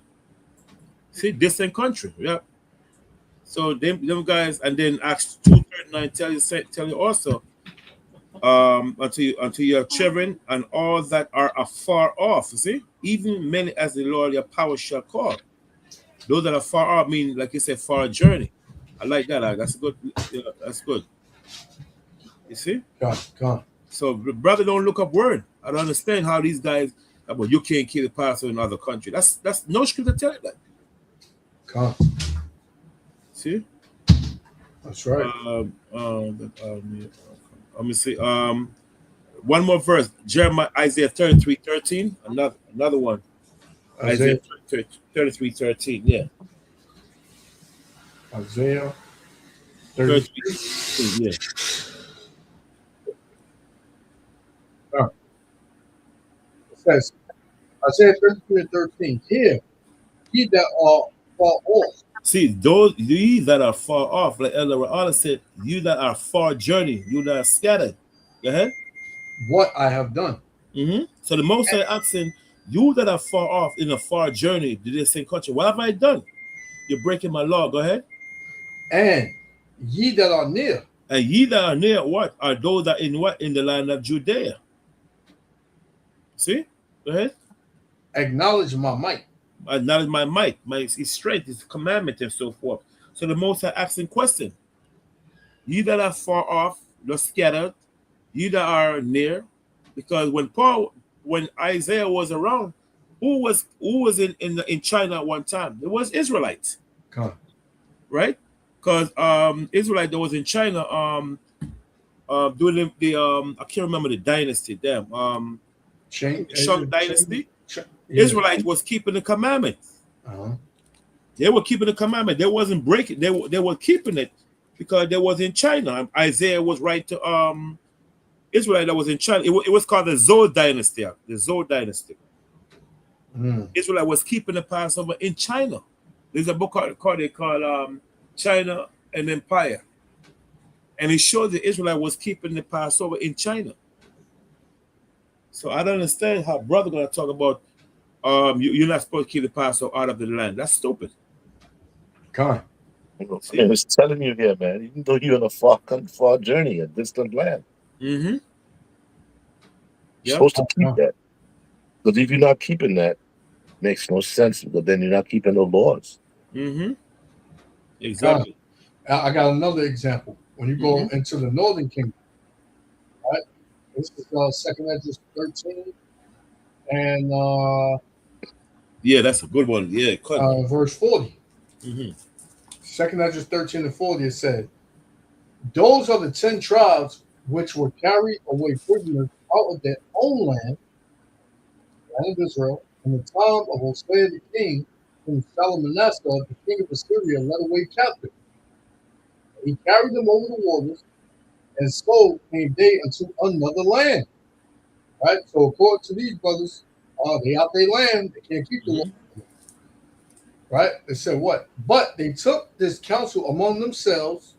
See, distant country. Yeah. So them guys, and then Acts 2:39 tell you also, unto your children and all that are afar off. You see, even many as the Lord your power shall call. Those that are far off mean, like you said, far journey. I like that. That's good. Yeah, that's good. You see? God. So, brother, don't look up word. I don't understand how these guys. Well, you can't kill the Passover in another country. That's no scripture tell you that. God. See? That's right. Let me see. One more verse. Isaiah 33:13. Another one. Isaiah 33:13. Yeah. Isaiah 33. Yeah. It says, Isaiah 33:13. Here, ye that are far off. See, those ye that are far off, like Elder Ra'ala said, you that are far journey, you that are scattered. Go ahead. What I have done. Mm-hmm. So the Most High asking, you that are far off in a far journey to this same country, what have I done? You're breaking my law. Go ahead. And ye that are near. And ye that are near, what? Are those that in what? In the land of Judea. See? Go ahead. Acknowledge my might. Acknowledge my might, his strength, his commandment, and so forth. So the Most High asking question. Ye that are far off, you're scattered. Ye that are near. Because when Isaiah was around, who was in China at one time? It was Israelites. God. Right? Because Israelite that was in China during the I can't remember the dynasty, Shang dynasty. Israelites was keeping the commandments. They were keeping the commandment. They wasn't breaking. They were keeping it because they was in China. Isaiah was right to Israelite that was in China. It was called the Zhou dynasty. The Zhou dynasty. Israelite was keeping the Passover in China. There's a book called China and Empire, and it shows the Israelite was keeping the Passover in China. So I don't understand how brother gonna talk about you're not supposed to keep the Passover out of the land. That's stupid. God. It's telling you here, man. Even though you're on a far journey, a distant land, mm-hmm. You're supposed to keep that. Because if you're not keeping that, it makes no sense. Because then you're not keeping the laws. Mm-hmm. Exactly. I got another example. When you go into the northern kingdom, right? This is 2nd Esdras 13, and yeah, that's a good one. Yeah, verse 40. 2nd Esdras 13 and 40, it said, "Those are the 10 tribes which were carried away prisoners out of their own land of Israel, in the time of Hosea the king, whom Shalmaneser, the king of Assyria, led away captive. He carried them over the waters, and so came they unto another land." Right? So according to these brothers, they out their land, they can't keep the law. Right? They said what? But they took this counsel among themselves,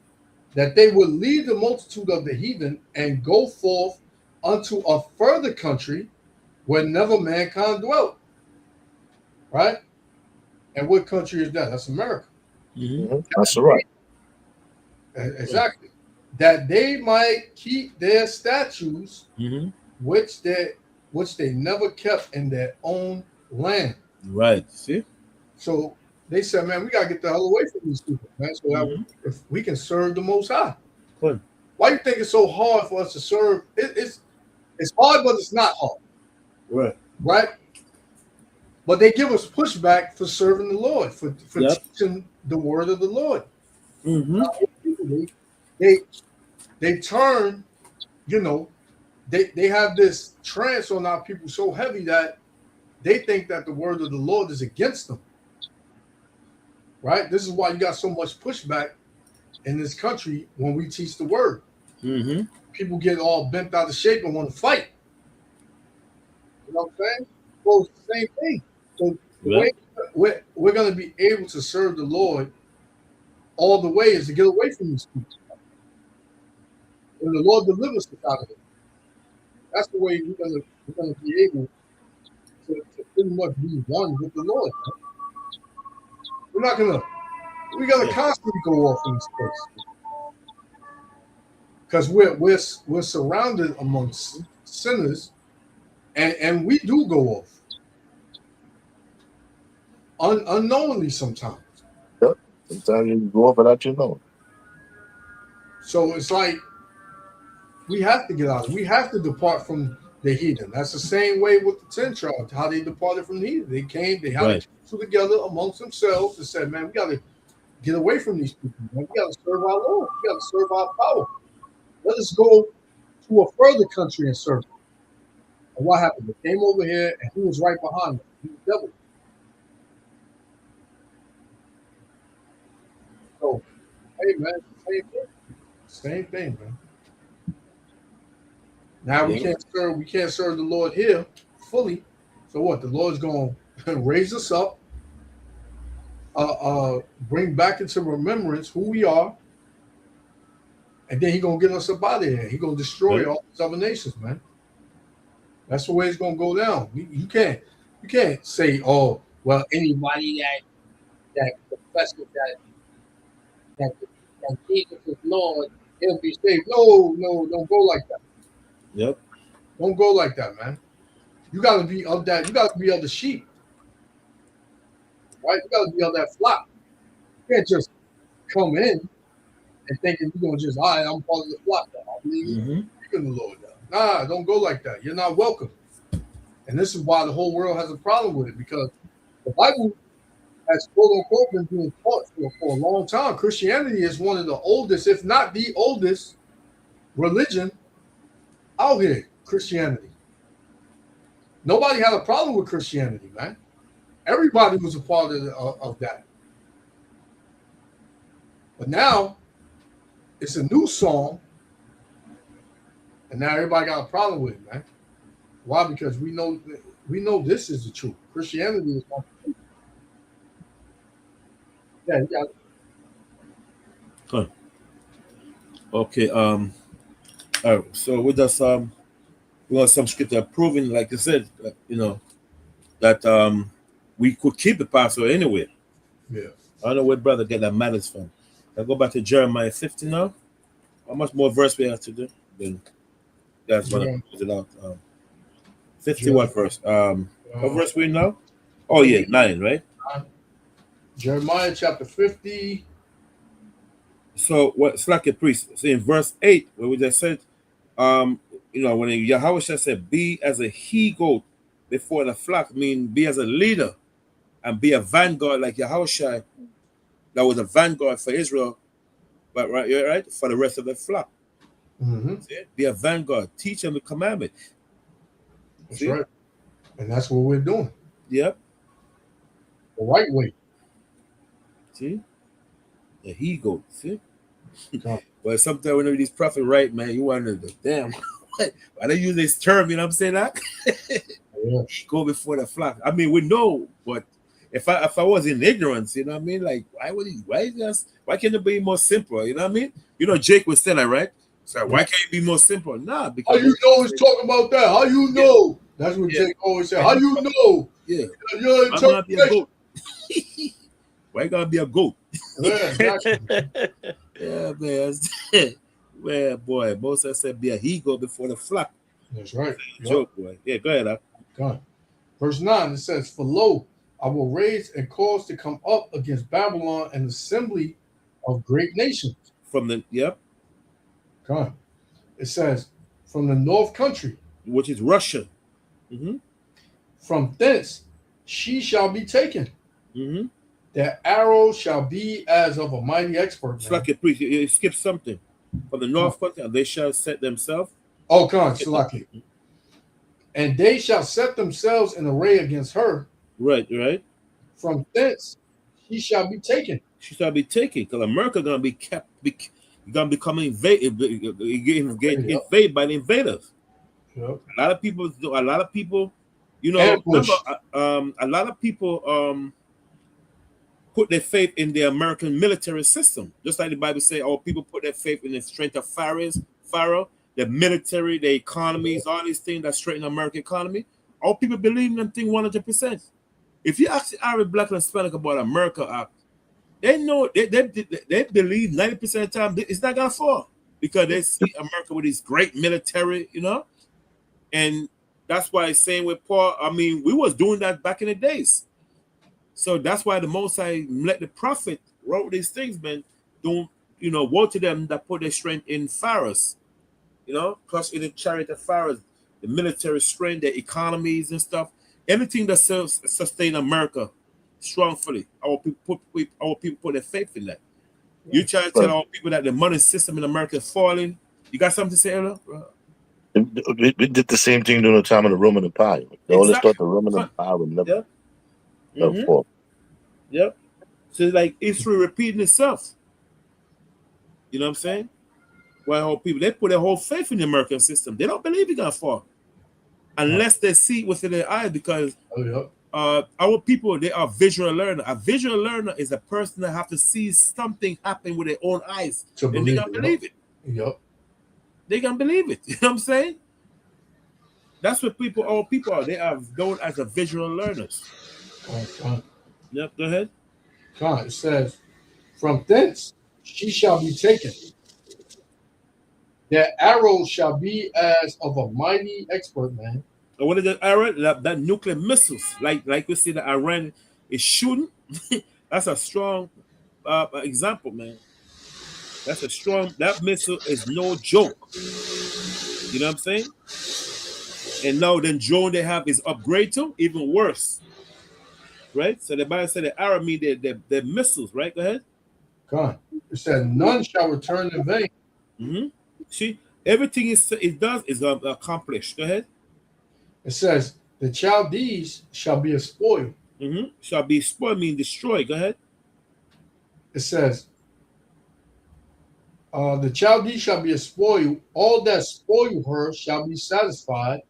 that they would leave the multitude of the heathen and go forth unto a further country where never mankind dwelt. Right? And what country is that? That's America. That's right. Exactly. That they might keep their statutes, which they never kept in their own land. Right. See? So they said, man, we gotta get the hell away from these people, man. So that if we can serve the Most High. Good. Why you think it's so hard for us to serve? It's hard, but it's not hard. Right. Right? But they give us pushback for serving the Lord, for teaching the word of the Lord. They turn, they have this trance on our people so heavy that they think that the word of the Lord is against them. Right? This is why you got so much pushback in this country when we teach the word. Mm-hmm. People get all bent out of shape and want to fight. You know what I'm saying? Well, it's the same thing. So the way we're going to be able to serve the Lord all the way is to get away from these people. And the Lord delivers us out of it. That's the way we're going to be able to pretty much be one with the Lord. Right? We're gonna constantly go off in this place. Because we're surrounded amongst sinners, and we do go off unknowingly sometimes. Yep. Sometimes you go off without you knowing. So it's like we have to get out. We have to depart from the heathen. That's the same way with the 10 tribes, how they departed from the heathen. They came, they had to together amongst themselves and said, man, we got to get away from these people. Man. We got to serve our Lord. We got to serve our power. Let us go to a further country and serve them. And what happened? They came over here, and who was right behind them? The devil. So, hey, man, same thing. Same thing, man. Now we can't serve the Lord here fully. So what? The Lord's going to raise us up, bring back into remembrance who we are, and then He's going to get us up out of here. He's going to destroy all these other nations, man. That's the way it's going to go down. You can't say, oh, well, anybody that professes that Jesus is Lord, he'll be saved. No, don't go like that. Yep. Don't go like that, man. You got to be of that. You got to be of the sheep, right? You got to be of that flock. You can't just come in and thinking you're gonna just, all right, I'm part of the flock now. I believe in the Lord now. Nah, don't go like that. You're not welcome. And this is why the whole world has a problem with it, because the Bible has quote unquote been being taught for a long time. Christianity is one of the oldest, if not the oldest, religion out here. Christianity. Nobody had a problem with Christianity, man. Everybody was a part of that. But now it's a new song, and now everybody got a problem with it, man. Why? Because we know this is the truth. Christianity is not the truth. Yeah, you got it. Good. Okay. All right. So we just we got some scripture proving, like you said, that we could keep the Passover anyway. Yeah. I don't know where brother get that matters from. I go back to Jeremiah 50 now. How much more verse we have to do? Then that's what I put it out. 51 verse. What verse we now? Oh yeah, 9, right? Jeremiah chapter 50. So what's like a priest? So in verse 8, where we just said, when Yahweh said, "Be as a he-goat before the flock," mean be as a leader and be a vanguard like Yahushua. That was a vanguard for Israel, but right for the rest of the flock. Be a vanguard. Teach them the commandment. That's right, and that's what we're doing. Yep, the right way. See, the he-goat. See, but sometimes whenever these prophets write, man, you wonder, damn, why they use this term? You know what I'm saying? That go before the flock. I mean, we know, but if I was in ignorance, you know what I mean? Like, why can't it be more simple? You know what I mean? You know, Jake was saying that, right? So why can't it be more simple? Nah, because how you always talk about that? How you know? That's what Jake always said. How you know? Yeah, you're gonna be a goat. Why you gotta be a goat? Yeah, exactly. Yeah, man. Well, boy, Moses said, "Be a he-goat before the flock." That's right. Joke, boy. Yeah, go ahead. Go on. Verse 9, it says, "For lo, I will raise and cause to come up against Babylon an assembly of great nations." From the Come on. It says, "From the north country," which is Russia. "From thence she shall be taken. Their arrow shall be as of a mighty expert." It's like a priest. You skip something. From the north country, and they shall set themselves. Oh, come on, Salaki. and they shall set themselves in array against her. Right, right. From thence she shall be taken. She shall be taken, because America gonna be kept, gonna become invaded by the invaders. Yep. A lot of people, you know, remember, a lot of people put their faith in the American military system, just like the Bible say, "Oh, people put their faith in the strength of Pharaoh, the military, the economies, all these things that strengthen the American economy." All people believe in them thing 100%. If you ask the Arab, Black, and Hispanic about America, they know they believe 90% of the time it's not gonna fall, because they see America with this great military, you know, and that's why it's saying with Paul. I mean, we was doing that back in the days, so that's why the Most High let the prophet wrote these things, man. Don't, you know, woe to them that put their strength in Pharaohs, you know, plus in the chariot of Pharaohs, the military strength, the economies and stuff, anything that sustain America strongly. Our people put their faith in that. You try to tell all people that the money system in America is falling. You got something to say, Ella? We did the same thing during the time of the Roman Empire. They always thought the Roman Empire would never fall. Yep. So it's like history repeating itself. You know what I'm saying? Why whole people, they put their whole faith in the American system. They don't believe it's gonna fall unless they see it within their eyes, because our people, they are visual learner. A visual learner is a person that have to see something happen with their own eyes, and they gonna believe it. Yep. They gonna believe it. You know what I'm saying? That's what all people are. They are known as a visual learners. Yep, go ahead. It says, from thence she shall be taken. Their arrows shall be as of a mighty expert man. And what is the arrow? That nuclear missiles, like we see that Iran is shooting. That's a strong example, man. That's a strong. That missile is no joke. You know what I'm saying? And now the drone they have is upgrade to even worse, right? So the Bible said the arrow mean they're missiles, right? Go ahead. It said none shall return in vain. Mm-hmm. See, everything it does is accomplished. Go ahead. It says the Chaldees shall be a spoil. Mm-hmm. Shall be spoiled mean destroyed. Go ahead. It says the Chaldees shall be a spoil. All that spoil her shall be satisfied,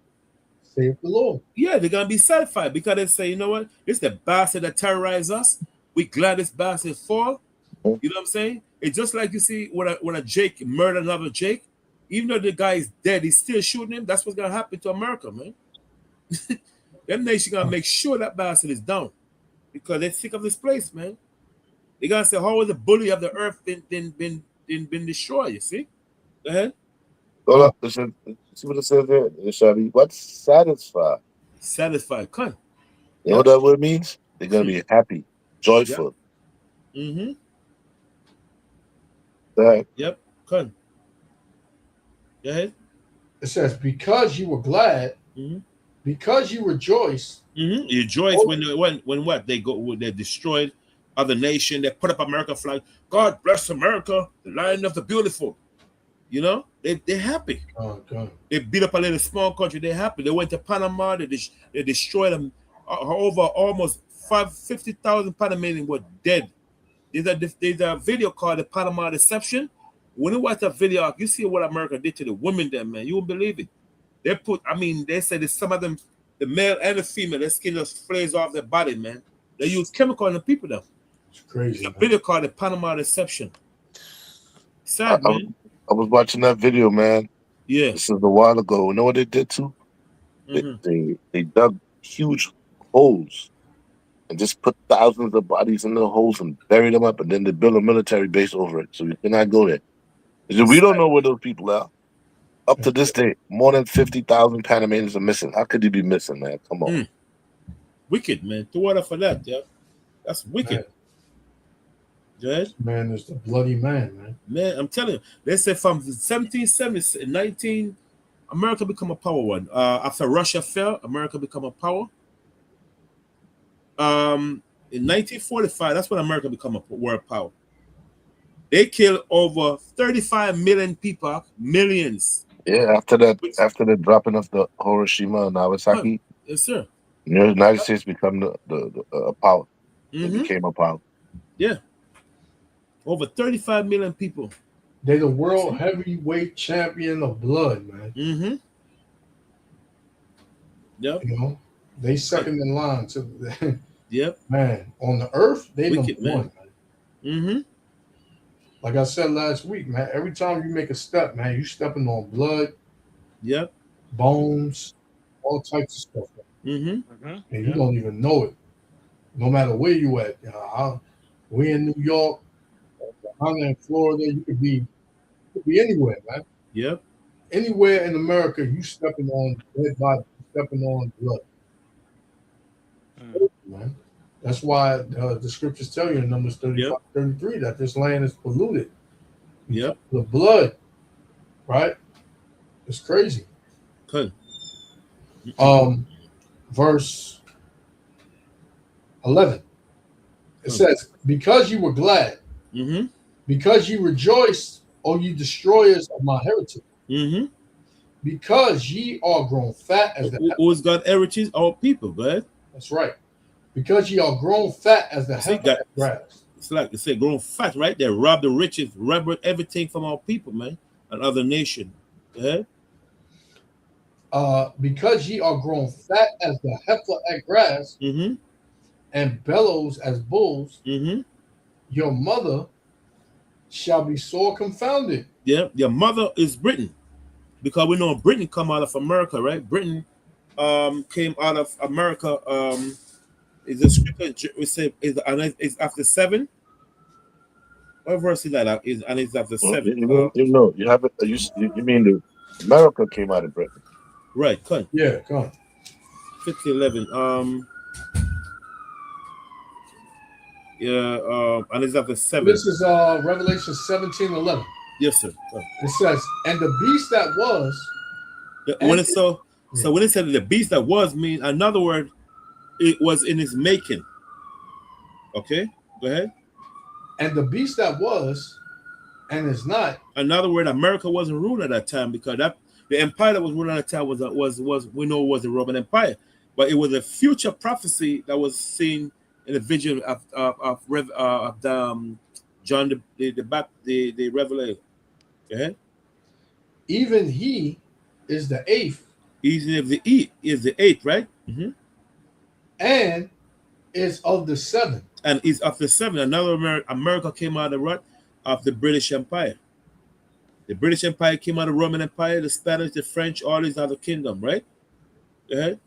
saith the Lord. Yeah, they're gonna be satisfied, because they say, you know what? This is the bastard that terrorized us. We glad this bastard fall. You know what I'm saying? It's just like you see when a Jake murdered another Jake, even though the guy is dead, he's still shooting him. That's what's gonna happen to America, man. Them nations gonna make sure that bastard is down, because they're sick of this place, man. They gonna say, how is the bully of the earth been destroyed? You see? Go ahead. Hold up. Listen, see what it says there. It shall be what? Satisfied. Satisfied. Come. You know what that word means? They're gonna be happy, joyful. Yep. Mm-hmm. Right. Yep. Come. Go ahead. It says, because you were glad, because you rejoice. Mm-hmm. You rejoice when what? They destroyed other nation. They put up American flag. God bless America, the land of the beautiful. You know, they're happy. They beat up a little small country. They're happy. They went to Panama. They destroyed them. Over almost 50,000 Panamanians were dead. There's a video called the Panama Deception. When you watch that video, you see what America did to the women there, man. You won't believe it. They said that some of them, the male and the female, their skin just flares off their body, man. They use chemical on the people though. It's crazy. There's a video called the Panama Deception. Sad, man. I was watching that video, man. Yeah. This is a while ago. You know what they did too? They dug huge holes and just put thousands of bodies in the holes and buried them up, and then they built a military base over it, so you cannot go there. We don't know where those people are. Up to this day, more than 50,000 Panamanians are missing. How could you be missing, man? Come on. Wicked, man. To order for that, yeah. That's wicked. Judge? Man is the bloody man, man. Man, I'm telling you. They said from 1770, America become a power one. After Russia fell, America become a power. In 1945, that's when America become a world power. They killed over 35 million people, millions Yeah, after the dropping of the Hiroshima and Nagasaki, Yes, sir. the United States become the power. It became a power. Yeah. Over 35 million people. They're the world heavyweight champion of blood, man. Mm-hmm. Yep. You know, they second in line to yep. Man, on the earth, they Wicked, number one, man. Mm-hmm. Like I said last week, man, every time you make a step, man, you stepping on blood, yep, bones, all types of stuff. Mm-hmm. And you don't even know it. No matter where you at. We in New York, I'm in Florida, you could be anywhere, man. Yep. Anywhere in America, you stepping on dead body, stepping on blood. Man. That's why the scriptures tell you in Numbers 35, 33 that this land is polluted. Yep. The blood, right? It's crazy. Good. Verse 11. It says, because you were glad, because you rejoiced, O you destroyers of my heritage, because ye are grown fat as the who's got heritage? Our people, bud. That's right. Because ye are grown fat as the heifer at grass. It's like they say, grown fat, right? They rob the riches, rob everything from our people, man, and other nation. Go ahead. Because ye are grown fat as the heifer at grass, and bellows as bulls, your mother shall be sore confounded. Yeah, your mother is Britain, because we know Britain come out of America, right? Britain came out of America. Is the scripture we say is after 7? What verse is that? And it's after 7. You have it. You mean America came out of Britain? Right. Come on. Yeah, come on. 50:11. And it's after 7. This is Revelation 17:11. Yes, sir. It says, and the beast that was. When it's so when it said the beast that was mean, another word, it was in its making. Okay, go ahead. And the beast that was and is not. Another word, America wasn't ruled at that time, because the empire that was ruled at that time was we know was the Roman Empire, but it was a future prophecy that was seen in the vision of John the Revelator. Go ahead. Even he is the 8th. Even if the E is the 8th, right? And is of the 7th. And is of the 7th. Another America came out of the British Empire. The British Empire came out of the Roman Empire, the Spanish, the French, all these other kingdoms, right? Go ahead.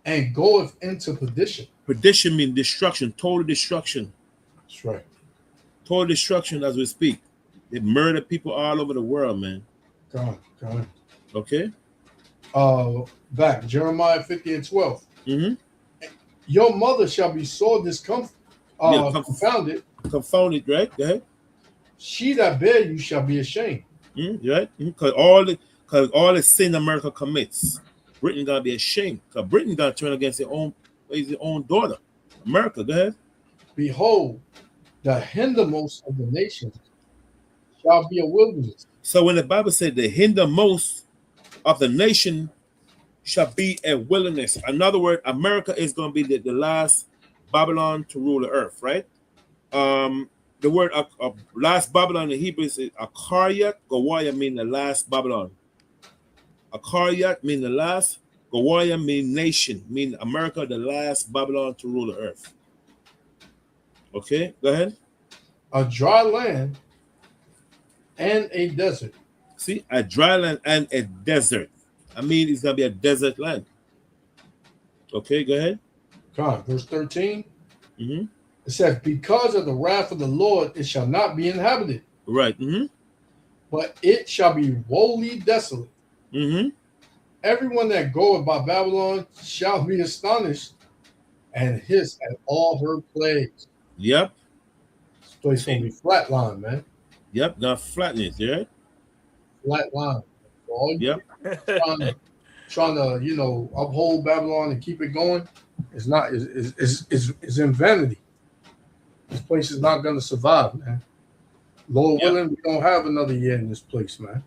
And goeth into perdition. Perdition means destruction, total destruction. That's right. Total destruction as we speak. They murder people all over the world, man. God. Okay. Back Jeremiah 50:12. Your mother shall be sore confounded. Confounded, right? Go ahead. She that bare you shall be ashamed. Right? Because all the sin America commits, Britain gonna be ashamed. Because Britain gonna turn against his own daughter. America, go ahead. Behold, the hindermost of the nations shall be a wilderness. So when the Bible said the hindermost of the nation shall be a wilderness, in other words, America is going to be the last Babylon to rule the earth, right? The word last Babylon in Hebrew is Akaryat. Gawaya mean the last Babylon. Akaryat mean the last. Gawaya mean nation, mean America, the last Babylon to rule the earth. Okay, go ahead. A dry land and a desert. See, a dry land and a desert. I mean, it's going to be a desert land. Okay, go ahead. God, verse 13. It says, because of the wrath of the Lord, it shall not be inhabited. Right. But it shall be wholly desolate. Everyone that goeth by Babylon shall be astonished and hiss at all her plagues. Yep. This place going to be flatline, man. Yep, got flatness, yeah. Flatline. So all you trying to uphold Babylon and keep it going is not is in vanity. This place is not going to survive, man. Lord willing, we don't have another year in this place, man.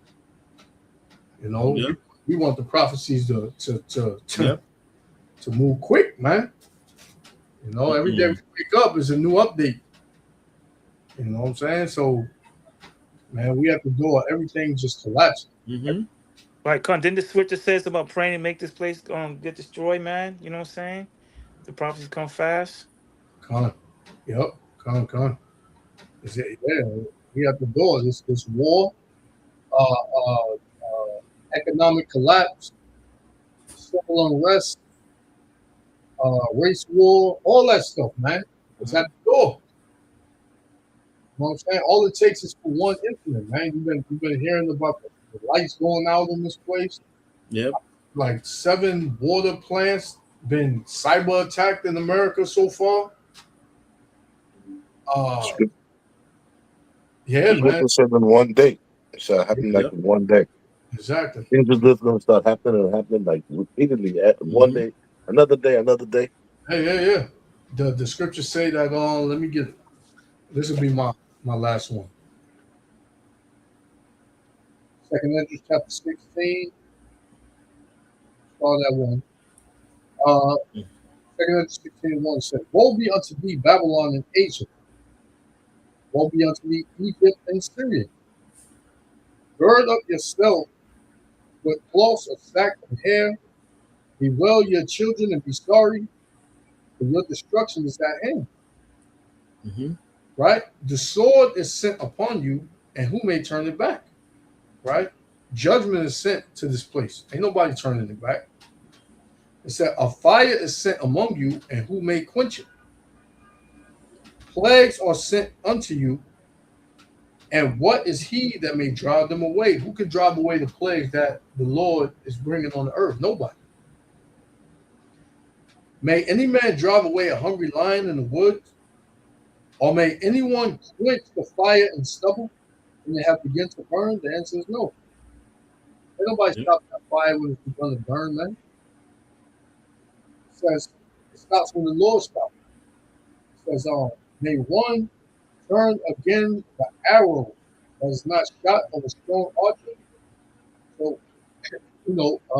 You know, Yeah. we want the prophecies to Yep. to move quick, man. You know, every day we wake up is a new update. You know what I'm saying? So, man, we have to do everything just collapse. Mm-hmm. Right, didn't the scripture says about praying and make this place get destroyed, man? You know what I'm saying? The prophecies come fast. Come, yep, come. Yeah, we have to do it. This war, economic collapse, civil unrest, race war, all that stuff, man. It's at the door. You know what I'm saying? All it takes is for one incident, man. You've been hearing about the lights going out in this place. Yep. Like 7 water plants been cyber attacked in America so far. Yeah, man. Scripture said in one day. It happened like in one day. Exactly. Things are just going to start happening like repeatedly at one day, another day, another day. Hey, yeah. The scriptures say that. Let me get it. This will be my last one. 2 Corinthians chapter 16. Start that one. 2 Corinthians 16:1 says, "Woe be unto thee, Babylon and Asia. Woe be unto thee, Egypt and Syria. Gird up yourself with cloths of sack and hair. Bewail your children and be sorry, for your destruction is at hand." Mm-hmm. Right? The sword is sent upon you, and who may turn it back? Right? Judgment is sent to this place. Ain't nobody turning it back. It said, a fire is sent among you, and who may quench it? Plagues are sent unto you, and what is he that may drive them away? Who can drive away the plagues that the Lord is bringing on the earth? Nobody. May any man drive away a hungry lion in the woods? Or may anyone quench the fire and stubble when they have begun to burn? The answer is no. Ain't nobody stop that fire when it's begun to burn, man. It says it stops when the Lord stops. It says, may one turn again the arrow that is not shot of a strong archer. So, you know, a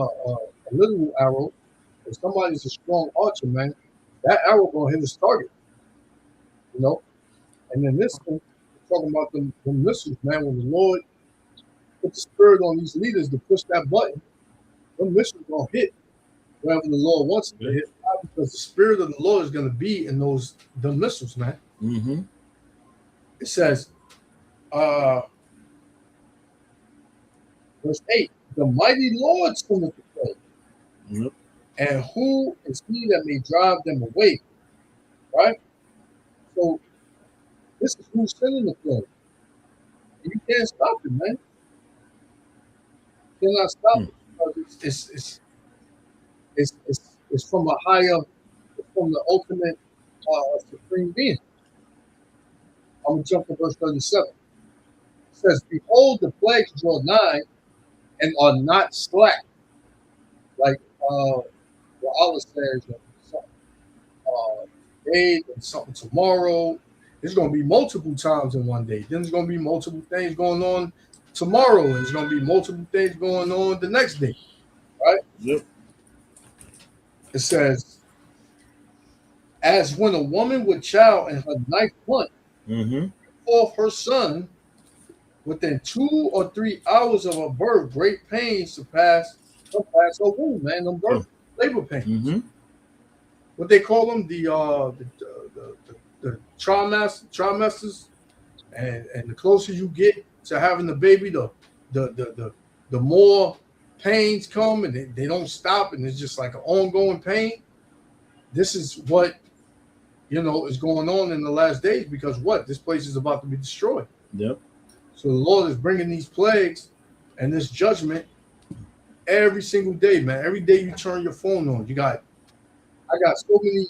literal arrow, if somebody's a strong archer, man, that arrow gonna hit his target. You know, and then this one, we're talking about the missiles, man. When the Lord put the spirit on these leaders to push that button, the missiles gonna hit wherever the Lord wants it to hit, because the spirit of the Lord is gonna be in the missiles, man. Mm-hmm. It says, verse 8, the mighty Lord sendeth the plague, Yep. and who is he that may drive them away? Right? So this is who's sending the plague. And you can't stop it, man. You cannot stop it because it's from a higher, it's from the ultimate supreme being. I'm gonna jump to verse 37. It says, behold, the plagues draw nigh and are not slack. Like what Allah says, today and something tomorrow. There's going to be multiple times in one day. Then there's going to be multiple things going on tomorrow, and there's going to be multiple things going on the next day, right? Yep. It says, as when a woman with child in her ninth month off her son, within 2 or 3 hours of her birth, great pains surpass her womb, man. Them birth labor pains. What they call them, the trimesters, and the closer you get to having the baby, the more pains come, and they don't stop, and it's just like an ongoing pain. This is what is going on in the last days, because this place is about to be destroyed. Yep. So the Lord is bringing these plagues and this judgment every single day, man. Every day you turn your phone on, I got so many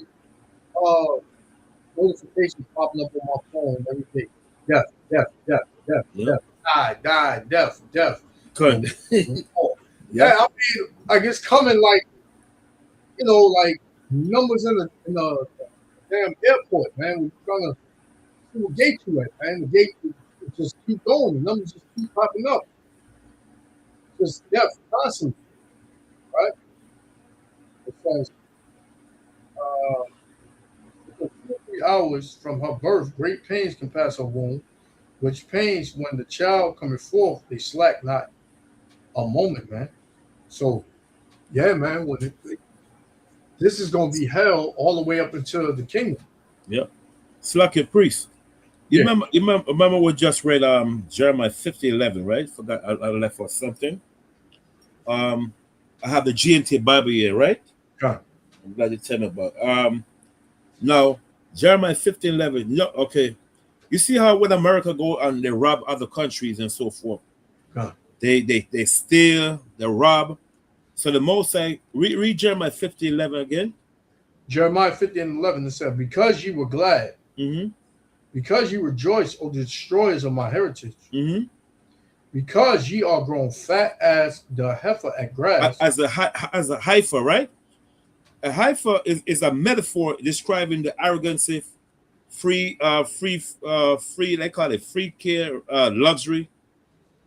notifications popping up on my phone every day. Death, death. Good. Yeah, I mean, like it's coming like like numbers in the damn airport, man. We're trying to see what gate you at, man. The gate just keep going. The numbers just keep popping up. So this death constantly, right? It says, for 2 or 3 hours from her birth, great pains can pass her womb, which pains when the child cometh forth, they slack not a moment, man. So, yeah, man, this is going to be hell all the way up until the kingdom. Yep. It's like a priest. You remember we just read Jeremiah 50:11, right? Forgot I left for something. I have the GNT Bible here, right? Okay. I'm glad you tell me about. Now Jeremiah 50:11. Yeah, okay. You see how when America go and they rob other countries and so forth, they steal, they rob. So the Most High, read Jeremiah 50:11 again. Jeremiah 50:11, it said, because you were glad, because you rejoice, O destroyers of my heritage, because ye are grown fat as the heifer at grass. As a heifer, right? A heifer is a metaphor describing the arrogancy, free, they call it free care, luxury,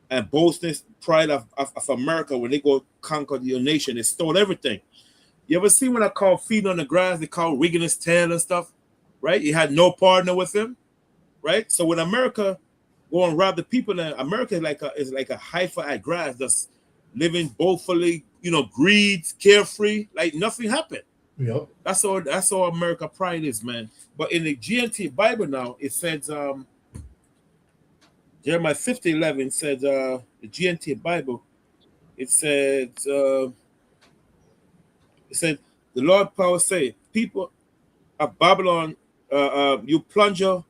and boastness, pride of America when they go conquer your nation. They stole everything. You ever see when I call feeding on the grass, they call rigging his tail and stuff, right? He had no partner with him, right? So when America go and rob the people, then America is like a heifer at grass, that's living boastfully, greed, carefree, like nothing happened. Yep. That's all America pride is, man. But in the GNT Bible now, it says Jeremiah 50:11 says the GNT Bible, it said the Lord power say, people of Babylon, you plunder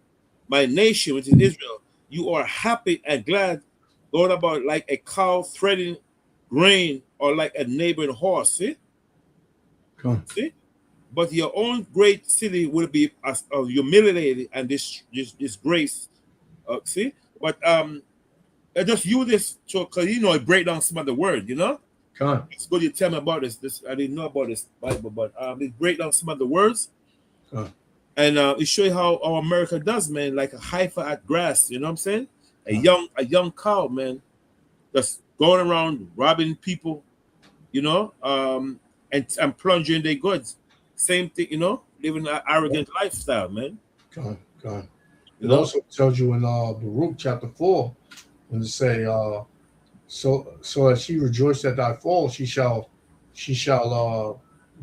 my nation, which is Israel. You are happy and glad, going about like a cow threading grain, or like a neighboring horse. See? See? But your own great city will be humiliated and disgraced. See? But I just use this because it break down some of the word, It's good you tell me about this. I didn't know about this Bible, but it break down some of the words. And it show you how America does, man, like a heifer at grass, you know what I'm saying? A young cow, man, that's going around robbing people, and plunging their goods. Same thing, living an arrogant lifestyle, man. God. It also tells you in Baruch chapter 4, when it say, so as she rejoiced at thy fall, she shall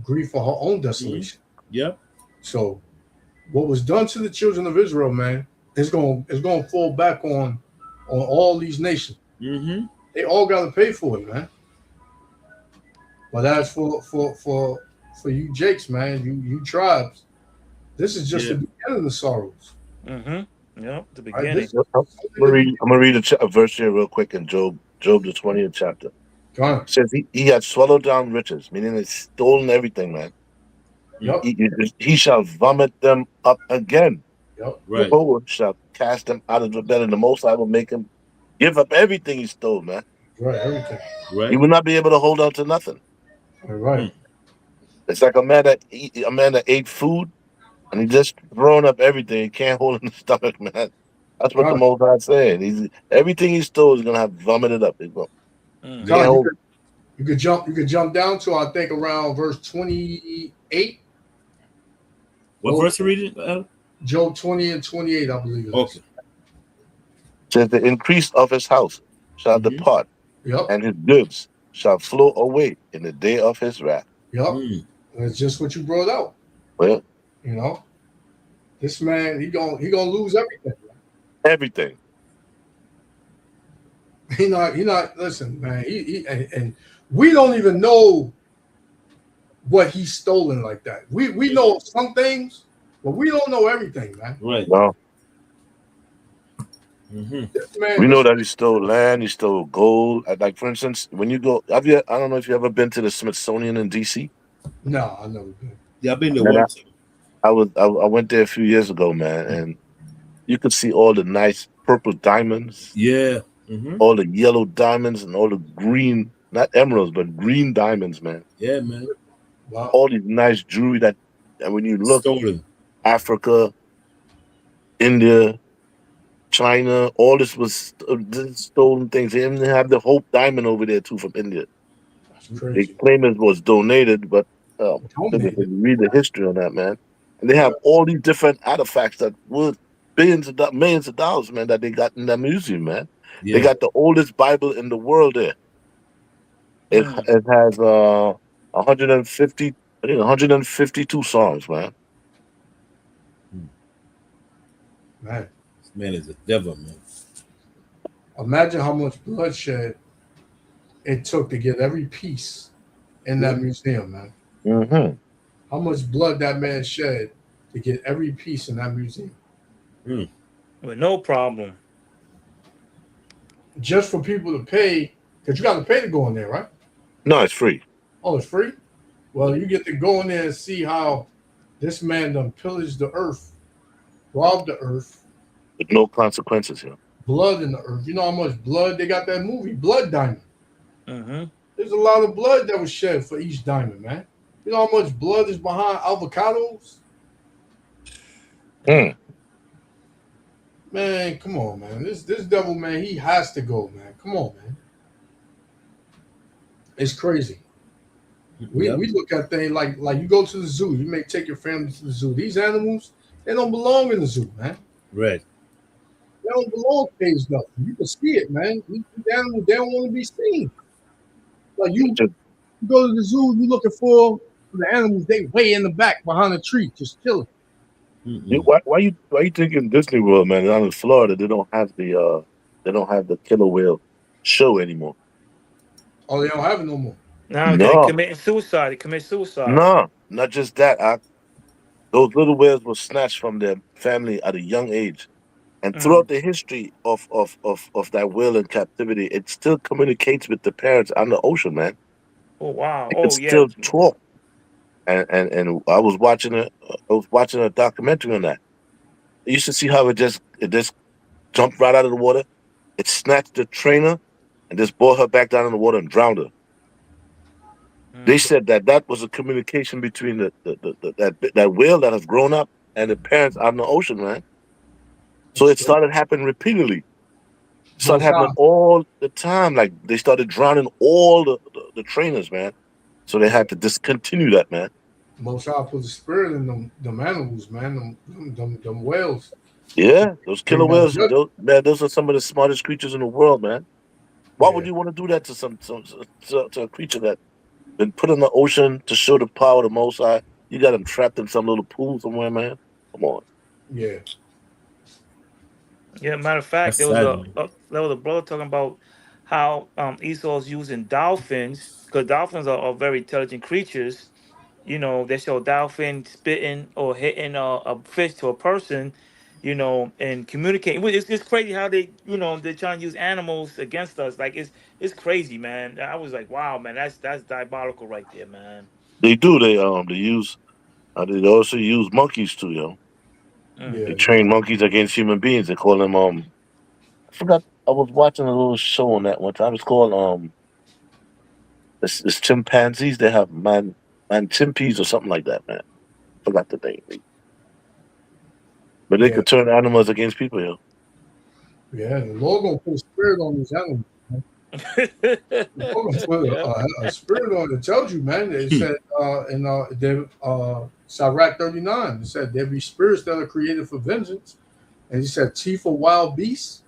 grieve for her own desolation. Yeah. So what was done to the children of Israel, man, is going to fall back on all these nations. They all got to pay for it, man. But as for you Jakes, man, you tribes, this is just the beginning of the sorrows. Yeah, the beginning. I'm gonna read a verse here real quick in Job the 20th chapter. It says he had swallowed down riches, meaning he's stolen everything, man. Yep. He shall vomit them up again. Yep. Right. Jehovah shall cast them out of the bed, and the Most High will make him give up everything he stole, man. Right, everything. Right. He will not be able to hold on to nothing. Right. It's like a man that ate food and he just throwing up everything. He can't hold in the stomach, man. That's what the Most High saying. Everything he stole is gonna have vomited up. You could jump down to, I think, around verse 28. What verse are you reading? Job 20 and 28, I believe. Okay. Says the increase of his house shall depart, and his goods shall flow away in the day of his wrath. Yep. That's just what you brought out. Well, this man, he gonna lose everything. Everything. He not. Listen, man. And we don't even know what he's stolen like that. We know some things, but we don't know everything, man. Right. No. Man, we know that he stole land, he stole gold. Like, for instance, when you go, I don't know if you ever been to the Smithsonian in DC. No, I've never been. Yeah, I've been there once. I went there a few years ago, man, and you could see all the nice purple diamonds. Yeah. All the yellow diamonds and all the green, not emeralds, but green diamonds, man. Yeah, man. Wow. All these nice jewelry that when you look, stolen. Africa, India, China. All this was stolen things. They even have the Hope Diamond over there too from India. That's They crazy. claim it was donated, but if you read the history on that, man, and they have all these different artifacts that worth millions of dollars, man, that they got in that museum, man. Yeah. They got the oldest Bible in the world there. It Mm. it has 150, I think 152 songs, man. Man, This man is a devil, man. imagine how much bloodshed it took to get every piece in that museum, man. Mm-hmm. How much blood that man shed to get every piece in that museum. With no problem. Just for people to pay, because you got to pay to go in there, right? No, it's free. Oh, it's free? Well, you get to go in there and see how this man done pillaged the earth, robbed the earth, With no consequences, you know. blood in the earth. You know how much blood they got that movie, Blood Diamond. Mm-hmm. There's a lot of blood that was shed for each diamond, man. You know how much blood is behind avocados? Mm. Man, come on, man. This devil, man, he has to go, man. Come on, man. It's crazy. We look at things like you go to the zoo. You may take your family to the zoo. These animals, they don't belong in the zoo, man. Right. They don't belong caged up. You can see it, man. These animals, they don't want to be seen. Like you go to the zoo, you looking for the animals. They way in the back behind a tree, just chilling. Why you think in Disney World, man, down in Florida, they don't have the killer whale show anymore? Oh, they don't have it no more. Now No. they committing suicide. They commit suicide. No, not just that. Those little whales were snatched from their family at a young age. And throughout the history of that whale in captivity, it still communicates with the parents on the ocean, man. Oh wow. It Oh can yeah. still talk. And I was watching a documentary on that. You should see how it just jumped right out of the water. It snatched the trainer and just brought her back down in the water and drowned her. They said that was a communication between that whale that has grown up and the parents out in the ocean, man. So it started happening repeatedly. It started happening all the time. Like they started drowning all the trainers, man. So they had to discontinue that, man. Most High put the spirit in them animals, man. Them whales. Yeah, those killer whales. Those are some of the smartest creatures in the world, man. Why would you want to do that to a creature that been put in the ocean to show the power of the Most High? You got them trapped in some little pool somewhere, man. Come on. Yeah. Yeah, matter of fact, there was a brother talking about how Esau's using dolphins, because dolphins are very intelligent creatures. You know, they show dolphin spitting or hitting a fish to a person, you know, and communicating. It's crazy how they, you know, they're trying to use animals against us. Like it's crazy, man. I was like, wow, man, that's diabolical right there, man. They do. They use. They also use monkeys too, yo. They train monkeys against human beings. They call them I forgot. I was watching a little show on that one time. It's called it's chimpanzees. They have man chimpies or something like that, man. Forgot the name. But they could turn animals against people, yo. Yeah, the Lord gonna put a spirit on these animals. The Lord gonna put a spirit on it. It tells you, man. It said in Sirach 39, it said there be spirits that are created for vengeance. And he said teeth of wild beasts.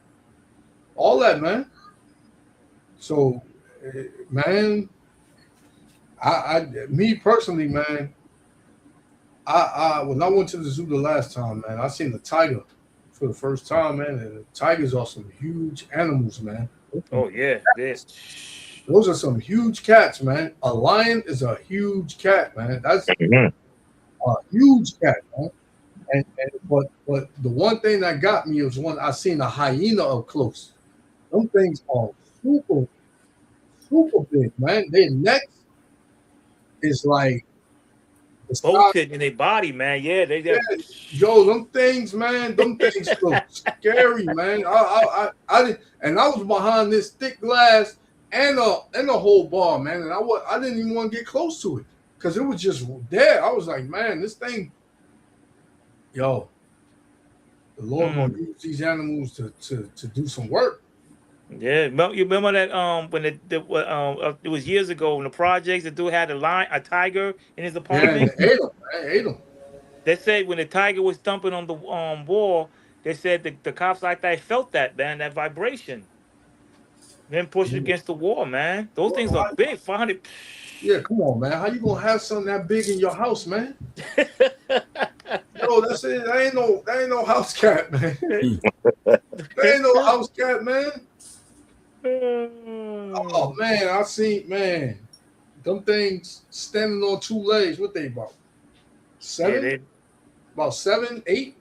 All that, man. So, man, me personally, man, I when I went to the zoo the last time, man, I seen the tiger for the first time, man. And the tigers are some huge animals, man. Oh yeah, this. Those are some huge cats, man. A lion is a huge cat, man. That's a huge cat, man. But the one thing that got me was when I seen a hyena up close. Them things are super, super big, man. Their necks is like bolted in their body, man. Yeah, yo, them things, man. Them things look scary, man. I was behind this thick glass and a whole bar, man. And I didn't even want to get close to it because it was just there. I was like, man, this thing, yo, The Lord gonna use these animals to do some work. Yeah, you remember that when it was years ago in the projects, the dude had a tiger in his Yeah, apartment. they ate them. They ate them. They said when the tiger was thumping on the wall, they said the cops like they felt that, man, that vibration. Then push it against the wall, man. Those things are big. 500. Yeah, come on, man. How you gonna have something that big in your house, man? Yo, that's it. That ain't no house cat, man. That ain't no house cat, man. Oh man, I seen, man, them things standing on two legs. What they about? 7? About 7, 8?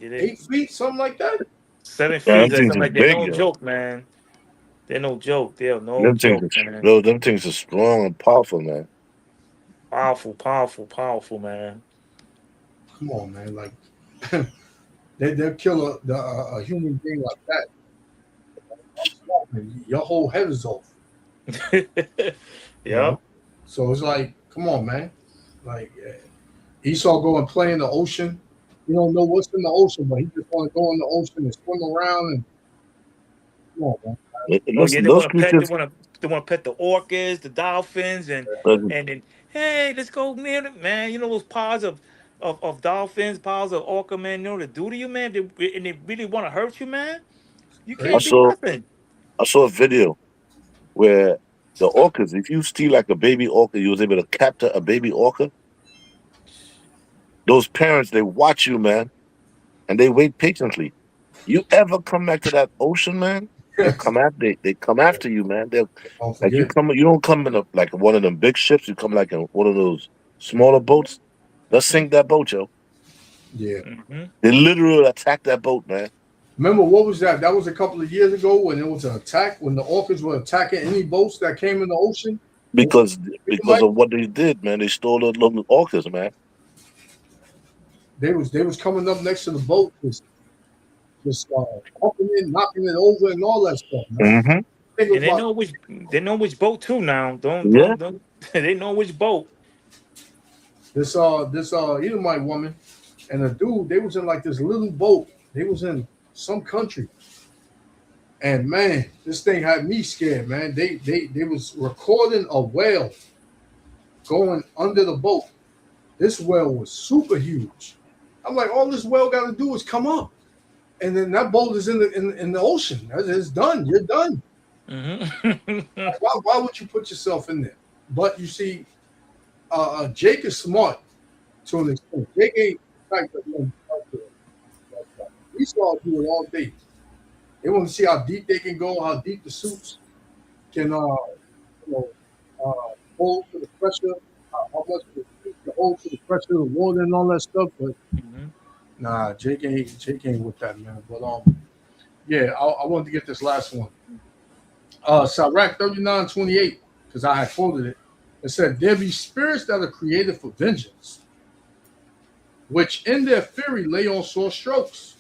8 feet, something like that. 7 Yeah, feet. them things They're is big, no yo. joke, man. They're no joke. They're no Them joke, things, man. them things are strong and powerful, man. Powerful, man. Come on, man. Like they'll kill a human being like that. Your whole head is off. Yeah. So it's like, come on, man. Like Esau go and play in the ocean. You don't know what's in the ocean, but he just want to go in the ocean and swim around and come on, man. Listen, They those want to pet. creatures. They want to pet the orcas, the dolphins, and then hey, let's go near them, man. You know those piles of dolphins, piles of orca, man. You know what they do to you, man. And they really want to hurt you, man. You I can't do nothing. saw a video where the orcas, if you steal like a baby orca, you was able to capture a baby orca. Those parents, they watch you, man, and they wait patiently. You ever come back to that ocean, man? They come after you, man. They'll like you don't come in like one of them big ships. You come like in one of those smaller boats. They'll sink that boat, yo. Yeah. They literally attack that boat, man. Remember what was that? That was a couple of years ago when it was an attack when the orcas were attacking any boats that came in the ocean. Because of what they did, man. They stole the little orcas, man. They was coming up next to the boat, just knocking it over and all that stuff. Man. And they know which boat too now. Don't they know which boat. This Edomite woman and a dude, they was in like this little boat. They was in some country. And man, this thing had me scared, man. They was recording a whale going under the boat. This whale was super huge. I'm like, all this whale got to do is come up, and then that boat is in the ocean. It's done. You're done. Why would you put yourself in there? But you see, Jake is smart to an extent. Jake ain't like we saw do it all day. They want to see how deep they can go, how deep the suits can, hold to the pressure, how much the hold to the pressure of the water and all that stuff. But nah, Jake ain't with that, man. But yeah, I wanted to get this last one. Sirach 39:28, because I had quoted it. It said, "There be spirits that are created for vengeance, which in their fury lay on sore strokes.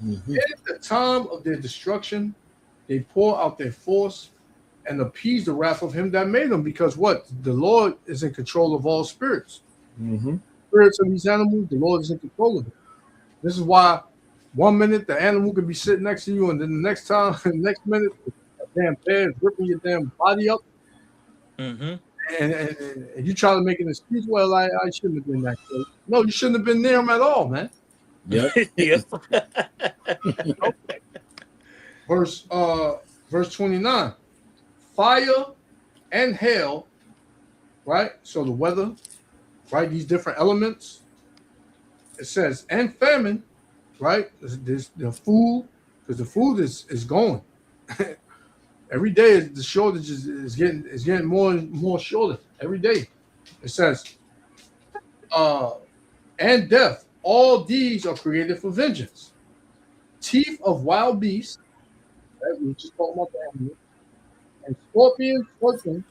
In the time of their destruction, they pour out their force and appease the wrath of him that made them." Because what? The Lord is in control of all spirits. Spirits of these animals, the Lord is in control of them. This is why 1 minute the animal could be sitting next to you, and then the next minute, a damn bear is ripping your damn body up. And you try to make an excuse. Well, I shouldn't have been that close. No, you shouldn't have been near him at all, man. Yes. Verse 29. Fire and hail, right? So the weather, right? These different elements. It says, and famine, right? There's the food, because the food is going. Every day the shortage is getting more and more shorter every day. It says, and death. All these are created for vengeance. Teeth of wild beasts, right? We just talking about the animals, and scorpions, serpents,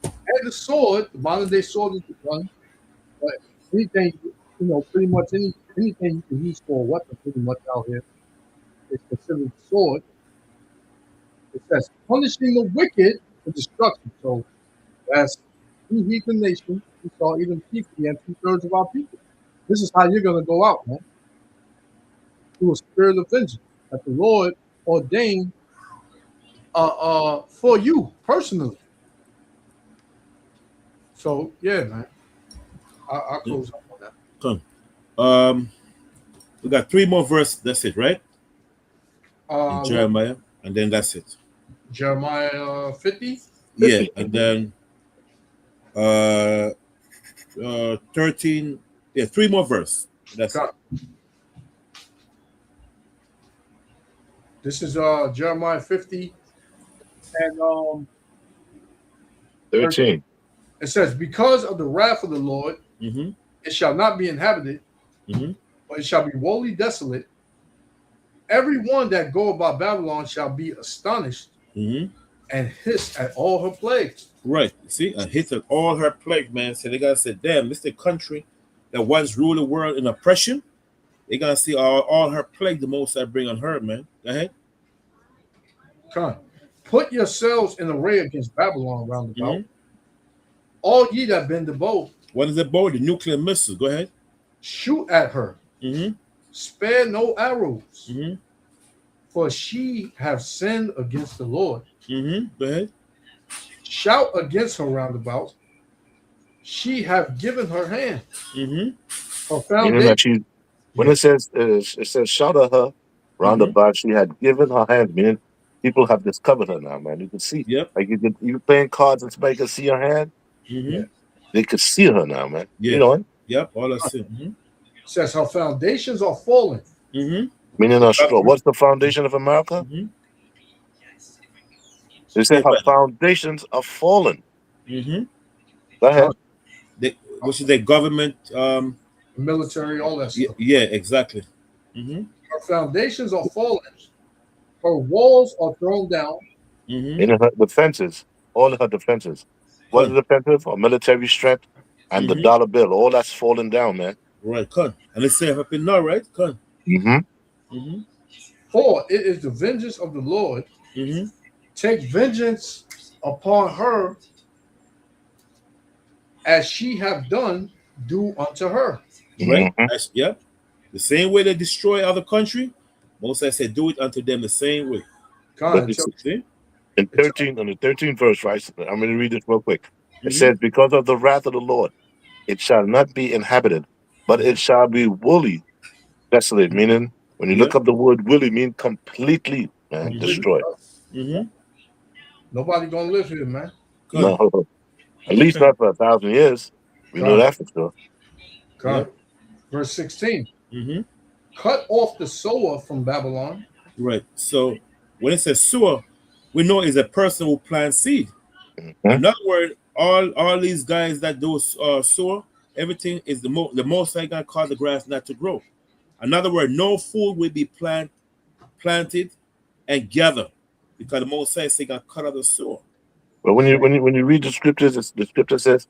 and the sword. The modern day sword is the gun, but anything, pretty much anything you can use for a weapon, pretty much out here, is considered a sword. It says punishing the wicked for destruction. So that's two heathen nations. We saw even chiefly and 2/3 of our people. This is how you're gonna go out, man. through a spirit of vengeance that the Lord ordained for you personally. So yeah, man. I'll close up on that. Come. We got 3 more verses. That's it, right? In Jeremiah, and then that's it. Jeremiah 50. Yeah, and then 13. Yeah, 3 more verses. That's it. This is Jeremiah 50 and 13. It says, because of the wrath of the Lord, it shall not be inhabited, but it shall be wholly desolate. Every one that go about Babylon shall be astonished and hiss at all her plagues. Right. See, a hit at all her plague, man. So they gotta say, damn, this is the country that once ruled the world in oppression. They gotta see all her plague the most I bring on her, man. Go ahead. Come. Put yourselves in array against Babylon round about. All ye that bend the bow. What is the bow? The nuclear missiles. Go ahead. Shoot at her. Spare no arrows. For she have sinned against the Lord. Go ahead. Shout against her round about. She have given her hand. Her foundation. When it says shout at her round about, she had given her hand, meaning people have discovered her now, man. You can see. Yep. Like you playing cards and somebody can see her hand. They could see her now, man. Yeah. You know? Yep. All that's it. Says her foundations are fallen. Meaning what's the foundation of America? They say her foundations are fallen. Go ahead. Which is the government, military, all that stuff. Yeah, exactly. Her foundations are fallen. Her walls are thrown down. In her defenses, all of her defenses. What is defensive? Or military strength and the dollar bill. All that's falling down, man. Right, con. And it's safe up in now, right? Con. For it is the vengeance of the Lord. Take vengeance upon her as she have done, do unto her. Right? Yeah. The same way they destroy other country, Moses said, do it unto them the same way. God, in 13, on the 13th verse, right? I'm going to read this real quick. It says, because of the wrath of the Lord, it shall not be inhabited, but it shall be wholly desolate. Meaning, when you look up the word wholly, mean completely, man, destroyed. Nobody gonna live here, man. No, at least not for 1,000 years. We know that for sure. God. Verse 16. Cut off the sower from Babylon. Right. So when it says sower, we know it's a person who plants seed. In other words, all these guys that do sower, everything is the most I can cause the grass not to grow. In other words, no food will be planted and gathered because the Most High say gonna cut out the sower. But when you read the scriptures, the scripture says,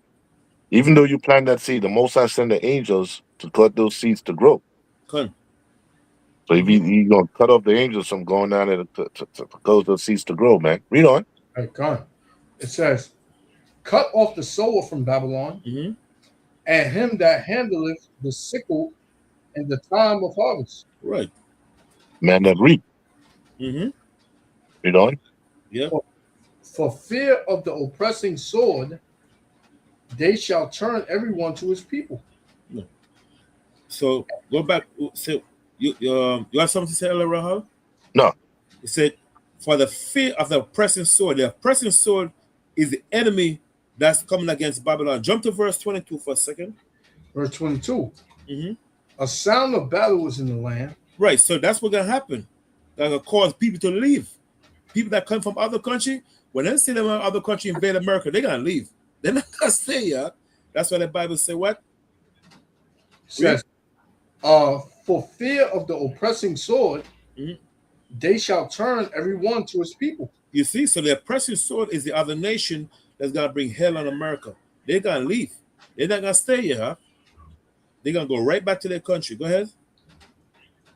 even though you plant that seed, the Most High send the angels to cut those seeds to grow. Con. So if you're gonna cut off the angels from going down there to cause those seeds to grow, man. Read on. Right, God. It says, cut off the sower from Babylon, and him that handleth the sickle in the time of harvest. Right. Man that reap. Read on. Yeah. For fear of the oppressing sword, they shall turn everyone to his people. No. So go back. So you have something to say, Rahal? No. It said, for the fear of the oppressing sword. The oppressing sword is the enemy that's coming against Babylon. Jump to verse 22 for a second. Verse 22. A sound of battle was in the land. Right. So that's what's gonna happen. That's gonna cause people to leave. People that come from other country, when they see them in other country invade America, they're gonna leave. They're not gonna stay here. That's why the Bible say what? Says, for fear of the oppressing sword, they shall turn everyone to his people. You see, so the oppressing sword is the other nation that's gonna bring hell on America. They're gonna leave. They're not gonna stay here, huh? They're gonna go right back to their country. Go ahead.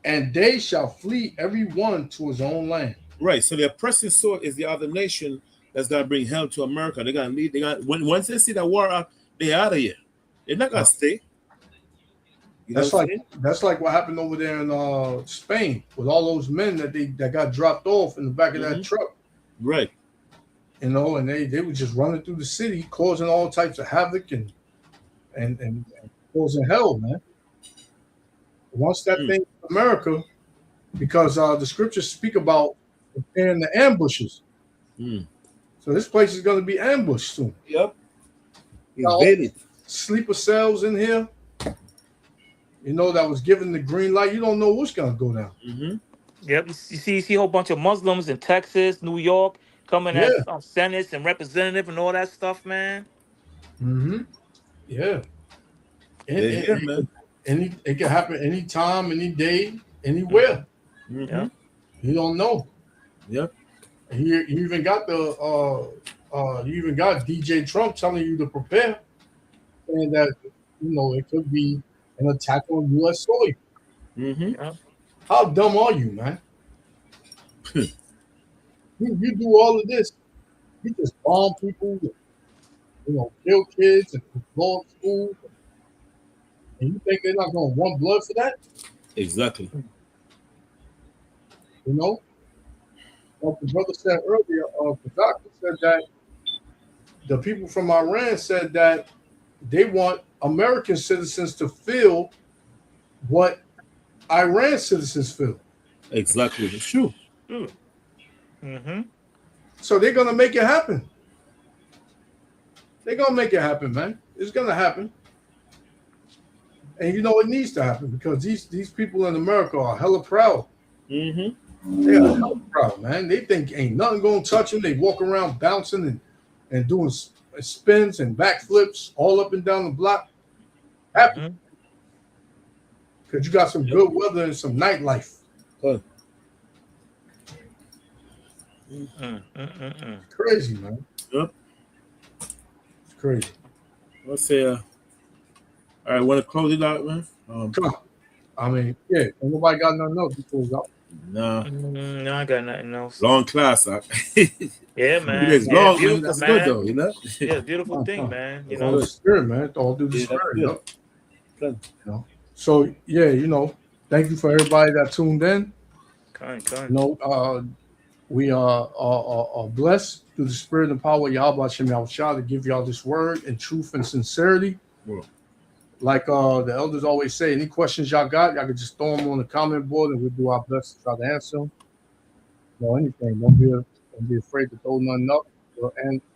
And they shall flee every one to his own land. Right. So the oppressing sword is the other nation that's gonna bring hell to America. They're gonna leave. Once they see that war out, they're out of here. They're not gonna stay. You know That's what I'm like saying? that's like what happened over there in Spain with all those men that got dropped off in the back of that truck. Right. You know, and they were just running through the city, causing all types of havoc and causing hell, man. Once that thing in America, because the scriptures speak about preparing the ambushes. So this place is going to be ambushed soon. Yep. Invaded. Sleeper cells in here. You know, that was given the green light. You don't know what's going to go down. Yep, you see a whole bunch of Muslims in Texas, New York, coming as senates and representative and all that stuff, man. Mm-hmm. Yeah. Man. It can happen anytime, any day, anywhere. Yeah. You don't know. Yep. You even got DJ Trump telling you to prepare, and that it could be an attack on U.S. soil. Yeah. How dumb are you, man? you do all of this. You just bomb people, kill kids and blow up schools, and you think they're not going to want blood for that? Exactly. You know, like the brother said earlier, the doctor said that the people from Iran said that they want American citizens to feel what Iran citizens feel. Exactly. It's true. Mm-hmm. So they're going to make it happen. They're going to make it happen, man. It's going to happen. And it needs to happen because these people in America are hella proud. They are hella proud, man. They think ain't nothing going to touch them. They walk around bouncing and doing spins and backflips all up and down the block. Happy. Because you got some good weather and some nightlife. It's crazy, man. Yep. It's crazy. Let's say, all right, want to close it out, man? Come on. I mean, yeah, ain't nobody got nothing else to close out. No. No, I got nothing else. Long class. Yeah, man. It's long, man. Beautiful, That's man. good, though, you know? Yeah, beautiful thing, man. You All know. the spirit, man. All through the Yeah, spirit. good. Yep. So, yeah, thank you for everybody that tuned in. We are blessed through the spirit and power of Yahweh Hashem Yahushua to give y'all this word in truth and sincerity. Yeah. Like the elders always say, any questions y'all got, y'all can just throw them on the comment board and we'll do our best to try to answer them. Anything. Don't be afraid to throw nothing up. We'll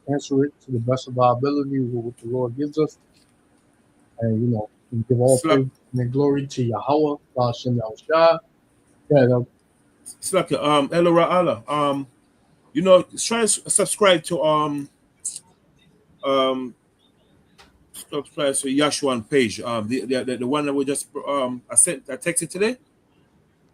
answer it to the best of our ability with what the Lord gives us. And, we give all praise and glory to Yahweh, Hashem Yahushua. Yeah, It's like Elora Allah. Try to subscribe to subscribe to Yashuan page. The one that we just I texted today.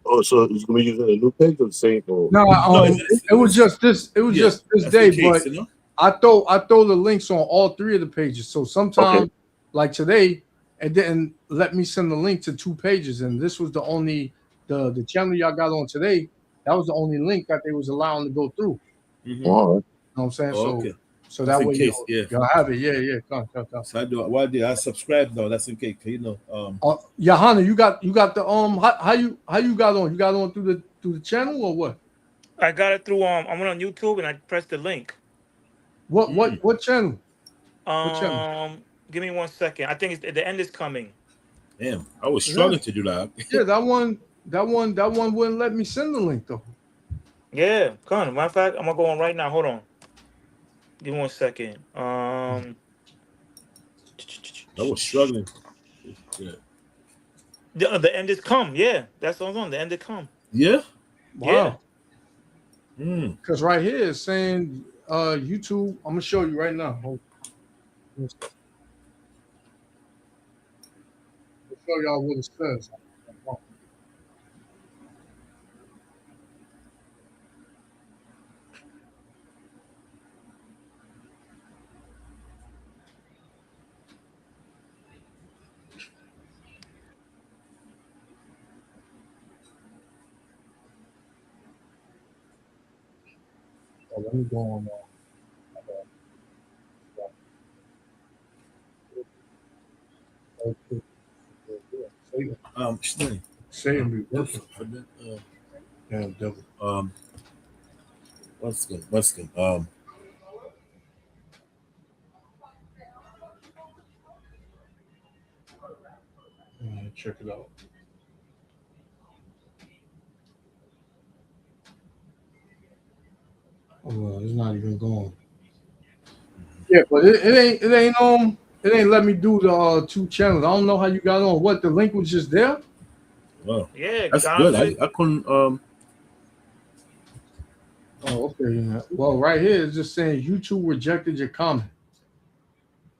Oh, so it's gonna be using a new page or the same? Or... No, it was just this. It was just this day, case, but I throw the links on all three of the pages. So sometimes, like today, it didn't let me send the link to 2 pages, and this was the only the channel y'all got on today. That was the only link that they was allowing to go through. All right. You know what I'm saying? So that way y'all have it. Yeah. Come. So I do. Why did I subscribe though? That's in case, Johanna, you got the how you got on? You got on through the channel or what? I got it through I went on YouTube and I pressed the link. What channel? What channel? Give me 1 second. I think the end is coming. Damn, I was struggling to do that. Yeah, that one wouldn't let me send the link though. Yeah, come on. Matter of fact, I'm gonna go on right now. Hold on. Give me 1 second. I was struggling. Yeah. The end is come. Yeah, that's what I'm on. The end is come. Yeah. Wow. Yeah. Because right here it's saying YouTube. I'm gonna show you right now. I'll show y'all what it says. Let me go on. Satan be working. Damn devil. Once again. Check it out. Oh, well, it's not even going. Yeah, but it ain't let me do the 2 channels. I don't know how you got on. What, the link was just there? Wow. Yeah, That's good. I couldn't Oh, okay. Yeah. Well, right here it's just saying YouTube rejected your comment.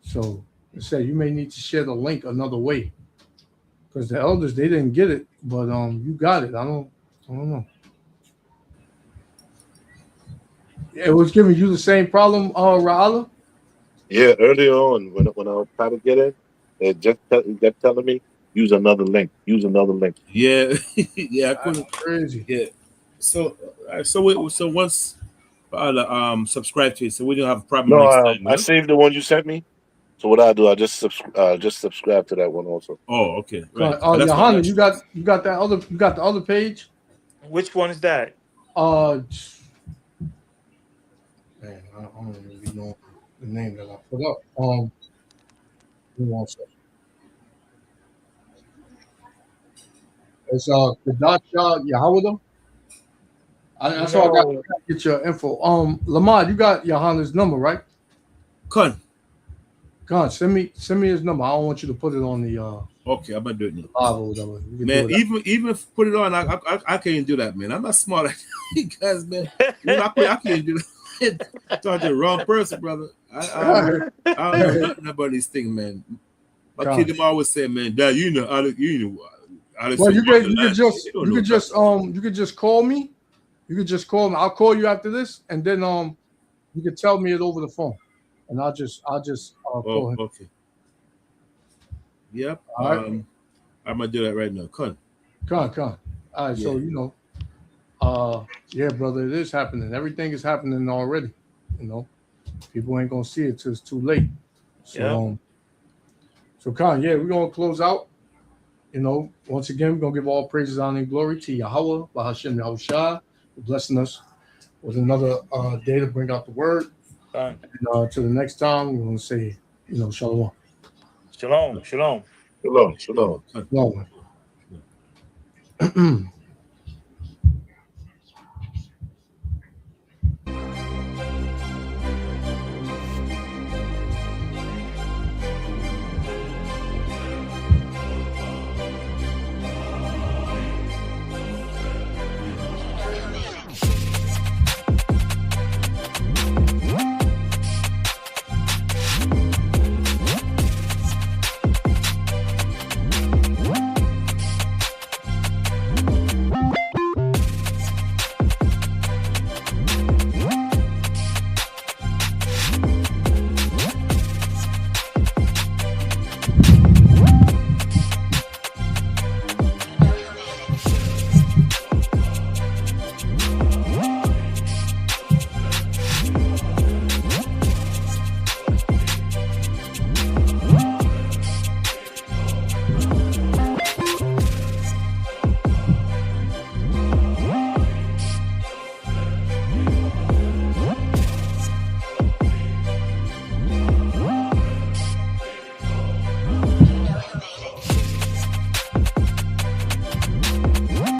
So it said you may need to share the link another way. Because the elders, they didn't get it, but you got it. I don't know. It was giving you the same problem, Ra'ala? Yeah, earlier on when I was trying to get in, it just kept telling me use another link. Use another link. Yeah, yeah, I couldn't. That's crazy. Yeah. So once I subscribe to it, so we don't have a problem No, next time. I saved the one you sent me. So what I do, I just subscribe to that one also. Oh, okay. Right. Johanna, you got the other page? Which one is that? Man, I don't really know the name that I put up. Give me 1 second. It's Kedacha Yahawada. That's all I got to get your info. Lamar, you got Johanna's number, right? Con, send me his number. I don't want you to put it on the okay, I'm gonna do it now. live or whatever. You can Man, do it even if put it on, I can't do that, man. I'm not smart like you guys, man. I can't do that. Talking to the wrong person, brother. I don't know nothing about these things, man. My kid them always say, man, Dad, you know. Well, you could just call me. You could just call me. I'll call you after this, and then you can tell me it over the phone, and I'll just call him. Okay. Yep. All right. I'm gonna do that right now. Con. All right. Yeah. So yeah, brother, it is happening. Everything is happening already. People ain't gonna see it till it's too late. So so Khan, yeah, we're gonna close out. Once again, we're gonna give all praises, honor, and glory to Yahweh, Bahashem Yahushua, for blessing us with another day to bring out the word. And to the next time, we're gonna say, Shalom. Shalom. Shalom. Shalom.